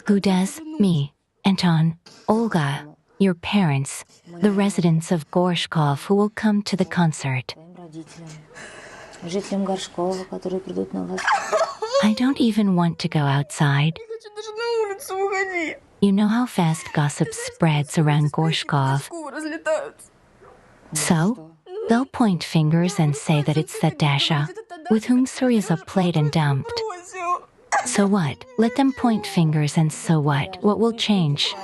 Who does? Me, Anton, Olga, your parents, the residents of Gorshkov who will come to the concert. I don't even want to go outside. You know how fast gossip spreads around Gorshkov. So, they'll point fingers and say that it's that Dasha, with whom Suryaza played and dumped. So what? Let them point fingers and so what? What will change?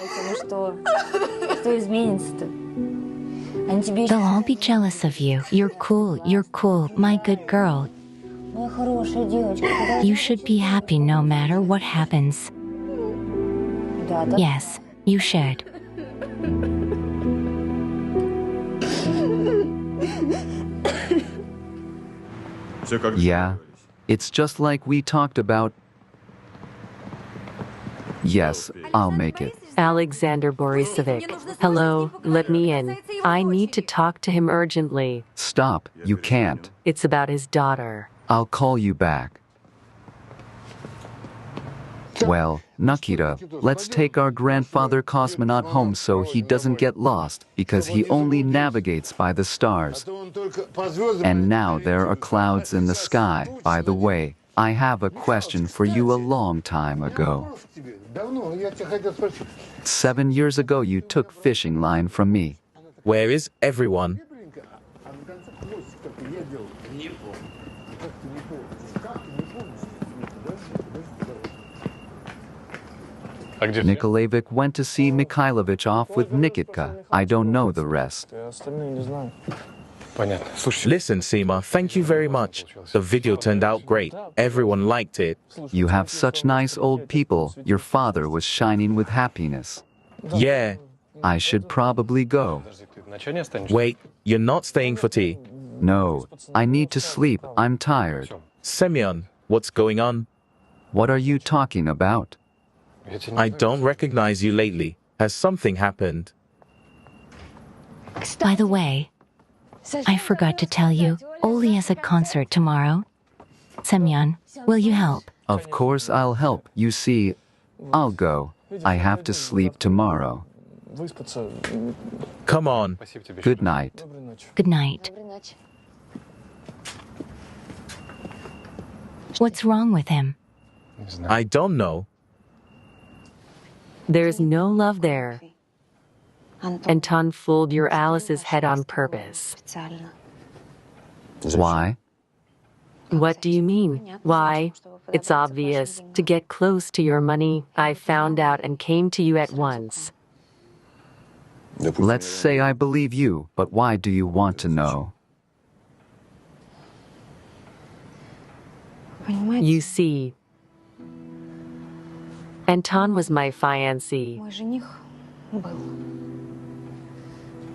They'll all be jealous of you. You're cool, my good girl. You should be happy no matter what happens. Yes, you should. Yeah, it's just like we talked about. Yes, I'll make it. Alexander Borisovich. Hello, let me in. I need to talk to him urgently. Stop, you can't. It's about his daughter. I'll call you back. Well, Nikita, let's take our grandfather cosmonaut home so he doesn't get lost, because he only navigates by the stars. And now there are clouds in the sky. By the way, I have a question for you a long time ago. 7 years ago you took fishing line from me. Where is everyone? Nikolaevich went to see Mikhailovich off with Nikitka. I don't know the rest. Listen, Sema, thank you very much. The video turned out great. Everyone liked it. You have such nice old people. Your father was shining with happiness. Yeah. I should probably go. Wait, you're not staying for tea? No, I need to sleep. I'm tired. Semyon, what's going on? What are you talking about? I don't recognize you lately. Has something happened? By the way, I forgot to tell you, Oli has a concert tomorrow. Semyon, will you help? Of course I'll help. You see, I'll go. I have to sleep tomorrow. Come on. Good night. Good night. What's wrong with him? I don't know. There's no love there. Anton fooled your Alice's head on purpose. Why? What do you mean? Why? It's obvious. To get close to your money, I found out and came to you at once. Let's say I believe you, but why do you want to know? You see, Anton was my fiancé.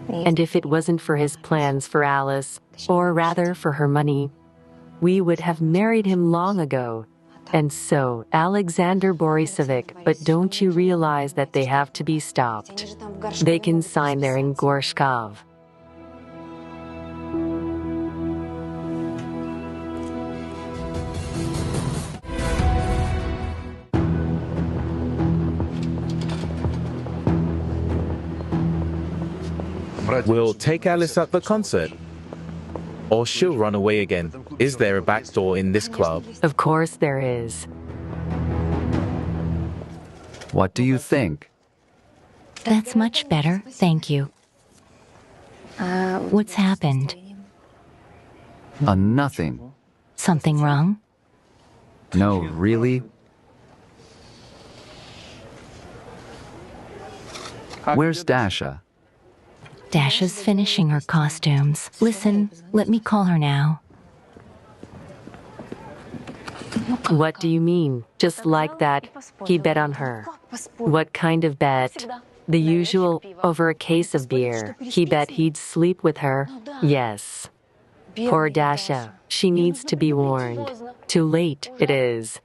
And if it wasn't for his plans for Alice, or rather for her money, we would have married him long ago. And so, Alexander Borisovich, but don't you realize that they have to be stopped? They can sign there in Gorshkov. We'll take Alice at the concert. Or she'll run away again. Is there a back door in this club? Of course there is. What do you think? That's much better, thank you. What's happened? Nothing. Something wrong? No, really? Where's Dasha? Dasha's finishing her costumes. Listen, let me call her now. What do you mean? Just like that, he bet on her. What kind of bet? The usual, over a case of beer. He bet he'd sleep with her. Yes. Poor Dasha. She needs to be warned. Too late, it is.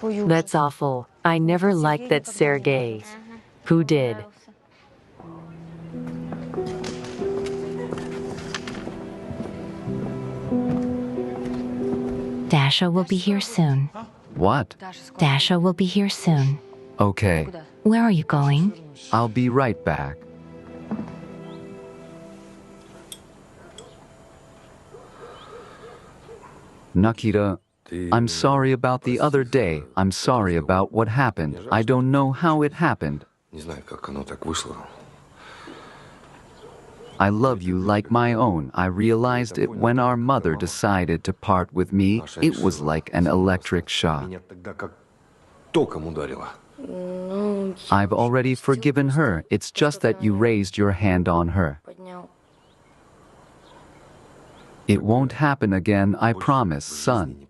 That's awful. I never liked that Sergei. Who did? Dasha will be here soon. What? Dasha will be here soon. Okay. Where are you going? I'll be right back. Nikita, I'm sorry about the other day. I'm sorry about what happened. I don't know how it happened. I love you like my own. I realized it when our mother decided to part with me. It was like an electric shock. I've already forgiven her. It's just that you raised your hand on her. It won't happen again, I promise, son.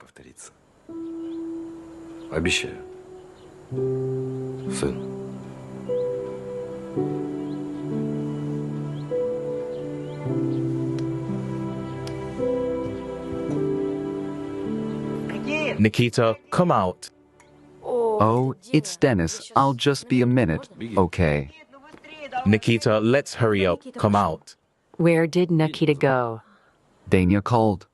Обещаю. Сын. Nikita, come out. Oh, it's Dennis. I'll just be a minute, okay? Nikita, let's hurry up. Come out. Where did Nikita go? Dania called.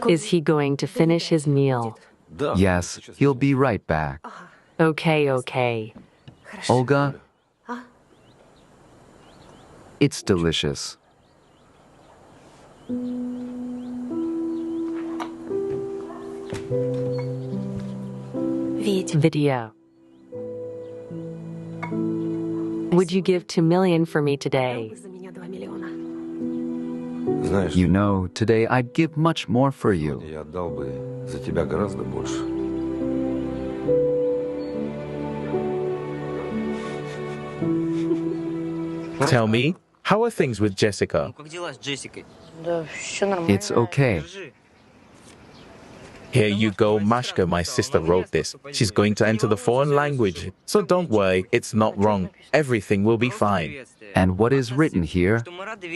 Is he going to finish his meal? Yes, he'll be right back. Okay. Olga? It's delicious. Video. Would you give 2 million for me today? You know, today I'd give much more for you. Я отдал бы за тебя гораздо больше. Tell me, how are things with Jessica? It's okay. Here you go, Mashka, my sister wrote this. She's going to enter the foreign language. So don't worry, it's not wrong. Everything will be fine. And what is written here?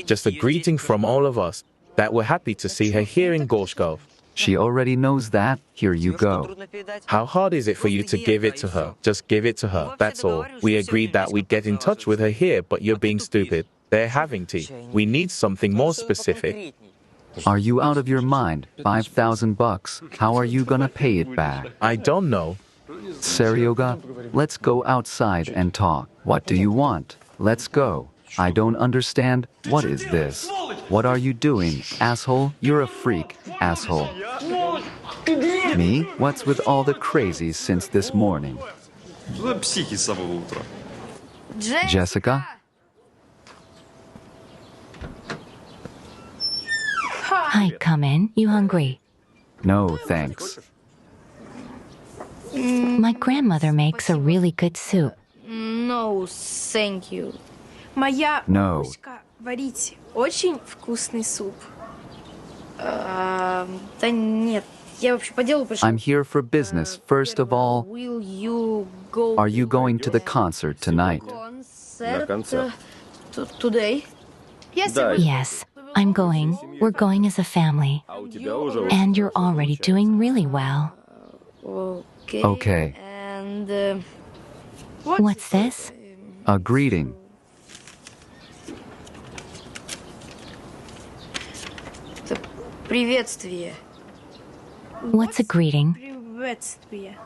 Just a greeting from all of us, that we're happy to see her here in Gorshkov. She already knows that. Here you go. How hard is it for you to give it to her? Just give it to her, that's all. We agreed that we'd get in touch with her here, but you're being stupid. They're having tea. We need something more specific. Are you out of your mind? $5,000. How are you gonna pay it back? I don't know. Seryoga, let's go outside and talk. What do you want? Let's go. I don't understand. What is this? What are you doing, asshole? You're a freak, asshole. Me? What's with all the crazies since this morning? Jessica? Hi, come in. You hungry? No, thanks. My grandmother makes a really good soup. No, thank you. Моя No. бабушка варит очень вкусный суп. Да нет, я вообще по делу пришла. I'm here for business. First of all, Will you go are you going to the concert tonight? concert today? Yes, I'm going. We're going as a family. And you're already doing really well. Okay. Okay. And What's this? A greeting. это приветствие. What's a greeting? Приветствие.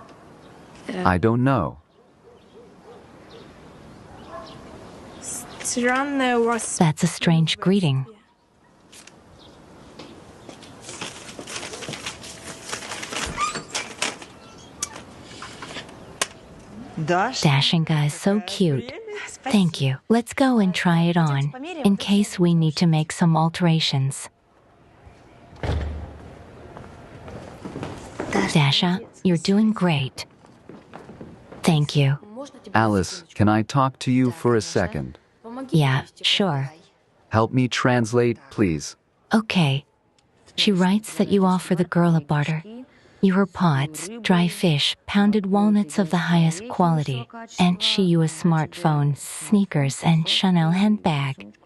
I don't know. Странное у вас. That's a strange greeting. Dashinga is so cute. Thank you. Let's go and try it on, in case we need to make some alterations. Dasha, you're doing great. Thank you. Alice, can I talk to you for a second? Yeah, sure. Help me translate, please. Okay. She writes that you offer the girl a barter. Your pots, dry fish, pounded walnuts of the highest quality, and she you a smartphone, sneakers, and Chanel handbag.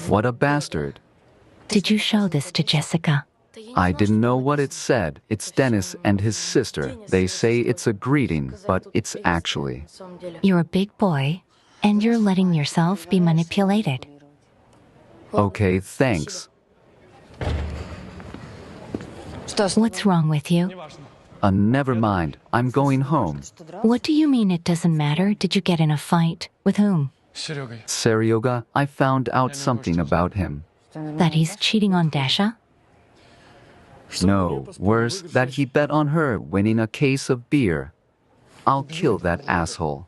What a bastard. Did you show this to Jessica? I didn't know what it said. It's Dennis and his sister. They say it's a greeting, but it's actually... You're a big boy, and you're letting yourself be manipulated. Okay, thanks. What's wrong with you? Never mind. I'm going home. What do you mean it doesn't matter? Did you get in a fight? With whom? Seryoga, I found out something about him. That he's cheating on Dasha? No, worse, that he bet on her winning a case of beer. I'll kill that asshole.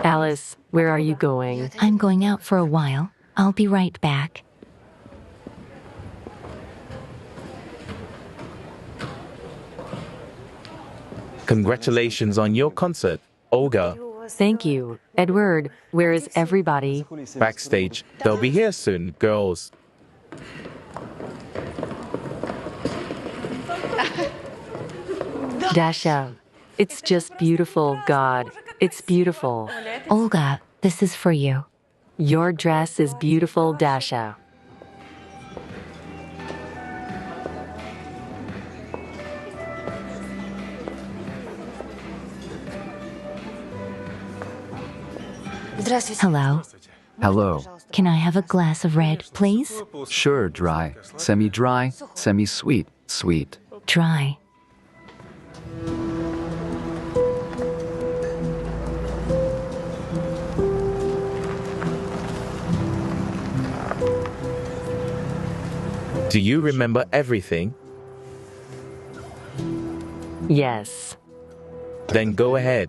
Alice, where are you going? I'm going out for a while. I'll be right back. Congratulations on your concert, Olga. Thank you. Edward, where is everybody? Backstage. They'll be here soon, girls. Dasha, it's just beautiful, God. It's beautiful. Olga, this is for you. Your dress is beautiful, Dasha. Hello. Hello. Can I have a glass of red, please? Sure, dry. Semi-dry, semi-sweet, sweet. Dry. Do you remember everything? Yes. Then go ahead.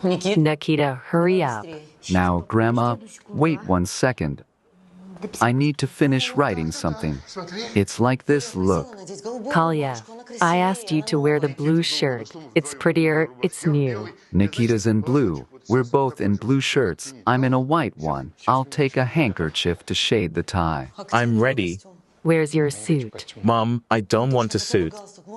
Nikita, hurry up. Now, Grandma, wait 1 second. I need to finish writing something. It's like this, look. Kalia, I asked you to wear the blue shirt. It's prettier, it's new. Nikita's in blue. We're both in blue shirts. I'm in a white one. I'll take a handkerchief to shade the tie. I'm ready. Where's your suit? Mom, I don't want a suit.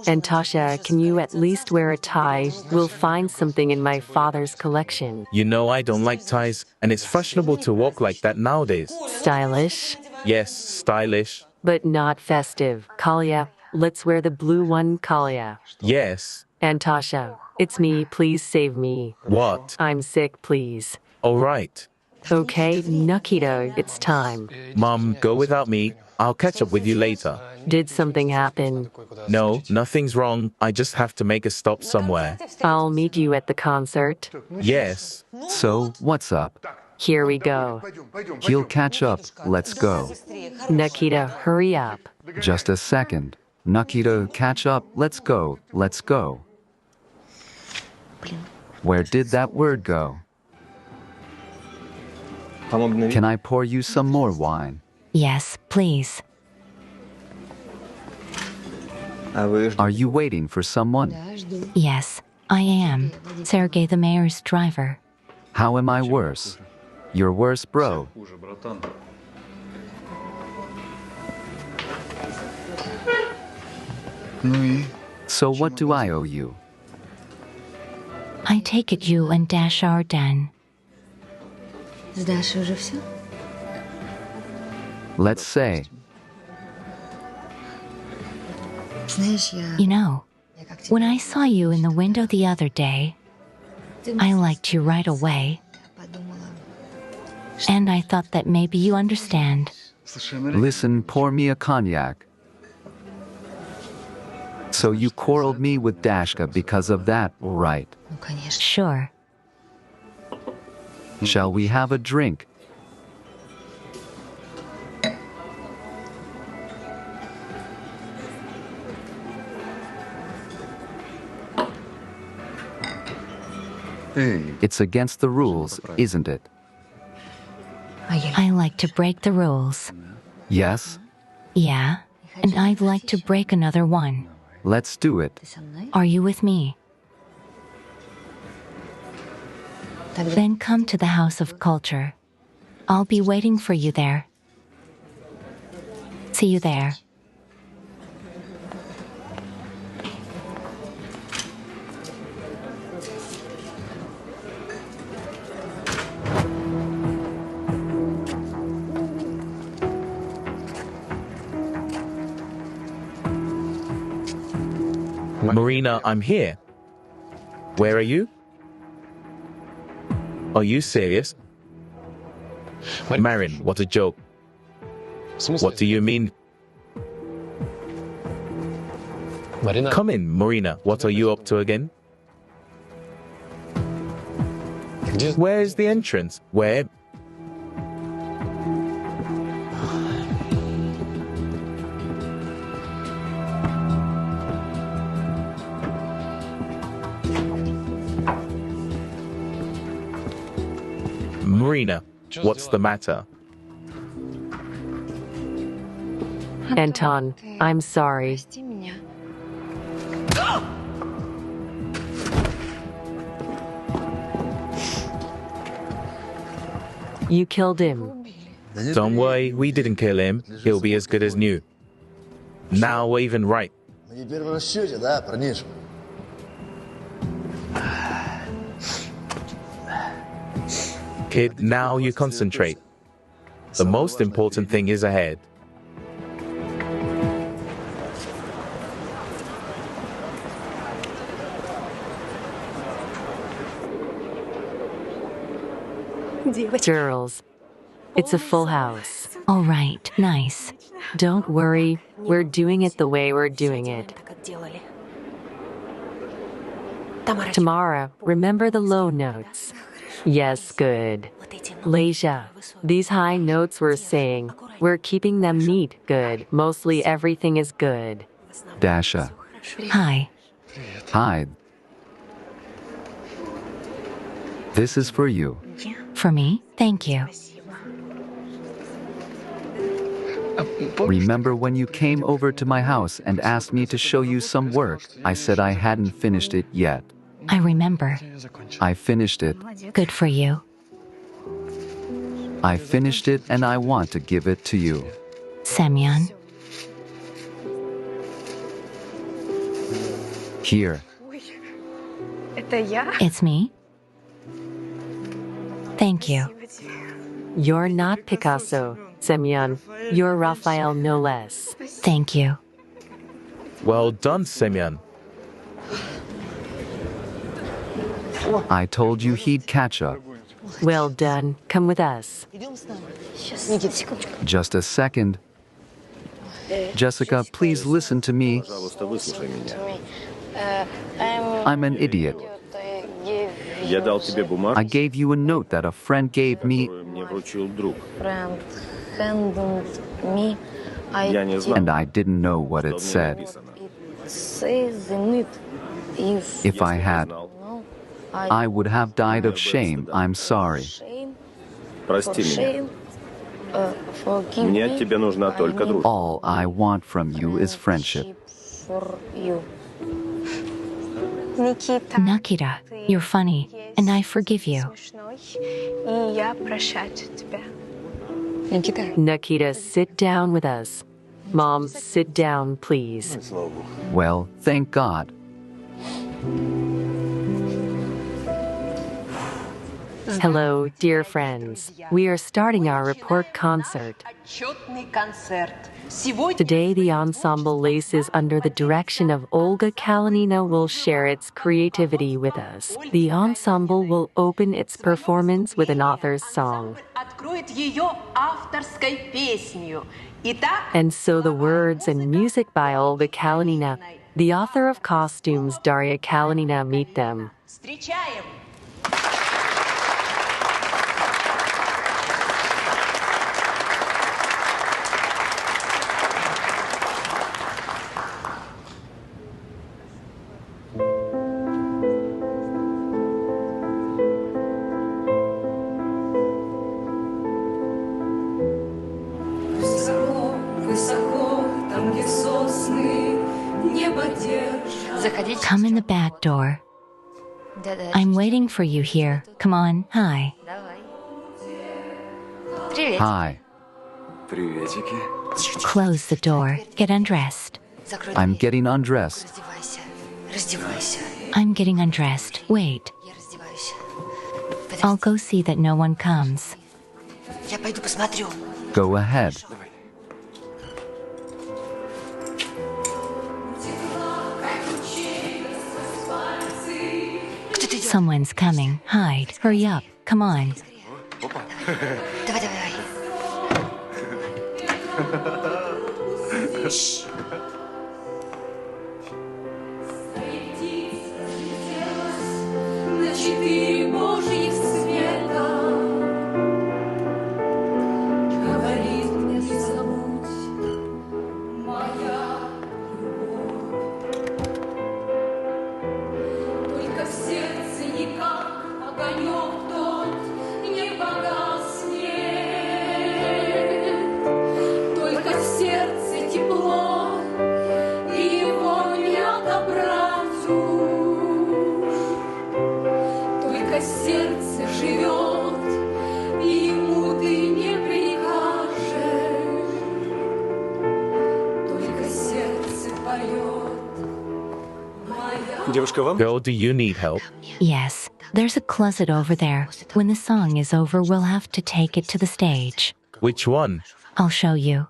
And Tasha, can you at least wear a tie? We'll find something in my father's collection. You know I don't like ties, and it's fashionable to walk like that nowadays. Stylish, Yes, stylish. but not festive. Kalia, let's wear the blue one, Kalia. Yes. And Tasha, it's me, please save me. What? I'm sick, please. All right. Okay, Nikita, it's time. Mom, go without me. I'll catch up with you later. Did something happen? No, nothing's wrong. I just have to make a stop somewhere. I'll meet you at the concert. Yes. So, what's up? Here we go. He'll catch up. Let's go. Nikita, hurry up. Just a second. Nikita, catch up. Let's go. Let's go. Where did that word go? Can I pour you some more wine? Yes, please. Are you waiting for someone? Yes, I am. Sergey, the mayor's driver. How am I worse? You're worse, bro. So what do I owe you? I take it you and Dasha are done. Let's say. You know, when I saw you in the window the other day, I liked you right away. And I thought that maybe you understand. Listen, pour me a cognac. So you quarreled me with Dashka because of that, right? Sure. Shall we have a drink? It's against the rules, isn't it? I like to break the rules. Yes? Yeah, and I'd like to break another one. Let's do it. Are you with me? Then come to the House of Culture. I'll be waiting for you there. See you there. Marina, I'm here. Where are you? Are you serious? Marin, what a joke. What do you mean? Come in, Marina. What are you up to again? Where is the entrance? Where? Marina, what's the matter? Anton, I'm sorry. You killed him. Don't worry, we didn't kill him. He'll be as good as new. Now we're even right. Kid, now you concentrate. The most important thing is ahead. Girls, it's a full house. All right, nice. Don't worry, we're doing it the way we're doing it. Tamara, remember the low notes. Yes, good. Leisha, these high notes we're saying, we're keeping them neat, good. Mostly everything is good. Dasha. Hi. Hi. This is for you. For me? Thank you. Remember when you came over to my house and asked me to show you some work? I said I hadn't finished it yet. I remember. I finished it. Good for you. I finished it and I want to give it to you. Semyon. Here. It's me. Thank you. You're not Picasso, Semyon. You're Raphael no less. Thank you. Well done, Semyon. I told you he'd catch up. Well done. Come with us. Just a second. Jessica, please listen to me. I'm an idiot. I gave you a note that a friend gave me. Friend handed me and I didn't know what it said. It says in it, If I had, I would have died of shame. I'm sorry. shame, Прости меня. shame, forgive Мне me, от тебя нужна I только need дружба. All I want from you is friendship. for you. Nikita, you're funny, and I forgive you. И я прощаю тебя. Nikita, sit down with us. Mom, sit down, please. Well, thank God. Hello, dear friends. We are starting our report concert. Today, the ensemble Laces under the direction of Olga Kalinina will share its creativity with us. The ensemble will open its performance with an author's song. And so the words and music by Olga Kalinina, the author of costumes Daria Kalinina, meet them. Come in the back door. I'm waiting for you here. Come on, hi. Hi. Приветики. Close the door. Get undressed. I'm getting undressed. I'm getting undressed. Wait. I'll go see that no one comes. Go ahead. Someone's coming. Hide. Hurry up. Come on. Girl, do you need help? Yes, there's a closet over there. When the song is over, we'll have to take it to the stage. Which one? I'll show you.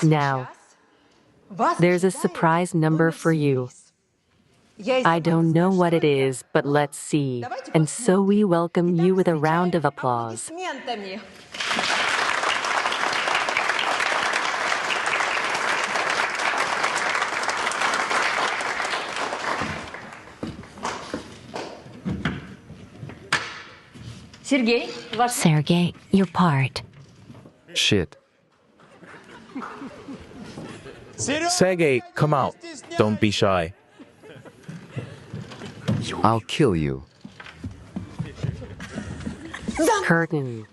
Now, there's a surprise number for you. I don't know what it is, but let's see. And so we welcome you with a round of applause. Sergei, your part. Shit. Sergey, come out. Don't be shy. I'll kill you. Curtain.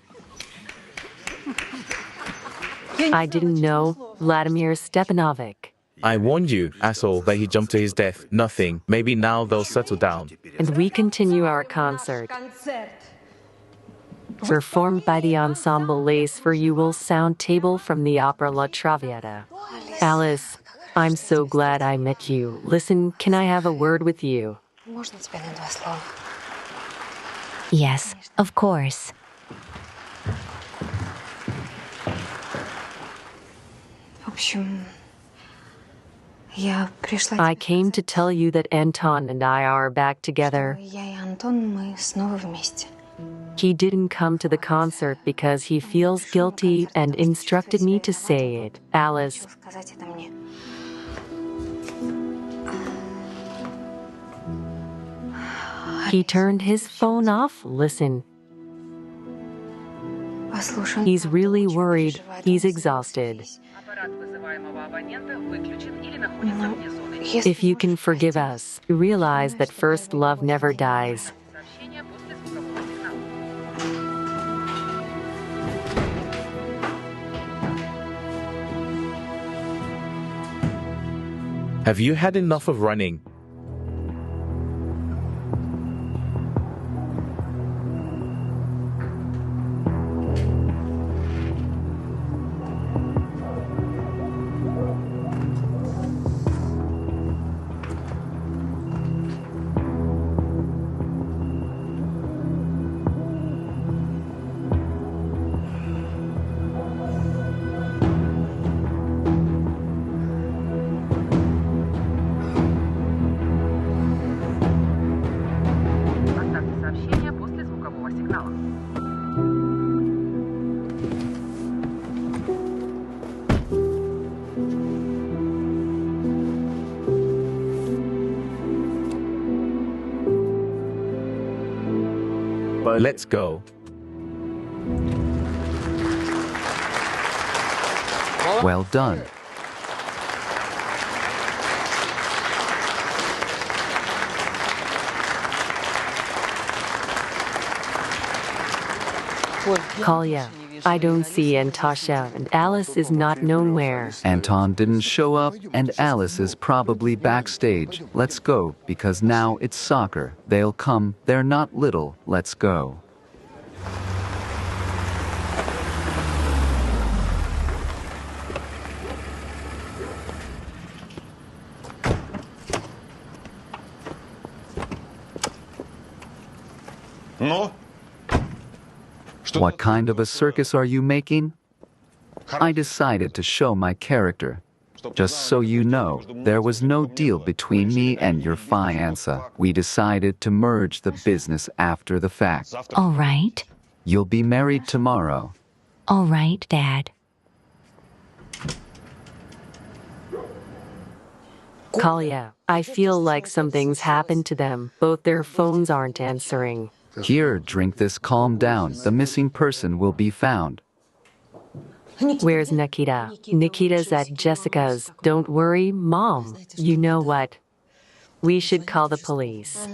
I didn't know Vladimir Stepanovic. I warned you, asshole, that he jumped to his death. Nothing. Maybe now they'll settle down. And we continue our concert. Performed by the ensemble Lace for You will sound table from the opera La Traviata. Alice, I'm so glad I met you. Listen, can I have a word with you? Yes, of course. I came to tell you that Anton and I are back together. He didn't come to the concert because he feels guilty and instructed me to say it. Alice. He turned his phone off. Listen. He's really worried. He's exhausted. If you can forgive us, realize that first love never dies. Have you had enough of running? Let's go. Well done. Kolya, I don't see Antasha, and Alice is not known where. Anton didn't show up, and Alice is probably backstage. Let's go, because now it's soccer. They'll come. They're not little. Let's go. No? What kind of a circus are you making? I decided to show my character. Just so you know, there was no deal between me and your fiancé. We decided to merge the business after the fact. All right. You'll be married tomorrow. All right, Dad. Kolya, I feel like something's happened to them. Both their phones aren't answering. Here, drink this. Calm down. The missing person will be found. Where's Nikita? Nikita's at Jessica's. Don't worry, Mom. You know what? We should call the police.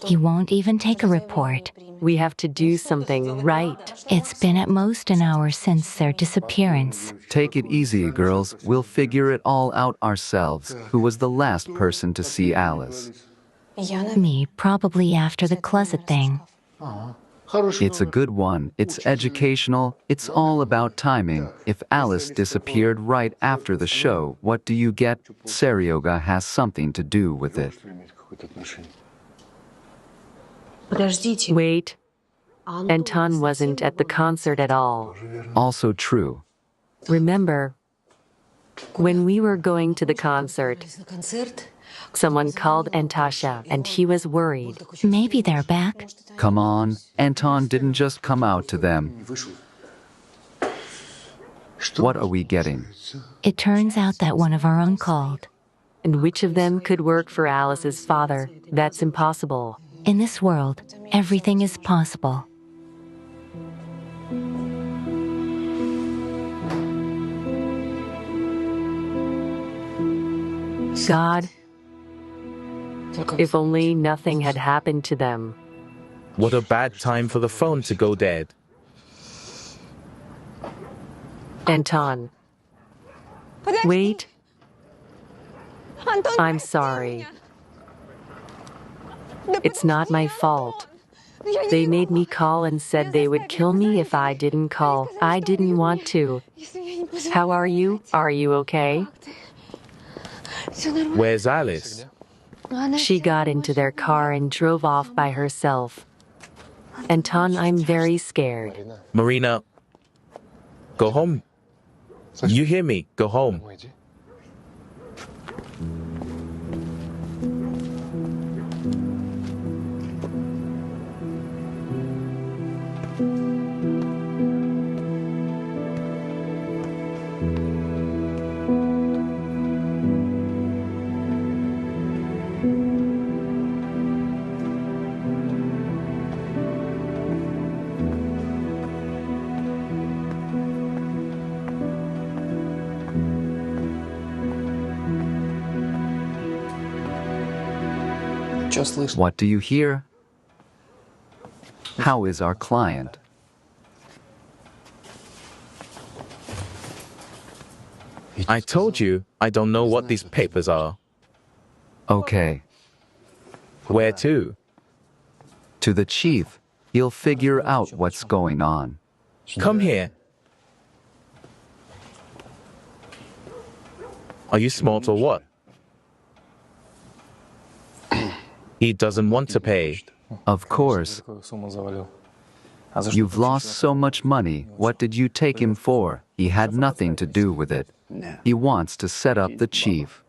He won't even take a report. We have to do something, right? It's been at most an hour since their disappearance. Take it easy, girls. We'll figure it all out ourselves. Who was the last person to see Alice? Me, probably after the closet thing. It's a good one. It's educational. It's all about timing. If Alice disappeared right after the show, what do you get? Seryoga has something to do with it. Wait. Anton wasn't at the concert at all. Also true. Remember, when we were going to the concert, someone called Antasha and he was worried. Maybe they're back. Come on, Anton didn't just come out to them. What are we getting? It turns out that one of our own called. And which of them could work for Alice's father? That's impossible. In this world, everything is possible. God, if only nothing had happened to them. What a bad time for the phone to go dead. Anton. Wait. I'm sorry. It's not my fault. They made me call and said they would kill me if I didn't call. I didn't want to. How are you? Are you okay? Where's Alice? She got into their car and drove off by herself. Anton, I'm very scared. Marina, go home. You hear me? Go home. Домой иди. What do you hear? How is our client? I told you I don't know what these papers are. Okay. Where to? To the chief. He'll figure out what's going on. Come here. Are you smart or what? He doesn't want to pay. Of course. You've lost so much money. What did you take him for? He had nothing to do with it. He wants to set up the chief.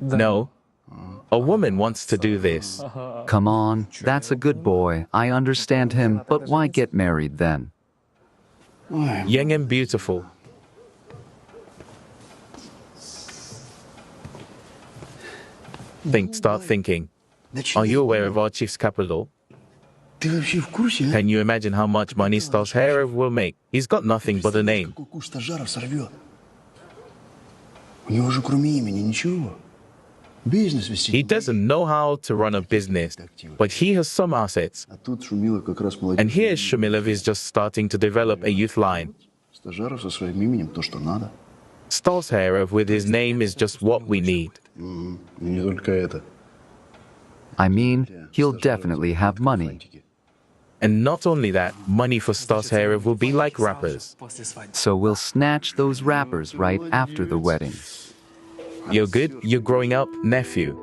No. A woman wants to do this. Come on, that's a good boy. I understand him, but why get married then? Young and beautiful. Start thinking. Are you aware of our chief's capital? Can you imagine how much money Stas Herov will make? He's got nothing but a name. He doesn't know how to run a business, but he has some assets. And here Shumilov is just starting to develop a youth line. Stas Herov with his name is just what we need. I mean, he'll definitely have money. And not only that, money for Stas Herov will be like rappers. So we'll snatch those rappers right after the wedding. You're good, you're growing up, nephew.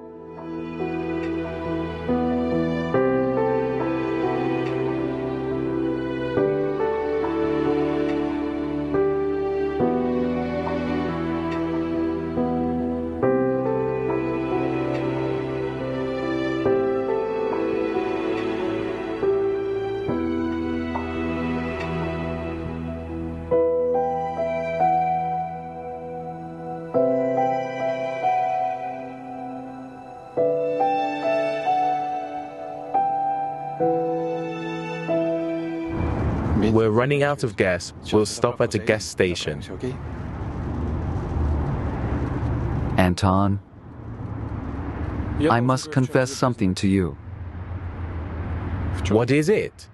We're running out of gas. We'll stop at a gas station. Anton, I must confess something to you. What is it?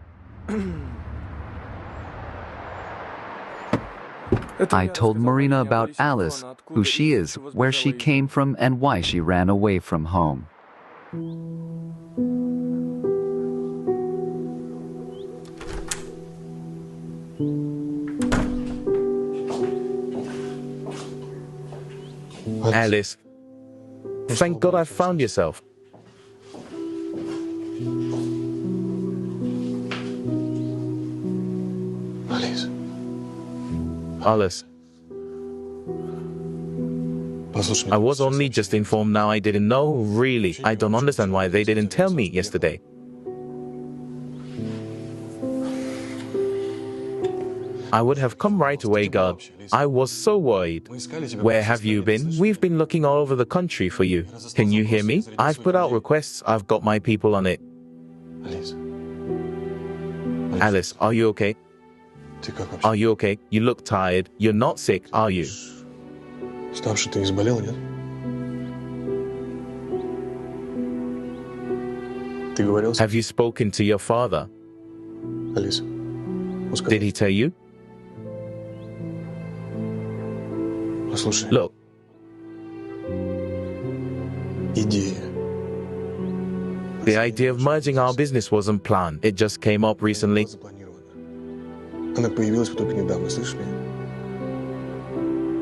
I told Marina about Alice, who she is, where she came from, and why she ran away from home. Alice, thank God I found yourself. Alice. I was only just informed now. I didn't know. Really, I don't understand why they didn't tell me yesterday. I would have come right away, God. I was so worried. Where have you been? We've been looking all over the country for you. Can you hear me? I've put out requests. I've got my people on it. Alice, are you okay? Are you okay? You look tired. You're not sick, are you? Have you spoken to your father? Did he tell you? Look. The idea of merging our business wasn't planned. It just came up recently.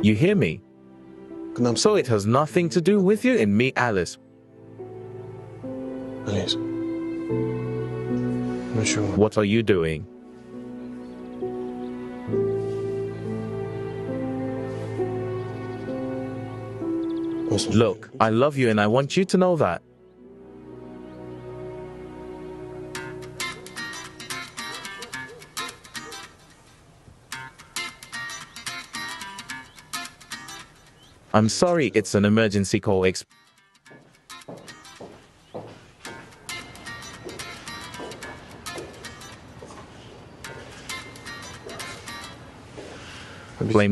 You hear me? So it has nothing to do with you and me, Alice. What are you doing? Look, I love you and I want you to know that. I'm sorry, it's an emergency call. Explain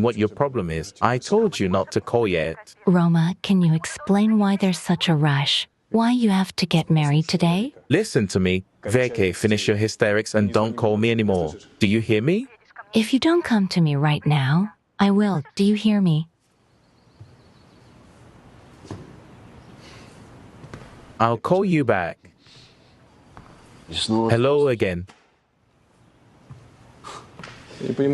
what your problem is. I told you not to call yet. Roma, can you explain why there's such a rush? Why you have to get married today? Listen to me. Veke, finish your hysterics and don't call me anymore. Do you hear me? If you don't come to me right now, I will. Do you hear me? I'll call you back. Hello again.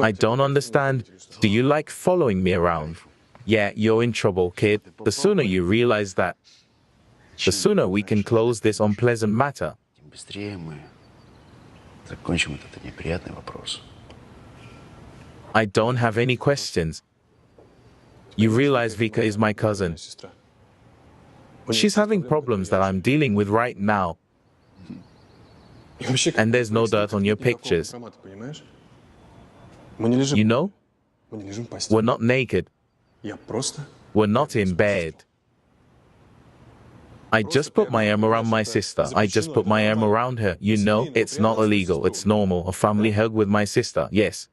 I don't understand. Do you like following me around? Yeah, you're in trouble, kid. The sooner you realize that, the sooner we can close this unpleasant matter. I don't have any questions. You realize Vika is my cousin. She's having problems that I'm dealing with right now. And there's no dirt on your pictures. You know? We're not naked. We're not in bed. I just put my arm around my sister. I just put my arm around her. You know, it's not illegal. It's normal. A family hug with my sister. Yes.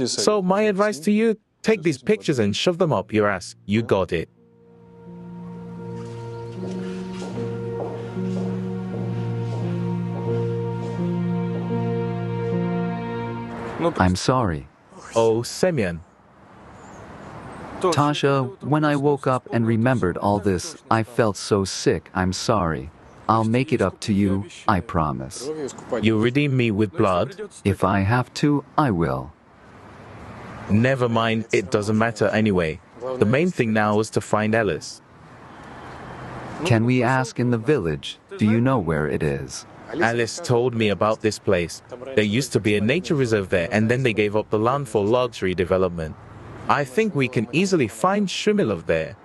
So my advice to you, take these pictures and shove them up your ass. You got it. I'm sorry. Oh, Semyon. Tasha, when I woke up and remembered all this, I felt so sick. I'm sorry. I'll make it up to you, I promise. You redeem me with blood? If I have to, I will. Never mind, it doesn't matter anyway. The main thing now is to find Alice. Can we ask in the village? Do you know where it is? Alice told me about this place. There used to be a nature reserve there, and then they gave up the land for luxury development. I think we can easily find Shumilov there.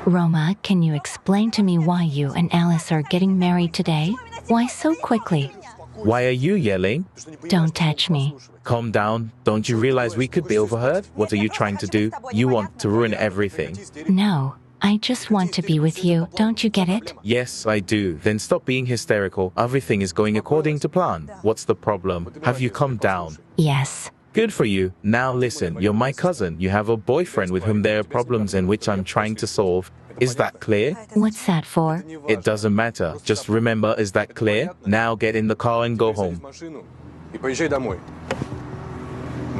Roma, can you explain to me why you and Alice are getting married today? Why so quickly? Why are you yelling? Don't touch me. Calm down. Don't you realize we could be overheard? What are you trying to do? You want to ruin everything. No, I just want to be with you. Don't you get it? Yes, I do. Then stop being hysterical. Everything is going according to plan. What's the problem? Have you calmed down? Yes. Good for you. Now listen, you're my cousin. You have a boyfriend with whom there are problems in which I'm trying to solve. Is that clear? What's that for? It doesn't matter. Just remember, is that clear? Now get in the car and go home.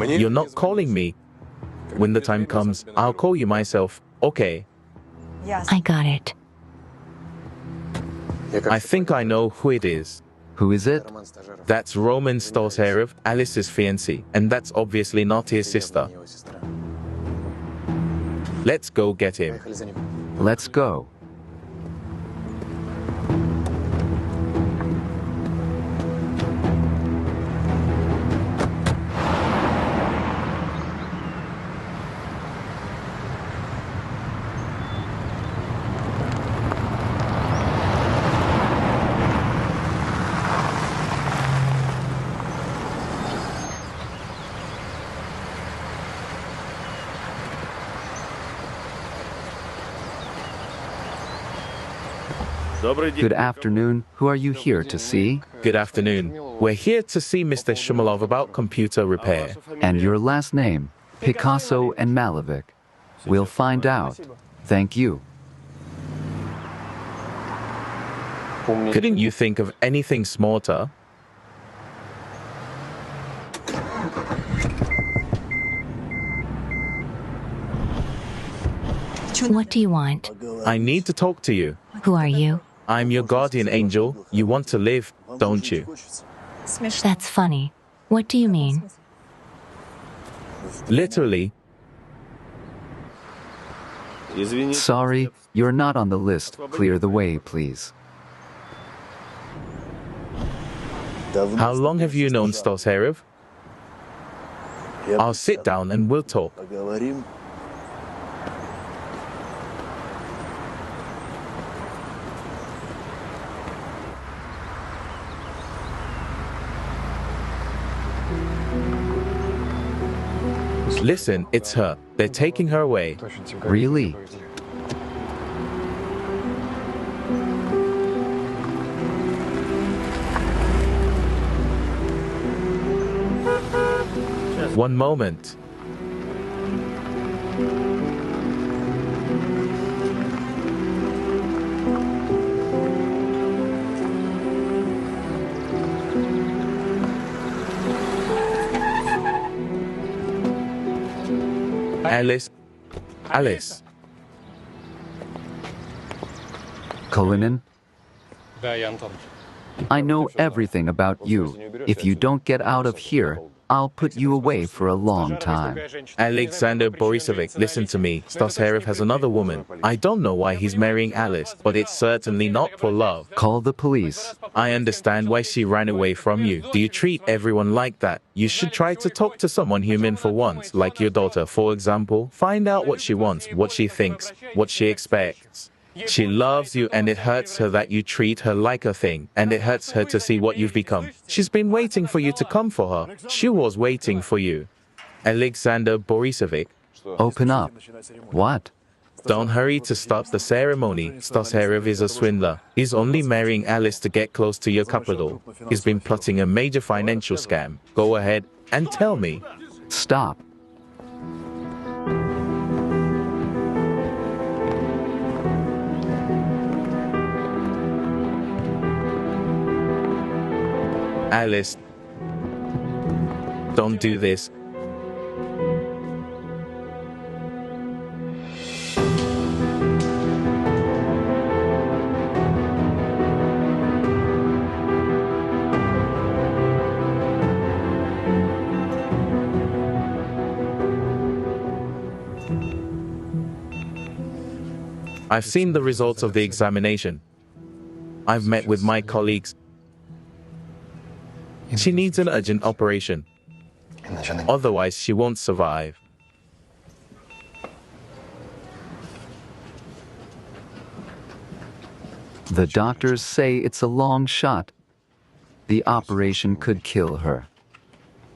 You're not calling me. When the time comes, I'll call you myself. Okay. I got it. I think I know who it is. Who is it? That's Roman Stolsarev, Alice's fiancé, and that's obviously not his sister. Let's go get him. Let's go. Good afternoon. Who are you here to see? Good afternoon. We're here to see Mr. Shumilov about computer repair. And your last name? Picasso and Malovic. We'll find out. Thank you. Couldn't you think of anything smarter? What do you want? I need to talk to you. Who are you? I'm your guardian angel. You want to live, don't you? That's funny. What do you mean? Literally. Sorry, you're not on the list. Clear the way, please. How long have you known Stolsarev? I'll sit down and we'll talk. Listen, it's her. They're taking her away. Really? One moment. Alice. Kalinin, Да, я Антон. I know everything about you. If you don't get out of here, I'll put you away for a long time. Alexander Borisovich, listen to me. Stosarev has another woman. I don't know why he's marrying Alice, but it's certainly not for love. Call the police. I understand why she ran away from you. Do you treat everyone like that? You should try to talk to someone human for once, like your daughter, for example. Find out what she wants, what she thinks, what she expects. She loves you, and it hurts her that you treat her like a thing, and it hurts her to see what you've become. She's been waiting for you to come for her. She was waiting for you. Alexander Borisovich. Open up. What? Don't hurry to start the ceremony. Stosarev is a swindler. He's only marrying Alice to get close to your capital. He's been plotting a major financial scam. Go ahead and tell me. Stop. Alice, don't do this. I've seen the results of the examination. I've met with my colleagues. She needs an urgent operation. Otherwise, she won't survive. The doctors say it's a long shot. The operation could kill her.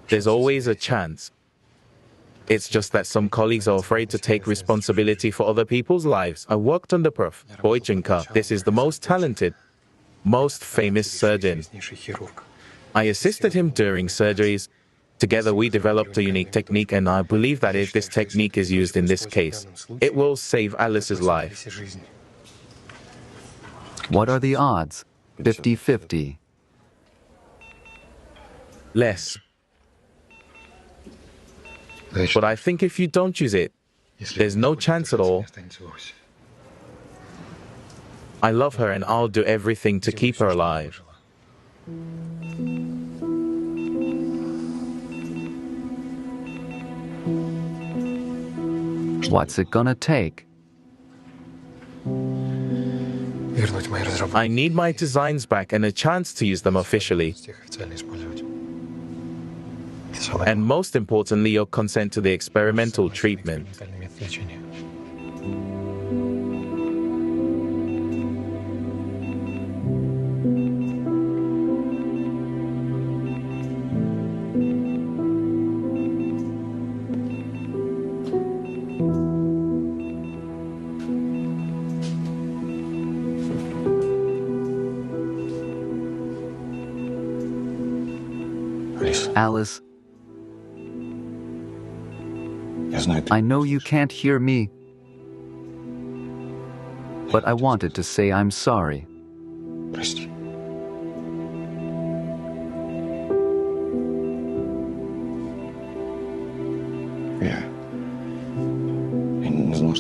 There's always a chance. It's just that some colleagues are afraid to take responsibility for other people's lives. I worked under Prof. Boychenko. This is the most talented, most famous surgeon. I assisted him during surgeries. Together we developed a unique technique, and I believe that if this technique is used in this case, it will save Alice's life. What are the odds? 50-50. Less. But I think if you don't use it, there's no chance at all. I love her, and I'll do everything to keep her alive. What's it gonna take? I need my designs back and a chance to use them officially. And most importantly, your consent to the experimental treatment. Alice, I know you can't hear me, but I wanted to say I'm sorry.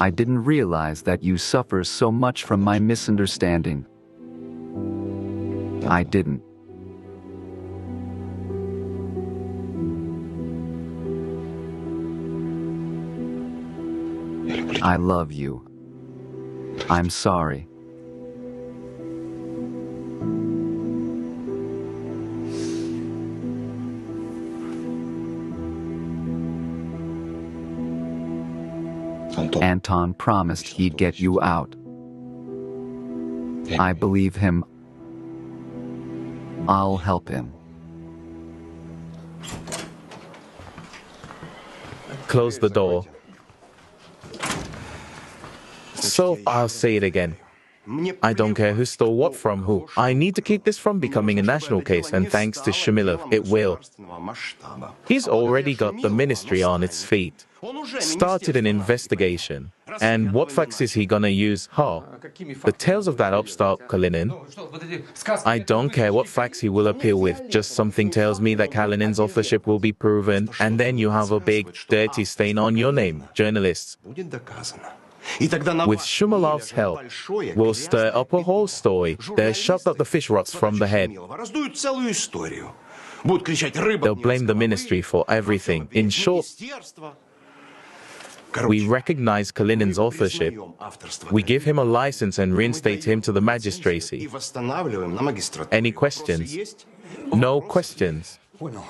I didn't realize that you suffer so much from my misunderstanding. I didn't. I love you. I'm sorry. Anton promised he'd get you out. I believe him. I'll help him. close the door. So I'll say it again. I don't care who stole what from who. I need to keep this from becoming a national case, and thanks to Shumilov, it will. He's already got the ministry on its feet. Started an investigation. And what facts is he gonna use? How? The tales of that upstart Kalinin? I don't care what facts he will appeal with, just something tells me that Kalinin's authorship will be proven, and then you have a big, dirty stain on your name, journalists. With Shumilov's help, we'll stir up a whole story. They'll shove up the fish rots from the head. They'll blame the ministry for everything. In short, we recognize Kalinin's authorship. We give him a license and reinstate him to the magistracy. Any questions? No questions.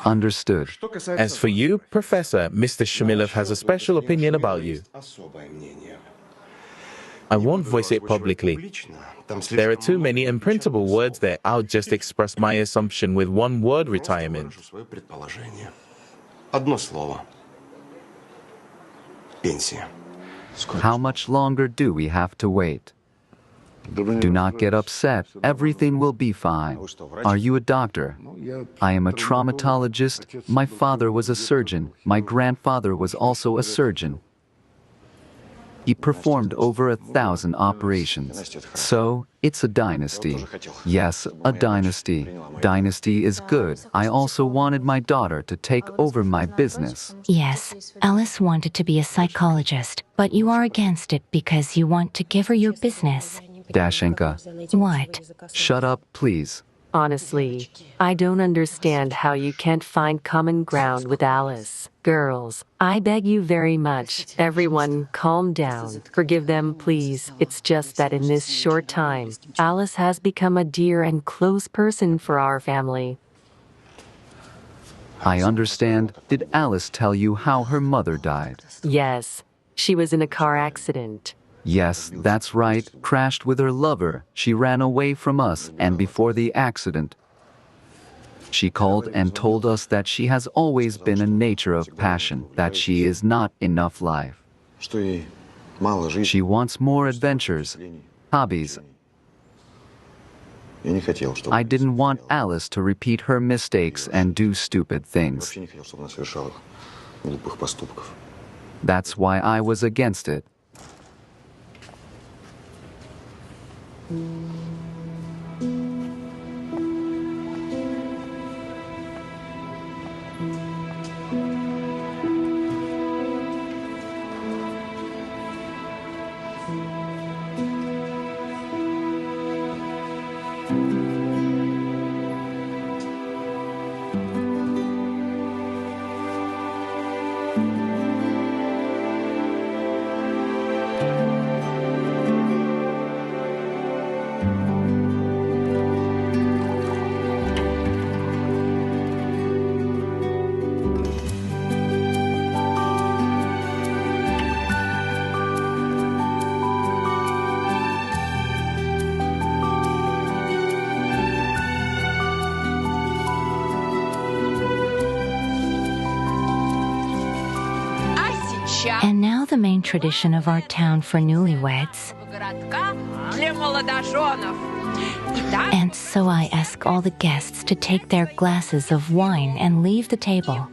Understood. As for you, Professor, Mr. Shumilov has a special opinion about you. I won't voice it publicly. There are too many imprintable words there. I'll just express my assumption with one word: retirement. How much longer do we have to wait? Do not get upset. Everything will be fine. Are you a doctor? I am a traumatologist. My father was a surgeon. My grandfather was also a surgeon. He performed over 1,000 operations. So, it's a dynasty. Yes, a dynasty. Dynasty is good. I also wanted my daughter to take over my business. Yes, Alice wanted to be a psychologist, but you are against it because you want to give her your business. Dashenka. What? Shut up, please. Honestly, I don't understand how you can't find common ground with Alice. Girls, I beg you very much. Everyone, calm down. Forgive them, please. It's just that in this short time, Alice has become a dear and close person for our family. I understand. Did Alice tell you how her mother died? Yes, she was in a car accident. Yes, that's right. Crashed with her lover. She ran away from us, and before the accident, she called and told us that she has always been a nature of passion, that she is not enough life. She wants more adventures, hobbies. I didn't want Alice to repeat her mistakes and do stupid things. That's why I was against it. And now the main tradition of our town for newlyweds. And so I ask all the guests to take their glasses of wine and leave the table.